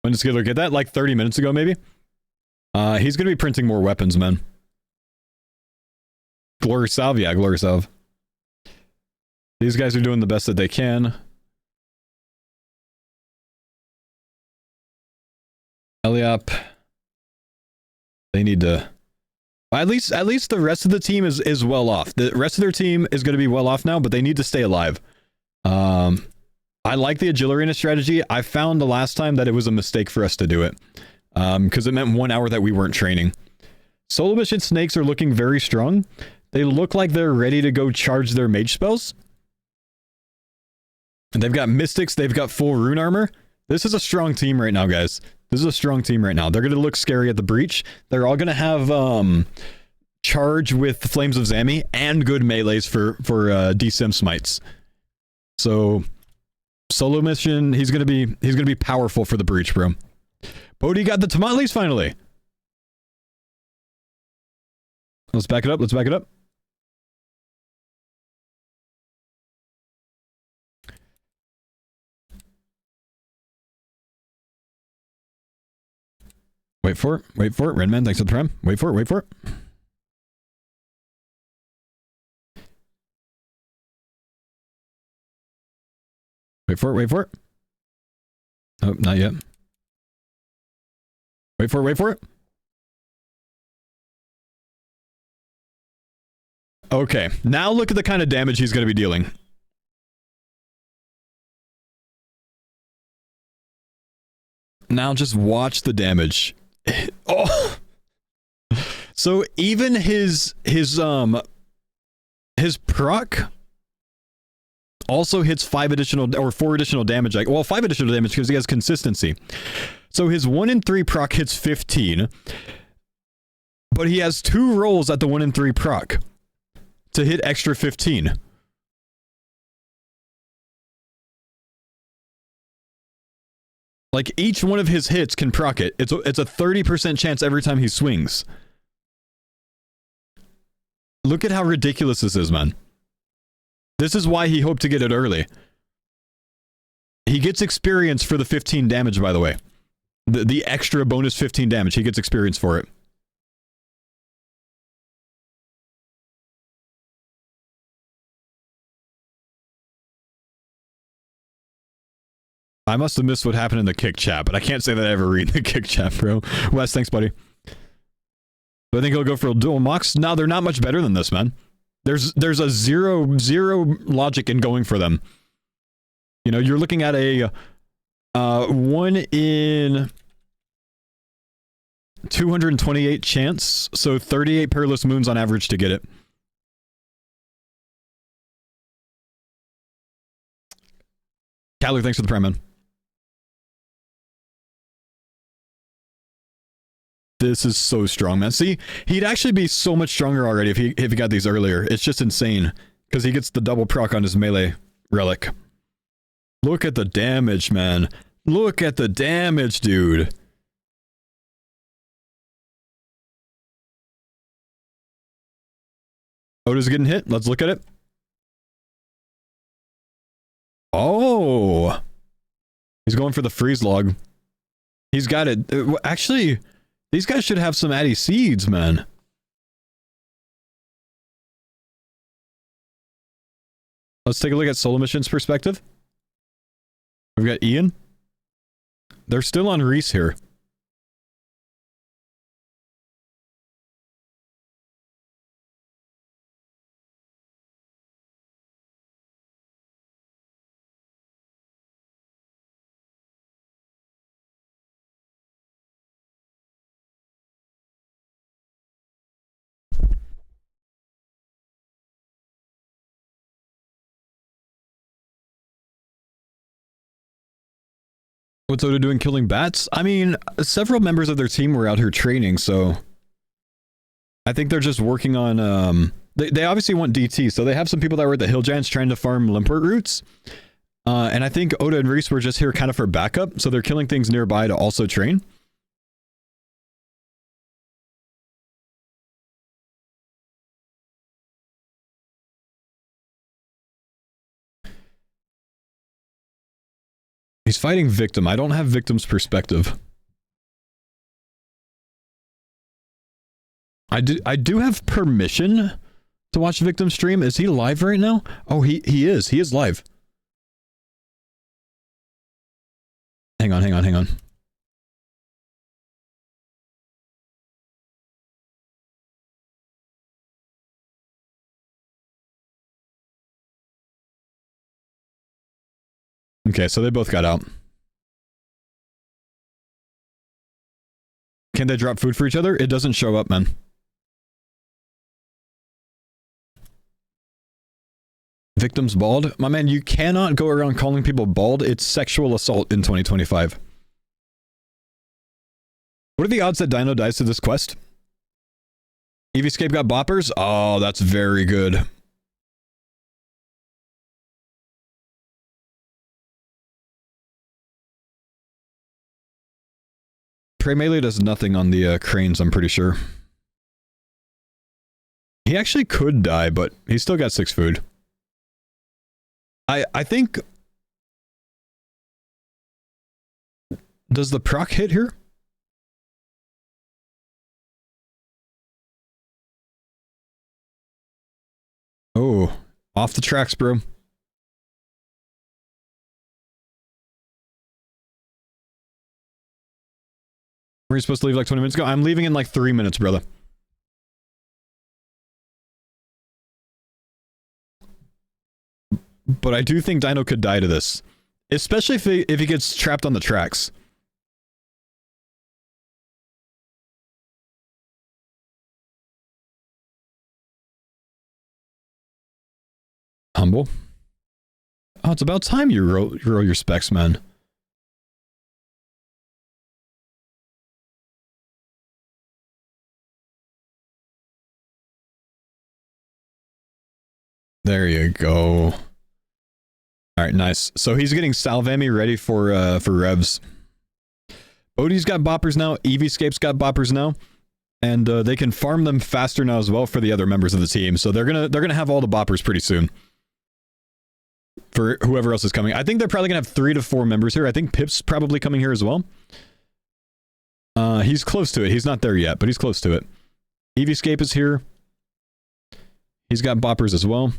When did Skidler get that? Like 30 minutes ago, maybe? He's gonna be printing more weapons, man. Glory Salve, yeah, Glory Salve. These guys are doing the best that they can. Eliop. They need to... At least the rest of the team is well off. The rest of their team is going to be well off now, but they need to stay alive. I like the Agile Arena strategy. I found the last time that it was a mistake for us to do it. Because it meant 1 hour that we weren't training. Solo Mission Snakes are looking very strong. They look like they're ready to go charge their mage spells. And they've got Mystics, they've got full rune armor. This is a strong team right now, guys. This is a strong team right now. They're going to look scary at the breach. They're all going to have charge with Flames of Zami and good melees for DSim smites. So Solo Mission, he's going to be powerful for the breach, bro. Bodhi got the tamales finally. Let's back it up. Let's back it up. Wait for it. Wait for it. Redman, thanks for the prime. Wait for it. Wait for it. Wait for it. Wait for it. Oh, not yet. Wait for it, wait for it. Okay, now look at the kind of damage he's going to be dealing. Now just watch the damage. Oh! So even his proc also hits 5 additional or 4 additional damage. Like, well, 5 additional damage because he has consistency. So his 1 in 3 proc hits 15, but he has 2 rolls at the 1 in 3 proc to hit extra 15. Like, each one of his hits can proc it. It's a 30% chance every time he swings. Look at how ridiculous this is, man. This is why he hoped to get it early. He gets experience for the 15 damage, by the way. The extra bonus 15 damage. He gets experience for it. I must have missed what happened in the kick chat, but I can't say that I ever read the kick chat, bro. Wes, thanks, buddy. But I think he'll go for a dual mox. No, they're not much better than this, man. There's a zero logic in going for them. You know, you're looking at a 1 in 228 chance, so 38 perilous moons on average to get it. Kyler, thanks for the prime, man. This is so strong, man. See, he'd actually be so much stronger already if he got these earlier. It's just insane because he gets the double proc on his melee relic. Look at the damage, man. Look at the damage, dude. Oda's getting hit. Let's look at it. Oh. He's going for the freeze log. He's got it. Actually, these guys should have some Addy seeds, man. Let's take a look at solo missions perspective. We've got Ian. They're still on Reese here. What's Oda doing killing bats? I mean, several members of their team were out here training, so I think they're just working on they obviously want DT, so they have some people that were at the Hill Giants trying to farm Limpert roots. And I think Oda and Reese were just here kind of for backup, so they're killing things nearby to also train. He's fighting Victim. I don't have Victim's perspective. I do have permission to watch Victim stream. Is he live right now? Oh, he is. He is live. Hang on. Okay, so they both got out. Can they drop food for each other? It doesn't show up, man. Victim's bald? My man, you cannot go around calling people bald. It's sexual assault in 2025. What are the odds that Dino dies to this quest? Eevescape got boppers? Oh, that's very good. Prey Melee does nothing on the cranes, I'm pretty sure. He actually could die, but he's still got 6 food. I think... Does the proc hit here? Oh, off the tracks, bro. Were you supposed to leave like 20 minutes ago? I'm leaving in like 3 minutes, brother. But I do think Dino could die to this. Especially if he gets trapped on the tracks. Humble. Oh, it's about time you roll your specs, man. There you go. All right, nice. So he's getting Salvami ready for revs. Odie's got boppers now. Eevescape's got boppers now, and they can farm them faster now as well for the other members of the team. So they're gonna have all the boppers pretty soon. For whoever else is coming. I think they're probably going to have 3 to 4 members here. I think Pip's probably coming here as well. He's close to it. He's not there yet, but he's close to it. Eevescape is here. He's got boppers as well.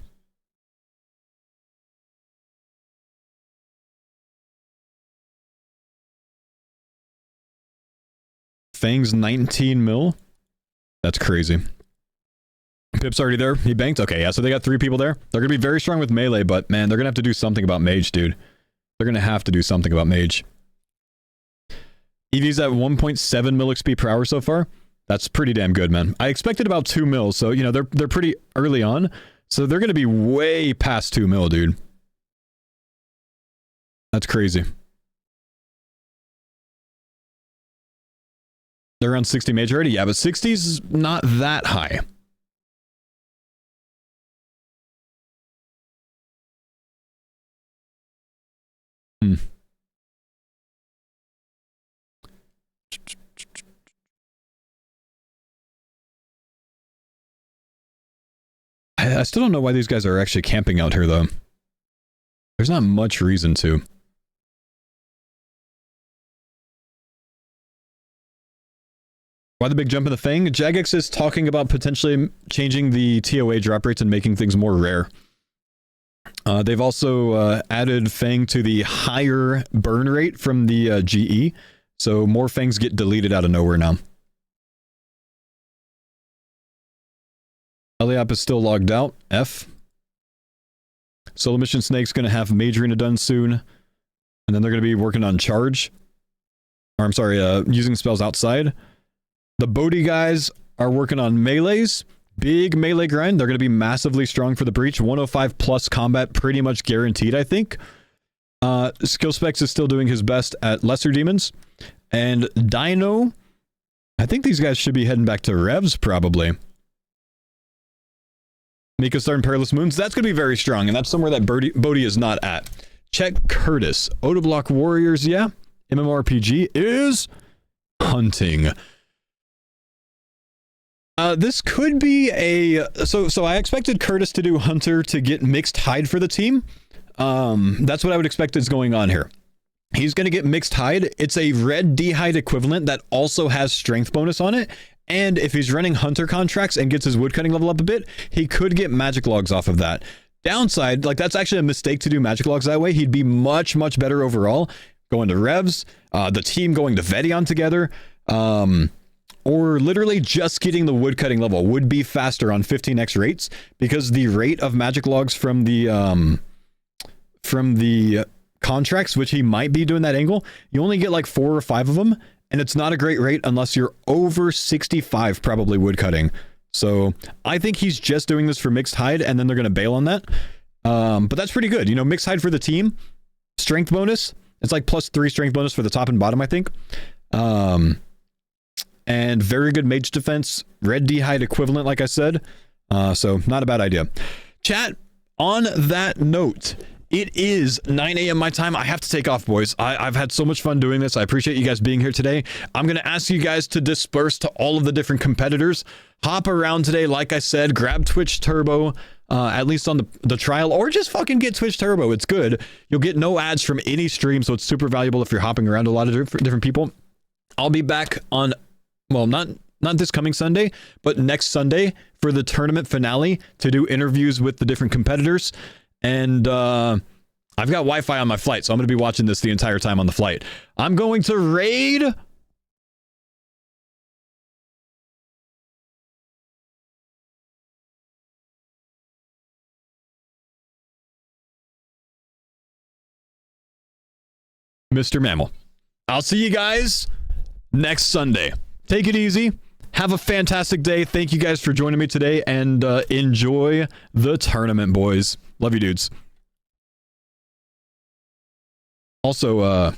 Fang's 19 mil. That's crazy. Pip's already there. He banked. Okay, yeah, so they got 3 people there. They're going to be very strong with melee, but man, they're going to have to do something about mage, dude. They're going to have to do something about mage. Eevee's at 1.7 mil XP per hour so far. That's pretty damn good, man. I expected about 2 mil, so, you know, they're pretty early on. So they're going to be way past 2 mil, dude. That's crazy. They're around 60 mage already? Yeah, but 60's not that high. I still don't know why these guys are actually camping out here, though. There's not much reason to. Why the big jump in the Fang? Jagex is talking about potentially changing the TOA drop rates and making things more rare. They've also added Fang to the higher burn rate from the GE, so more Fangs get deleted out of nowhere now. Eliop is still logged out. F. Solo Mission Snake's going to have Mage Arena done soon, and then they're going to be working on Charge. Or I'm sorry, using spells outside. The Bodhi guys are working on melees. Big melee grind. They're going to be massively strong for the breach. 105 plus combat pretty much guaranteed, I think. Skill Specs is still doing his best at lesser demons. And Dino, I think these guys should be heading back to revs probably. Mika starting Perilous Moons. That's going to be very strong, and that's somewhere that Bodhi is not at. Check Curtis. Otoblock Warriors, yeah. MMORPG is hunting. This could be a... So I expected Curtis to do Hunter to get Mixed Hide for the team. That's what I would expect is going on here. He's going to get Mixed Hide. It's a red D-Hide equivalent that also has Strength bonus on it. And if he's running Hunter contracts and gets his woodcutting level up a bit, he could get magic logs off of that. Downside, like that's actually a mistake to do magic logs that way. He'd be much, much better overall going to revs, the team going to Vedion together, or literally just getting the woodcutting level would be faster on 15x rates because the rate of magic logs from the contracts, which he might be doing that angle, you only get like 4 or 5 of them. And it's not a great rate unless you're over 65 probably woodcutting. So I think he's just doing this for Mixed Hide and then they're going to bail on that. But that's pretty good. You know, Mixed Hide for the team, strength bonus. It's like +3 strength bonus for the top and bottom, I think. And very good mage defense. Red D-Hide equivalent, like I said. So not a bad idea. Chat, on that note... It is 9 a.m. my time. I have to take off, boys. I've had so much fun doing this. I appreciate you guys being here today. I'm going to ask you guys to disperse to all of the different competitors. Hop around today, like I said. Grab Twitch Turbo, at least on the trial, or just fucking get Twitch Turbo. It's good. You'll get no ads from any stream, so it's super valuable if you're hopping around a lot of different people. I'll be back on, well, not this coming Sunday, but next Sunday for the tournament finale to do interviews with the different competitors. And I've got Wi-Fi on my flight, so I'm going to be watching this the entire time on the flight. I'm going to raid Mr. Mammal. I'll see you guys next Sunday. Take it easy. Have a fantastic day. Thank you guys for joining me today, and enjoy the tournament, boys. Love you, dudes. Also,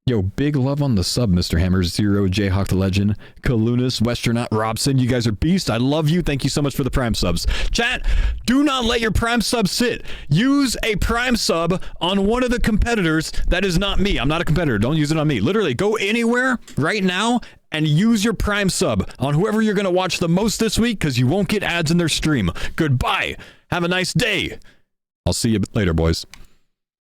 yo, big love on the sub, Mr. Hammer, Zero, Jayhawk the Legend, Kalunas, Westernaut, Robson. You guys are beasts. I love you. Thank you so much for the Prime subs. Chat, do not let your Prime sub sit. Use a Prime sub on one of the competitors that is not me. I'm not a competitor. Don't use it on me. Literally, go anywhere right now and use your Prime sub on whoever you're going to watch the most this week, because you won't get ads in their stream. Goodbye. Have a nice day. I'll see you later, boys.